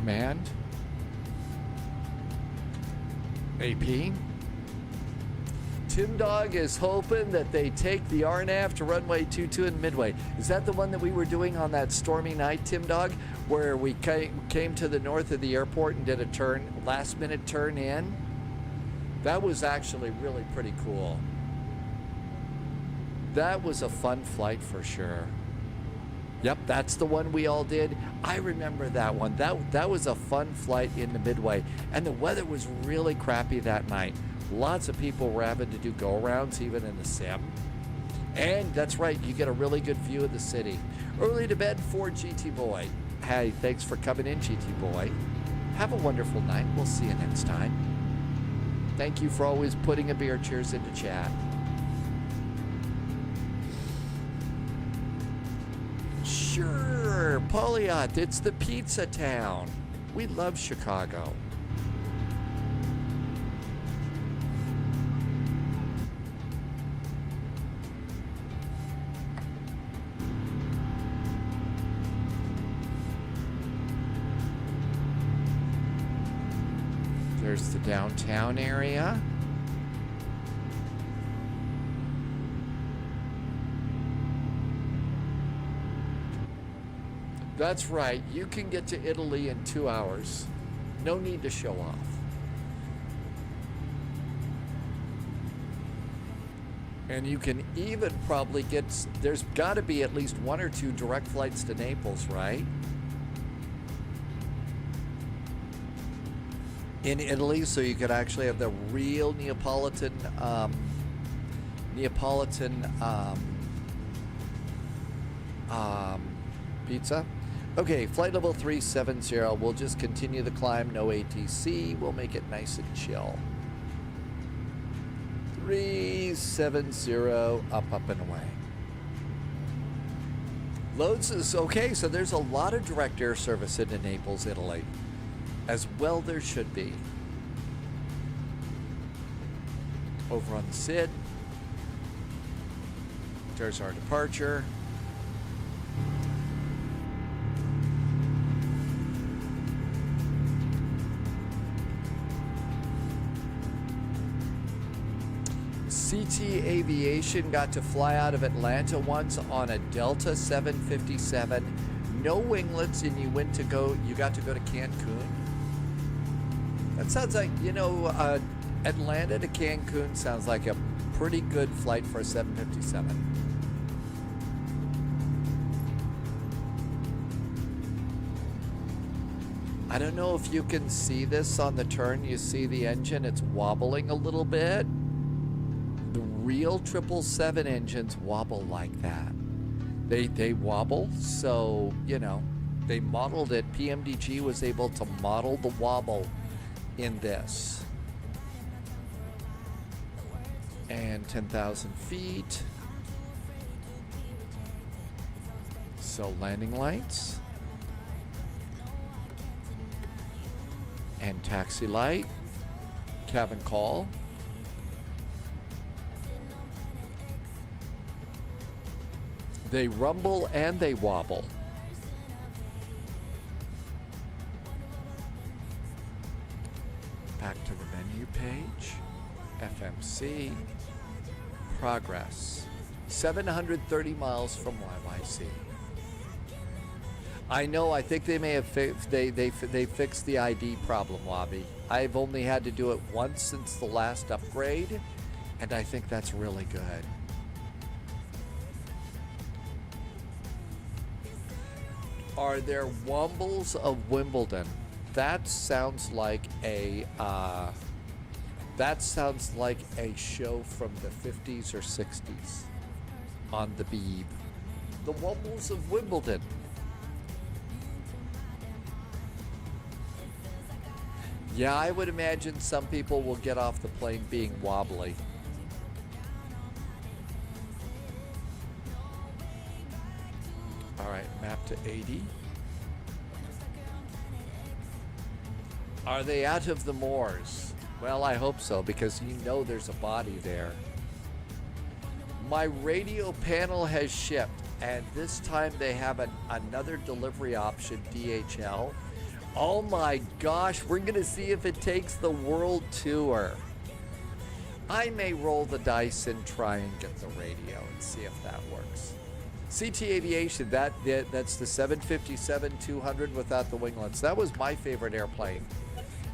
Command. AP. Tim Dog is hoping that they take the RNAV to runway 22 in Midway. Is that the one that we were doing on that stormy night, Tim Dog, where we came to the north of the airport and did a turn, last minute turn in? That was actually really pretty cool. That was a fun flight for sure. Yep, that's the one we all did. I remember that one. That was a fun flight into Midway. And the weather was really crappy that night. Lots of people were having to do go-arounds, even in the sim. And that's right, you get a really good view of the city. Early to bed for GT Boy. Hey, thanks for coming in, GT Boy. Have a wonderful night. We'll see you next time. Thank you for always putting a beer cheers into chat. Sure, Poliot, it's the pizza town. We love Chicago. There's the downtown area. That's right, you can get to Italy in 2 hours. No need to show off. And you can even probably get, there's got to be at least 1 or 2 direct flights to Naples, right? In Italy, so you could actually have the real Neapolitan pizza. Okay, flight level 370. We'll just continue the climb. No ATC. We'll make it nice and chill. 370. Up and away. Loads is okay. So there's a lot of direct air service into Naples, Italy. As well there should be. Over on the SID. There's our departure. CT Aviation got to fly out of Atlanta once on a Delta 757. No winglets, and you got to go to Cancun. That sounds like, Atlanta to Cancun sounds like a pretty good flight for a 757. I don't know if you can see this on the turn. You see the engine, it's wobbling a little bit. The real 777 engines wobble like that. They wobble, so, they modeled it. PMDG was able to model the wobble in this. And 10,000 feet. So landing lights. And taxi light. Cabin call. They rumble and they wobble. Back to the menu page. FMC. Progress. 730 miles from YYC. I know, I think they may have they fixed the ID problem, Wabi. I've only had to do it once since the last upgrade, and I think that's really good. Are there wumbles of Wimbledon? That sounds like a show from the 50s or 60s on the Beeb. The wumbles of Wimbledon. Yeah, I would imagine some people will get off the plane being wobbly. All right, map to 80. Are they out of the moors? Well, I hope so, because there's a body there. My radio panel has shipped, and this time they have another delivery option, DHL. Oh my gosh, we're going to see if it takes the world tour. I may roll the dice and try and get the radio and see if that works. CT Aviation, that's the 757-200 without the winglets. That was my favorite airplane,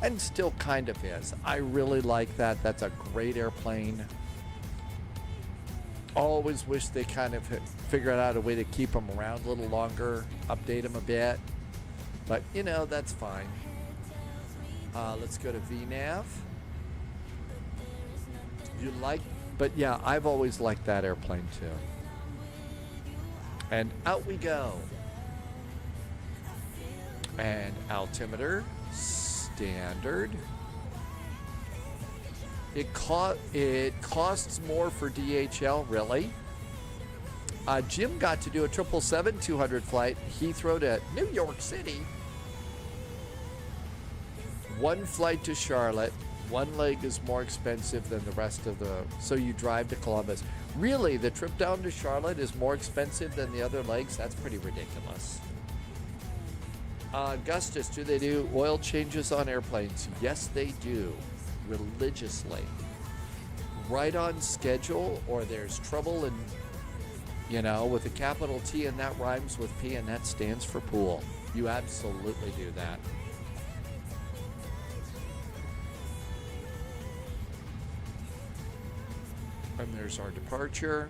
and still kind of is. I really like that. That's a great airplane. Always wish they kind of figured out a way to keep them around a little longer, update them a bit. But, you know, that's fine. Let's go to VNAV. You like, but yeah, I've always liked that airplane too. And out we go. And altimeter, standard. It costs more for DHL, really. Jim got to do a 777-200 flight, Heathrow to New York City. One flight to Charlotte. One leg is more expensive than the rest of the... So you drive to Columbus. Really, the trip down to Charlotte is more expensive than the other legs? That's pretty ridiculous. Augustus, do they do oil changes on airplanes? Yes, they do. Religiously. Right on schedule, or there's trouble and, you know, with a capital T and that rhymes with P and that stands for pool. You absolutely do that. And there's our departure.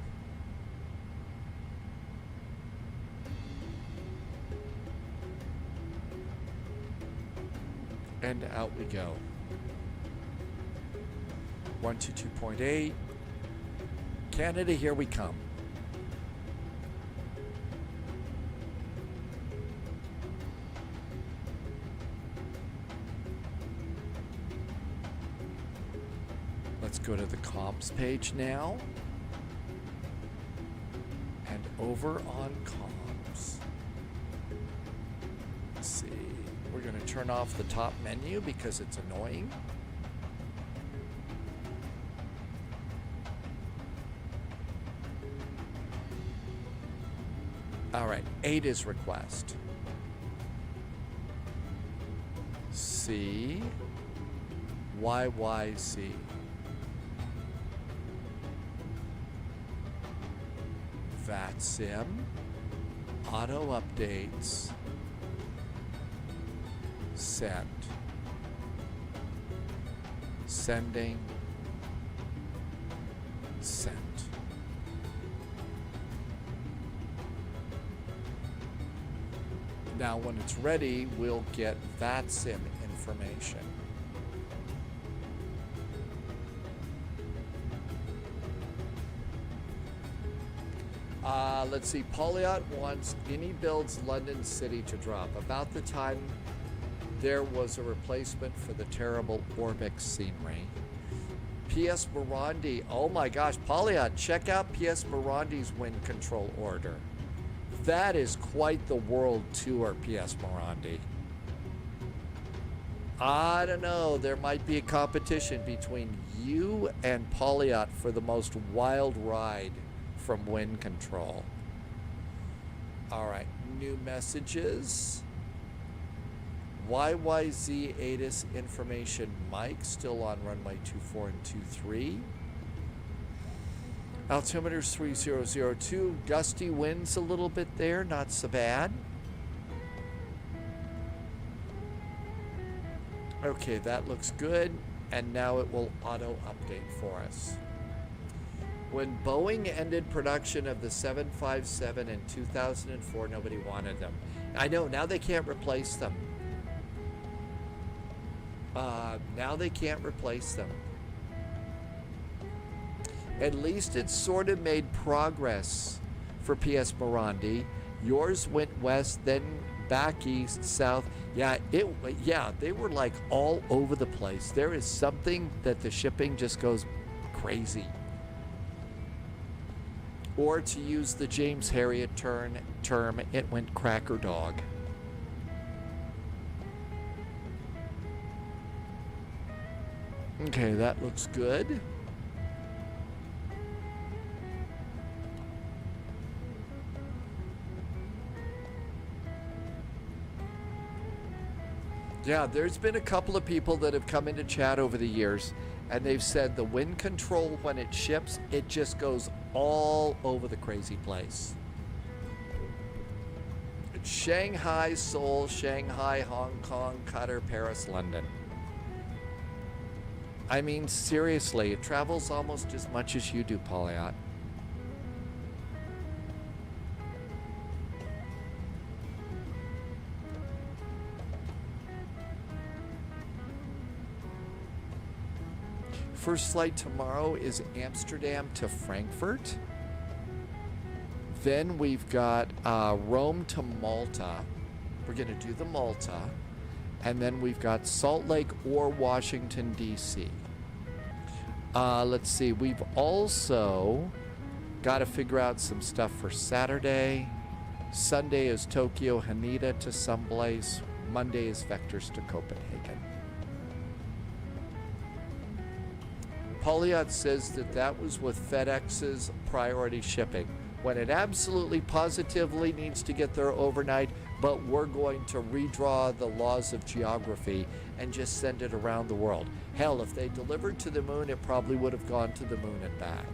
And out we go. 122.8. Canada, here we come. Let's go to the comms page now. And over on comms. Let's see. We're going to turn off the top menu because it's annoying. All right, ADA's request. C. YYZ. VATSIM, auto updates, send, sending, sent. Now when it's ready, we'll get VATSIM information. Let's see, Polyot wants any builds London City to drop. About the time there was a replacement for the terrible Orbex scenery. P.S. Burundi, oh my gosh, Polyot, check out P.S. Burundi's wind control order. That is quite the world tour, P.S. Burundi. I don't know, there might be a competition between you and Polyot for the most wild ride from wind control. All right, new messages. YYZ ATIS information, Mike, still on runway 24 and 23. Altimeter's 3002. Gusty winds a little bit there, not so bad. Okay, that looks good. And now it will auto update for us. When Boeing ended production of the 757 in 2004, nobody wanted them. I know, now they can't replace them. Now they can't replace them. At least it's sort of made progress for PS Burundi. Yours went west, then back east, south. Yeah, they were like all over the place. There is something that the shipping just goes crazy. Or to use the James Harriet term, it went cracker dog. Okay, that looks good. Yeah, there's been a couple of people that have come into chat over the years, and they've said the wind control, when it ships, it just goes all over the crazy place. It's Shanghai, Seoul, Shanghai, Hong Kong, Qatar, Paris, London. I mean, seriously, it travels almost as much as you do, Polyot. First flight tomorrow is Amsterdam to Frankfurt. Then we've got Rome to Malta. We're going to do the Malta. And then we've got Salt Lake or Washington, D.C. Let's see. We've also got to figure out some stuff for Saturday. Sunday is Tokyo, Haneda to someplace. Monday is Vectors to Copenhagen. Polyot says that was with FedEx's priority shipping, when it absolutely positively needs to get there overnight, but we're going to redraw the laws of geography and just send it around the world. Hell, if they delivered to the moon, it probably would have gone to the moon and back.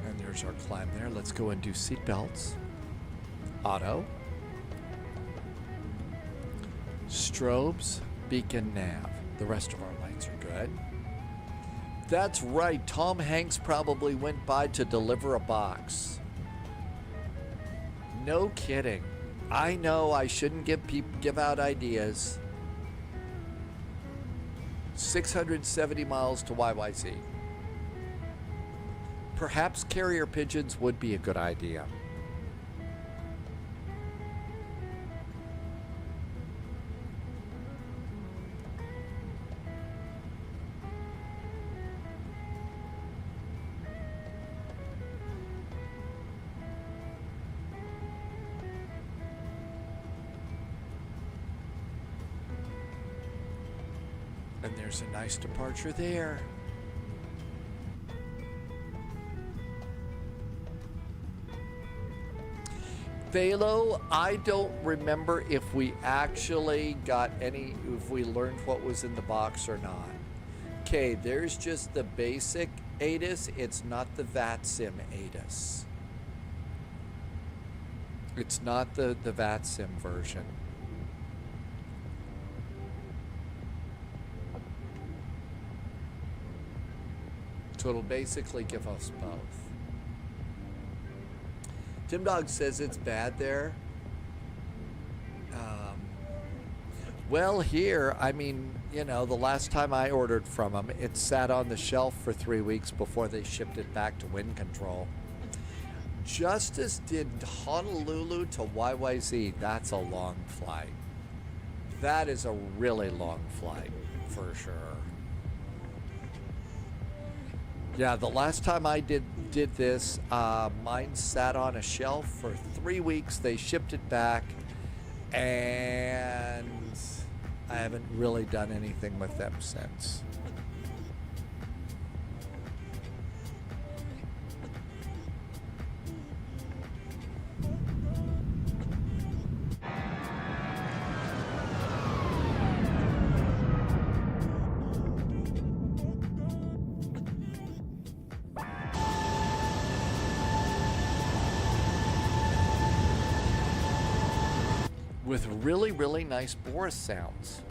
And there's our climb there. Let's go and do seat belts. Auto. Strobes, beacon, nav. The rest of our lights are good. That's right. Tom Hanks probably went by to deliver a box. No kidding. I know I shouldn't give out ideas. 670 miles to YYZ. Perhaps carrier pigeons would be a good idea. And there's a nice departure there. Phalo, I don't remember if we actually got if we learned what was in the box or not. Okay, there's just the basic ATIS. It's not the VATSIM ATIS. It's not the VATSIM version. So it'll basically give us both. Tim Dog says it's bad there. Well, here, I mean, you know, the last time I ordered from them, it sat on the shelf for 3 weeks before they shipped it back to Wind Control. Just as did Honolulu to YYZ. That's a long flight. That is a really long flight, for sure. Yeah, the last time I did this, mine sat on a shelf for 3 weeks. They shipped it back, and I haven't really done anything with them since. With really, really nice Boris sounds.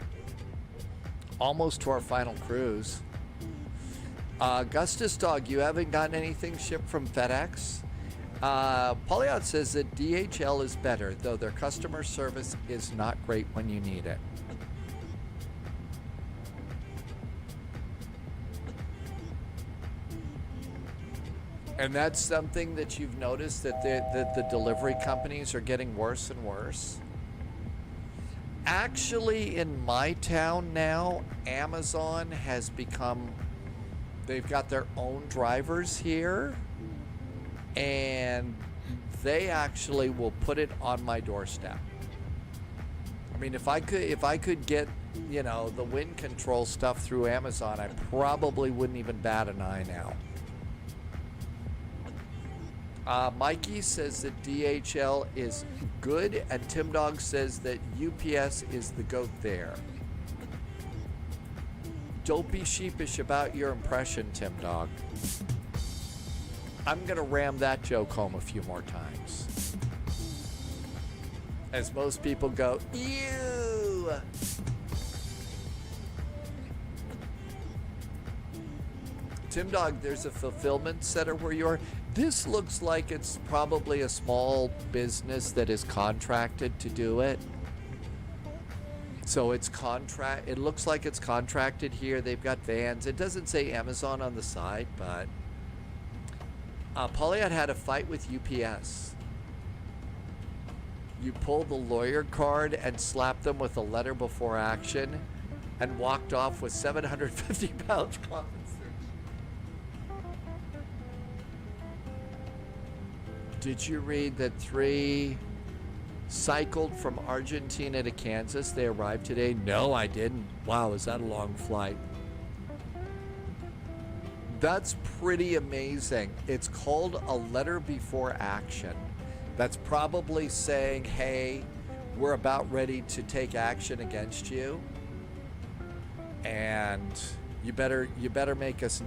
Almost to our final cruise. Augustus Dog, you haven't gotten anything shipped from FedEx? Polyot says that DHL is better, though their customer service is not great when you need it. And that's something that you've noticed, that the delivery companies are getting worse and worse. Actually, in my town now, Amazon has become, they've got their own drivers here, and they actually will put it on my doorstep. I mean, if I could get, you know, the wind control stuff through Amazon, I probably wouldn't even bat an eye now. Mikey says that DHL is good, and Tim Dog says that UPS is the goat there. Don't be sheepish about your impression, Tim Dog. I'm gonna ram that joke home a few more times. As most people go, ew! Tim Dog, there's a fulfillment center where you are. This looks like it's probably a small business that is contracted to do it. So it's it looks like it's contracted here. They've got vans. It doesn't say Amazon on the side, but Polyad had a fight with UPS. You pulled the lawyer card and slapped them with a letter before action and walked off with 750 pounds compensation. Did you read that 3 cycled from Argentina to Kansas? They arrived today? No, I didn't. Wow, is that a long flight? That's pretty amazing. It's called a letter before action. That's probably saying, hey, we're about ready to take action against you. And you better make us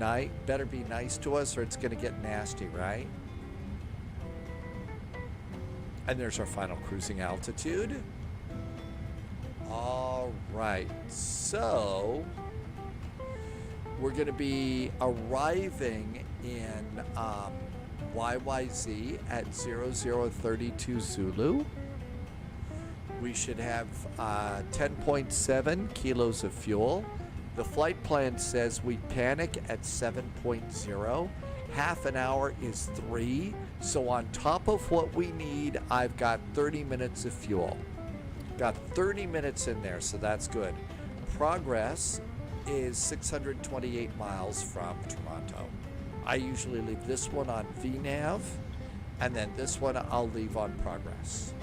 better be nice to us, or it's gonna get nasty, right? And there's our final cruising altitude. All right, so we're going to be arriving in YYZ at 0032 Zulu. We should have 10.7 kilos of fuel. The flight plan says we panic at 7.0. Half an hour is 3. So on top of what we need, I've got 30 minutes of fuel. Got 30 minutes in there, so that's good. Progress is 628 miles from Toronto. I usually leave this one on VNAV, and then this one I'll leave on Progress.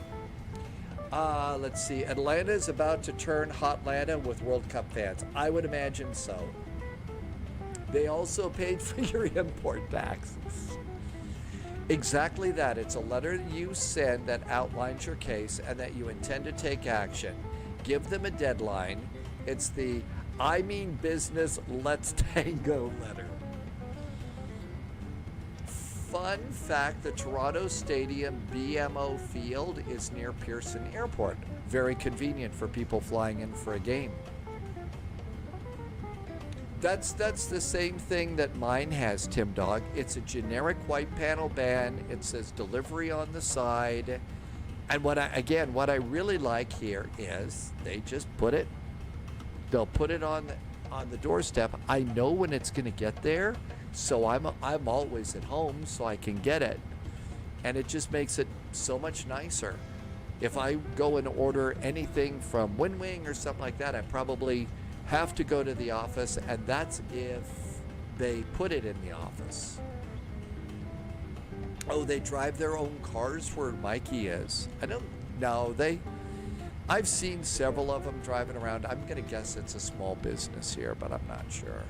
Let's see. Atlanta is about to turn Hotlanta with World Cup fans. I would imagine so. They also paid for your import taxes. Exactly that. It's a letter you send that outlines your case and that you intend to take action. Give them a deadline. It's the I mean business, let's tango letter. Fun fact, the Toronto Stadium BMO Field is near Pearson Airport. Very convenient for people flying in for a game. That's the same thing that mine has, Tim Dog. It's a generic white panel band. It says delivery on the side. And what I really like here is they just they'll put it on the doorstep. I know when it's going to get there, so I'm always at home so I can get it. And it just makes it so much nicer. If I go and order anything from WinWing or something like that, I probably have to go to the office, and that's if they put it in the office. Oh, they drive their own cars where Mikey is. I don't know. I've seen several of them driving around. I'm going to guess it's a small business here, but I'm not sure.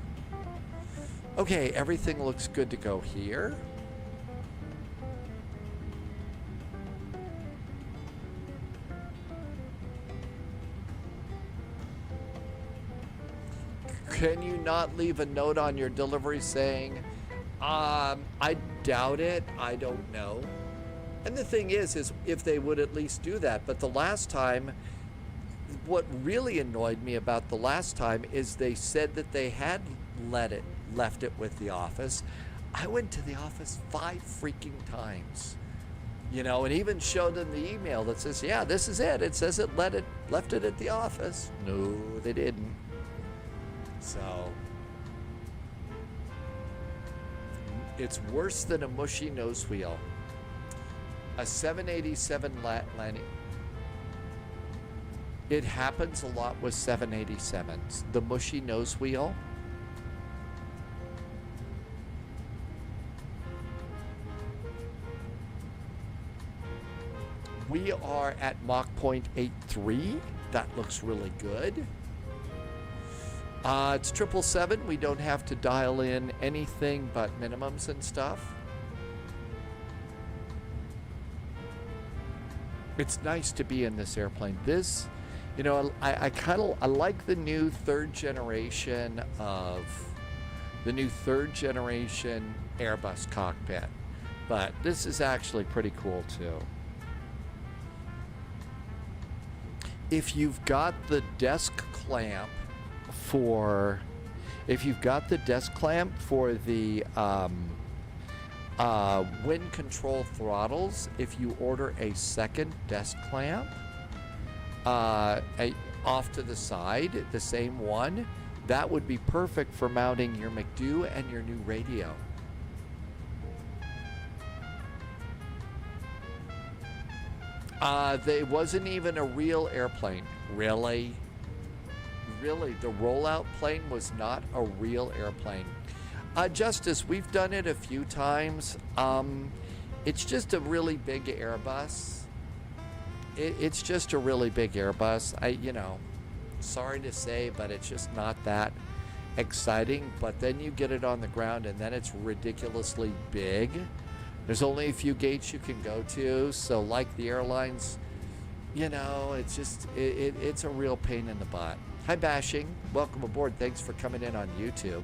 Okay, everything looks good to go here. Can you not leave a note on your delivery saying, I doubt it, I don't know. And the thing is if they would at least do that. But the last time, what really annoyed me about the last time is they said that they had left it with the office. I went to the office 5 freaking times. You know, and even showed them the email that says, yeah, this is it. It says it left it at the office. No, they didn't. So it's worse than a mushy nose wheel. A 787 landing. It happens a lot with 787s. The mushy nose wheel. We are at Mach 0.83. that looks really good. It's 777. We don't have to dial in anything but minimums and stuff. It's nice to be in this airplane. This, you know, I like the new third generation Airbus cockpit, but this is actually pretty cool too. If you've got the desk clamp for the wind control throttles, if you order a second desk clamp off to the side, the same one, that would be perfect for mounting your McDo and your new radio. It wasn't even a real airplane. Really? Really, the rollout plane was not a real airplane. Justice, we've done it a few times. It's just a really big Airbus. It's just a really big Airbus. Sorry to say, but it's just not that exciting. But then you get it on the ground and then it's ridiculously big. There's only a few gates you can go to. So like the airlines, it's just, it's a real pain in the butt. Hi, Bashing. Welcome aboard. Thanks for coming in on YouTube.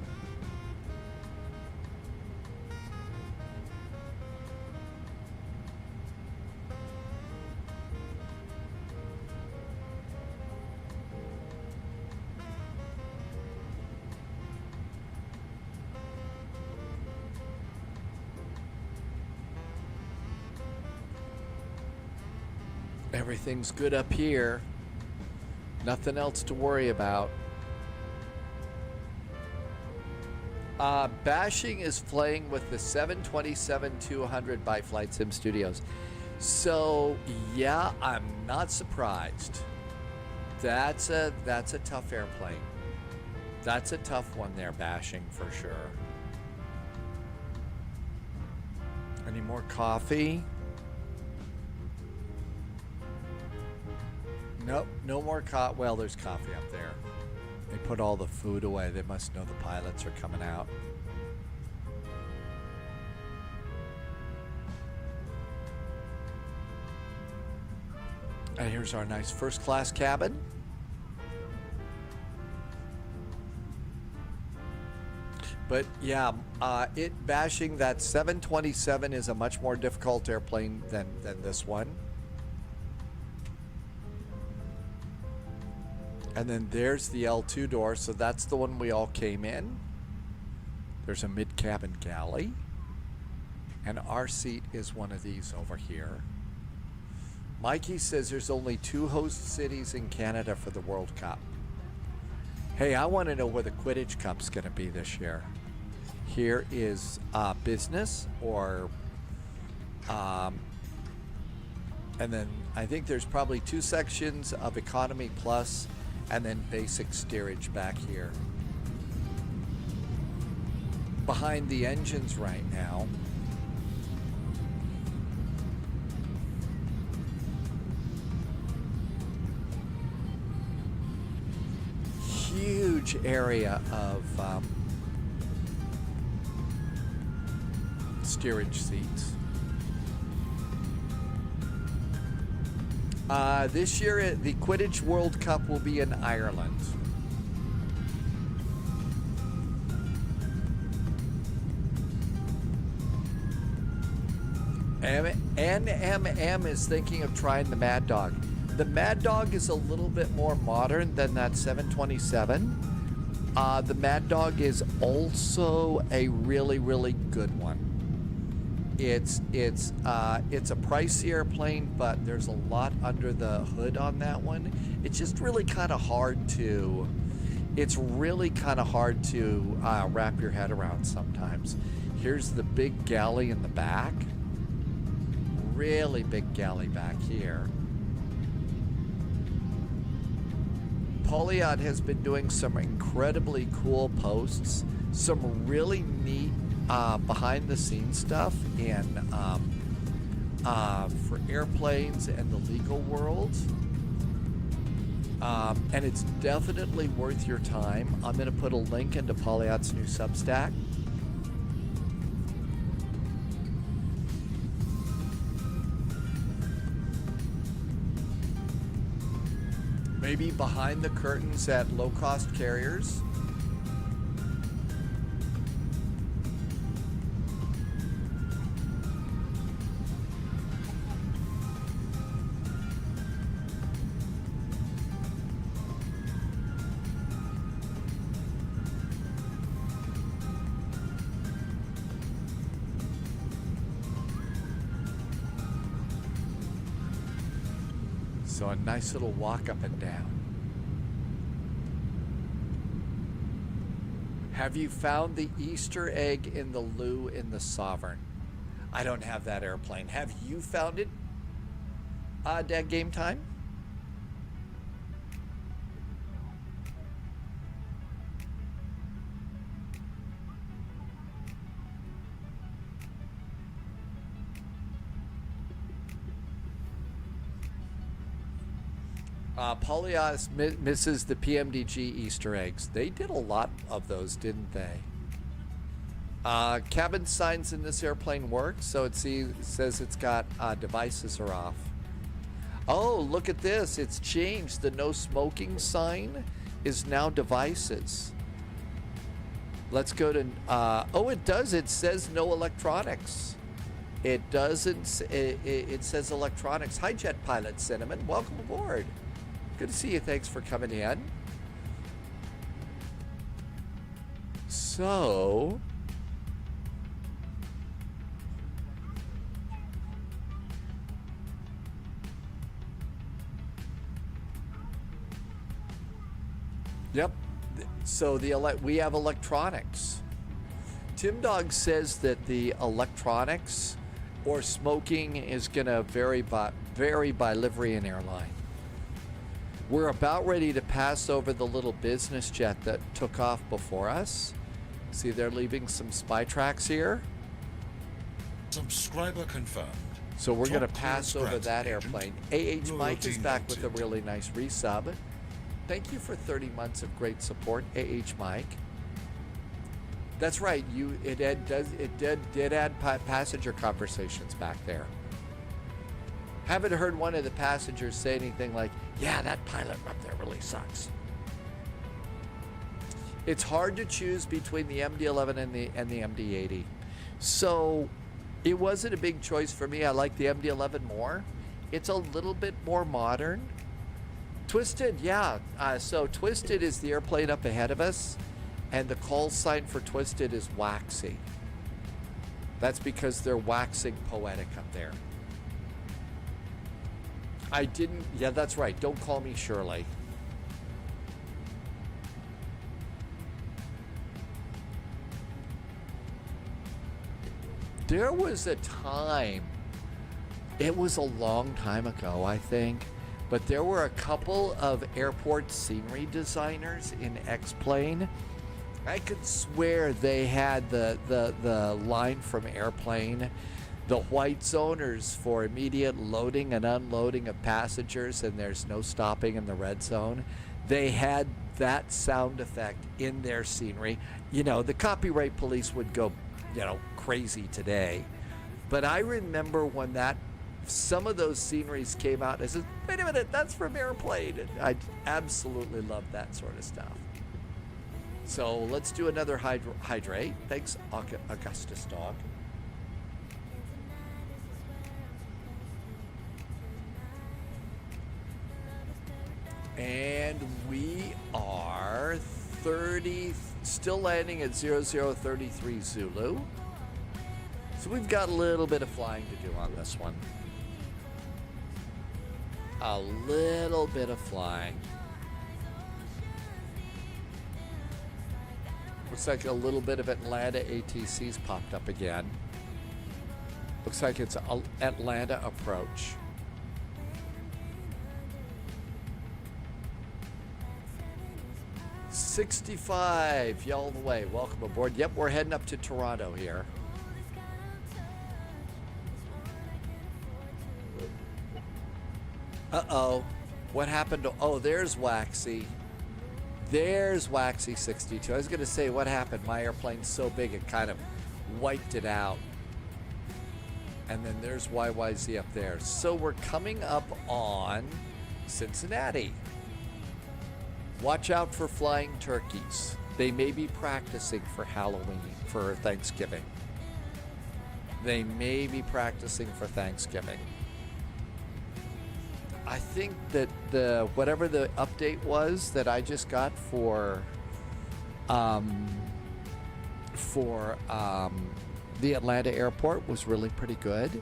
Everything's good up here. Nothing else to worry about. Bashing is playing with the 727-200 by Flight Sim Studios. So, yeah, I'm not surprised. That's a tough airplane. That's a tough one there, Bashing, for sure. Any more coffee? Nope, no more well, there's coffee up there. They put all the food away. They must know the pilots are coming out. And here's our nice first class cabin. But yeah, Bashing that 727 is a much more difficult airplane than this one. And then there's the L2 door, so that's the one we all came in. There's a mid-cabin galley. And our seat is one of these over here. Mikey says there's only 2 host cities in Canada for the World Cup. Hey, I want to know where the Quidditch Cup's going to be this year. Here is business or... and then I think there's probably 2 sections of Economy Plus and then basic steerage back here. Behind the engines right now. Huge area of steerage seats. This year, the Quidditch World Cup will be in Ireland. NMM is thinking of trying the Mad Dog. The Mad Dog is a little bit more modern than that 727. The Mad Dog is also a really, really good one. It's a pricey airplane, but there's a lot under the hood on that one. It's just really kind of hard to. It's really kind of hard to wrap your head around sometimes. Here's the big galley in the back. Really big galley back here. Poliot has been doing some incredibly cool posts, some really neat behind the scenes stuff in for airplanes and the legal world. And it's definitely worth your time. I'm going to put a link into Polyot's new Substack. Maybe behind the curtains at low-cost carriers. So a nice little walk up and down. Have you found the Easter egg in the loo in the Sovereign? I don't have that airplane. Have you found it? Dad, game time? Polyos misses the PMDG Easter eggs. They did a lot of those, didn't they? Cabin signs in this airplane work, so it says it's got devices are off. Oh, look at this. It's changed. The no smoking sign is now devices. Let's go to... oh, it does. It says no electronics. It doesn't... It says electronics. Hi, Jet Pilot Cinnamon. Welcome aboard. Good to see you. Thanks for coming in. So... Yep. So we have electronics. Tim Dog says that the electronics or smoking is going to vary by livery and airline. We're about ready to pass over the little business jet that took off before us. See, they're leaving some spy tracks here. Subscriber confirmed. So we're going to pass over that airplane. AH Mike is back with a really nice resub. Thank you for 30 months of great support, AH Mike. That's right. It did add passenger conversations back there. Haven't heard one of the passengers say anything like, "Yeah, that pilot up there really sucks." It's hard to choose between the MD-11 and the MD-80. So it wasn't a big choice for me. I like the MD-11 more. It's a little bit more modern. Twisted, yeah. So Twisted is the airplane up ahead of us, and the call sign for Twisted is waxy. That's because they're waxing poetic up there. Yeah, that's right. Don't call me Shirley. There was a time, it was a long time ago, I think, but there were a couple of airport scenery designers in X-Plane. I could swear they had the line from Airplane, the white zoners for immediate loading and unloading of passengers, and there's no stopping in the red zone. They had that sound effect in their scenery. You know, the copyright police would go, crazy today. But I remember when some of those sceneries came out, I said, wait a minute, that's from Airplane. And I absolutely love that sort of stuff. So let's do another hydrate. Thanks, Augustus Dog. And we are still landing at 0033 Zulu. So we've got a little bit of flying to do on this one. A little bit of flying. Looks like a little bit of Atlanta ATC's popped up again. Looks like it's Atlanta approach. $65, y'all the way. Welcome aboard. Yep, we're heading up to Toronto here. Uh-oh. What happened to, oh, there's Waxy. There's Waxy 62. I was going to say, what happened? My airplane's so big it kind of wiped it out. And then there's YYZ up there. So we're coming up on Cincinnati. Watch out for flying turkeys. They may be practicing for Halloween, for Thanksgiving. They may be practicing for Thanksgiving. I think that whatever the update was that I just got for the Atlanta airport was really pretty good.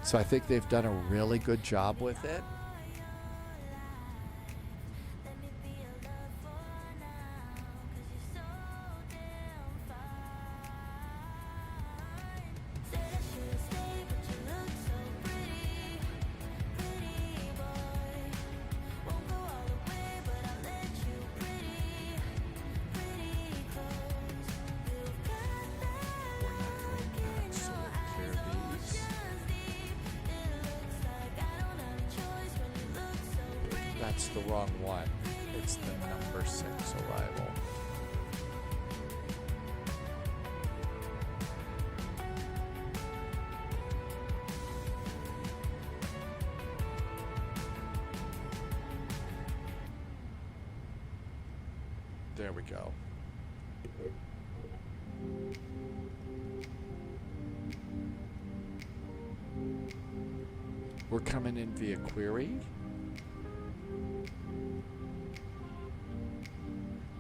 So I think they've done a really good job with it. That's the wrong one. It's the number 6 arrival. There we go. We're coming in via query.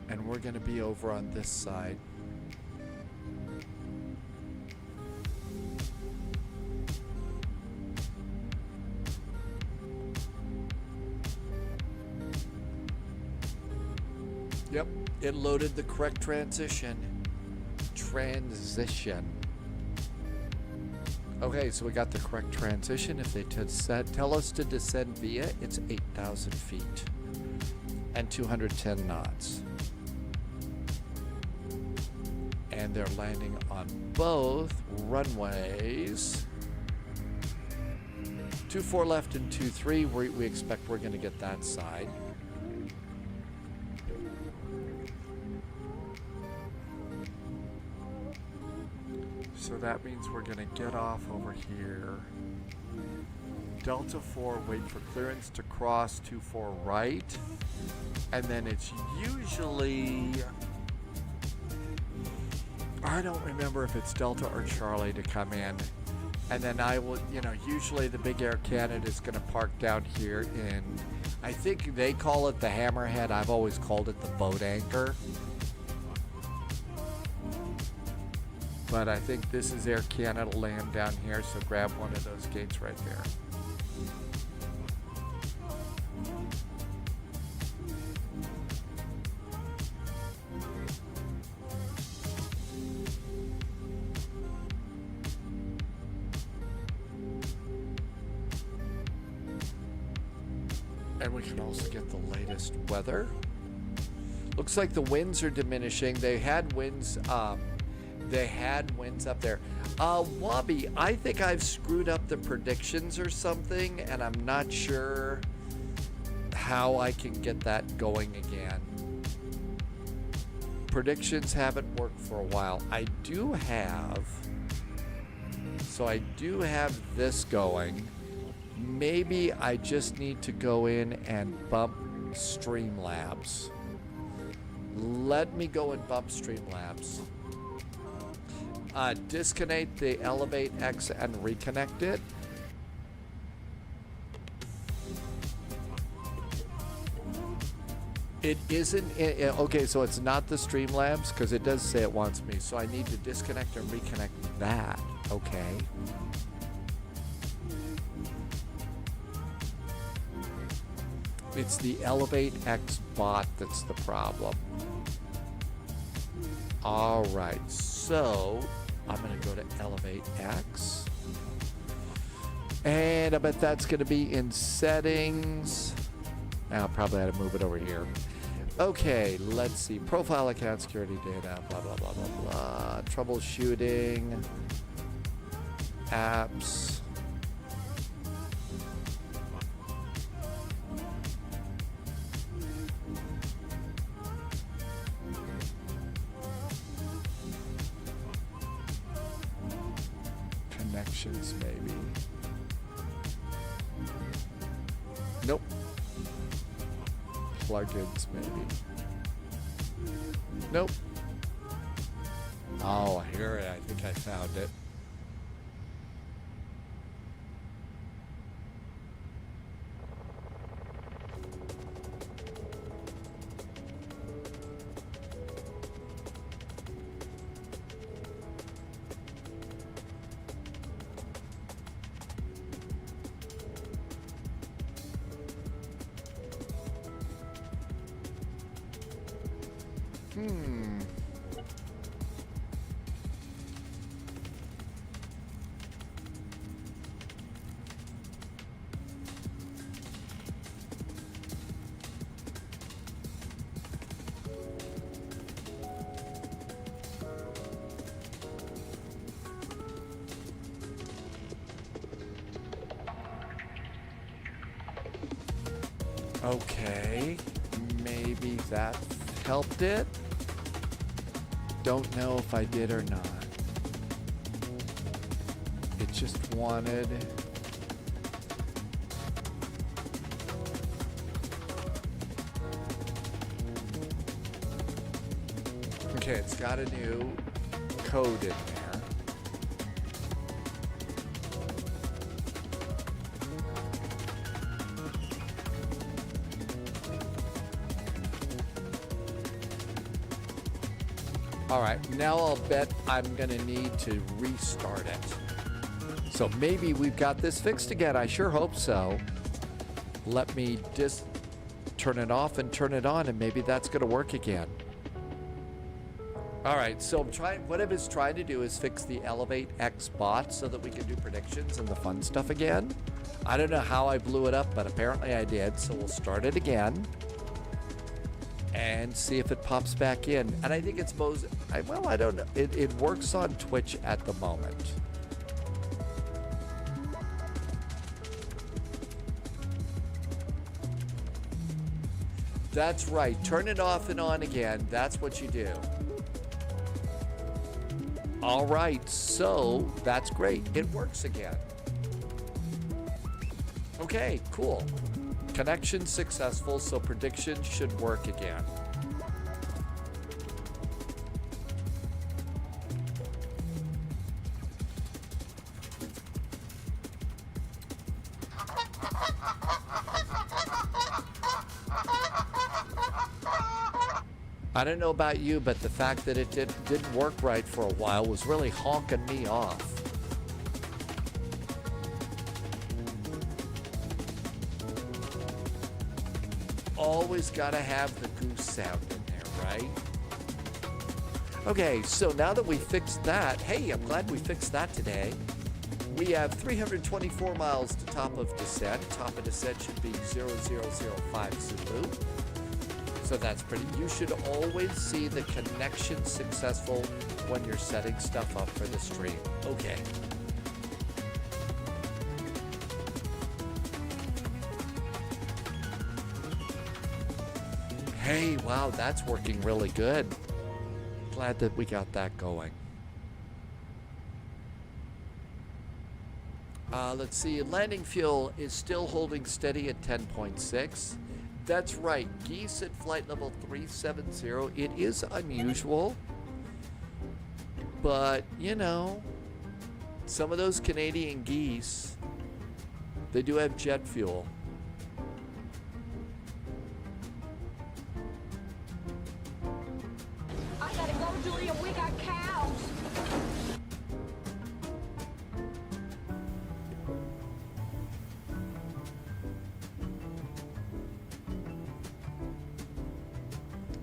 And we're going to be over on this side. Yep, it loaded the correct transition. Okay, so we got the correct transition. If they tell us to descend via, it's 8,000 feet and 210 knots. And they're landing on both runways. 24 left and 23. We expect we're going to get that side. So that means we're going to get off over here. Delta 4, wait for clearance to cross 24 right. And then it's usually, I don't remember if it's Delta or Charlie to come in. And then I will, usually the big Air Canada is going to park down here in, I think they call it the Hammerhead. I've always called it the boat anchor. But I think this is Air Canada land down here, so grab one of those gates right there. And we can also get the latest weather. Looks like the winds are diminishing. They had winds up there. Wabi, I think I've screwed up the predictions or something, and I'm not sure how I can get that going again. Predictions haven't worked for a while. I do have this going. Maybe I just need to go in and bump Streamlabs. Let me go and bump Streamlabs. Disconnect the Elevate X and reconnect it. It isn't, okay, so it's not the Streamlabs because it does say it wants me. So I need to disconnect and reconnect that, okay. It's the Elevate X bot that's the problem. All right, so I'm going to go to Elevate X. And I bet that's going to be in settings. I'll probably have to move it over here. Okay, let's see. Profile account security data, blah, blah, blah, blah, blah. Troubleshooting. Apps. Connections, maybe. Nope. Plugins, maybe. Nope. Oh, here, I think I found it. Okay, maybe that helped it. Don't know if I did or not. It just wanted... Okay, it's got a new code in there. All right, now I'll bet I'm gonna need to restart it. So maybe we've got this fixed again. I sure hope so. Let me just turn it off and turn it on, and maybe that's gonna work again. All right, so what I was trying to do is fix the Elevate X bot so that we can do predictions and the fun stuff again. I don't know how I blew it up, but apparently I did, so we'll start it again and see if it pops back in. And I think it's well, I don't know. It works on Twitch at the moment. That's right. Turn it off and on again. That's what you do. All right, so that's great. It works again. Okay, cool. Connection successful, so prediction should work again. I don't know about you, but the fact that it didn't work right for a while was really honking me off. Always gotta have the goose sound in there, right? Okay, so now that we fixed that, hey, I'm glad we fixed that today. We have 324 miles to top of descent. Top of descent should be 0005 Zulu. So that's pretty. You should always see the connection successful when you're setting stuff up for the stream. Okay. Hey, wow, that's working really good. Glad that we got that going. Let's see, landing fuel is still holding steady at 10.6. That's right, geese at flight level 370. It is unusual, but you know, some of those Canadian geese, they do have jet fuel. I gotta go, Julia. We got cows.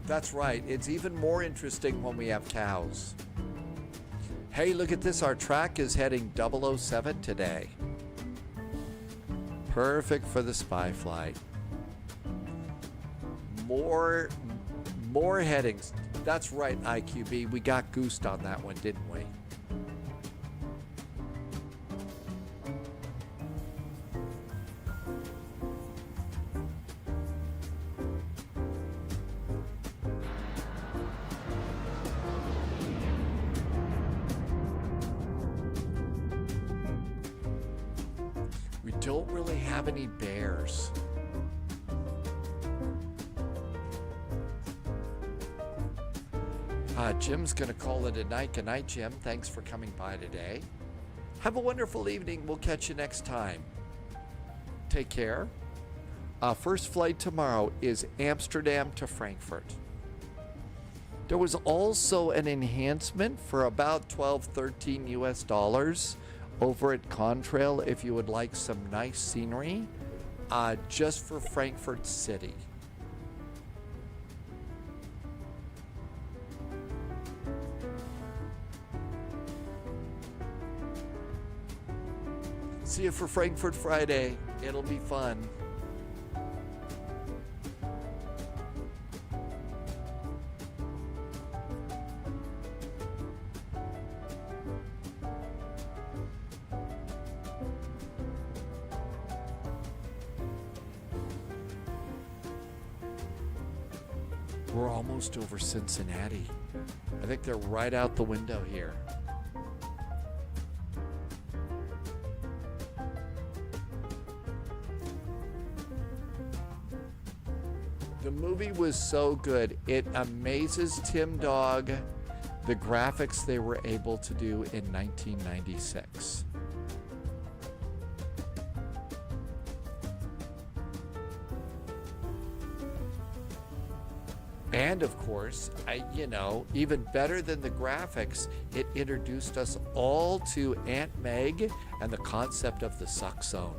That's right. It's even more interesting when we have cows. Hey, look at this. Our track is heading 007 today. Perfect for the spy flight. More headings. That's right, IQB. We got goosed on that one, didn't we? don't really have any bears. Jim's going to call it a night. Good night, Jim. Thanks for coming by today. Have a wonderful evening. We'll catch you next time. Take care. First flight tomorrow is Amsterdam to Frankfurt. There was also an enhancement for about $12-13 US over at Contrail if you would like some nice scenery, just for Frankfurt City. See you for Frankfurt Friday. It'll be fun. We're almost over Cincinnati. I think they're right out the window here. The movie was so good. It amazes Tim Dog the graphics they were able to do in 1996. And of course, even better than the graphics, it introduced us all to Aunt Meg and the concept of the suck zone.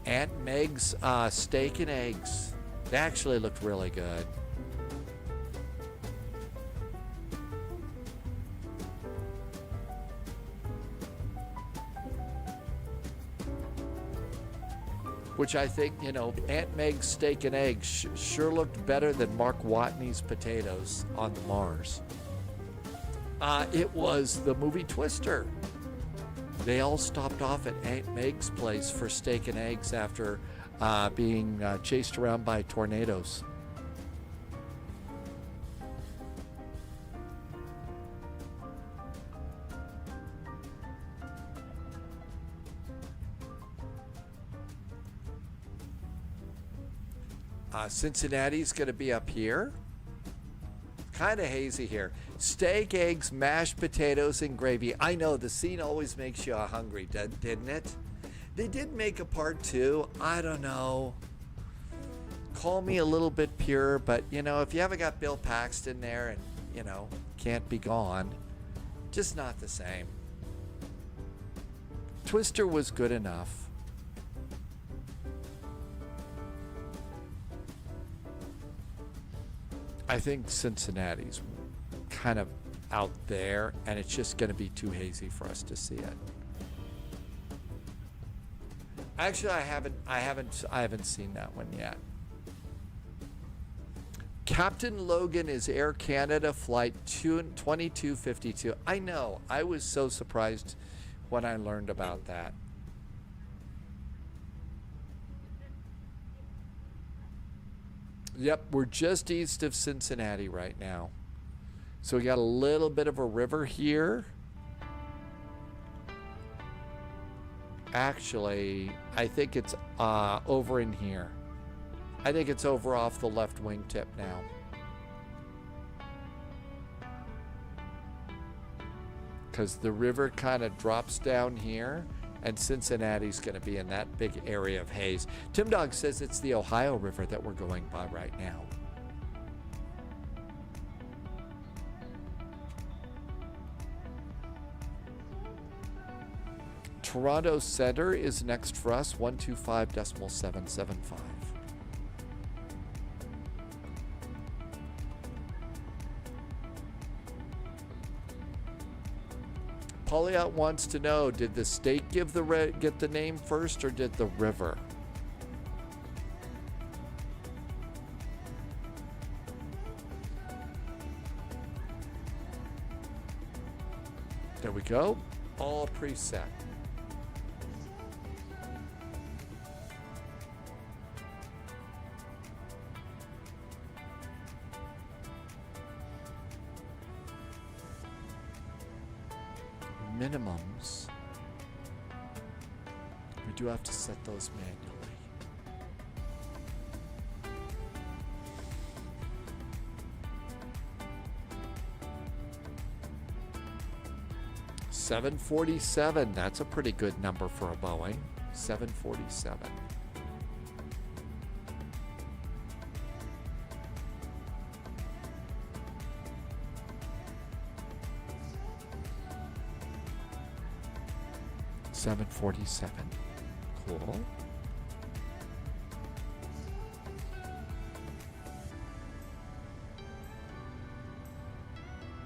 Aunt Meg's steak and eggs. They actually looked really good. Which I think, Aunt Meg's steak and eggs sure looked better than Mark Watney's potatoes on the Mars. It was the movie Twister. They all stopped off at Aunt Meg's place for steak and eggs after being chased around by tornadoes. Cincinnati's going to be up here. Kind of hazy here. Steak, eggs, mashed potatoes, and gravy. I know, the scene always makes you hungry, didn't it? They did make a part 2. I don't know. Call me a little bit pure, but, if you haven't got Bill Paxton there and, can't be gone, just not the same. Twister was good enough. I think Cincinnati's kind of out there, and it's just going to be too hazy for us to see it. Actually, I haven't seen that one yet. Captain Logan is Air Canada flight 2252. I know. I was so surprised when I learned about that. Yep, we're just east of Cincinnati right now. So we got a little bit of a river here. Actually, I think it's over in here. I think it's over off the left wingtip now. Because the river kind of drops down here, and Cincinnati's going to be in that big area of haze. Tim Dog says it's the Ohio River that we're going by right now. Toronto Center is next for us, 125.775. Pauliot wants to know, did the state get the name first, or did the river? There we go. All preset. Minimums. We do have to set those manually. $747, that's a pretty good number for a Boeing. 747. $747. Cool.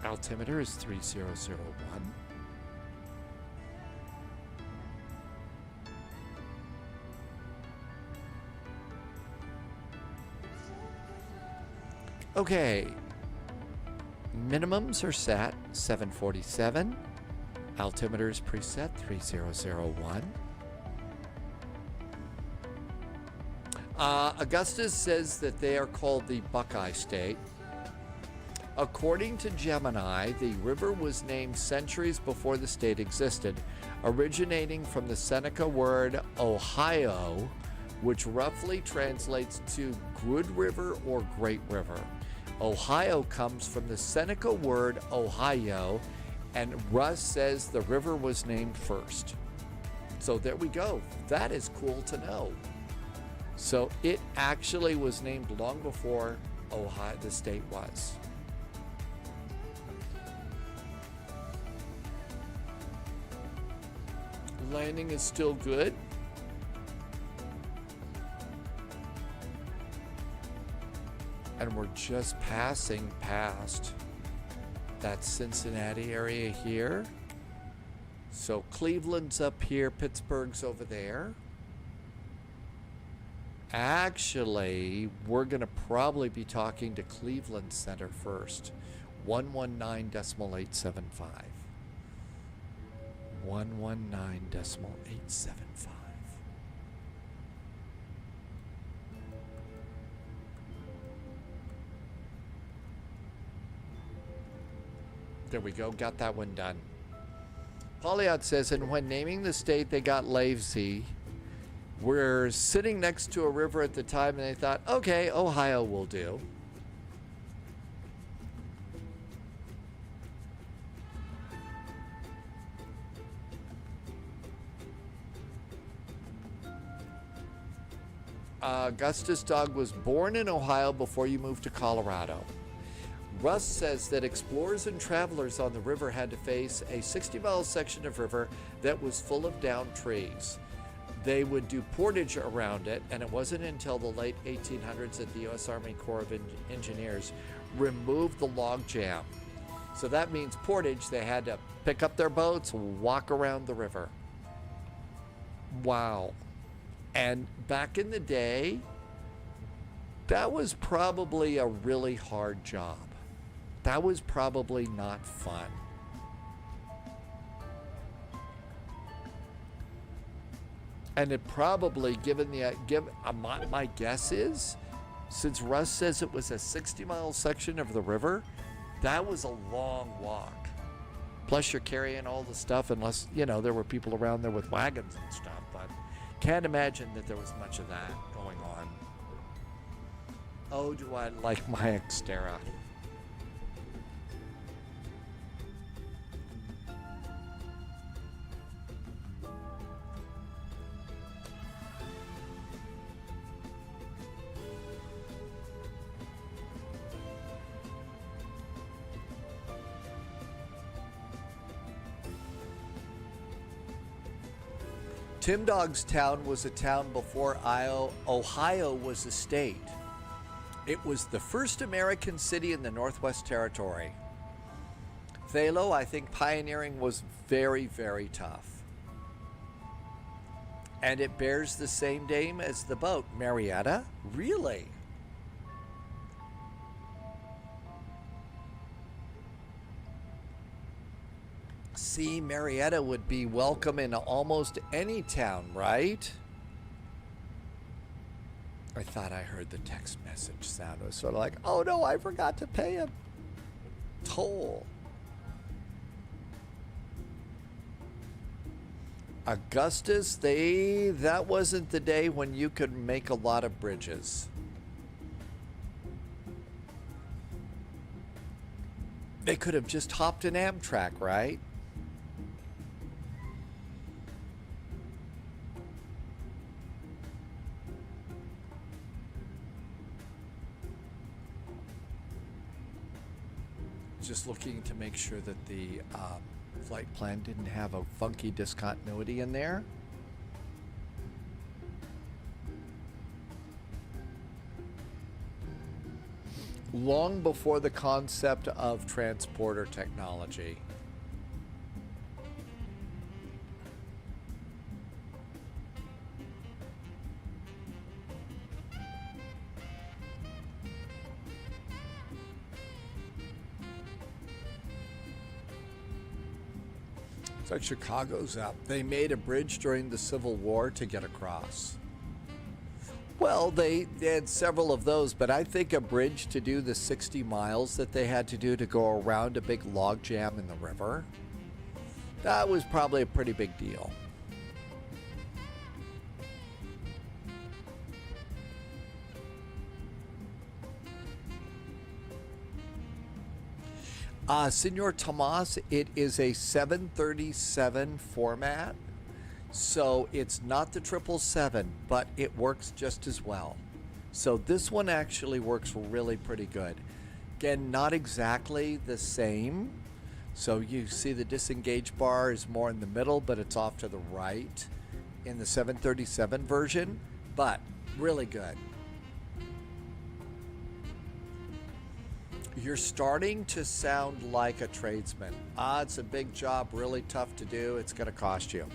Altimeter is 3001. Okay. Minimums are set 747. Altimeter is preset 3001. Augustus says that they are called the Buckeye State. According to Gemini, the river was named centuries before the state existed, originating from the Seneca word Ohio, which roughly translates to good river or great river. Ohio comes from the Seneca word Ohio, and Russ says the river was named first. So there we go. That is cool to know. So it actually was named long before Ohio, the state was. Landing is still good. And we're just passing past that Cincinnati area here. So Cleveland's up here, Pittsburgh's over there. Actually, we're going to probably be talking to Cleveland Center first. 119.875. 119.875. There we go, got that one done. Polyot says, and when naming the state, they got lazy. We're sitting next to a river at the time, and they thought, okay, Ohio will do. Augustus Dog was born in Ohio before you moved to Colorado. Russ says that explorers and travelers on the river had to face a 60-mile section of river that was full of downed trees. They would do portage around it, and it wasn't until the late 1800s that the U.S. Army Corps of Engineers removed the log jam. So that means portage, they had to pick up their boats, walk around the river. Wow. And back in the day, that was probably a really hard job. That was probably not fun. And it probably, my guess is, since Russ says it was a 60-mile section of the river, that was a long walk. Plus you're carrying all the stuff, unless, there were people around there with wagons and stuff, but can't imagine that there was much of that going on. Oh, do I like my Xterra. Tim Dog's town was a town before Ohio was a state. It was the first American city in the Northwest Territory. Thalo, I think pioneering was very, very tough. And it bears the same name as the boat, Marietta. Really? See, Marietta would be welcome in almost any town, right? I thought I heard the text message sound. It was sort of like, oh no, I forgot to pay a toll. Augustus, that wasn't the day when you could make a lot of bridges. They could have just hopped an Amtrak, right? Just looking to make sure that the flight plan didn't have a funky discontinuity in there. Long before the concept of transporter technology. It's like Chicago's up. They made a bridge during the Civil War to get across. Well, they had several of those, but I think a bridge to do the 60 miles that they had to do to go around a big log jam in the river, that was probably a pretty big deal. Senor Tomas, it is a 737 format. So it's not the 777, but it works just as well. So this one actually works really pretty good. Again, not exactly the same. So you see the disengage bar is more in the middle, but it's off to the right in the 737 version, but really good. You're starting to sound like a tradesman. It's a big job, really tough to do. It's going to cost you.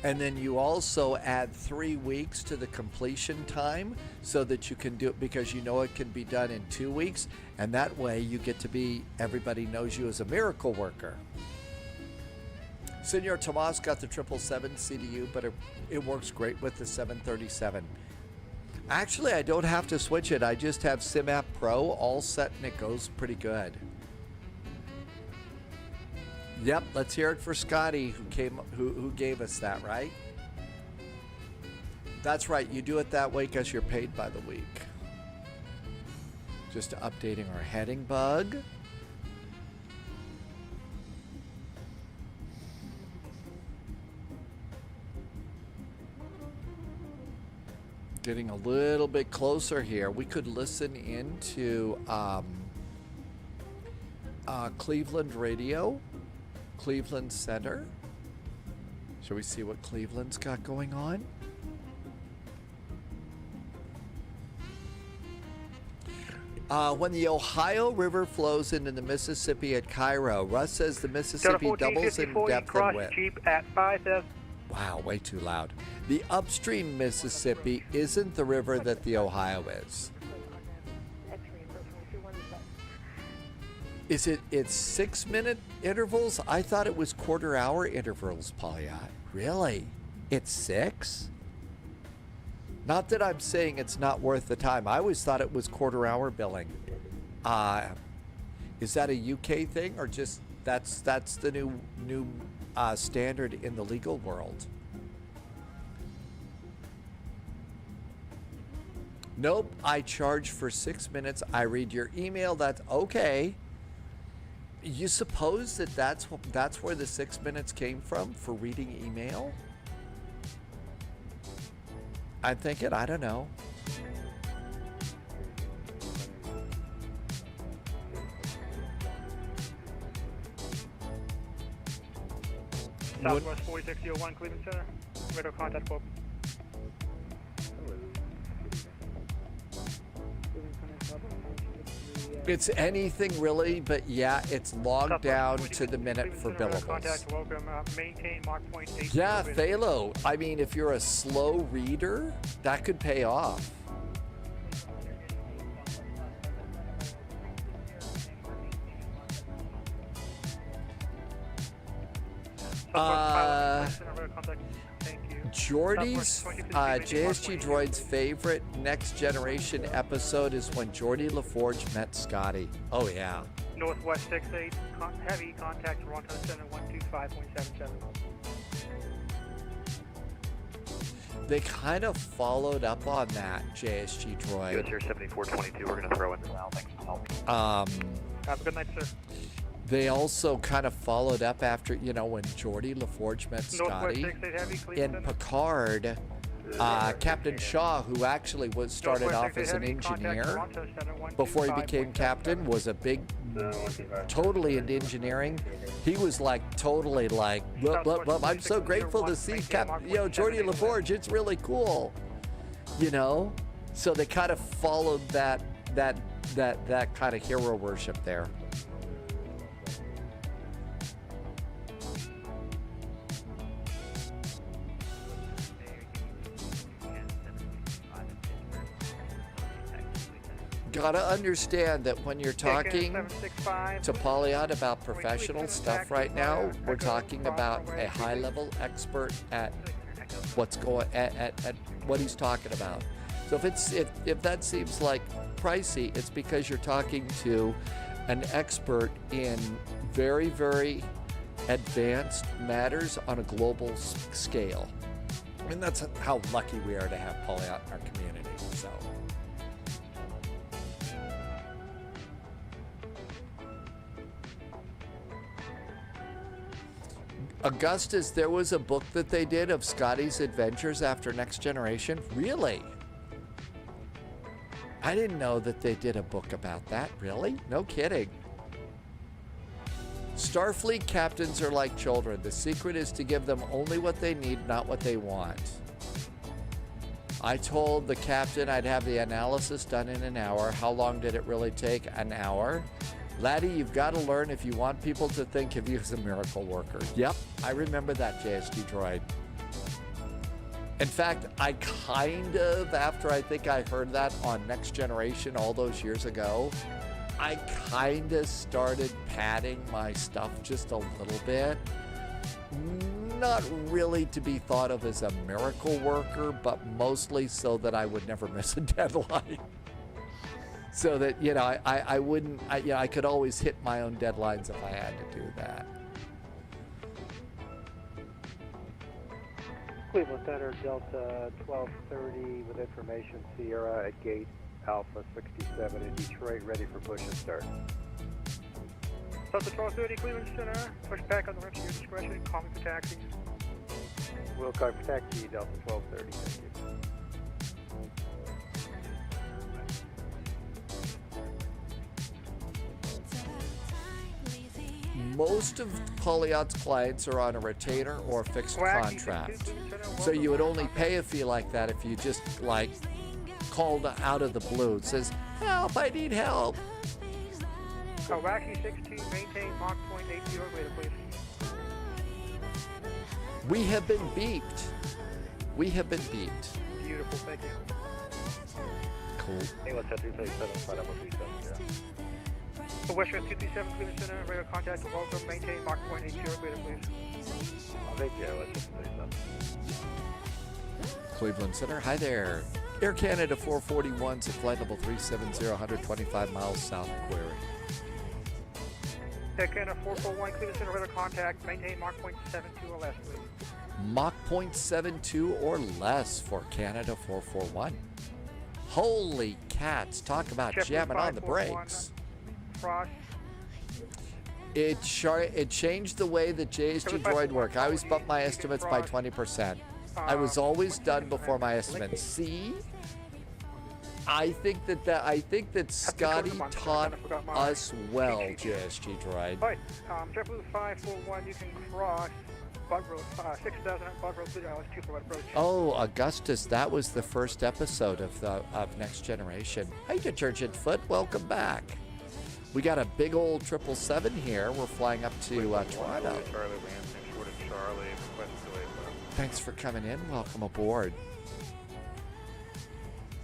And then you also add 3 weeks to the completion time so that you can do it, because you know it can be done in 2 weeks. And that way you get to be, everybody knows you as a miracle worker. Senor Tomas got the 777 CDU, but it works great with the 737. Actually, I don't have to switch it. I just have SimApp Pro all set and it goes pretty good. Yep, let's hear it for Scotty who gave us that, right? That's right, you do it that way because you're paid by the week. Just updating our heading bug. Getting a little bit closer here. We could listen into Cleveland radio. Cleveland Center. Shall we see what Cleveland's got going on? When the Ohio River flows into the Mississippi at Cairo, Russ says the Mississippi doubles in depth and width. Jeep at 5,000. Wow, way too loud. The upstream Mississippi isn't the river that the Ohio is. Is it's 6-minute intervals? I thought it was quarter-hour intervals, Polyot. Really? It's 6? Not that I'm saying it's not worth the time. I always thought it was quarter-hour billing. Is that a UK thing, or just that's the new standard in the legal world? Nope, I charge for 6 minutes. I read your email. That's okay. You suppose that's where the 6 minutes came from for reading email? I'm thinking, I don't know. Southwest 4601 Cleveland Center. Radio contact Bob. It's anything really, but yeah, it's logged down to the minute for billables. Contact, welcome, maintain mark point 8. Yeah, Thalo. I mean, if you're a slow reader, that could pay off. Jordy's JSG Droid's favorite Next Generation episode is when Jordy LaForge met Scotty. Oh yeah, Northwest 68, heavy contact Toronto Center 125.77. They kind of followed up on that, JSG Droid. US here 7422, we're going to throw in now. Thanks for helping. Have a good night, sir. They also kind of followed up after, you know, when Geordie LaForge met Scotty. Northwest 68 heavy, In Cleveland. Picard, Captain Shaw, who actually started off as an engineer before he became captain, was a big, totally into engineering. He was like totally like, I'm so grateful to see Geordie LaForge. It's really cool, you know. So they kind of followed that kind of hero worship there. Gotta understand that when you're talking to Polyot about professional stuff right now, we're talking about a high-level expert at what's going at what he's talking about. So if that seems like pricey, it's because you're talking to an expert in very, very advanced matters on a global scale. And that's how lucky we are to have Polyot in our community. So. Augustus, there was a book that they did of Scotty's adventures after Next Generation. Really? I didn't know that they did a book about that. Really? No kidding. Starfleet captains are like children. The secret is to give them only what they need, not what they want. I told the captain I'd have the analysis done in an hour. How long did it really take? An hour. Laddie, you've got to learn if you want people to think of you as a miracle worker. Yep, I remember that, JSG Droid. In fact, I kind of, after I think I heard that on Next Generation all those years ago, I kind of started padding my stuff just a little bit. Not really to be thought of as a miracle worker, but mostly so that I would never miss a deadline. So that, you know, I wouldn't, I could always hit my own deadlines if I had to do that. Cleveland Center, Delta 1230 with information, Sierra at gate Alpha 67 in Detroit, ready for push and start. Delta 1230, Cleveland Center, push back on the rest of your discretion, calling for taxis. We'll call for taxi, Delta 1230, thank you. Most of Polyot's clients are on a retainer or a fixed contract. So you would only pay a fee like that if you just like called out of the blue. It says, help, I need help. Wacky 16, maintain Mach point 80 radar, please. We have been beeped. We have been beeped. Beautiful, thank you. Cool. English at 337, flight number 370. For Western 237, Cleveland Center, radar contact, welcome, maintain Mach point 80 radar, please. Thank you, Western 237. Cleveland Center, hi there. Air Canada 441's at flight level 370, 125 miles south of Query. Air Canada 441, Cleveland Center, radar contact, maintain Mach point 72 or less, please. Mach 0.72 or less for Canada 441. Holy cats, talk about jamming on the brakes. Cross. It changed the way that JSG Droid worked. I always bump my estimates by 20%. I was always done before my estimates. See? I think that Scotty taught us well, JSG Droid. Alright, JetBlue 541, you can cross Bug Road, 6000 at Bug Road, 2 for approach. Oh, Augustus, that was the first episode of Next Generation. Hi, Detergent Foot, welcome back. We got a big old 777 here. We're flying up to Toronto. Thanks for coming in. Welcome aboard.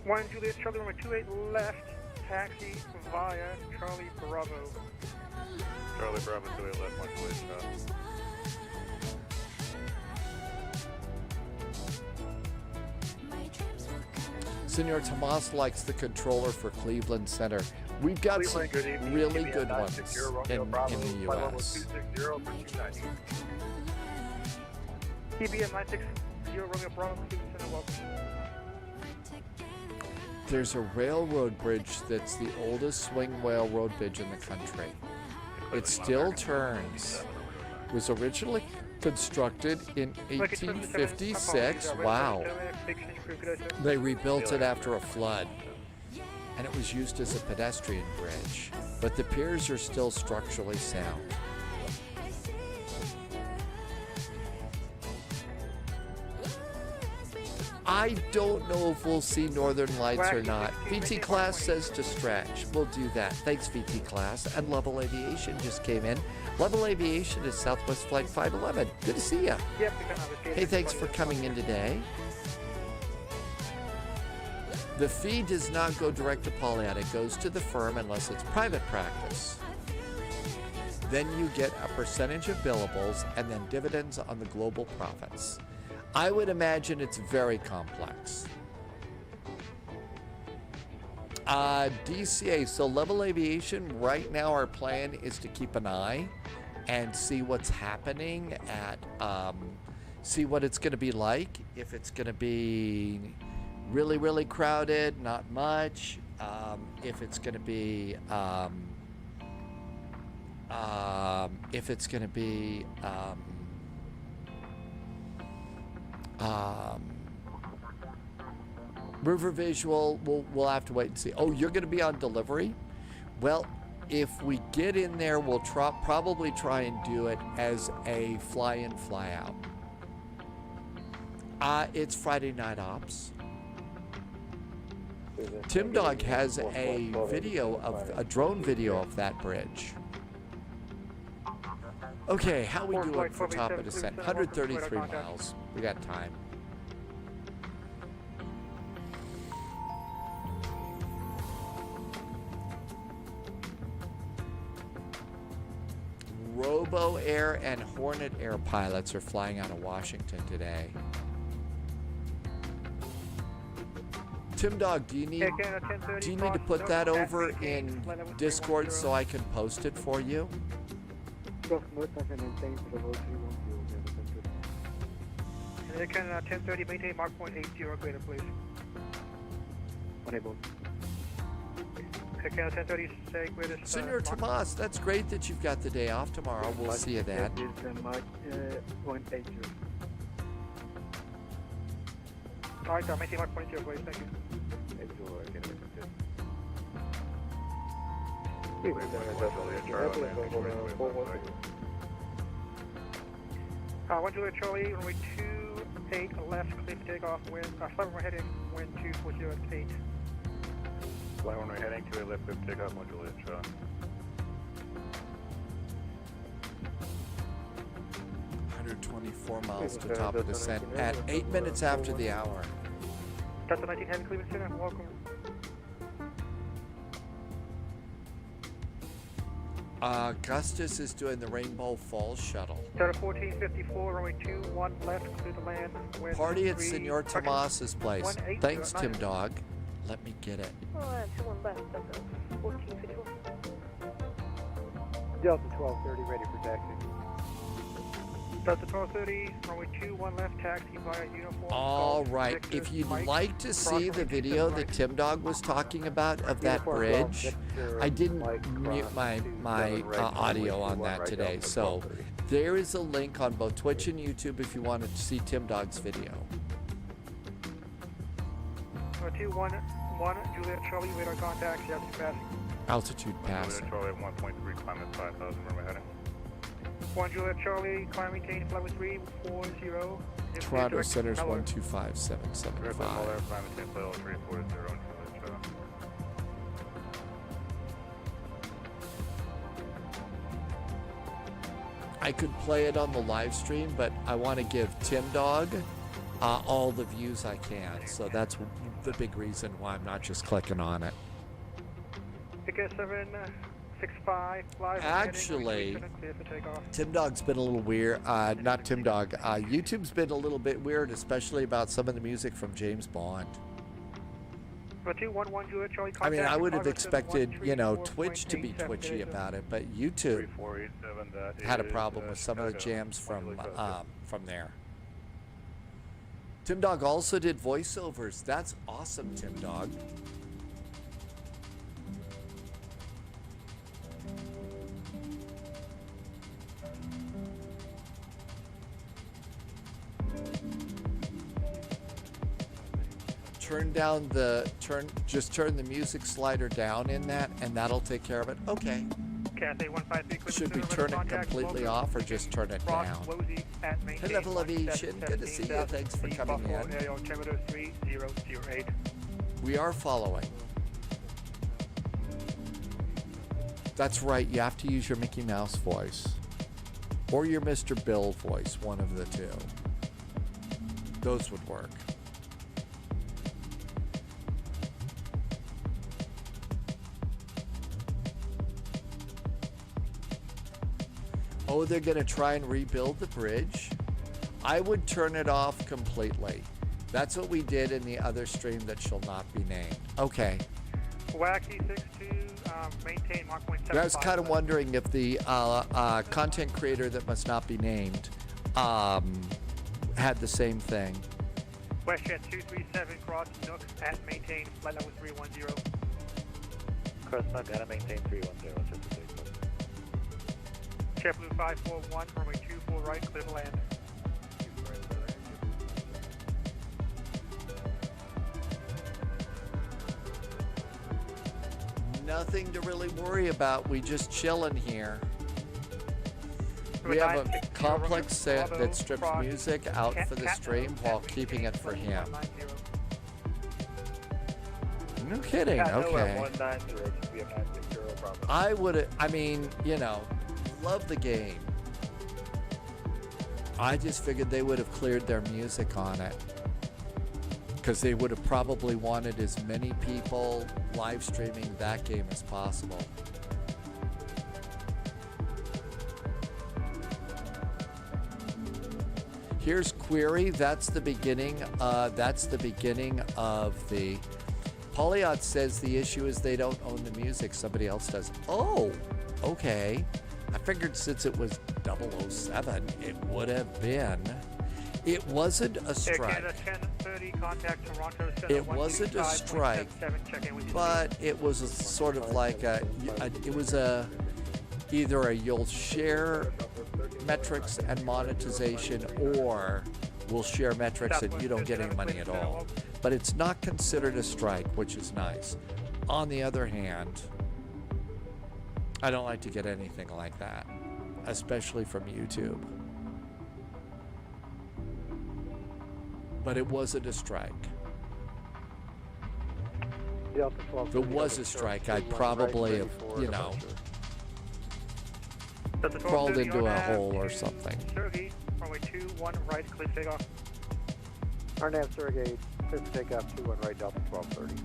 1 Juliet Charlie number 28 left, taxi via Charlie Bravo. Charlie Bravo 28 left, 1 Juliet shot. Senor Tomas likes the controller for Cleveland Center. We've got some Cleveland, good evening. really TBN good 960 ones Romeo in Bravo, the flight level U.S. 260 for 290. TBN 960 Romeo Bravo, Cleveland Center, welcome. There's a railroad bridge that's the oldest swing railroad bridge in the country. It still turns. It was originally constructed in 1856. Wow. They rebuilt it after a flood. And it was used as a pedestrian bridge. But the piers are still structurally sound. I don't know if we'll see Northern Lights or not. VT Class says to stretch. We'll do that. Thanks, VT Class. And Level Aviation just came in. Level Aviation is Southwest Flight 511. Good to see you. Hey, thanks for coming in today. The fee does not go direct to Polyad. It goes to the firm unless it's private practice. Then you get a percentage of billables and then dividends on the global profits. I would imagine it's very complex. DCA, so Level Aviation, right now our plan is to keep an eye and see what's happening at, see what it's going to be like. If it's going to be really, really crowded, not much. If it's going to be, River Visual, we'll have to wait and see. Oh, you're going to be on delivery? Well, if we get in there, we'll probably try and do it as a fly-in, fly-out. It's Friday Night Ops. Tim Dog has a video of a drone video of that bridge. Okay, how we doing for top of descent? 133 miles. We got time. Robo Air and Hornet Air pilots are flying out of Washington today. Tim Dog, do you need to put that over in Discord so I can post it for you? American 1030, maintain mark point 80 greater, please. Unable. American 1030, say greatest. Senor Tomas, that's great that you've got the day off tomorrow. We'll see you then. Mark point 80. Alright, maintain mark point 80, please. Thank you. One Juliet Charlie, runway 28 left, clear for takeoff, wind, flight runway heading, wind 240 at 8. Flight runway heading 28 left, clear for takeoff, 1 Juliet Charlie. 124 miles to top of descent at 8 minutes after the hour. Delta 19 heavy Cleveland Center, welcome. Augustus is doing the Rainbow Falls shuttle. Delta 1454, runway 21 left, clear to land. Wind Party at 3, Senor Tomas's place. Thanks, Tim Dog. Let me get it. 21 left, Delta 1454. Delta 1230, ready for taxi. Delta 1230, runway 21 left, taxi via uniform. All right. If you'd like to see the video that Tim Dog was talking about of that bridge, I didn't mute my audio on that today. So there is a link on both Twitch and YouTube if you wanted to see Tim Dog's video. 211, Juliet Charlie, radar contact, altitude passing. Altitude pass. Juliet Charlie 1.3, climb at 5,000, runway heading. 1 Juliet Charlie, climb maintain, flight with 340. Toronto Center's 125775. Climb maintain, flight level 340, Juliet Charlie. I could play it on the live stream, but I want to give Tim Dog all the views I can. So that's the big reason why I'm not just clicking on it. Ticket 765, fly. Actually, Tim Dog's been a little weird. Not Tim Dog. YouTube's been a little bit weird, especially about some of the music from James Bond. I mean, I would have expected, you know, Twitch to be twitchy about it, but YouTube had a problem with some of the jams from there. Tim Dog also did voiceovers. That's awesome, Tim Dog. Just turn the music slider down in that, and that'll take care of it. Okay. Should we turn it completely off or just turn it down? Hello, Elevation. Good to see you. Thanks for coming in. We are following. That's right. You have to use your Mickey Mouse voice or your Mr. Bill voice, one of the two. Those would work. Oh, they're going to try and rebuild the bridge? I would turn it off completely. That's what we did in the other stream that shall not be named. Okay. Wacky 62, maintain Mach 175. I was kind of wondering if the content creator that must not be named had the same thing. WestJet 237, cross Nook at maintain, flight level 310. Cross Nook at maintain 310, just to say so. JetBlue 541, runway 24 right, clear to land. Nothing to really worry about. We just chilling here. We have a complex set that strips music out for the stream while keeping it for him. No kidding. Okay. I mean, you know, love the game. I just figured they would have cleared their music on it, because they would have probably wanted as many people live streaming that game as possible. Here's query. That's the beginning. That's the beginning of the. Polyot says the issue is they don't own the music. Somebody else does. Oh, okay. I figured since it was 007, it would have been. It wasn't a strike. It wasn't a strike, but it was a sort of like it was either a you'll share metrics and monetization, or we'll share metrics and you don't get any money at all. But it's not considered a strike, which is nice. On the other hand, I don't like to get anything like that, especially from YouTube. But it wasn't a strike. If it was a strike, I'd probably have, you know, crawled into a hole or something. Sergey, runway 21 right, clear takeoff. RNAV Sergey, clear for takeoff, 21 right, Delta 1230.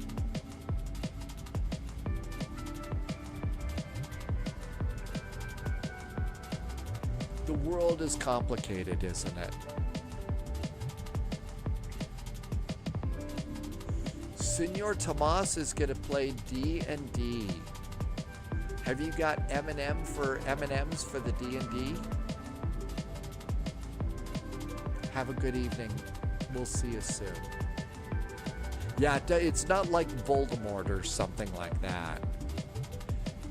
The world is complicated, isn't it? Senor Tomas is going to play D&D. Have you got M&M for M&Ms for the D&D? Have a good evening. We'll see you soon. Yeah, it's not like Voldemort or something like that.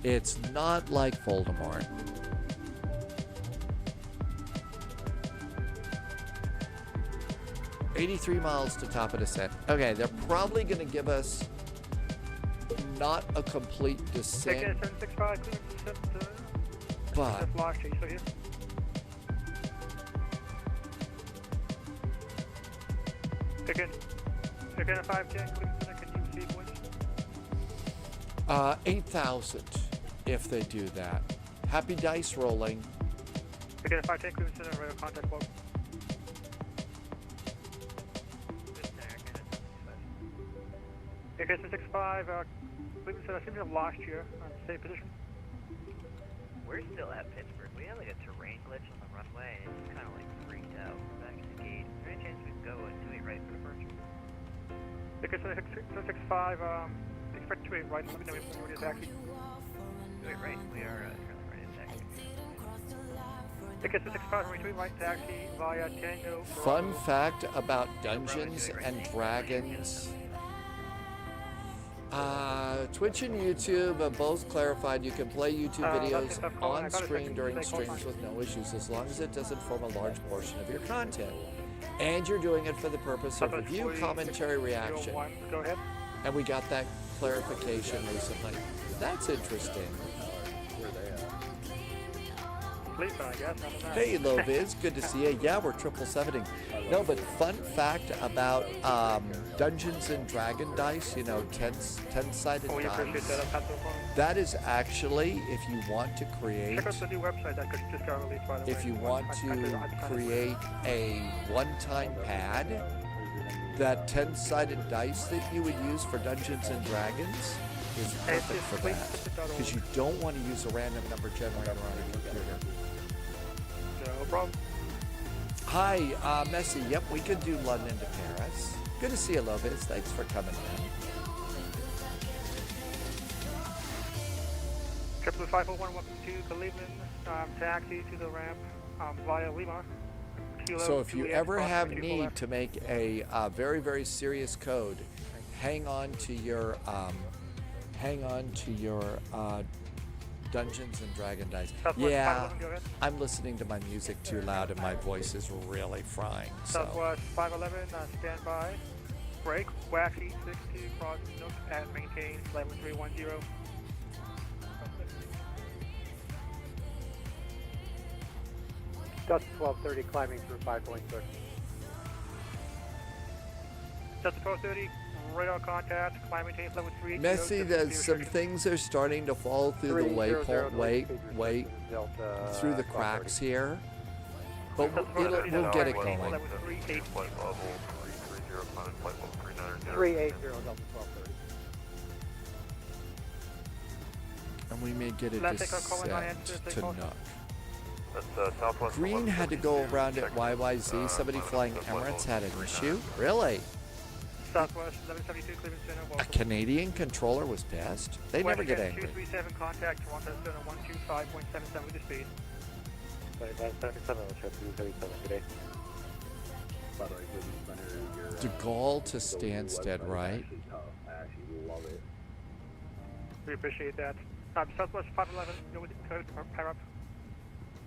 It's not like Voldemort. $83 miles to top of descent. Okay, they're probably going to give us not a complete descent, but Again, 510, can you see, please? 8,000 if they do that. Happy dice rolling. Again, 510, Cleveland Center, radar contact log. Okay, 65, Cleveland Center, seems to have lost you on same position. We're still at Pittsburgh. We had like a terrain glitch on the runway, and it's kind of like freaked out. We're back at the gate. Is there any chance we can go and do it right for departure? Ticket 765, expect to wait right, let me know if you're ready to taxi. Wait, right, we are ready to taxi. Ticket 765, ready to right taxi via Tango. Fun fact about Dungeons and Dragons. Twitch and YouTube have both clarified you can play YouTube videos on screen during streams with no issues as long as it doesn't form a large portion of your content. And you're doing it for the purpose of review, commentary, reaction. Go ahead. And we got that clarification recently. That's interesting. I guess. Hey, Loviz, good to see you. Yeah, we're 777ing. No, but fun fact about Dungeons and Dragon dice, you know, 10-sided dice. That is actually, if you want to create, Check out the new website that just got released, by the way. if you want to create a one-time pad, that 10-sided dice that you would use for Dungeons and Dragons is perfect for that. Because you don't want to use a random number generator on a computer. No problem. Hi, Messi. Yep, we could do London to Paris. Good to see you, Loviz. Thanks for coming in. 501, welcome to Cleveland. Taxi to the ramp via Lima. So if you ever have need to make a very, very serious code, hang on to your Dungeons and Dragon dice. Yeah, I'm listening to my music too loud and my voice is really frying. So. Southwest 511, stand by. Break, Wacky 62, cross Nook at maintain, level 310. Dust 1230, climbing through 5.6. Dust 1230, radar contact, climb maintain, level 3. Messi, some things are starting to fall through the waypoint, through the cracks here. But we'll get it going. 380, Delta 1230. And we may get a descent to Nook. Green had to go around at YYZ. Somebody flying Emirates had an issue. Really? Southwest 1172, Cleveland Center. A Canadian controller was pissed. They never get angry. 237, contact Toronto Center 125.77 with the speed. 237, good day. De Gaulle to Stansted, right? We appreciate that. Southwest 511, go with the code, pair up.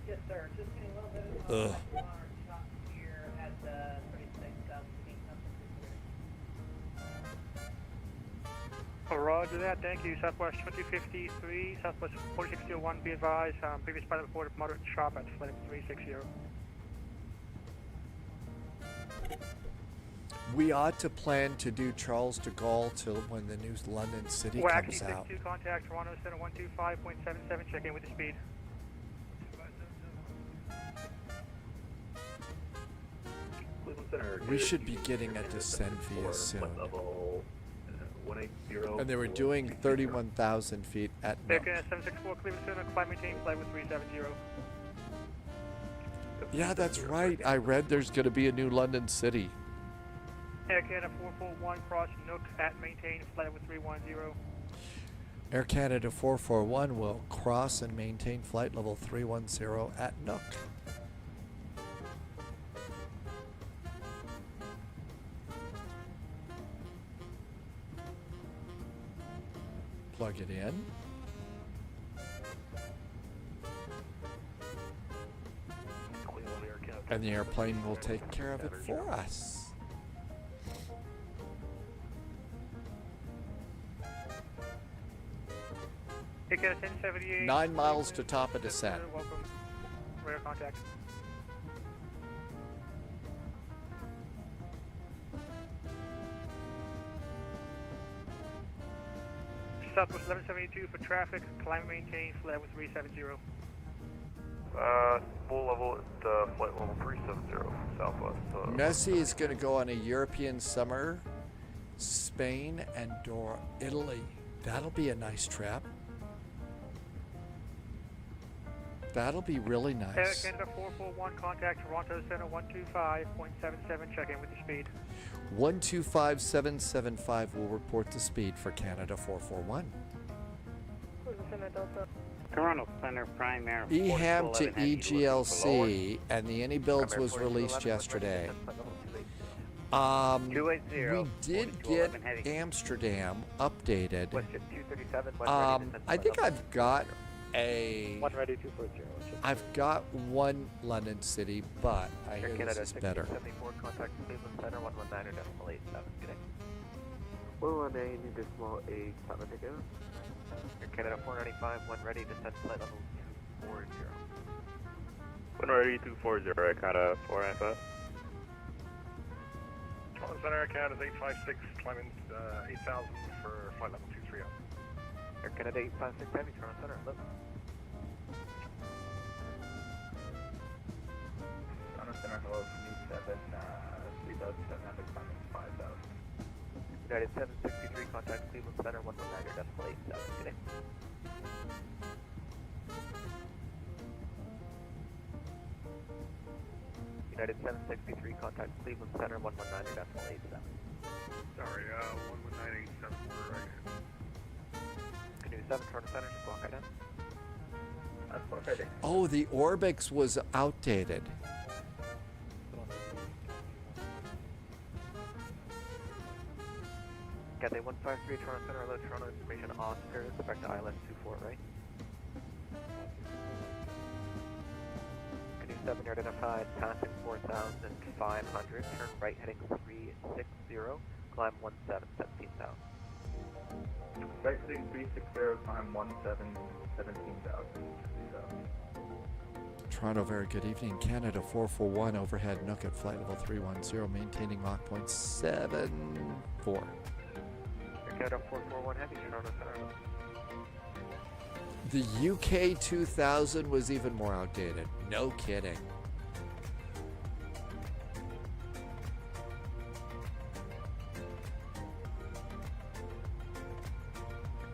Yes, sir. Just getting a little bit of Ugh. here at the 36,000 feet. Roger that, thank you. Southwest 2053, Southwest 4601, be advised. Previous pilot reported moderate sharp at flight 360. We ought to plan to do Charles de Gaulle till when the new London City comes out. 62, contact Toronto Center 125.77, check in with the speed. We should be getting a descent via soon. And they were doing 31,000 feet at Nook. 764, Cleveland Center, climb maintain, flight with 370. Yeah, that's right. I read there's going to be a new London City. Air Canada 441, cross Nook at maintain, flight with 310. Air Canada 441 will cross and maintain flight level 310 at Nook. Plug it in. And the airplane will take care of it for us. Take care of 1078. 9 miles to top of descent. Welcome. Radar contact. Southwest 1172 for traffic, climb and maintain, flight with 370. Full level at flight level 370, Southwest. Messi is going to go on a European summer, Spain and Italy. That'll be a nice trip. That'll be really nice. Canada 441, contact Toronto Center 125.77, check in with your speed. 125775 will report the speed for Canada 441. Toronto Center Primary. EHAM to EGLC, and the Any Builds was released yesterday. We did get Amsterdam updated. I think I've got a... One ready, 240. I've got one London City, but I hear this is better. 74, contact Cleveland Center 119.87. Good day. 118, need a small 8, Simon to go. Air Canada 495, one ready, descend flight level 240. One ready, 240, Air Canada 495. Toronto Center, Air Canada 856, climbing 8,000 for flight level 230. Air Canada 856 Heavy, Toronto Center, hello. Toronto Center, hello, 7, seatbelt 700, climbing 5,000. United 763, contact Cleveland Center 119.87. Good day. United 763, contact Cleveland Center 119.87. Sorry, 11987 for right here. Canoe 7, Toronto Center, just block right down. That's okay. Oh, the Orbix was outdated. Cathay 153, Toronto Center, hello, Toronto information, Oscar, expect ILS 24, right? Canoe 7, you're identified, passing 4,500, turn right heading 360, climb 17,000. Right heading 360, climb 17,000. Toronto, very good evening. Canada 441, overhead Nook at flight level 310, maintaining Mach point 74. Canada 441 Heavy, Toronto Center. The UK 2000 was even more outdated. No kidding.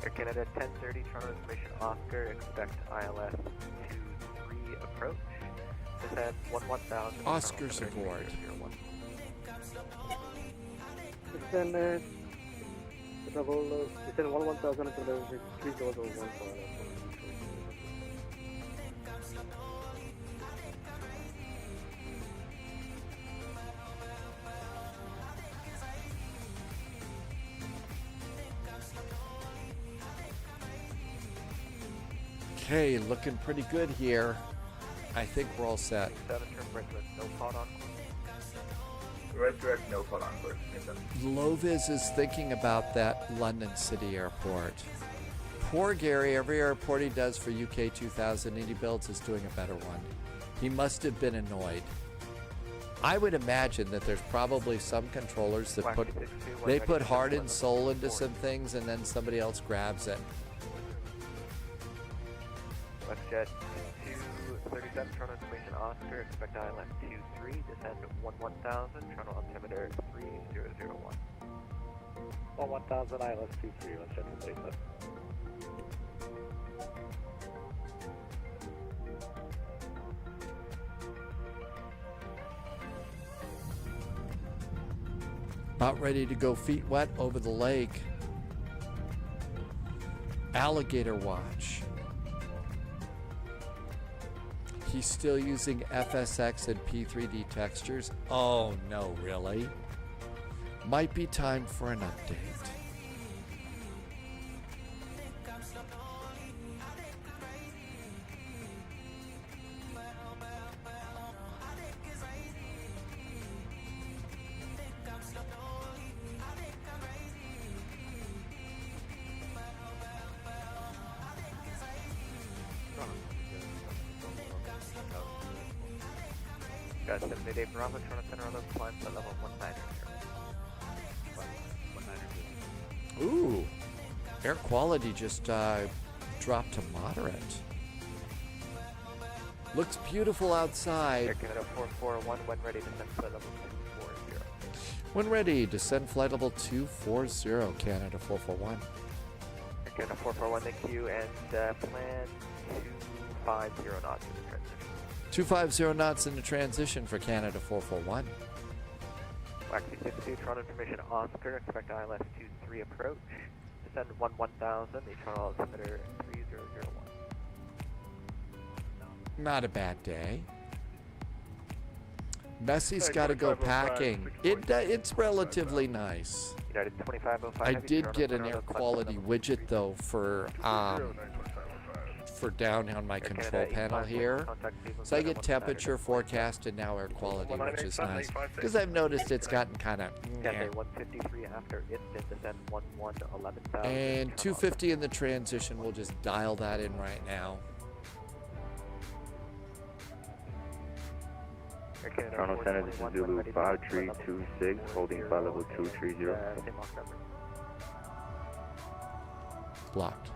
Air Canada 1030, Toronto information, Oscar, expect ILS 23 approach. Descend 11,000. Oscar's aboard. Descend level, descend 11,000 and level 3,001. Okay, looking pretty good here. I think we're all set. 7, turn right to no pod on. Right direct, no pod on course. Lovis is thinking about that London City airport. Poor Gary, every airport he does for UK 2000 and he builds is doing a better one. He must have been annoyed. I would imagine that there's probably some controllers that put heart and soul into some things and then somebody else grabs it. WestJet 237, Toronto information, Oscar, expect ILS 23, descend 11,000, Toronto altimeter 3001. 11,000 ILS 23, WestJet 237. About ready to go feet wet over the lake. Alligator watch. He's still using FSX and P3D textures. Oh no, really? Might be time for an update. Got 78 Bravo, Toronto Center, level climb to level 190. Ooh, air quality just dropped to moderate. Looks beautiful outside. Air Canada 441, when ready, descend flight level 240. When ready, descend flight level 240, Canada 441. Air Canada 441, thank you, and plan 250 knots in the transition. 250 knots in the transition for Canada 441. Waxy 62, Toronto information Oscar, expect ILS 23 approach. Descend 1000, Toronto altimeter 3001. Not a bad day. Messi's got to go packing. It's relatively nice. United 2505. I did get an air quality widget though for down on my control panel here. So I get temperature forecast and now air quality, which is nice. Because I've noticed it's gotten kind of... 153 after instant, descend 11,000. And 250 in the transition, we'll just dial that in right now. Toronto Center, this is Zulu 5326, holding flight level 230. Blocked.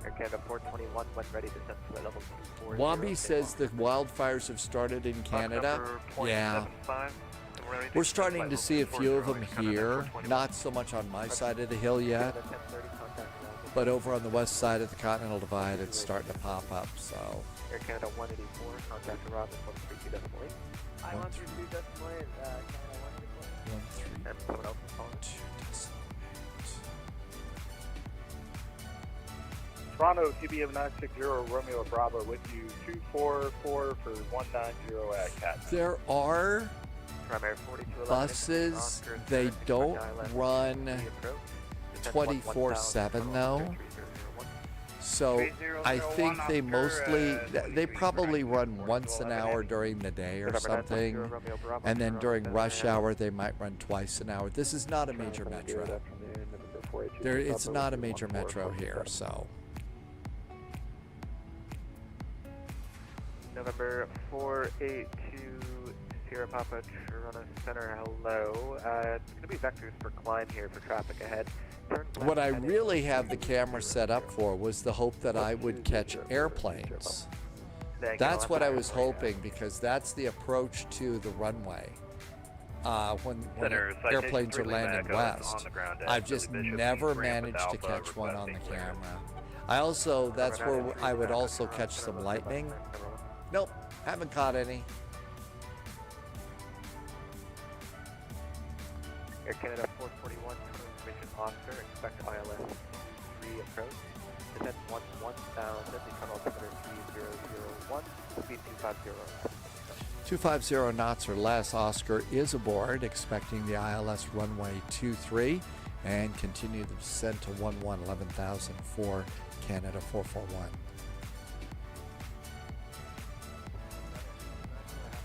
Air Canada 421, when ready to send flight level 240. Wabi says the wildfires have started in Canada. Yeah. We're starting to see a few of them here. Not so much on my side of the hill yet. But over on the west side of the Continental Divide, it's starting to pop up, so... Air Canada 184, contact arrival 132.8. I 132.8, Canada 184. And someone else is calling. Toronto, TBM 960, Romeo Bravo with you, 244 for 190 at Cat. There are buses, they don't run 24/7 though. So I think they probably run once an hour during the day or something, and then during rush hour they might run twice an hour. This is not a major metro. It's not a major metro here, so. November 482 Sierra Papa Toronto Center, hello. It's going to be vectors for climb here for traffic ahead. What I really have the camera set up for was the hope that I would catch airplanes. That's what I was hoping, because that's the approach to the runway. When airplanes are landing west. I've just never managed to catch one on the camera. That's where I would also catch some lightning. Nope, haven't caught any. Air Canada 441, information officer, expect ILS 3 approach. Descend 1000, internal altimeter 3001, speed 250. 250 knots or less, Oscar is aboard, expecting the ILS runway 23, and continue the descent to 11,000 for Canada 441.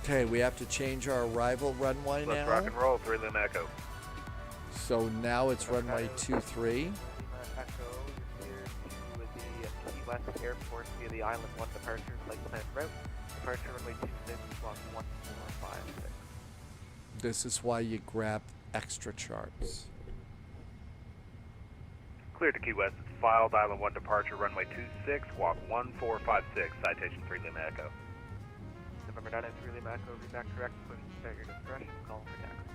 Okay, we have to change our arrival runway now. Let's rock and roll, 3 Lima Echo. So now it's runway 23. Echo, you're here to the Key West Airport via the Island 1 departure, flight plan route. Departure runway 26, block 1456. This is why you grab extra charts. Clear to Key West, it's filed, Island 1 departure, runway 26, walk 1456, citation 3 Lima Echo. November 993 Lima Echo, read back correct, push at your discretion, call for taxi.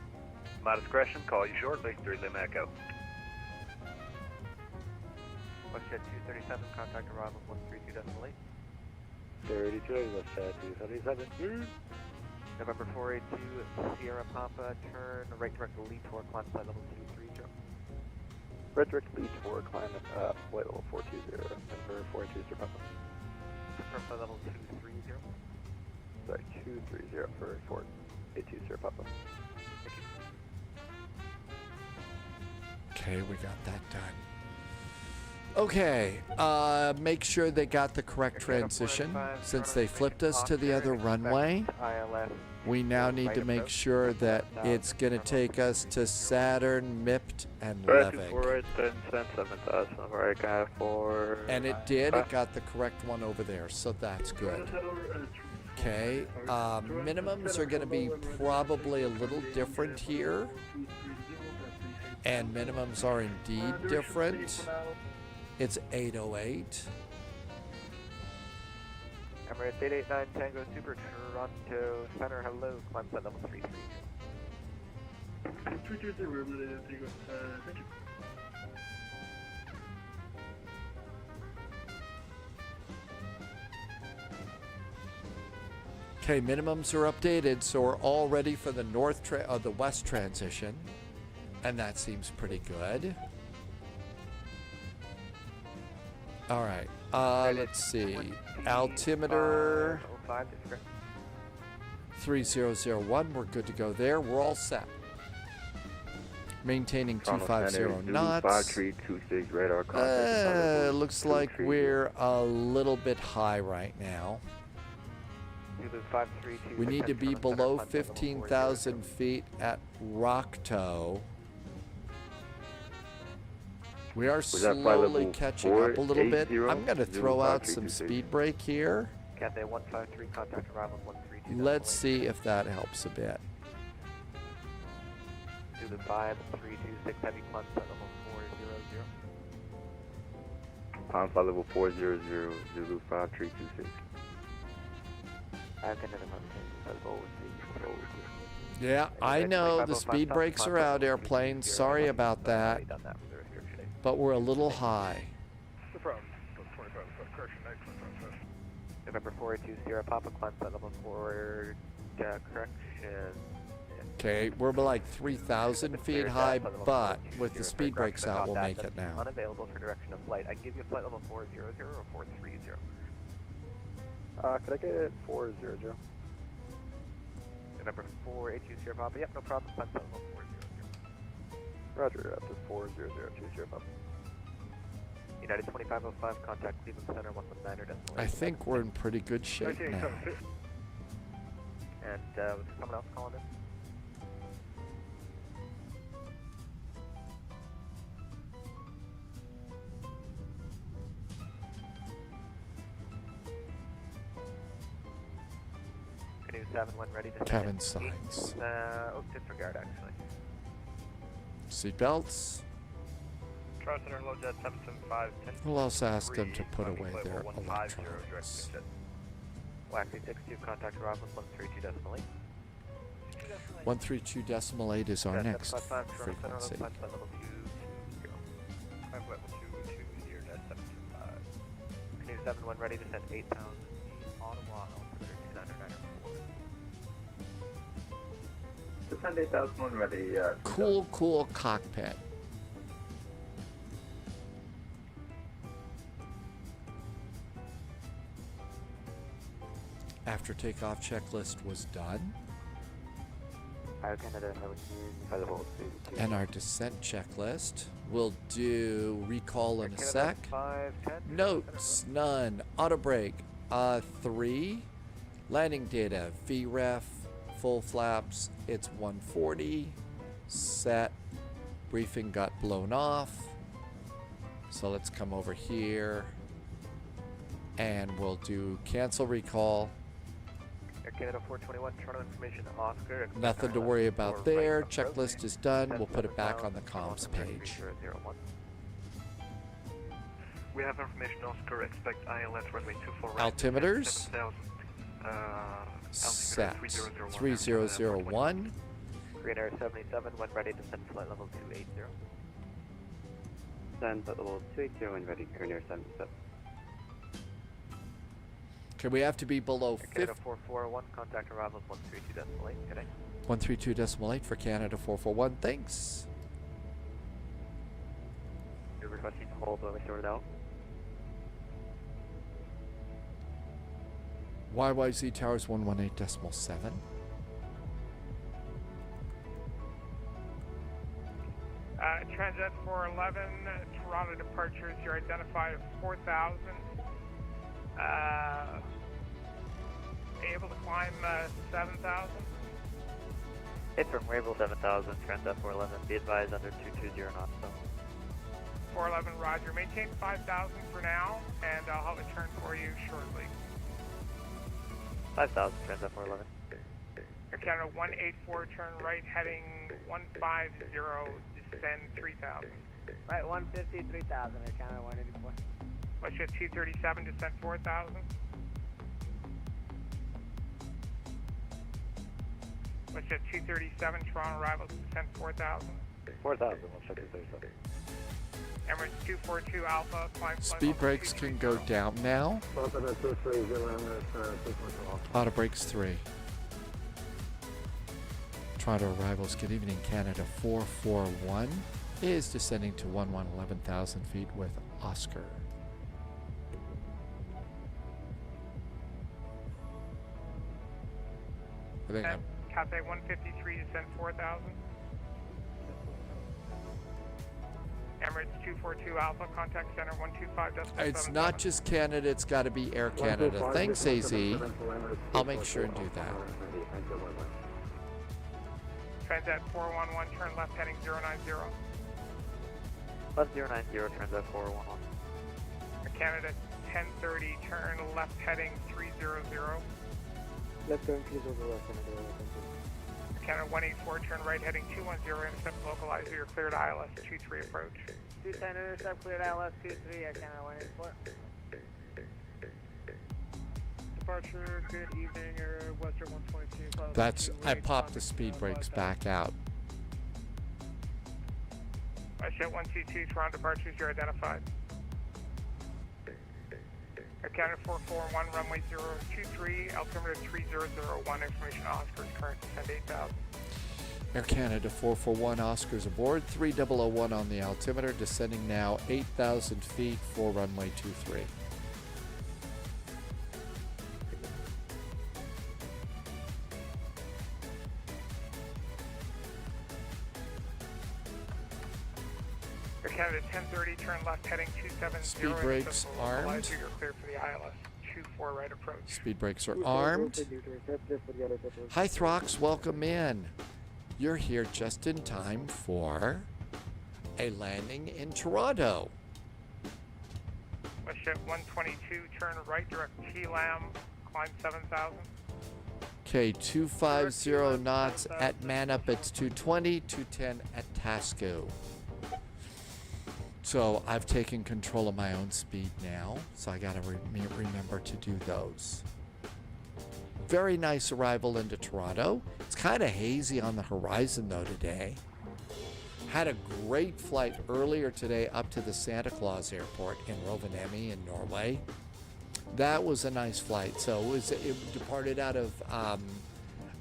My discretion, call you shortly, 3 Lima Echo. WestJet 237, contact arrival 132.8. 32, WestJet 237. November 482 Sierra Papa, turn right direct lead toward climb flight level 230. Right direct lead toward climb at flight level 420, November 482 Sierra Papa. Confirm flight level 230. Sorry, 230 for 482 Sierra Papa. Thank you. Okay, we got that done. Okay, make sure they got the correct transition. Since they flipped us to the other runway, we now need to make sure that it's going to take us to Saturn, MIPT, and Levig. And it did. It got the correct one over there, so that's good. Okay, minimums are going to be probably a little different here. And minimums are indeed different. It's 808. Emirates 889 Tango Super Toronto Center, hello, climb flight level 33. 320, thank you. Okay, minimums are updated, so we're all ready for the the west transition, and that seems pretty good. All right, let's see. Altimeter 3001. We're good to go there. We're all set. Maintaining 250 knots. 5326 radar contact. Looks like we're a little bit high right now. We need to be below 15,000 feet at Rocktow. We are slowly catching up a little bit. I'm going to throw out some speed brake here. Cathay 153, contact arrival 132. Let's see if that helps a bit. Zulu 5326, heavy climb at level 400. Climb flight level 400, Zulu 5326. Yeah, I know the speed brakes are out, airplane. Sorry about that. But we're a little high. November 4820, Papa climb flight level 4, correction. Okay, we're like 3,000 feet high, but with the speed brakes out, we'll make it now. Unavailable for direction of flight. I can give you flight level 400 or 430. Could I get 400? November 4820, Papa. Yep, no problem. Climb flight level 400. Roger, up to 40020, Papa. United 2505, contact Cleveland Center 119 decimal. I think we're in pretty good shape now. And was someone else calling in? Canoe 7 when ready to Cabin signs. Disregard actually. Seatbelts. Center low jet 775. We'll also ask them to put away their electronics. Waxy 62, contact arrival 132.8. 132.8 is our next frequency. Canoe 7 when ready to send 8,000 Ottawa, altimeter 2994. To send 8,000 when ready. Cool cockpit. After takeoff checklist was done. And our descent checklist. We'll do recall in a sec. Notes, none. Auto brake, 3. Landing data, VREF, full flaps, it's 140. Set. Briefing got blown off. So let's come over here. And we'll do cancel recall. Canada 421, Toronto information, Oscar. Nothing to worry about there. Checklist is done. We'll put it back on the comms page. We have information, Oscar. Expect ILS runway 24 right. Altimeters. Set 3001. Green Air 77 when ready to send flight level 280. Send flight level 280 when ready, Green Air 77. Okay, we have to be below 50. Canada 441, contact arrivals 132.8. Good day. 132.8 for Canada 441. Thanks. You're requesting to hold while we sort it out. YYZ Towers 118.7. Transat 411, Toronto departures, you're identified at 4,000. Able to climb 7,000? Hit from Rainbow 7,000, Transat 411, be advised under 220 knots. 411, roger. Maintain 5,000 for now, and I'll have a turn for you shortly. 5,000, Transat 411. Air Canada 184, turn right, heading 150, descend 3,000. Right, 150, 3,000, Air Canada 184. Westjet 237, descent 4,000. Westjet 237, Toronto arrivals, descent 4,000. 4,000, Westjet 237. Emirates 242 Alpha, climb flight Speed level brakes can go down now. Auto brakes 3. Toronto arrivals, good evening, Canada 441 is descending to 11,000 feet with Oscar. I think I'm Cathay 153 descend 4,000. Emirates 242 Alpha, contact center 125.7. It's not just Canada, it's got to be Air Canada. Thanks, AZ. I'll make sure and do that. Transat 411, turn left heading 090. Left 090, Transat 411. Canada 1030, turn left heading 300. Left turn 300, Canada 184, turn right heading 210, intercept localizer, you're cleared ILS 23 approach. 210 intercept cleared ILS 23, Canada 184. Departure, good evening, Western 122. That's, I popped the speed brakes back out. Westjet 122, Toronto departures, you're identified. Canada 441, runway 023, altimeter 3001, information Oscars, current descent 8,000. Air Canada 441, Oscars aboard, 3001 on the altimeter, descending now 8,000 feet for runway 23. Canada 1030, turn left heading 270. Speed brakes armed. You're clear for the ILS 24 right approach. Speed brakes are armed. Hi Throx, welcome in. You're here just in time for a landing in Toronto. Westjet 122, turn right direct T-Lam, climb 7,000. Okay, 250 knots at Manup, it's 220, 210 at Tasco. So I've taken control of my own speed now, so I gotta remember to do those. Very nice arrival into Toronto. It's kind of hazy on the horizon though today. Had a great flight earlier today up to the Santa Claus Airport in Rovaniemi in Norway. That was a nice flight. So it departed out of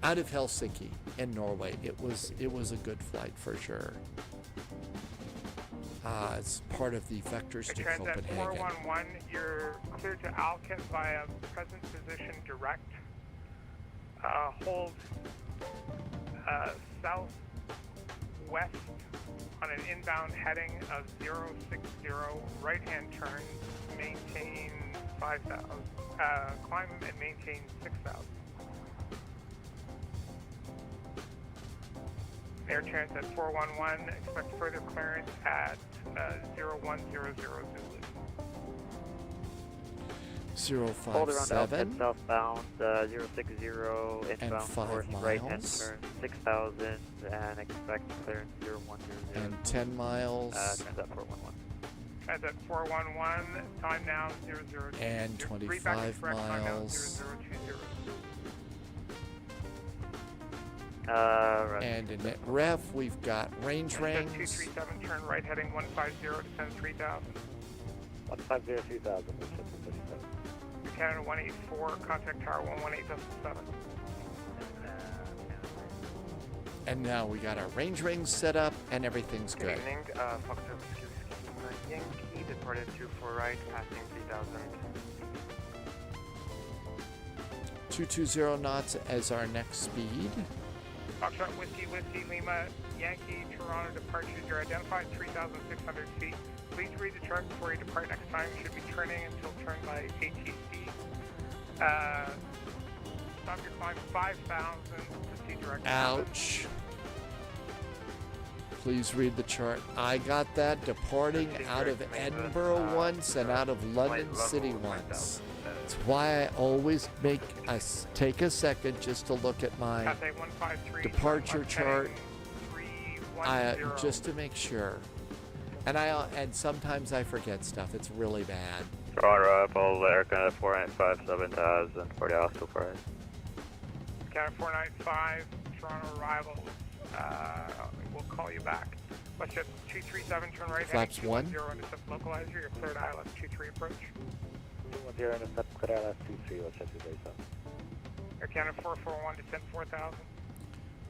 Helsinki in Norway. It was a good flight for sure. It's part of the vectors to Transat Copenhagen. 411, you're cleared to Alkit via present position direct. Hold southwest on an inbound heading of 060, right-hand turn, maintain 5,000, climb and maintain 6,000. Air Transat 411, expect further clearance at 0100 Zulu. 057 southbound 060 inbound course right hand turn 6,000 and expect clearance 0100 and 10 miles Transat 411. Transat 411, time now 00 and 25 miles. And in net ref, we've got range rings. 237, turn right heading 150, descend 3,000. 150, 3,000, Canada 184, contact tower 118.7. And now we got our range rings set up and everything's good. Good evening, Foxtrot Yankee, departed 24 right, passing 3,000. 220 knots as our next speed. Foxtrot Whiskey, Lima, Yankee, Toronto departures. You're identified 3,600 feet. Please read the chart before you depart next time. You should be turning until turned by ATC. Stop your climb 5,000 to see direct. Ouch. Please read the chart. I got that departing out of Edinburgh once and out of London City once. That's why I always make us take a second just to look at my departure chart, just to make sure. And sometimes I forget stuff. It's really bad. Toronto arrival, Air Canada 495 7000 for the Oscar price. Canada 495, Toronto arrival. We'll call you back. WestJet 237, turn right. Flaps 1. 0 intercept localizer. You're cleared ILS 23 approach. 210 intercept, clear ILS 23, WestJet 237. Air Canada 441, descent 4,000.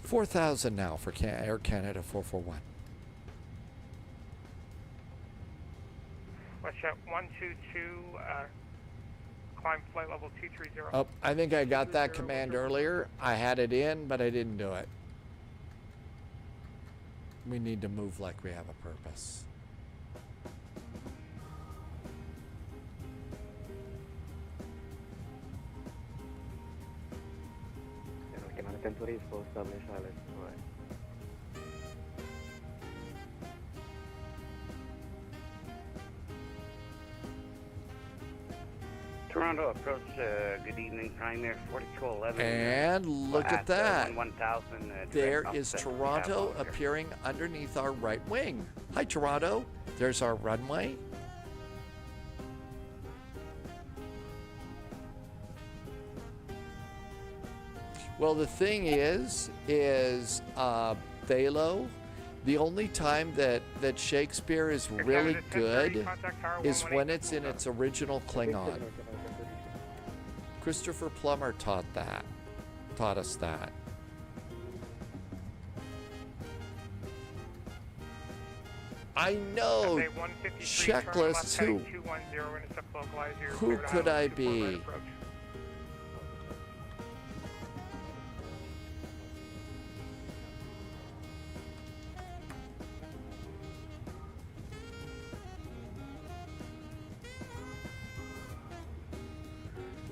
4,000 now for Air Canada 441. WestJet 122, climb flight level 230. Oh, I think I got that command earlier. I had it in, but I didn't do it. We need to move like we have a purpose. Toronto approach, good evening, Primary 4211. And look at that. 1000. There is Toronto appearing underneath our right wing. Hi, Toronto. There's our runway. Well, the thing is Thalo, the only time that Shakespeare is really good is when it's in its original Klingon. Christopher Plummer taught us that. I know. Checklists. Who could I be?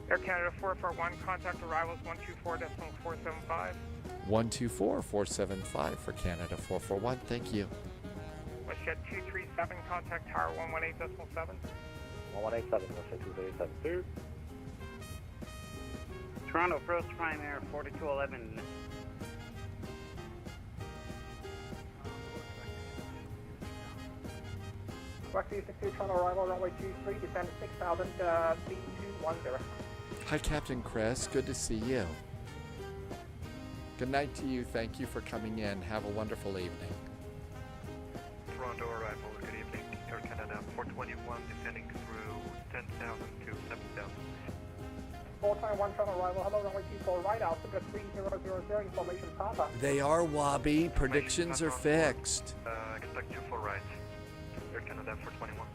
Air Canada 441, contact arrivals 124.475. 124.475 for Canada 441. Thank you. WestJet 237, contact tower 118.7. 118.7, WestJet 237. Toronto approach, Primary 4211. Quebec 262, Toronto arrival, runway 23, descend 6,000, speed 210. Hi, Captain Chris. Good to see you. Good night to you. Thank you for coming in. Have a wonderful evening. Toronto arrival, good evening. Air Canada 421, descending through 10,000 to 7,000. 421, Toronto arrival, hello, runway 24, right, altimeter 3000, information Papa. They are wobbly. Predictions are fixed. Expect you for right. Air Canada 421.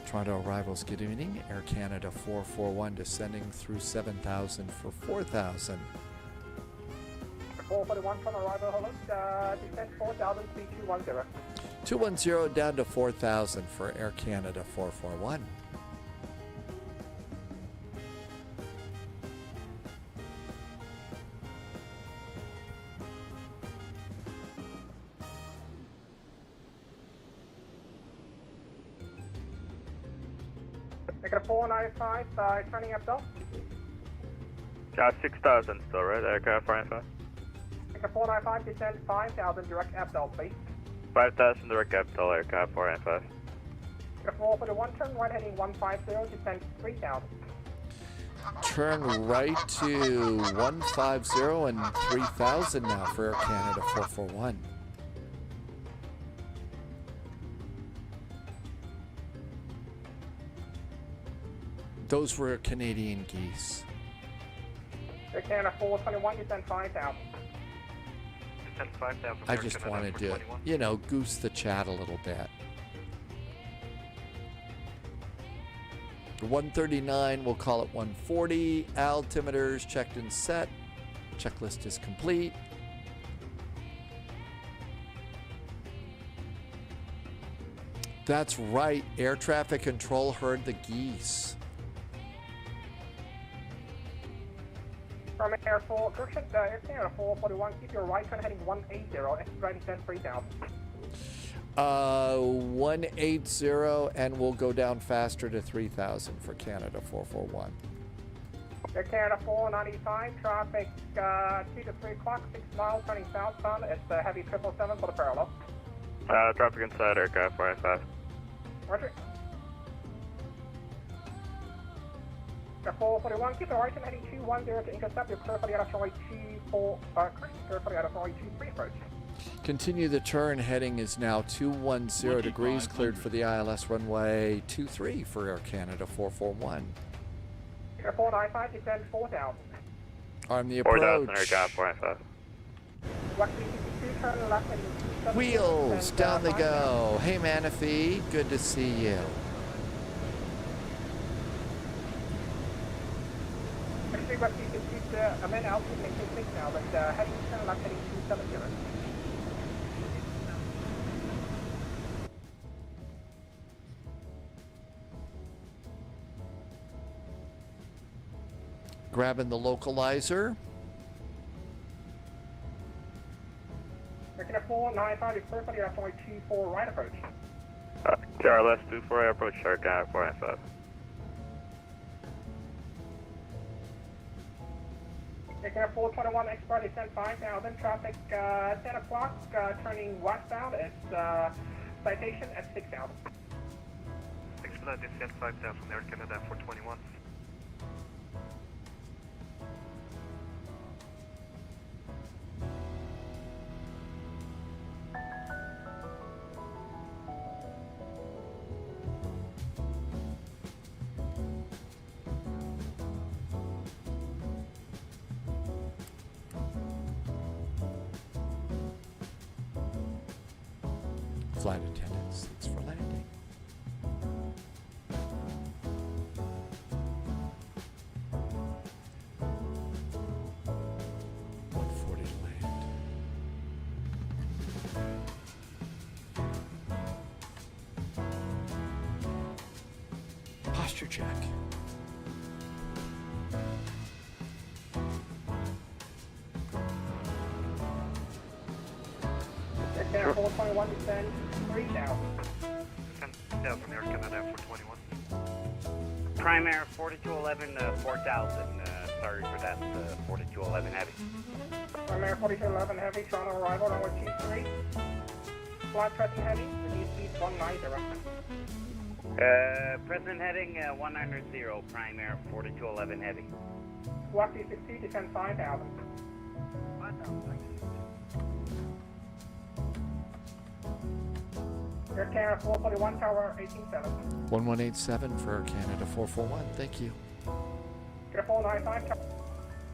Toronto arrivals, good evening. Air Canada 441 descending through 7,000 for 4,000. 441 Toronto arrival, hello, descend 4,000, speed 210. 210 down to 4,000 for Air Canada 441. Make it a 495, turning up though. Got 6,000 still, right? Aircraft 495. Make a 495, descend 5,000, direct Abdel, please. 5,000 direct capital, aircraft 495. Make a 441, turn right heading 150, descend 3,000. Turn right to 150 and 3,000 now for Air Canada 441. Those were Canadian geese. Air Canada 421, descend 5,000. Descend 5,000. I just wanted to, you know, goose the chat a little bit. 139, we'll call it 140. Altimeters checked and set. Checklist is complete. That's right, air traffic control heard the geese. From Air 4, correction, Air Canada 441, keep your right turn heading 180, extra descend 3,000. 180, and we'll go down faster to 3,000 for Canada 441. Air Canada 495, traffic 2 to 3 o'clock, 6 miles, turning southbound. It's heavy 777 for the parallel. Traffic inside aircraft 495. Roger. Air 441, keep the right turn heading 210 to intercept your clear for the runway 24, clear for the runway 23 approach. Continue the turn. Heading is now 210 degrees, cleared for the ILS runway 23 for Air Canada 441. Air 495, descend 4,000. On the 4,000 approach. Air Canada 495. Wax 362, turn left and 272, Wheels, descend, down they 5,000. go. Hey Manaphy, good to see you. Actually, Wax 362, I'm in altitude making 6 now, but heading turn left, heading 270. Grabbing the localizer. Making a 495, is clear for the runway 24 right approach. KRLS 24 Air approach Air Canada 495. Making a 421 expert, descend 5,000, traffic 10 o'clock, turning westbound, it's citation at 6,000. Expedite descent 5,000 Air Canada 421. Flight attendants, thanks for landing. $140 to land. Posture check. Air 421, descend 3,000. 10,000 Air Canada 421. Prime Air 4211, 4,000. Sorry for that, 4211 heavy. Primary 4211 heavy, Toronto arrival, runway 23. Flight present heavy, release speed 190. Present heading 190, Prime Air 4211 heavy. Walk 360, descend 5,000. 5,000. Air Canada 441, tower 187. 1187 for Air Canada 441, thank you. Air 495,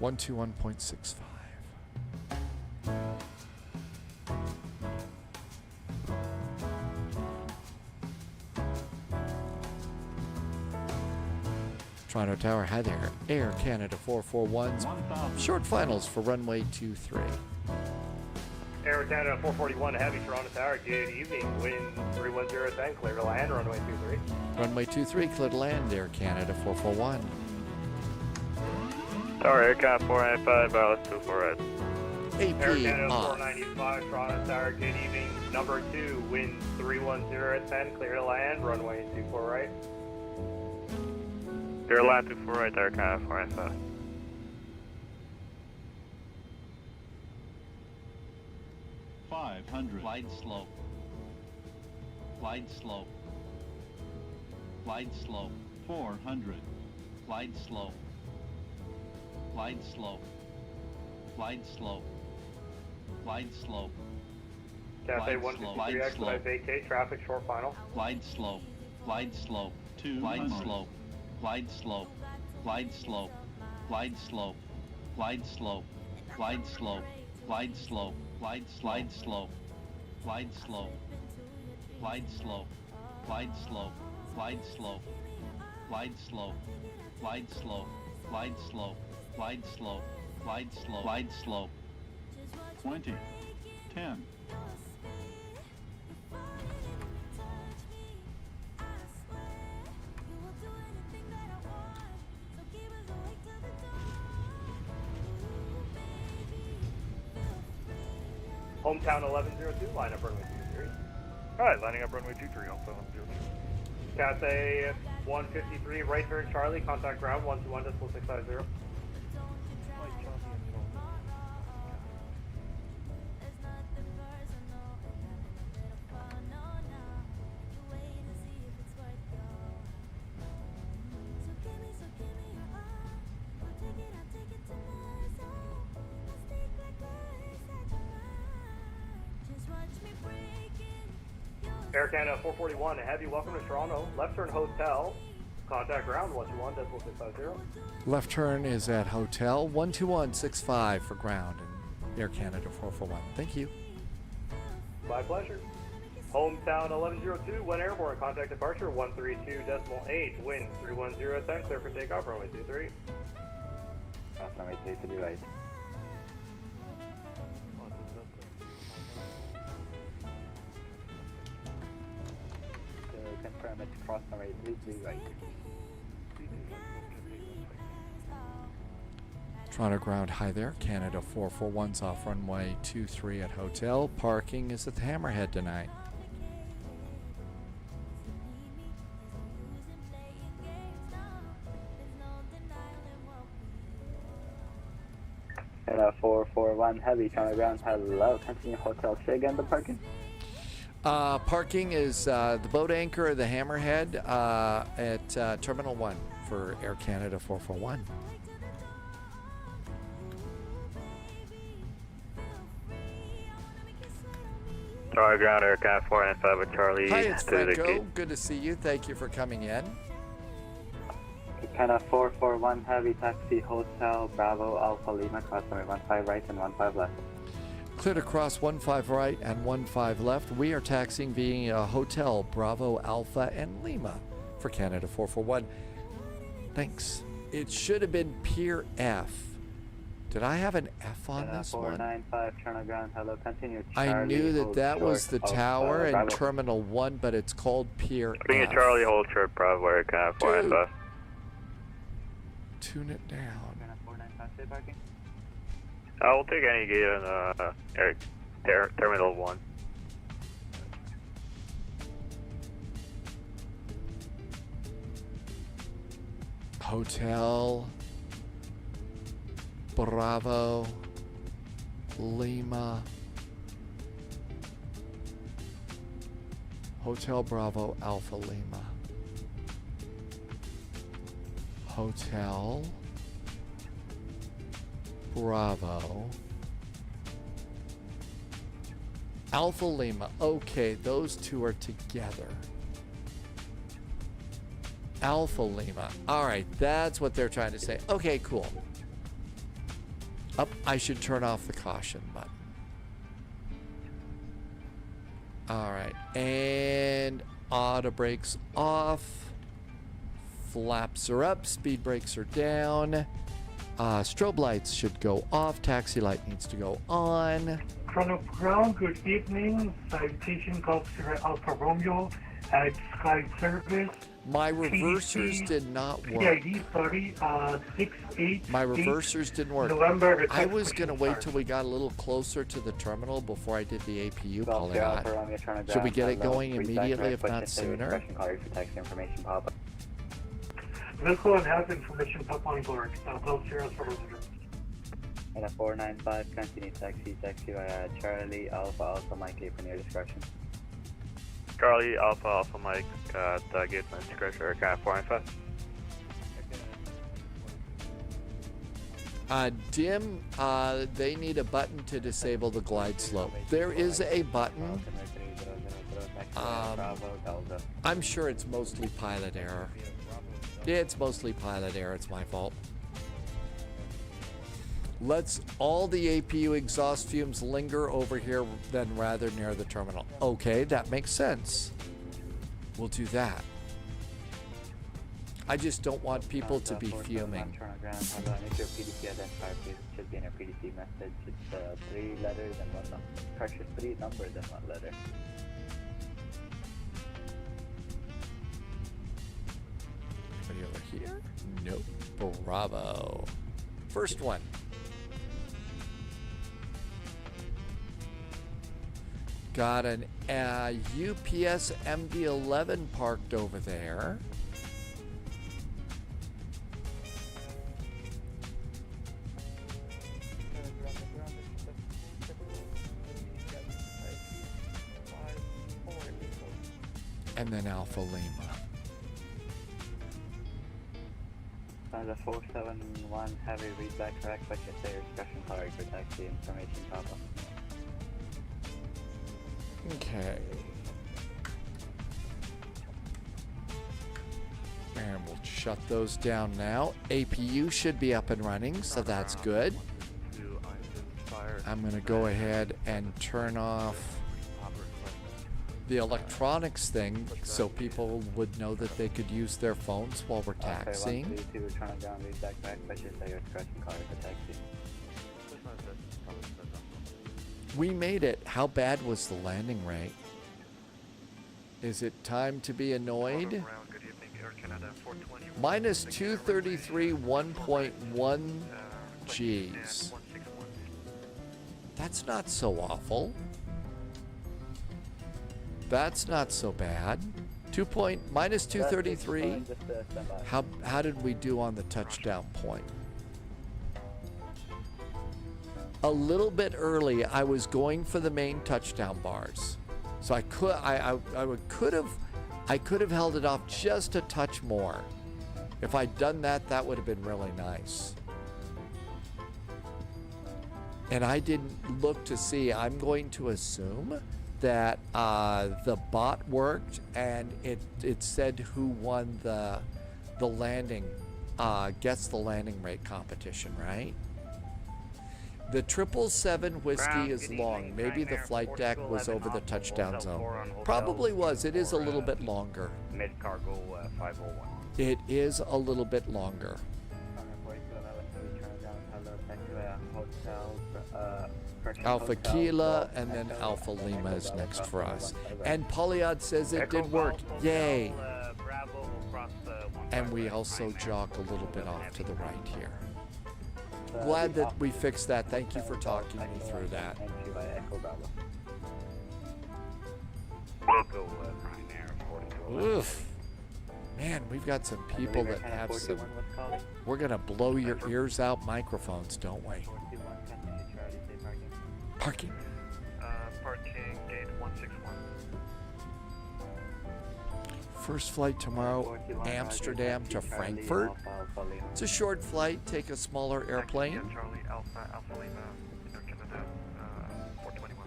121.65. Toronto Tower, hi there. Air Canada 441's short finals for runway 23. Air Canada 441 heavy, Toronto Tower, good evening. Wind 310, clear to land, runway 23. Runway 23, clear to land, Air Canada 441. Tower Air Canada 495, ILS 24 right. AP Air Canada off. 495, Toronto Tower, good evening. Number 2, wind 310 at 10, clear to land, runway 24 right. Clear to land 24 right, Air Canada 495. 500. Glide slope. Glide slope. Glide slope. 400. Glide slope. Glide slope. Glide slope. Glide slope. Cathay 153, expedite vacate, traffic short final. Glide slope. Glide slope. 2. Glide slope. Glide slope. Glide slope. Glide slope. Glide slope. Glide slope. Glide slope. Glide slope. Glide slope. Glide slope. Glide slope. Glide slope. Glide slope. Glide slope. Glide slope. Glide slope. Glide slope. Glide slope. 20. 10. Hometown 1102, line up runway 23. Alright, lining up runway 23, also 1102. Cathay 153, right turn Charlie, contact ground 121.650. Air Canada 441, Heavy, welcome to Toronto. Left turn hotel. Contact ground 121.650. Left turn is at Hotel 12165 for ground and Air Canada 441. Thank you. My pleasure. Hometown 1102, when airborne, contact departure 132.8, wind 310, clear for takeoff, runway 23. Runway 23 right. Confirm it, cross runway 33 right. Toronto ground, hi there. Canada 441's off runway 23 at Hotel. Parking is at the Hammerhead tonight. Canada 441 Heavy, Toronto ground, hello. Continue Hotel, say again the parking? Parking is the boat anchor of the Hammerhead at Terminal 1 for Air Canada 441. Toronto ground, Air Canada 495 with Charlie. Hi, it's Franco. Good to see you. Thank you for coming in. Canada 441 Heavy, taxi Hotel Bravo Alpha Lima, cross runway 15 right and 15 left. Cleared across 15 right and 15 left. We are taxiing via Hotel Bravo Alpha and Lima for Canada 441. Thanks. It should have been Pier F. Did I have an F on this one? 495 Toronto ground, hello, continue. I knew that was the tower in Terminal 1, but it's called Pier Being F. a Charlie, hold short, Bravo, Air Canada 495. Tune it down. 495, stay parking. We'll take any gate on Terminal 1. Hotel Bravo Lima. Hotel Bravo Alpha Lima. Hotel Bravo Alpha Lima. Okay, those two are together. Alpha Lima. All right, that's what they're trying to say. Okay, cool. Up, I should turn off the caution button. All right, and auto brakes off. Flaps are up, speed brakes are down. Strobe lights should go off. Taxi light needs to go on. Toronto ground, good evening. Citation Golf Sierra Alpha Romeo at Sky Service. My reversers did not work. PID 68. My reversers didn't work. November, I was going to wait till we got a little closer to the terminal before I did the APU calling out. Should we get it going immediately, if not sooner? Vehicle one has information pop on board. Golf Sierra for visitor. And a 495, continue taxi via Charlie Alpha Alpha Mike A for near discretion. Charlie, Alpha Mike, gate on discretion, Air Canada 495. Dim, they need a button to disable the glide slope. There is a button. I'm sure it's mostly pilot error. Yeah, it's mostly pilot error. It's my fault. Let's all the APU exhaust fumes linger over here then rather near the terminal. Okay, that makes sense. We'll do that. I just don't want people to be fuming. Your PDC identifier, please. It should be in your PDC message. It's 3 letters and 1 number. Correction, 3 numbers and 1 letter. Anybody over here? Nope. Bravo. First one. Got an UPS MD-11 parked over there. And then Alpha Lima. The 471 heavy read back correct, but just say your discussion card for taxi information pop up. Okay. And we'll shut those down now. APU should be up and running, so that's good. I'm going to go ahead and turn off the electronics thing so people would know that they could use their phones while we're taxiing. We made it. How bad was the landing rate? Is it time to be annoyed? Minus 233, 1.1 Gs. That's not so awful. That's not so bad. Minus 233. How did we do on the touchdown point? A little bit early. I was going for the main touchdown bars, so I could have held it off just a touch more. If I'd done that, that would have been really nice. And I didn't look to see. I'm going to assume that the bot worked and it said who won the landing, gets the landing rate competition, right? The 777 whiskey is long. Maybe the flight deck was over the touchdown zone. Probably was. It is a little bit longer. Mid cargo 501. It is a little bit longer. Alpha Kilo and then Alpha Lima is next for us. And Polyod says it did work. Yay! And we also jog a little bit off to the right here. Glad that we fixed that. Thank you for talking me through that. Oof. Man, we've got some people that have some... We're going to blow your ears out microphones, don't we? Parking. Parking gate 161. First flight tomorrow, Amsterdam to Frankfurt. It's a short flight. Take a smaller airplane. Charlie Alpha Lima, Canada, 421.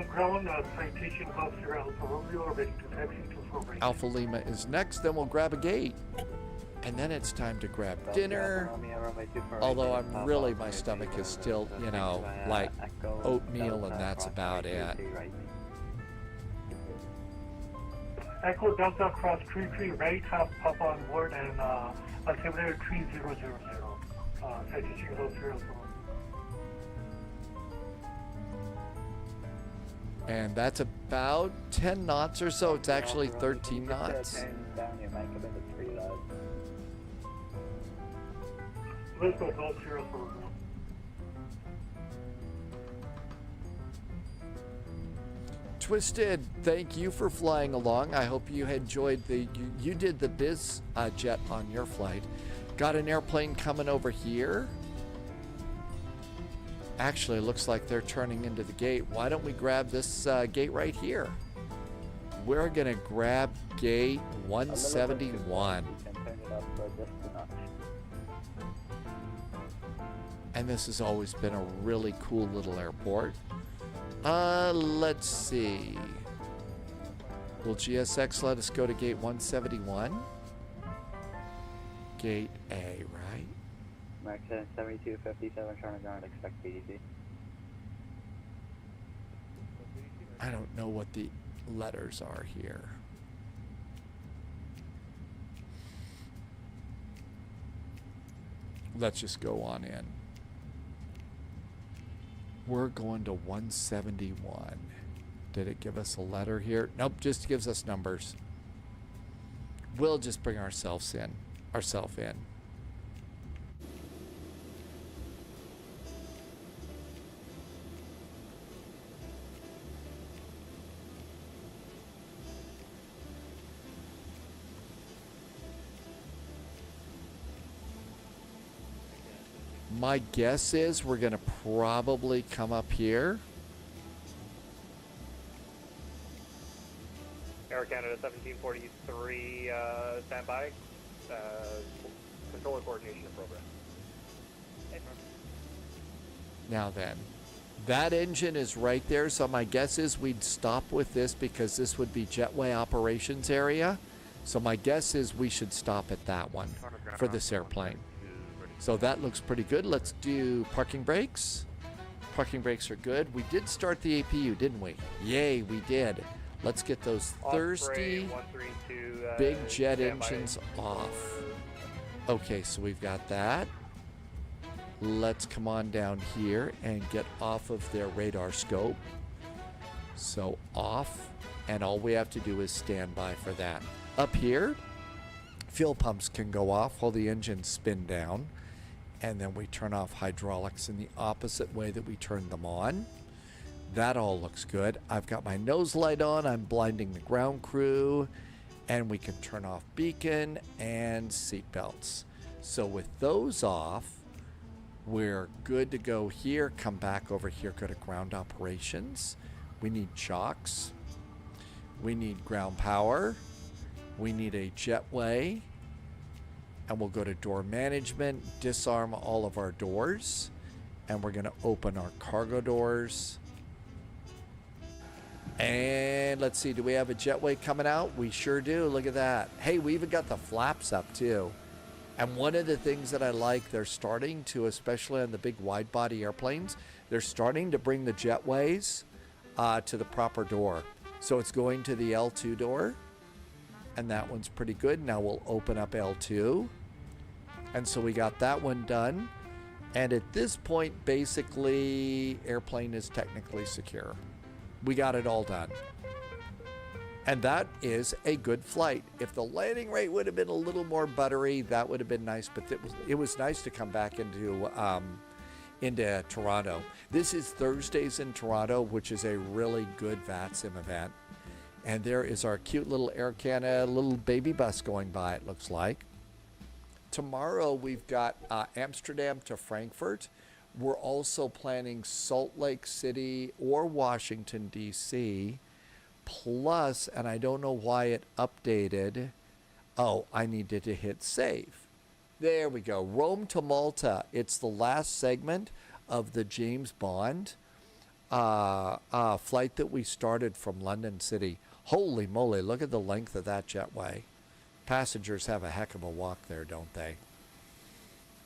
Ground, citation officer Alpha Romeo, ready to taxi to Fort Wayne. Alpha Lima is next. Then we'll grab a gate. And then it's time to grab dinner. Although my stomach is still, like oatmeal, and that's about it. Echo Delta cross 33 right, have Papa on board, and altimeter 3000. Citation officer Alpha Romeo. And that's about 10 knots or so. It's actually 13 knots. Let's go Golf Sierra for Twisted, thank you for flying along. I hope you enjoyed you did the biz jet on your flight. Got an airplane coming over here. Actually, it looks like they're turning into the gate. Why don't we grab this gate right here? We're gonna grab gate 171. And this has always been a really cool little airport. Let's see. Will GSX let us go to gate 171? Gate A, right? Mark 7257, turn ground, expect PDC. I don't know what the letters are here. Let's just go on in. We're going to 171. Did it give us a letter here? Nope, just gives us numbers. We'll just bring ourselves in. My guess is we're going to probably come up here. Air Canada 1743, standby. Controller coordination in progress. Now then, that engine is right there, so my guess is we'd stop with this because this would be jetway operations area. So my guess is we should stop at that one for this airplane. So that looks pretty good. Let's do parking brakes. Parking brakes are good. We did start the APU, didn't we? Yay, we did. Let's get those thirsty big jet engines off. Okay, so we've got that. Let's come on down here and get off of their radar scope. So off, and all we have to do is stand by for that. Up here, fuel pumps can go off while the engines spin down, and then we turn off hydraulics in the opposite way that we turn them on. That all looks good. I've got my nose light on. I'm blinding the ground crew, and we can turn off beacon and seat belts. So with those off, we're good to go here. Come back over here, go to ground operations. We need chocks. We need ground power. We need a jetway. And we'll go to door management, disarm all of our doors. And we're going to open our cargo doors. And let's see, do we have a jetway coming out? We sure do. Look at that. Hey, we even got the flaps up too. And one of the things that I like, they're starting to, especially on the big wide body airplanes, they're starting to bring the jetways to the proper door. So it's going to the L2 door. And that one's pretty good. Now we'll open up L2. And so we got that one done. And at this point, basically, airplane is technically secure. We got it all done. And that is a good flight. If the landing rate would have been a little more buttery, that would have been nice. But it was nice to come back into Toronto. This is Thursdays in Toronto, which is a really good VATSIM event. And there is our cute little Air Canada little baby bus going by, it looks like. Tomorrow we've got Amsterdam to Frankfurt. We're also planning Salt Lake City or Washington, D.C. Plus, and I don't know why it updated. Oh, I needed to hit save. There we go. Rome to Malta. It's the last segment of the James Bond flight that we started from London City. Holy moly, look at the length of that jetway. Passengers have a heck of a walk there, don't they?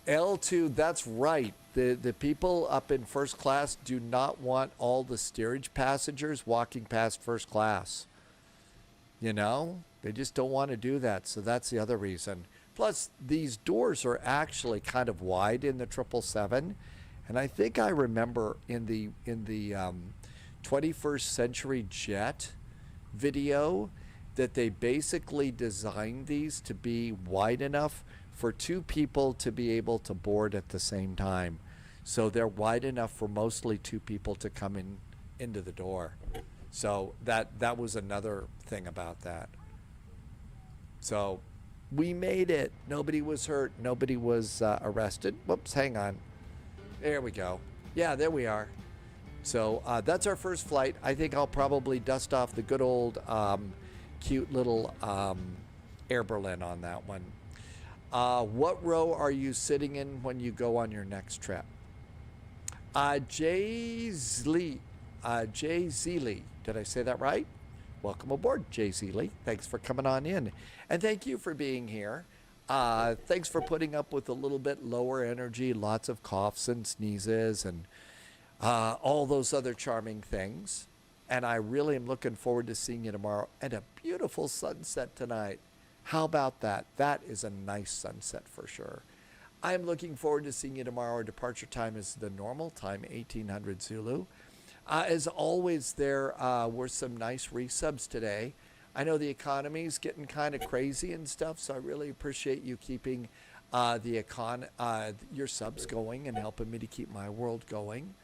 L2, that's right. The people up in first class do not want all the steerage passengers walking past first class. You know, they just don't want to do that. So that's the other reason. Plus, these doors are actually kind of wide in the 777. And I think I remember in the 21st Century Jet video that they basically designed these to be wide enough for two people to be able to board at the same time. So they're wide enough for mostly two people to come into the door. So that was another thing about that. So we made it. Nobody was hurt. Nobody was arrested. Whoops, hang on. There we go. Yeah, there we are. So that's our first flight. I think I'll probably dust off the good old cute little Air Berlin on that one. What row are you sitting in when you go on your next trip? Jay Zlee. Did I say that right? Welcome aboard, Jay Zlee. Thanks for coming on in. And thank you for being here. Thanks for putting up with a little bit lower energy, lots of coughs and sneezes and all those other charming things. And I really am looking forward to seeing you tomorrow and a beautiful sunset tonight. How about that? That is a nice sunset for sure. I'm looking forward to seeing you tomorrow. Our departure time is the normal time, 1800 Zulu. As always, there were some nice resubs today. I know the economy's getting kind of crazy and stuff, so I really appreciate you keeping your subs going and helping me to keep my world going.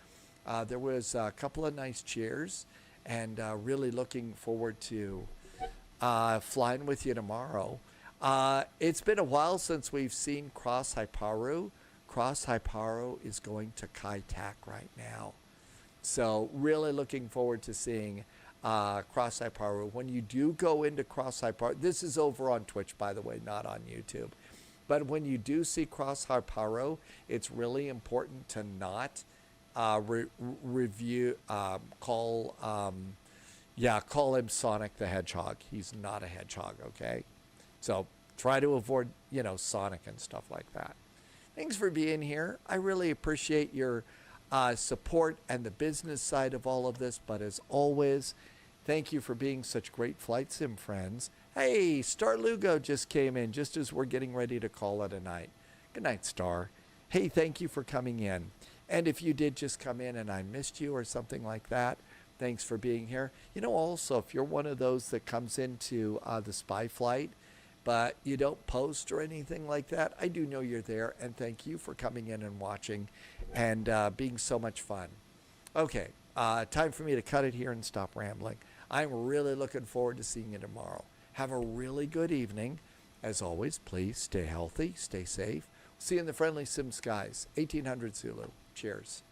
There was a couple of nice cheers, and really looking forward to flying with you tomorrow. It's been a while since we've seen Cross Hyparu. Cross Hyparu is going to Kai Tak right now. So really looking forward to seeing Cross Hyparu. When you do go into Cross Hyparu, this is over on Twitch, by the way, not on YouTube. But when you do see Cross Hyparu, it's really important to not call him Sonic the Hedgehog. He's not a hedgehog, okay? So try to avoid, you know, sonic and stuff like that. Thanks for being here. I really appreciate your support and the business side of all of this. But as always, thank you for being such great flight sim friends. Hey, Star Lugo just came in just as we're getting ready to call it a night. Good night, Star. Hey, thank you for coming in. And if you did just come in and I missed you or something like that, thanks for being here. You know, also, if you're one of those that comes into the spy flight, but you don't post or anything like that, I do know you're there, and thank you for coming in and watching and being so much fun. Okay, time for me to cut it here and stop rambling. I'm really looking forward to seeing you tomorrow. Have a really good evening. As always, please stay healthy, stay safe. See you in the friendly sim skies. 1800 Zulu. Cheers.